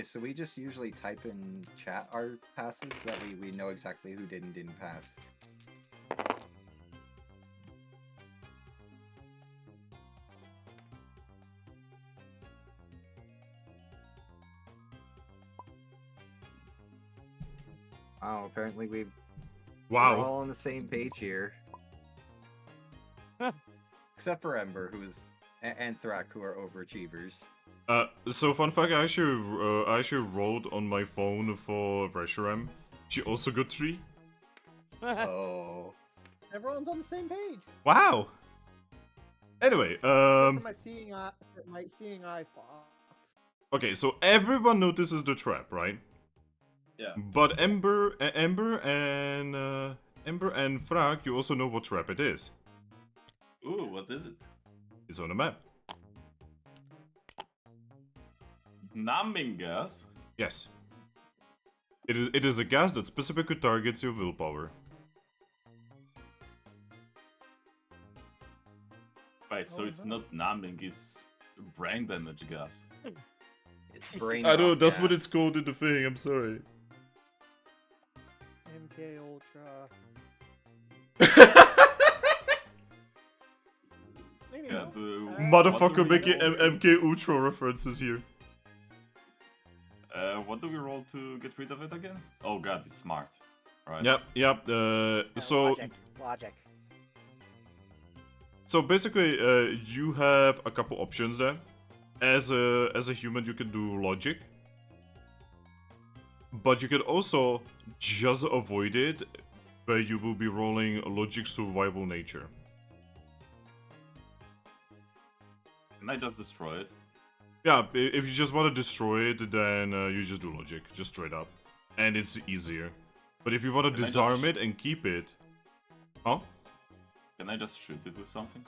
Speaker 3: so we just usually type in chat our passes so that we know exactly who did and didn't pass. Wow, apparently we're
Speaker 1: Wow.
Speaker 3: all on the same page here. Except for Ember, and Thrack, who are overachievers.
Speaker 1: So fun fact, I actually rolled on my phone for Reshiram. She also got 3.
Speaker 3: Oh.
Speaker 4: Everyone's on the same page.
Speaker 1: Wow! Anyway,
Speaker 4: For my seeing eye fox.
Speaker 1: okay, so everyone notices the trap, right?
Speaker 6: Yeah.
Speaker 1: But Ember and Thrack, you also know what trap it is.
Speaker 6: Ooh, what is it?
Speaker 1: It's on the map.
Speaker 6: Numbing gas?
Speaker 1: Yes. It is a gas that specifically targets your willpower.
Speaker 6: Wait, so it's not numbing, it's brain damage gas.
Speaker 3: It's brain
Speaker 1: I know,
Speaker 3: rot
Speaker 1: that's what
Speaker 3: gas.
Speaker 1: it's called in the thing, I'm sorry.
Speaker 4: MK Ultra.
Speaker 6: Yeah,
Speaker 1: Motherfucker
Speaker 6: what do we
Speaker 1: making
Speaker 6: roll?
Speaker 1: MK Ultra references here.
Speaker 6: What do we roll to get rid of it again? Oh god, it's smart. Right.
Speaker 1: Yep. So
Speaker 5: Logic.
Speaker 1: So basically, you have a couple options there. As a human, you can do logic, but you can also just avoid it, where you will be rolling logic, survival, nature.
Speaker 6: Can I just destroy it?
Speaker 1: Yeah, if you just want to destroy it, then you just do logic, just straight up, and it's easier. But if you want to
Speaker 6: Can I
Speaker 1: disarm
Speaker 6: just-
Speaker 1: it and keep it, huh?
Speaker 6: Can I just shoot it with something?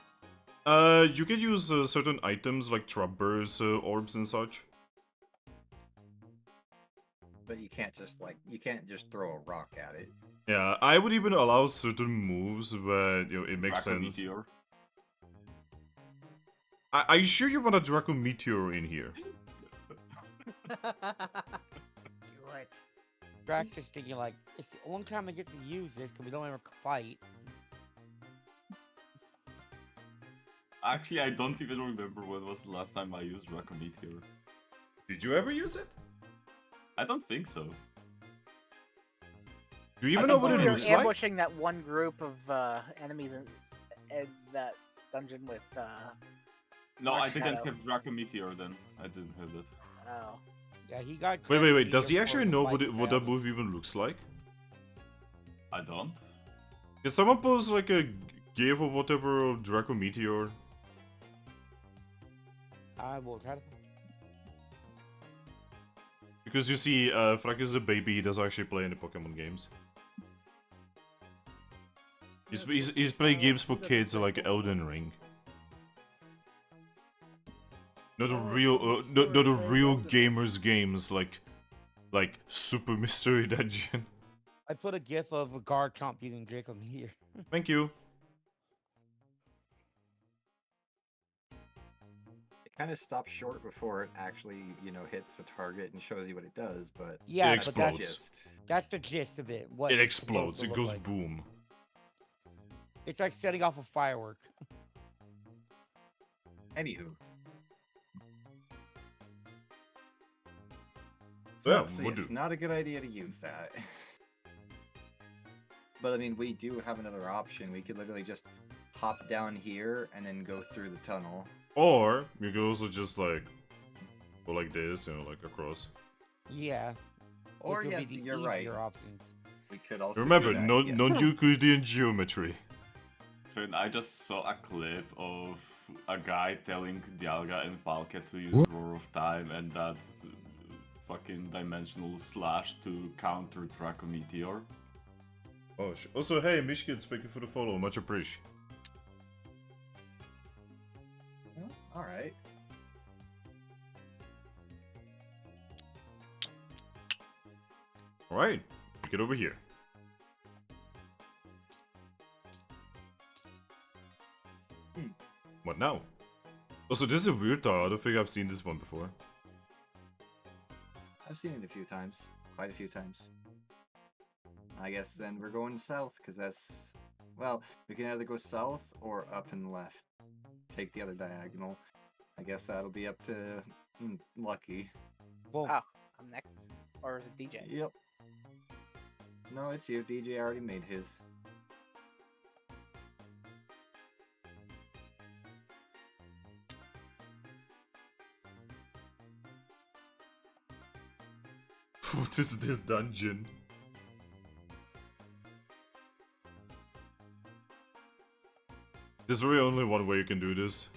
Speaker 1: You can use certain items like trap bursts, orbs, and such.
Speaker 3: But you can't just throw a rock at it.
Speaker 1: Yeah, I would even allow certain moves where it makes
Speaker 6: Draco
Speaker 1: sense.
Speaker 6: Meteor?
Speaker 1: Are you sure you want a Draco Meteor in here?
Speaker 4: Do it.
Speaker 2: Drax just thinking like, it's the only time I get to use this because we don't ever fight.
Speaker 6: Actually, I don't even remember when was the last time I used Draco Meteor.
Speaker 1: Did you ever use it?
Speaker 6: I don't think so.
Speaker 1: Do you
Speaker 5: I
Speaker 1: even know
Speaker 5: think
Speaker 1: what
Speaker 5: when
Speaker 1: it
Speaker 5: we were
Speaker 1: looks like?
Speaker 5: ambushing that one group of enemies in that dungeon with.
Speaker 6: No, I
Speaker 5: Marsh
Speaker 6: didn't
Speaker 5: Shadow.
Speaker 6: have Draco Meteor then. I didn't have that.
Speaker 5: Oh.
Speaker 2: Yeah, he got.
Speaker 1: Wait. Does he
Speaker 2: credit
Speaker 1: actually
Speaker 2: for
Speaker 1: know
Speaker 2: fighting
Speaker 1: what that
Speaker 2: battles.
Speaker 1: move even looks like?
Speaker 6: I don't.
Speaker 1: Can someone post like a GIF or whatever of Draco Meteor?
Speaker 2: I will try to.
Speaker 1: Because you see, Thrack is a baby, he does actually play in the Pokemon games. He's playing games for kids like Elden Ring. Not a real, not a real gamers games like Super Mystery Dungeon.
Speaker 2: I put a gif of a Garchomp using Draco here.
Speaker 1: Thank you.
Speaker 3: It kind of stops short before it actually, hits a target and shows you what it does, but
Speaker 2: Yeah,
Speaker 1: It
Speaker 2: but
Speaker 1: explodes.
Speaker 2: that's the gist of it. What
Speaker 1: It
Speaker 2: it's supposed
Speaker 1: explodes.
Speaker 2: to
Speaker 1: It
Speaker 2: look
Speaker 1: goes
Speaker 2: like.
Speaker 1: boom.
Speaker 2: It's like setting off a firework.
Speaker 3: anywho.
Speaker 1: Yeah,
Speaker 3: So
Speaker 1: would
Speaker 3: it's
Speaker 1: do.
Speaker 3: not a good idea to use that. But I mean, we do have another option. We could literally just hop down here and then go through the tunnel.
Speaker 1: Or you could also just like go like this, like across.
Speaker 2: Yeah.
Speaker 3: Or
Speaker 2: which would
Speaker 3: yeah,
Speaker 2: be the
Speaker 3: you're right.
Speaker 2: easier options.
Speaker 3: We could also
Speaker 1: Remember,
Speaker 3: do that,
Speaker 1: non
Speaker 3: yes.
Speaker 1: non-Euclidean geometry.
Speaker 6: Finn, I just saw a clip of a guy telling Dialga and Palkia to use Roar of Time and that fucking dimensional slash to counter Draco Meteor.
Speaker 1: Oh, also, hey, Mishkits, thank you for the follow, much appreciated.
Speaker 3: All right.
Speaker 1: Alright, get over here. What now? Also, this is a weird tile, I don't think I've seen this one before.
Speaker 3: I've seen it a few times. Quite a few times. I guess then we're going south, because that's... Well, we can either go south or up and left. Take the other diagonal. I guess that'll be up to Lucky.
Speaker 2: Well,
Speaker 5: Oh, I'm next. Or is it DJ?
Speaker 3: Yep. No, it's you. DJ already made his.
Speaker 1: What is this dungeon? There's really only one way you can do this.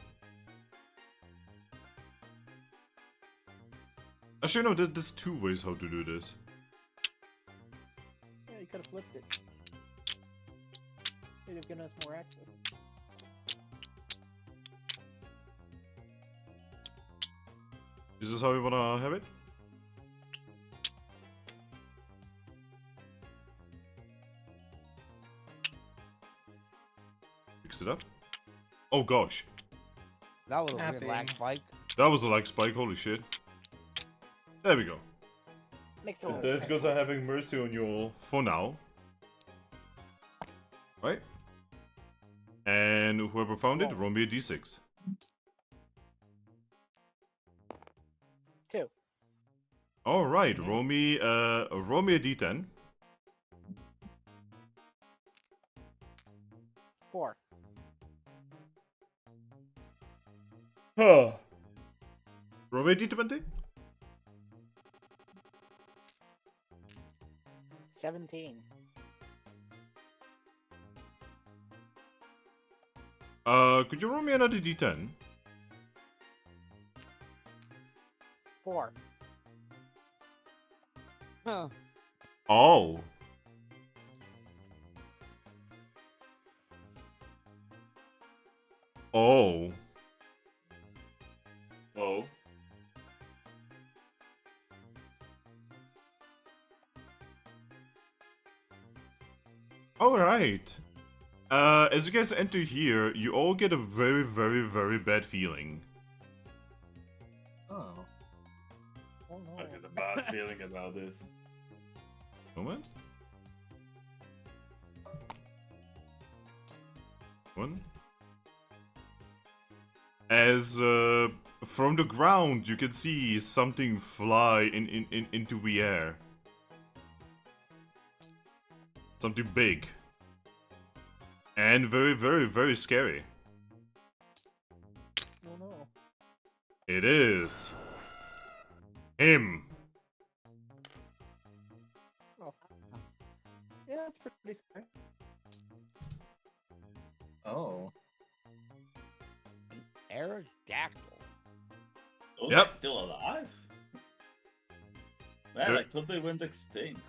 Speaker 1: Actually, no, there's two ways how to do this.
Speaker 4: Yeah, you could have flipped it. They'd have given us more access.
Speaker 1: Is this how you wanna have it? Fix it up. Oh gosh,
Speaker 2: that was a weird
Speaker 3: Happy.
Speaker 2: lag spike.
Speaker 1: that was a lag spike, holy shit. There we go.
Speaker 5: Makes a
Speaker 1: And
Speaker 5: little
Speaker 1: those
Speaker 5: sense.
Speaker 1: guys are having mercy on you all for now. Right? And whoever found it, roll me a d6.
Speaker 5: 2.
Speaker 1: Alright, roll me a d10.
Speaker 5: 4.
Speaker 1: Huh. Roll me a d20.
Speaker 5: 17.
Speaker 1: Could you roll me another d10?
Speaker 5: 4.
Speaker 2: Huh.
Speaker 1: Oh. Oh.
Speaker 6: Oh.
Speaker 1: Alright. As you guys enter here, you all get a very, very, very bad feeling.
Speaker 3: Oh.
Speaker 4: Oh no.
Speaker 6: I get a bad feeling about this.
Speaker 1: Moment. One. As from the ground you can see something fly into the air. Something big. And very, very, very scary.
Speaker 4: Oh no.
Speaker 1: It is him.
Speaker 4: Oh. Yeah, that's pretty scary.
Speaker 3: Oh.
Speaker 2: Aerodactyl.
Speaker 6: Oh,
Speaker 1: Yep.
Speaker 6: they're still alive? Man, I thought they went extinct.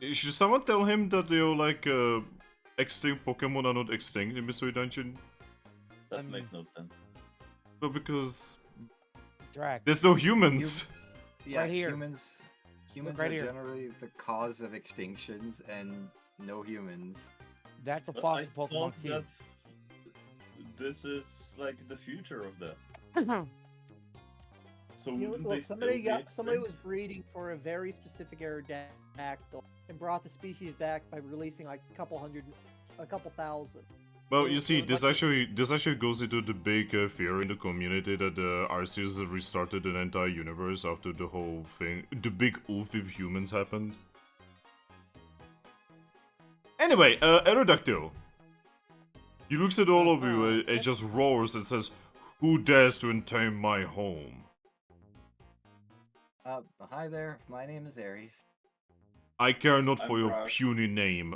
Speaker 1: Should someone tell him that they're like extinct Pokemon are not extinct in Mystery Dungeon?
Speaker 6: That makes no sense.
Speaker 1: No, because
Speaker 2: Thrack.
Speaker 1: there's no humans.
Speaker 3: Yeah,
Speaker 2: Right here.
Speaker 3: humans
Speaker 2: right
Speaker 3: are
Speaker 2: here.
Speaker 3: generally the cause of extinctions and no humans.
Speaker 2: That's a
Speaker 6: But I
Speaker 2: fossil Pokemon
Speaker 6: thought
Speaker 2: too.
Speaker 6: that this is like the future of that. So
Speaker 4: You know,
Speaker 6: wouldn't they
Speaker 4: look,
Speaker 6: still
Speaker 4: somebody
Speaker 6: be
Speaker 4: somebody
Speaker 6: extinct?
Speaker 4: was breeding for a very specific Aerodactyl and brought the species back by releasing like a couple thousand.
Speaker 1: Well,
Speaker 4: It
Speaker 1: you
Speaker 4: was-
Speaker 1: see,
Speaker 4: it was like
Speaker 1: this actually goes into the big fear in the community that the Arceus restarted an entire universe after the whole thing, the big oof with humans happened. Anyway, Aerodactyl. He looks at all of you and just roars and says, "Who dares to enter my home?"
Speaker 3: Hi there, my name is Aries.
Speaker 1: I care not for
Speaker 6: I'm
Speaker 1: your
Speaker 6: proud.
Speaker 1: puny name.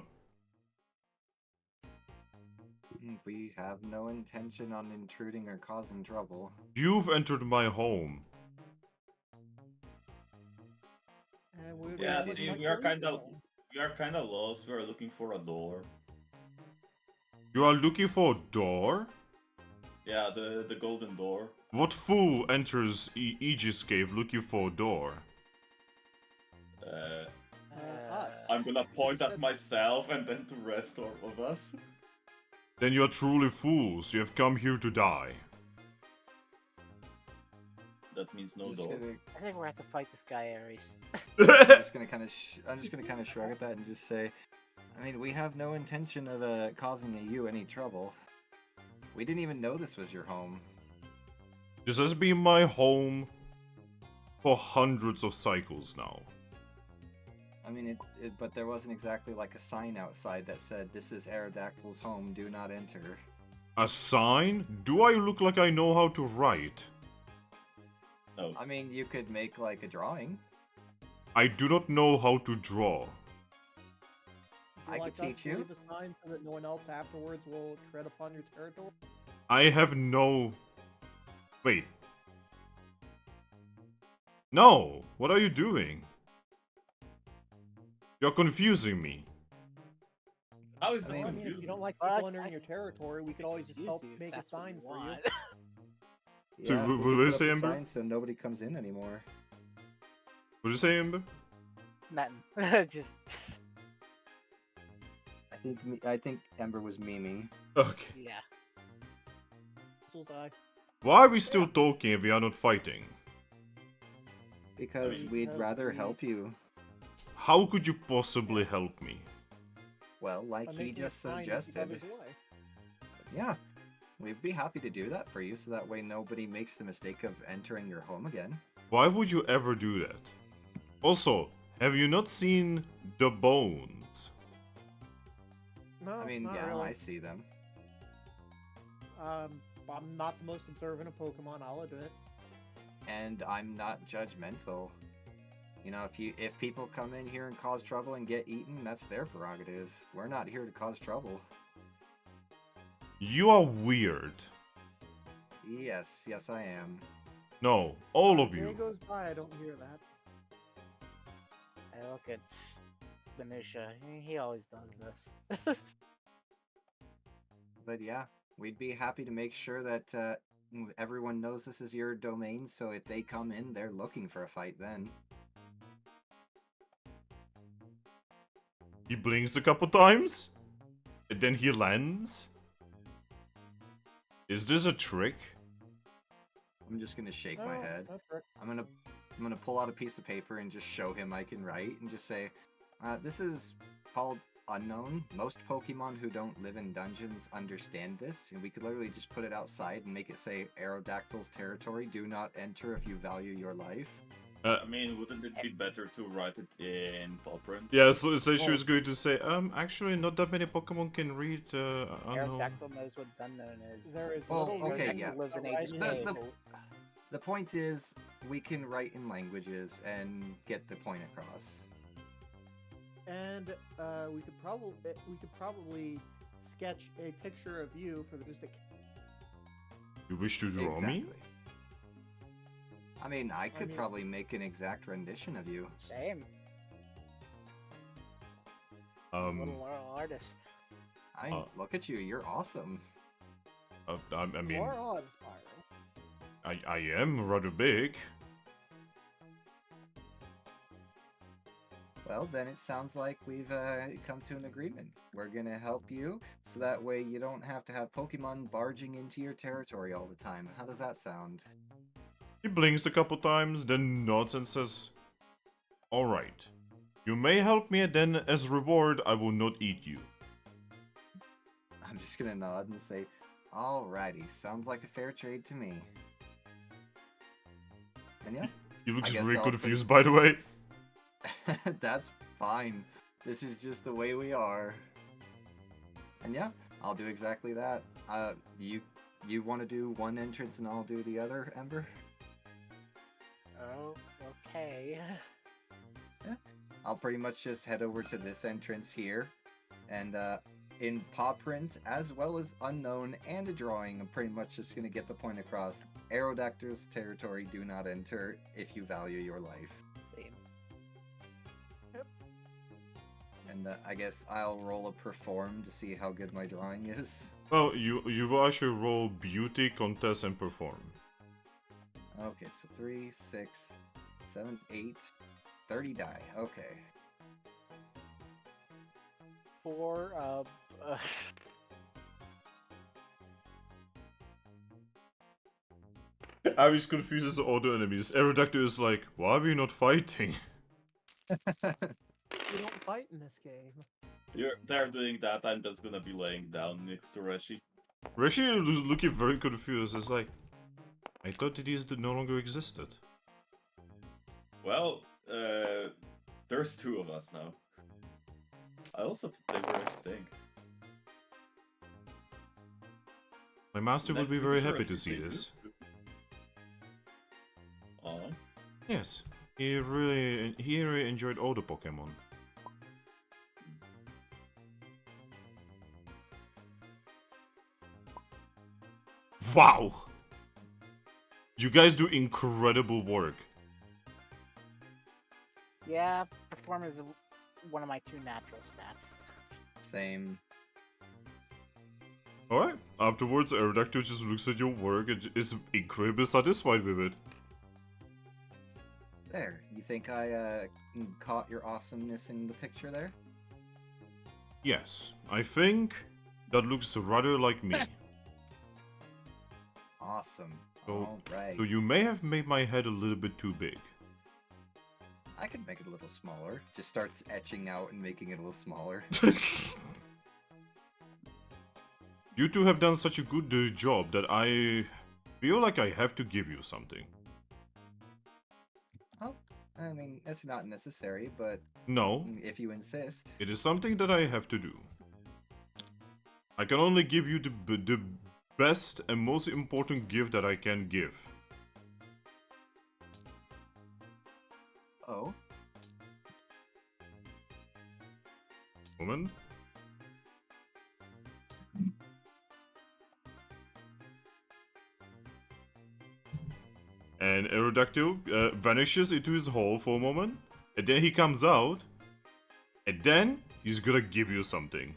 Speaker 3: We have no intention on intruding or causing trouble.
Speaker 1: You've entered my home.
Speaker 4: And we
Speaker 6: Yeah,
Speaker 4: would
Speaker 6: see,
Speaker 4: like
Speaker 6: we
Speaker 4: to
Speaker 6: are
Speaker 4: leave
Speaker 6: kind of
Speaker 4: them.
Speaker 6: lost. We are looking for a door.
Speaker 1: You are looking for a door?
Speaker 6: Yeah, the golden door.
Speaker 1: What fool enters Aegis Cave looking for a door?
Speaker 4: Us.
Speaker 6: I'm gonna point
Speaker 4: You
Speaker 6: at
Speaker 4: said-
Speaker 6: myself and then the rest of us.
Speaker 1: Then you are truly fools. You have come here to die.
Speaker 6: That means no
Speaker 3: I'm just
Speaker 6: dog.
Speaker 3: gonna,
Speaker 5: I think we're gonna have to fight this guy, Aries.
Speaker 3: I'm just gonna kind of shrug at that and just say, I mean, we have no intention of causing you any trouble. We didn't even know this was your home.
Speaker 1: This has been my home for hundreds of cycles now.
Speaker 3: I mean, but there wasn't exactly like a sign outside that said, "This is Aerodactyl's home. Do not enter."
Speaker 1: A sign? Do I look like I know how to write?
Speaker 6: No.
Speaker 3: I mean, you could make like a drawing.
Speaker 1: I do not know how to draw.
Speaker 4: Would
Speaker 3: I
Speaker 4: like
Speaker 3: could
Speaker 4: us
Speaker 3: teach
Speaker 4: to
Speaker 3: you.
Speaker 4: leave a sign so that no one else afterwards will tread upon your territory.
Speaker 1: I have no... Wait. No! What are you doing? You're confusing me.
Speaker 6: How is
Speaker 3: I
Speaker 6: that
Speaker 3: mean,
Speaker 4: I mean, if you
Speaker 6: confusing?
Speaker 4: don't like
Speaker 5: Well,
Speaker 4: people
Speaker 5: I-
Speaker 4: entering your territory, we could always just
Speaker 5: Use
Speaker 4: help
Speaker 5: you if
Speaker 4: make a
Speaker 5: that's what
Speaker 4: sign for you.
Speaker 5: want.
Speaker 1: So,
Speaker 3: Yeah,
Speaker 1: what
Speaker 3: we
Speaker 1: did you
Speaker 3: put up
Speaker 1: say,
Speaker 3: a
Speaker 1: Ember?
Speaker 3: sign so nobody comes in anymore.
Speaker 1: What did you say, Ember?
Speaker 5: Nothing. Just
Speaker 3: I think Ember was memeing.
Speaker 1: Okay.
Speaker 5: yeah.
Speaker 4: So I.
Speaker 1: Why are we still talking if we are not fighting?
Speaker 3: Because
Speaker 6: I mean,
Speaker 3: we'd
Speaker 4: because
Speaker 3: rather
Speaker 4: we-
Speaker 3: help you.
Speaker 1: How could you possibly help me?
Speaker 3: Well, like
Speaker 4: by
Speaker 3: he
Speaker 4: making a
Speaker 3: just
Speaker 4: sign to keep
Speaker 3: suggested.
Speaker 4: others away.
Speaker 3: Yeah, we'd be happy to do that for you, so that way nobody makes the mistake of entering your home again.
Speaker 1: Why would you ever do that? Also, have you not seen the bones?
Speaker 4: No,
Speaker 3: I mean,
Speaker 4: not
Speaker 3: yeah,
Speaker 4: really.
Speaker 3: I see them.
Speaker 4: I'm not the most observant of Pokemon, I'll admit.
Speaker 3: And I'm not judgmental. You know, if people come in here and cause trouble and get eaten, that's their prerogative. We're not here to cause trouble.
Speaker 1: You are weird.
Speaker 3: Yes, I am.
Speaker 1: No, all of
Speaker 4: Day
Speaker 1: you.
Speaker 4: goes by, I don't hear that.
Speaker 5: I look at Minutia. He always does this.
Speaker 3: But yeah, we'd be happy to make sure that everyone knows this is your domain, so if they come in, they're looking for a fight then.
Speaker 1: He blinks a couple times, and then he lands. Is this a trick?
Speaker 3: I'm just gonna shake my
Speaker 4: No,
Speaker 3: head.
Speaker 4: that's right.
Speaker 3: I'm gonna pull out a piece of paper and just show him I can write and just say, this is called Unknown. Most Pokemon who don't live in dungeons understand this, and we could literally just put it outside and make it say Aerodactyl's territory, do not enter if you value your life.
Speaker 6: I mean, wouldn't it be better to write it in paw print?
Speaker 1: Yeah, so she was going to say, actually not that many Pokemon can read unknown.
Speaker 5: Aerodactyl knows what unknown is.
Speaker 4: There is
Speaker 3: Well,
Speaker 4: little
Speaker 3: okay,
Speaker 4: reason
Speaker 3: yeah.
Speaker 4: to
Speaker 5: Lives in
Speaker 4: write
Speaker 5: Ages
Speaker 4: in
Speaker 3: The-
Speaker 4: it.
Speaker 3: the- The point is, we can write in languages and get the point across.
Speaker 4: And we could probably sketch a picture of you for the just.
Speaker 1: You wish to draw me?
Speaker 3: I mean, I could
Speaker 4: mean-
Speaker 3: probably make an exact rendition of you.
Speaker 5: Same. Little artist.
Speaker 3: I mean, look at you, you're awesome.
Speaker 1: I mean,
Speaker 4: Or awe-inspiring.
Speaker 1: I am rather big.
Speaker 3: Well, then it sounds like we've come to an agreement. We're gonna help you, so that way you don't have to have Pokemon barging into your territory all the time. How does that sound?
Speaker 1: He blinks a couple times, then nods and says, alright. You may help me, and then as reward, I will not eat you.
Speaker 3: I'm just gonna nod and say, alrighty, sounds like a fair trade to me. And yeah,
Speaker 1: He looks
Speaker 3: I guess
Speaker 1: really
Speaker 3: I'll
Speaker 1: confused, by the way.
Speaker 3: that's fine. This is just the way we are. And yeah, I'll do exactly that. You want to do one entrance and I'll do the other, Ember?
Speaker 5: Oh, okay.
Speaker 3: I'll pretty much just head over to this entrance here, and in paw print, as well as unknown and a drawing, I'm pretty much just gonna get the point across. Aerodactyl's territory, do not enter if you value your life.
Speaker 5: Same.
Speaker 3: And I guess I'll roll a perform to see how good my drawing is.
Speaker 1: Well, you will actually roll beauty, contest, and perform.
Speaker 3: Okay, so 3, 6, 7, 8, 30 die. Okay.
Speaker 5: 4,
Speaker 1: Aris confuses all the enemies. Aerodactyl is like, why are we not fighting?
Speaker 4: We don't fight in this game.
Speaker 6: They're doing that. I'm just gonna be laying down next to Reshi.
Speaker 1: Rishi is looking very confused. It's like, I thought that these no longer existed.
Speaker 6: Well, there's two of us now. I also think we're extinct.
Speaker 1: My master will be very happy to see this.
Speaker 6: Aw.
Speaker 1: Yes, he really enjoyed all the Pokemon. Wow! You guys do incredible work.
Speaker 5: Yeah, performance is one of my 2 natural stats.
Speaker 3: Same.
Speaker 1: Alright, afterwards Aerodactyl just looks at your work and is incredibly satisfied with it.
Speaker 3: There. You think I caught your awesomeness in the picture there?
Speaker 1: Yes, I think that looks rather like me.
Speaker 3: Awesome.
Speaker 1: So-
Speaker 3: Alright.
Speaker 1: So you may have made my head a little bit too big.
Speaker 3: I could make it a little smaller. Just starts etching out and making it a little smaller.
Speaker 1: You two have done such a good job that I feel like I have to give you something.
Speaker 3: Oh, I mean, it's not necessary, but
Speaker 1: No,
Speaker 3: if you insist.
Speaker 1: it is something that I have to do. I can only give you the best and most important gift that I can give.
Speaker 3: Oh,
Speaker 1: Woman? And Aerodactyl vanishes into his hole for a moment, and then he comes out, and then he's gonna give you something.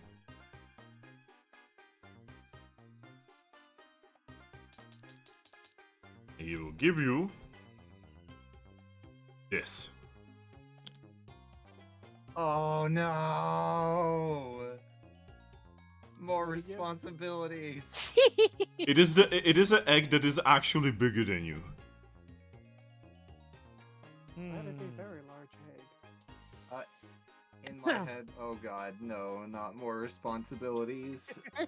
Speaker 1: He will give you this.
Speaker 3: oh no! More
Speaker 4: What do you get?
Speaker 3: responsibilities.
Speaker 1: It is an egg that is actually bigger than you.
Speaker 4: That is
Speaker 2: Hmm.
Speaker 4: a very large egg.
Speaker 3: In my head, oh god, no, not more responsibilities.
Speaker 2: I'm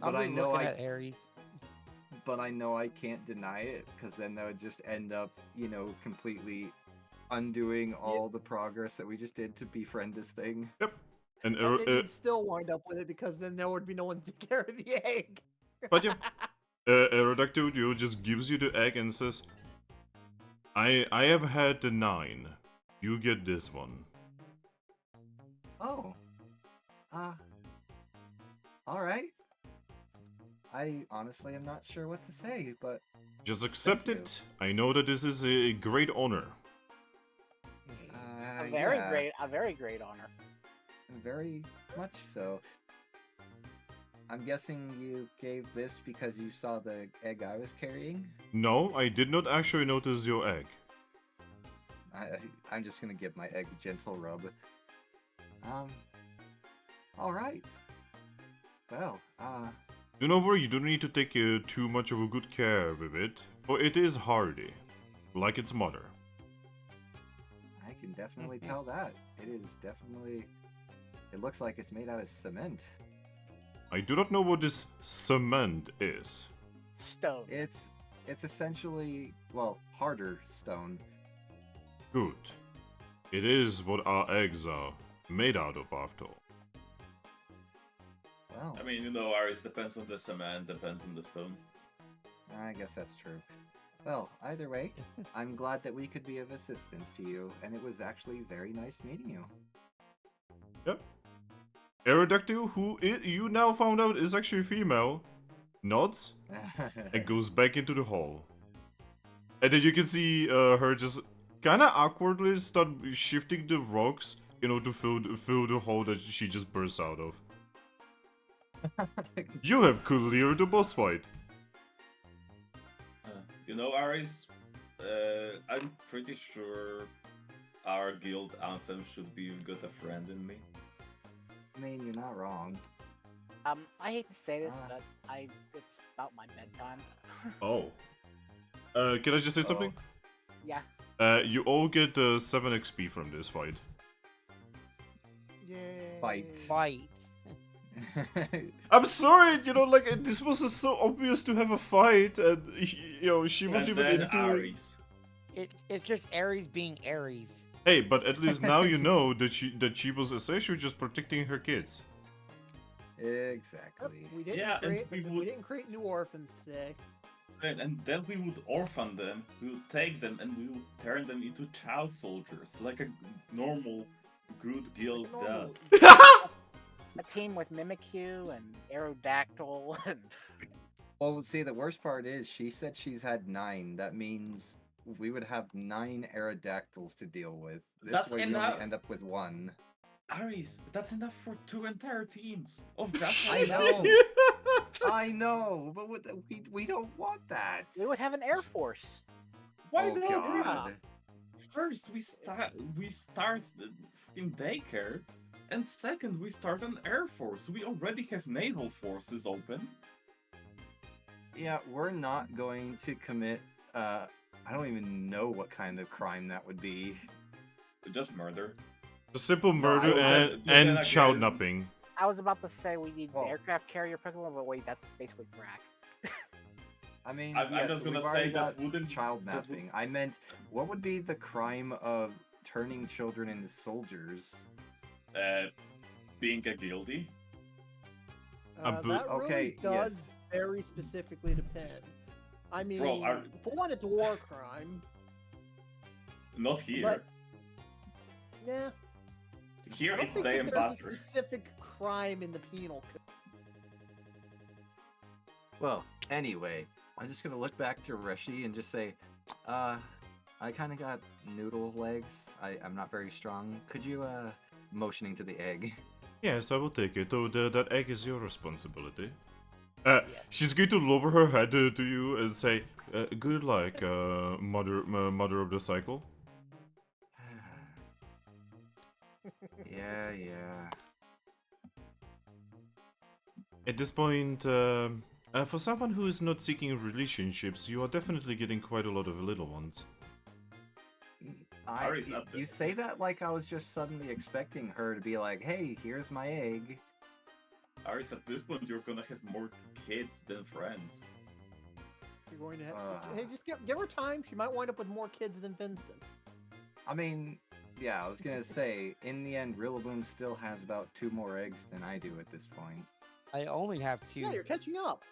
Speaker 3: But I
Speaker 2: just
Speaker 3: know
Speaker 2: looking
Speaker 3: I-
Speaker 2: at Aries.
Speaker 3: But I know I can't deny it, because then that would just end up, completely undoing all the progress that we just did to befriend this thing.
Speaker 1: And
Speaker 4: But then you'd still wind up with it because then there would be no one to take care of the egg.
Speaker 1: but yeah, Aerodactyl just gives you the egg and says, I have had the 9. You get this one.
Speaker 3: Oh. Alright. I honestly am not sure what to say, but
Speaker 1: Just accept
Speaker 3: Thank you.
Speaker 1: it. I know that this is a great honor.
Speaker 5: A very
Speaker 3: yeah,
Speaker 5: great honor.
Speaker 3: very much so. I'm guessing you gave this because you saw the egg I was carrying?
Speaker 1: No, I did not actually notice your egg.
Speaker 3: I'm just gonna give my egg a gentle rub. Alright. Well,
Speaker 1: Do not worry, you don't need to take too much of a good care with it, for it is hardy, like its mother.
Speaker 3: I can definitely tell that. It is definitely... It looks like it's made out of cement.
Speaker 1: I do not know what this cement is.
Speaker 5: Stone.
Speaker 3: It's essentially, well, harder stone.
Speaker 1: Good. It is what our eggs are made out of after all.
Speaker 3: Well,
Speaker 6: I mean, Aries depends on the cement, depends on the stone.
Speaker 3: I guess that's true. Well, either way, I'm glad that we could be of assistance to you, and it was actually very nice meeting you.
Speaker 1: Yep. Aerodactyl, who you now found out is actually female, nods and goes back into the hall. And then you can see her just kind of awkwardly start shifting the rocks, to fill the hole that she just burst out of. You have cleared the boss fight.
Speaker 6: Aries, I'm pretty sure our guild anthem should be "You've Got a Friend in Me."
Speaker 3: I mean, you're not wrong.
Speaker 5: I hate to say this,
Speaker 3: Ah.
Speaker 5: but it's about my bedtime.
Speaker 1: Oh. Can I just say something?
Speaker 5: Yeah.
Speaker 1: You all get 7 XP from this fight.
Speaker 4: Yay.
Speaker 2: Fight.
Speaker 1: I'm sorry, you know, like, this was so obvious to have a fight, and, you know, she was
Speaker 6: And
Speaker 1: even
Speaker 6: then
Speaker 1: into...
Speaker 6: Aries.
Speaker 2: It's just Aries being Aries.
Speaker 1: Hey, but at least now you know that she was essentially just protecting her kids.
Speaker 4: Yep,
Speaker 3: Exactly.
Speaker 4: we didn't
Speaker 6: Yeah, and
Speaker 4: create. We didn't create new orphans today.
Speaker 6: And then we would orphan them, we would take them, and we would turn them into child soldiers, like a normal, good guild
Speaker 4: normal-
Speaker 6: does.
Speaker 5: A team with Mimikyu and Aerodactyl and
Speaker 3: Well, see, the worst part is she said she's had 9. That means we would have 9 Aerodactyls to deal with. This
Speaker 6: That's
Speaker 3: way you
Speaker 6: enough.
Speaker 3: only end up with 1.
Speaker 6: Aries, that's enough for 2 entire teams of just
Speaker 3: I know. I know, but we don't want that.
Speaker 5: we would have an Air Force.
Speaker 6: Why
Speaker 3: Oh
Speaker 6: not?
Speaker 3: god.
Speaker 6: First, we start the fucking daycare, and second, we start an air force. We already have naval forces open.
Speaker 3: Yeah, we're not going to commit. I don't even know what kind of crime that would be.
Speaker 6: Just murder.
Speaker 1: A simple murder
Speaker 6: then
Speaker 1: and
Speaker 6: again-
Speaker 1: child napping.
Speaker 5: I was about to say we need
Speaker 3: Well-
Speaker 5: aircraft carrier Pokemon, but wait, that's basically Thrack.
Speaker 3: I mean,
Speaker 6: I'm
Speaker 3: yes,
Speaker 6: just gonna
Speaker 3: we've
Speaker 6: say
Speaker 3: already
Speaker 6: that
Speaker 3: got
Speaker 6: wouldn't
Speaker 3: child
Speaker 6: that would-
Speaker 3: napping. I meant, what would be the crime of turning children into soldiers?
Speaker 6: Being a guildie.
Speaker 1: A boot-
Speaker 4: That really
Speaker 3: okay,
Speaker 4: does
Speaker 3: yes.
Speaker 4: very specifically depend. I mean,
Speaker 6: Bro,
Speaker 4: for one, it's a war crime.
Speaker 6: Not here.
Speaker 4: But- Yeah.
Speaker 6: Here
Speaker 4: I don't
Speaker 6: it's
Speaker 4: think
Speaker 6: day
Speaker 4: that
Speaker 6: and
Speaker 4: there's a
Speaker 6: butter.
Speaker 4: specific crime in the penal code.
Speaker 3: Well, anyway, I'm just gonna look back to Reshi and just say, I kind of got noodle legs. I'm not very strong. Could you, motioning to the egg?
Speaker 1: Yes, I will take it, though that egg is your responsibility.
Speaker 2: Yes.
Speaker 1: She's going to lower her head to you and say, good luck, mother of the cycle.
Speaker 3: Yeah.
Speaker 1: At this point, for someone who is not seeking relationships, you are definitely getting quite a lot of little ones.
Speaker 6: Ari's not
Speaker 3: You
Speaker 6: there.
Speaker 3: say that like I was just suddenly expecting her to be like, hey, here's my egg.
Speaker 6: Aris, at this point, you're gonna have more kids than friends.
Speaker 4: You're going to have.
Speaker 3: Uh.
Speaker 4: Hey, just give her time. She might wind up with more kids than Vincent.
Speaker 3: I mean, yeah, I was gonna say, in the end, Rilaboom still has about 2 more eggs than I do at this point.
Speaker 2: I only have 2.
Speaker 4: Yeah, you're catching up.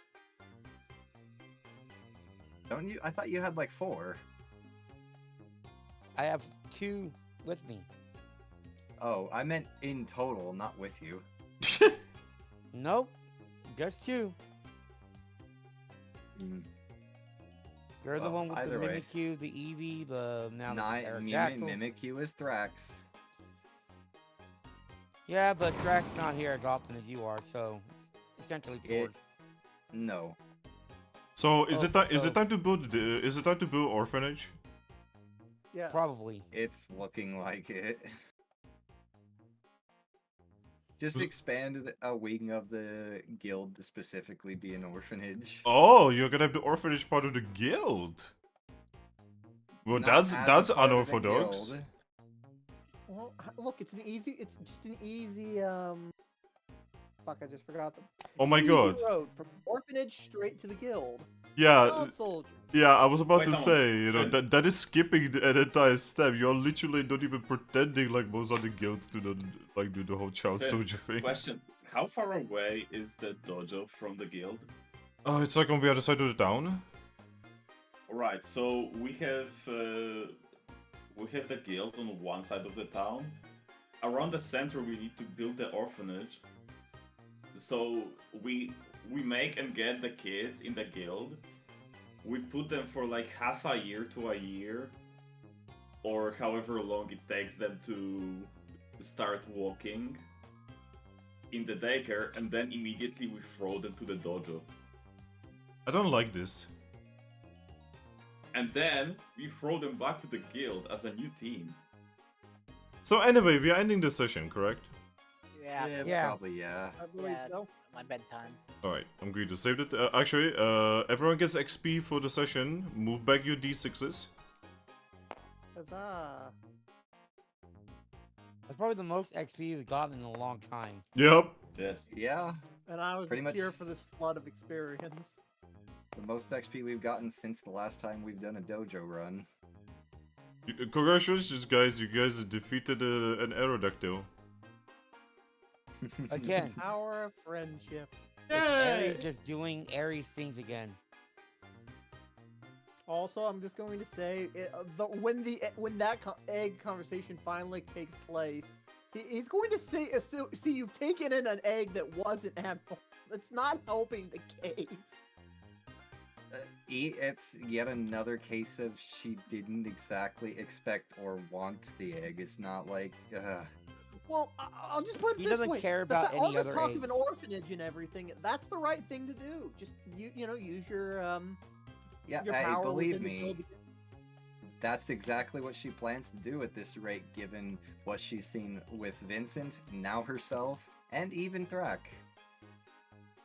Speaker 3: Don't you? I thought you had like 4.
Speaker 2: I have 2 with me.
Speaker 3: Oh, I meant in total, not with you.
Speaker 2: Nope, just 2.
Speaker 3: Mm.
Speaker 2: You're the
Speaker 3: Well,
Speaker 2: one with the
Speaker 3: either way.
Speaker 2: Mimikyu, the Eevee, the now the
Speaker 3: Mimic
Speaker 2: Aerodactyl.
Speaker 3: you is Thrax.
Speaker 2: Yeah, but Drax's not here as often as you are, so it's essentially
Speaker 3: It-
Speaker 2: swords.
Speaker 3: No.
Speaker 1: So is it
Speaker 2: so-
Speaker 1: time to build orphanage?
Speaker 4: Yes.
Speaker 2: Probably.
Speaker 3: It's looking like it. Just
Speaker 1: Was-
Speaker 3: expand a wing of the guild to specifically be an orphanage.
Speaker 1: Oh, you're gonna have the orphanage part of the guild. Well,
Speaker 3: Not
Speaker 1: that's
Speaker 3: as a part of the
Speaker 1: unorthodox.
Speaker 3: guild.
Speaker 4: Well, look, it's just an easy, fuck, I just forgot them.
Speaker 1: Oh my
Speaker 4: Easy
Speaker 1: god.
Speaker 4: road from orphanage straight to the guild.
Speaker 1: Yeah,
Speaker 4: Child soldier.
Speaker 1: yeah. I was about
Speaker 6: Wait,
Speaker 1: to
Speaker 6: no,
Speaker 1: say, you know,
Speaker 6: Finn.
Speaker 1: that is skipping an entire step. You're literally not even pretending like most other guilds do the whole child
Speaker 6: Finn,
Speaker 1: soldier thing.
Speaker 6: Question: how far away is the dojo from the guild?
Speaker 1: Oh, it's like on the other side of the town.
Speaker 6: Right. So we have the guild on one side of the town. Around the center, we need to build the orphanage. So we make and get the kids in the guild. We put them for like half a year to a year, or however long it takes them to start walking in the daycare, and then immediately we throw them to the dojo.
Speaker 1: I don't like this.
Speaker 6: And then we throw them back to the guild as a new team.
Speaker 1: So anyway, we are ending the session, correct?
Speaker 5: Yeah.
Speaker 2: Yeah.
Speaker 3: Probably, yeah.
Speaker 4: I believe
Speaker 5: Yeah,
Speaker 4: so.
Speaker 5: my bedtime.
Speaker 1: Alright, I'm going to save it. Actually, everyone gets XP for the session. Move back your D6s.
Speaker 4: Huzzah.
Speaker 2: That's probably the most XP we've gotten in a long time.
Speaker 1: Yep.
Speaker 6: Yes.
Speaker 3: Yeah,
Speaker 4: And I was
Speaker 3: Pretty
Speaker 4: just here
Speaker 3: much
Speaker 4: for this flood of experience.
Speaker 3: the most XP we've gotten since the last time we've done a dojo run.
Speaker 1: Congratulations, guys. You guys defeated an Aerodactyl.
Speaker 2: Again,
Speaker 4: Power of friendship.
Speaker 2: it's Aries just doing Aries things again.
Speaker 4: Also, I'm just going to say, when that egg conversation finally takes place, he's going to see you've taken in an egg that wasn't abnormal. That's not helping the case.
Speaker 3: It's yet another case of she didn't exactly expect or want the egg. It's not like,
Speaker 4: Well, I'll just put it
Speaker 2: He
Speaker 4: this
Speaker 2: doesn't
Speaker 4: way.
Speaker 2: care about
Speaker 4: all
Speaker 2: any
Speaker 4: this
Speaker 2: other
Speaker 4: talk of an
Speaker 2: eggs.
Speaker 4: orphanage and everything, that's the right thing to do. Just, use your
Speaker 3: yeah,
Speaker 4: your
Speaker 3: hey,
Speaker 4: power
Speaker 3: believe
Speaker 4: within the
Speaker 3: me,
Speaker 4: guild.
Speaker 3: that's exactly what she plans to do at this rate, given what she's seen with Vincent, now herself, and even Thrack.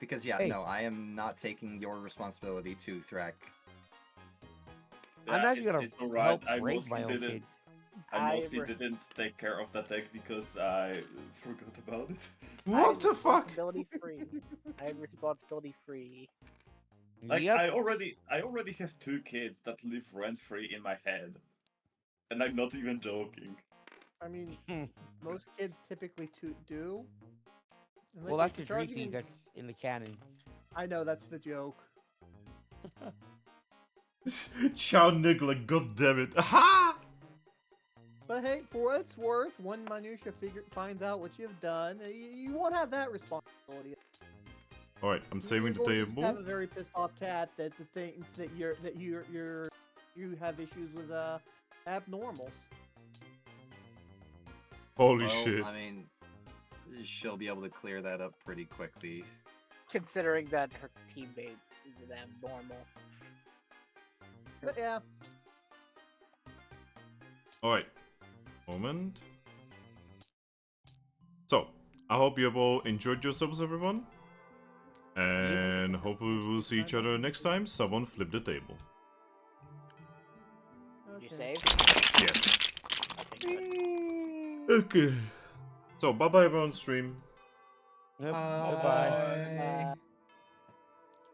Speaker 3: Because, yeah,
Speaker 2: Hey.
Speaker 3: no, I am not taking your responsibility to Thrack.
Speaker 2: I'm actually gonna
Speaker 6: it's alright.
Speaker 2: help
Speaker 6: I
Speaker 2: raise my
Speaker 6: mostly
Speaker 2: own
Speaker 6: didn't.
Speaker 2: kids.
Speaker 6: I mostly
Speaker 5: I re-
Speaker 6: didn't take care of that egg because I forgot about it.
Speaker 1: What the fuck?
Speaker 5: Responsibility free. I'm responsibility free.
Speaker 6: Like
Speaker 2: Yep.
Speaker 6: I already have 2 kids that live rent free in my head, and I'm not even joking.
Speaker 4: I mean,
Speaker 2: Hmm.
Speaker 4: most kids typically do. And
Speaker 2: Well,
Speaker 4: like,
Speaker 2: that's
Speaker 4: if
Speaker 2: the
Speaker 4: you're
Speaker 2: dreepy
Speaker 4: charging
Speaker 2: that's in the canon.
Speaker 4: I know, that's the joke.
Speaker 1: Chow Niggler, god damn it. Aha!
Speaker 4: But hey, for what it's worth, one minutia finds out what you've done. You won't have that responsibility.
Speaker 1: Alright, I'm saving the
Speaker 4: You're going to just have a
Speaker 1: table.
Speaker 4: very pissed off cat that thinks that you have issues with abnormals.
Speaker 1: Holy
Speaker 3: Well,
Speaker 1: shit.
Speaker 3: I mean, she'll be able to clear that up pretty quickly.
Speaker 5: Considering that her teammate is an abnormal.
Speaker 4: But yeah,
Speaker 1: Alright. Moment. So, I hope you have all enjoyed yourselves, everyone. And hopefully we will see each other next time someone flip the table.
Speaker 5: Did you
Speaker 4: okay.
Speaker 5: save?
Speaker 1: Yes.
Speaker 5: Okay, good.
Speaker 1: Okay. So, bye-bye everyone stream.
Speaker 2: Yep.
Speaker 3: Bye.
Speaker 2: Goodbye.
Speaker 5: Bye.